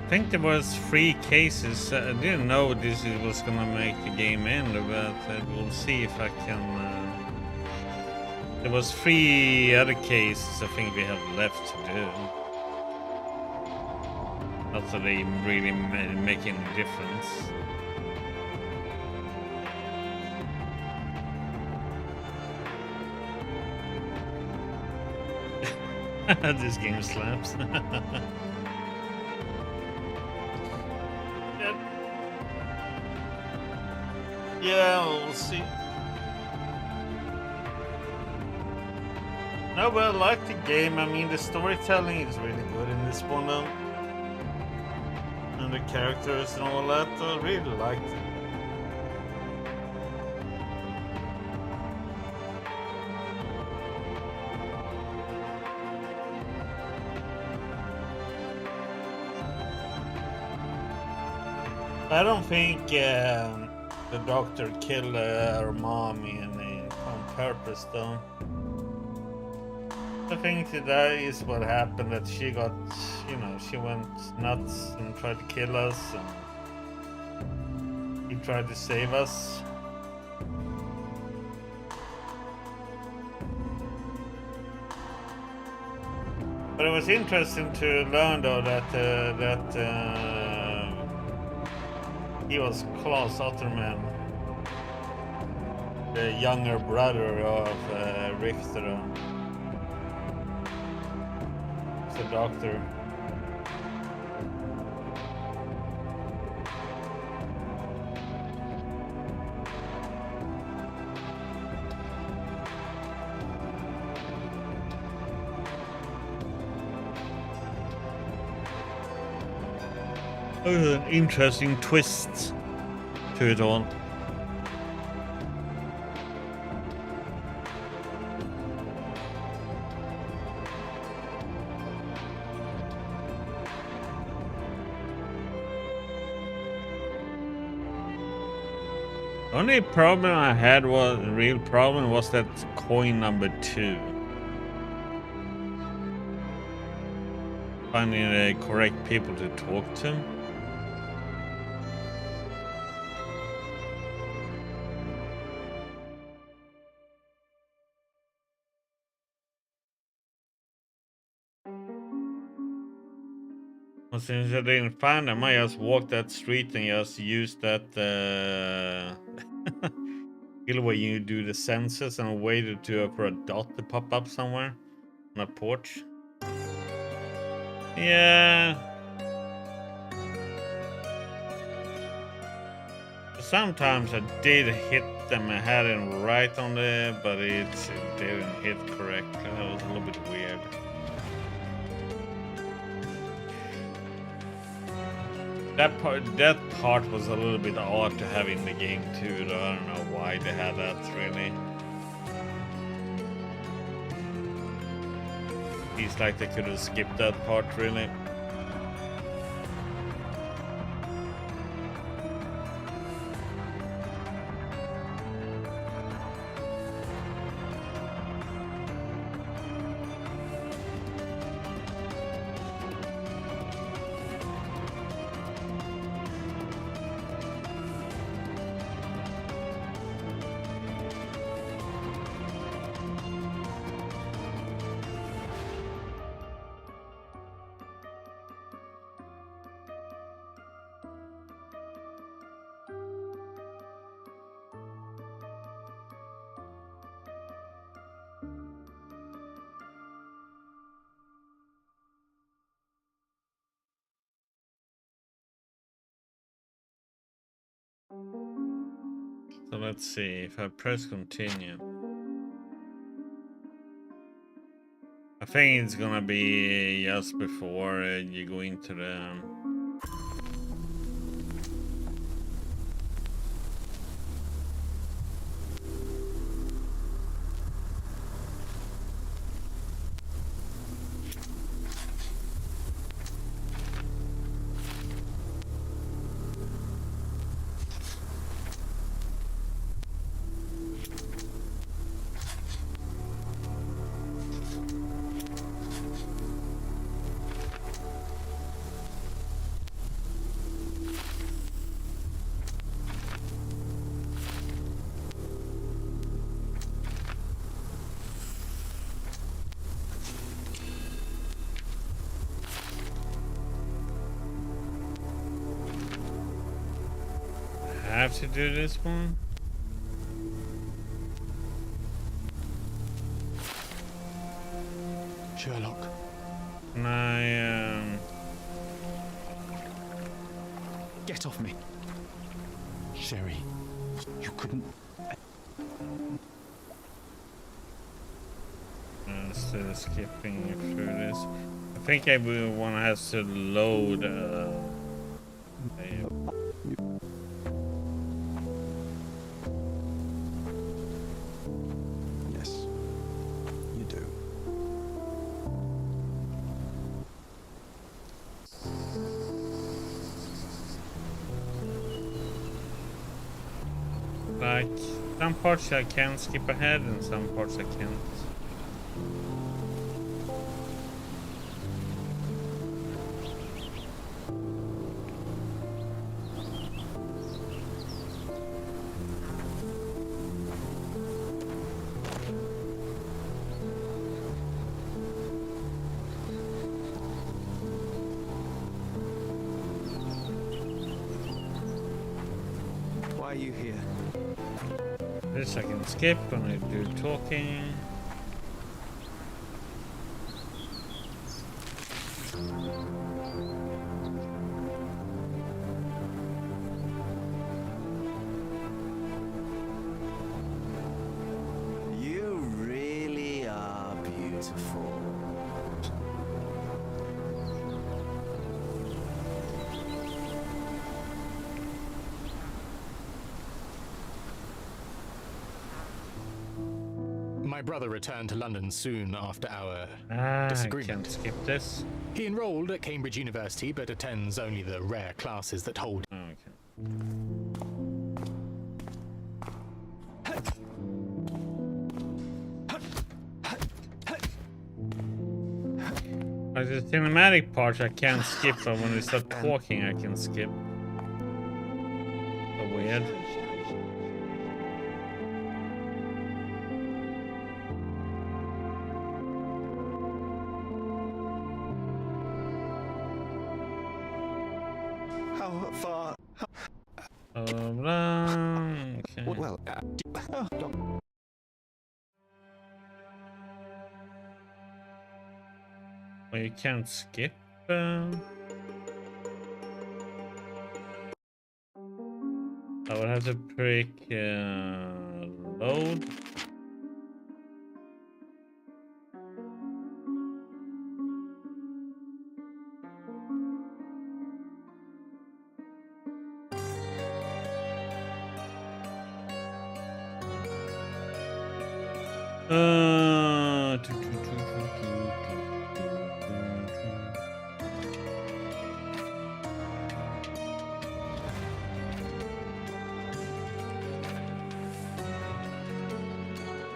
think there was 3 cases. I didn't know this was gonna make the game end, but we'll see if I can. There was 3 other cases I think we have left to do. Not that they really make any difference. This game slaps. Yeah, we'll see. No, but I like the game. I mean, the storytelling is really good in this one, though. And and the characters and all that. I really liked it. I don't think the doctor killed her mom on purpose, though. I think that is what happened, that she got, you know, she went nuts and tried to kill us, and he tried to save us. But it was interesting to learn, though, that he was Klaus Otterman, the younger brother of Richter, the doctor. It was an interesting twist to it all. Only problem I had was that coin number 2. Finding the correct people to talk to. Well, since I didn't find them, I just walked that street and just used that where you do the census and waited for a dot to pop up somewhere on a porch. Yeah. Sometimes I did hit them. I had it right on there, but it didn't hit correctly. That was a little bit weird. That part was a little bit odd to have in the game too, though. I don't know why they had that, really. It's like they could have skipped that part, really. So let's see, if I press continue. I think it's gonna be just before you go into the... have to do this one? Sherlock. Can I, Get off me. Sherry, you couldn't... Instead of skipping through this. I think everyone has to load like some parts I can skip ahead and some parts I can't. Why are you here? This I can skip when I do talking. You really are beautiful. My brother returned to London soon after our I disagreement. can't skip this. He enrolled at Cambridge University but attends only the rare classes that hold. Like the cinematic part I can't skip, but when they start talking I can skip. So weird. How far? Okay. Well, Well, you can't skip. I would have to pick load.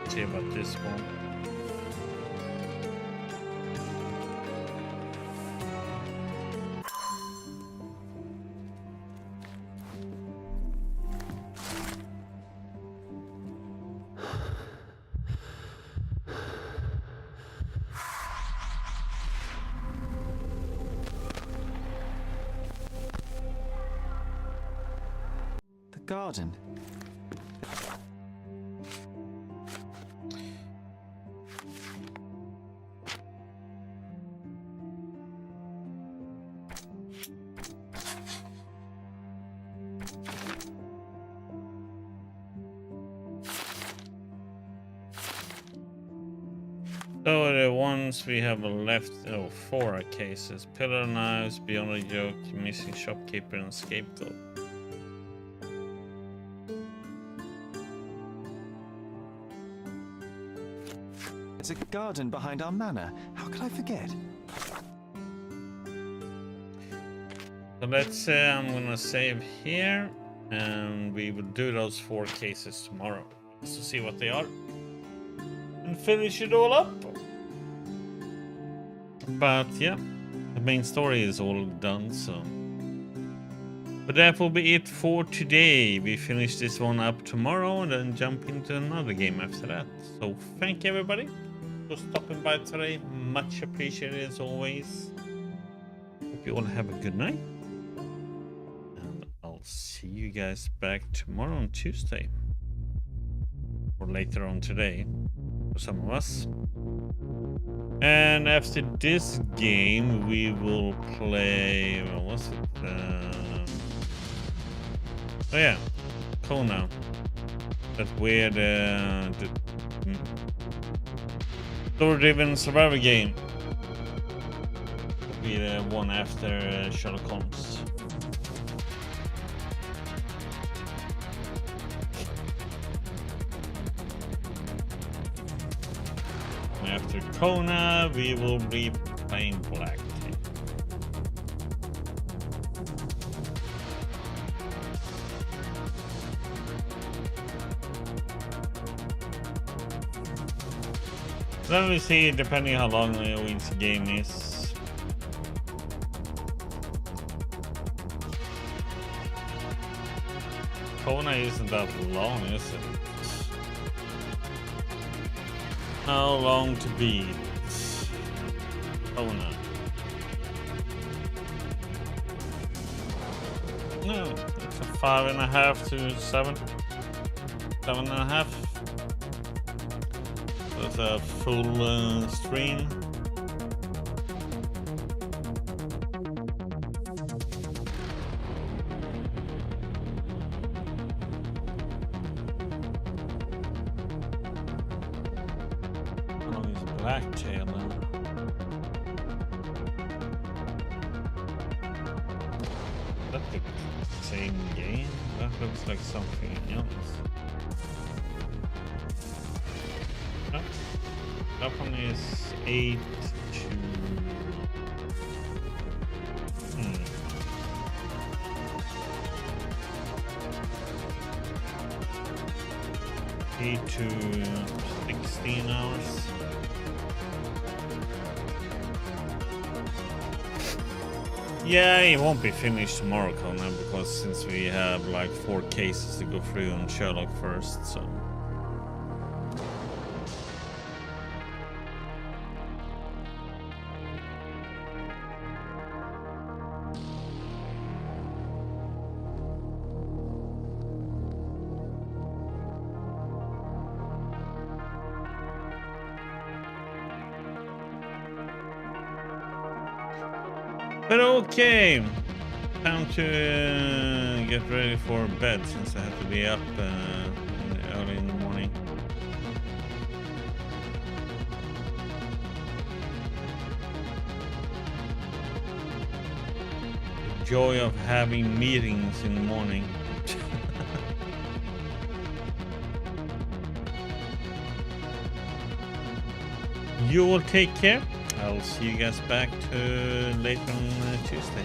See about this one. The garden. So the ones we have left, oh, 4 cases. Pillar knives, beyond a joke, missing shopkeeper and scapegoat. There's a garden behind our manor. How could I forget? So let's say I'm gonna save here and we will do those 4 cases tomorrow. Just to see what they are. And finish it all up. But yeah, the main story is all done, so. But that will be it for today. We finish this one up tomorrow and then jump into another game after that. So thank you everybody for stopping by today. Much appreciated as always. Hope you all have a good night. And I'll see you guys back tomorrow on Tuesday. Or later on today. For some of us. And after this game, we will play. What was it? Oh yeah, Kona. That weird, story-driven survivor game. Will be the one after Sherlock Holmes. After Kona, we will be playing Black. Then we see, depending how long each game is. Kona isn't that long, is it? How long to beat Kona? No, it's a 5.5 to 7. 7.5. That's a full stream. How long is Blacktail now? That's the same game? That looks like something else. No. That one is 8 to... 8 to 16 hours. Yeah, it won't be finished tomorrow, Conan, because since we have like 4 cases to go through on Sherlock first, so... But okay, time to get ready for bed since I have to be up early in the morning. The joy of having meetings in the morning. You will take care. I'll see you guys back to later on Tuesday.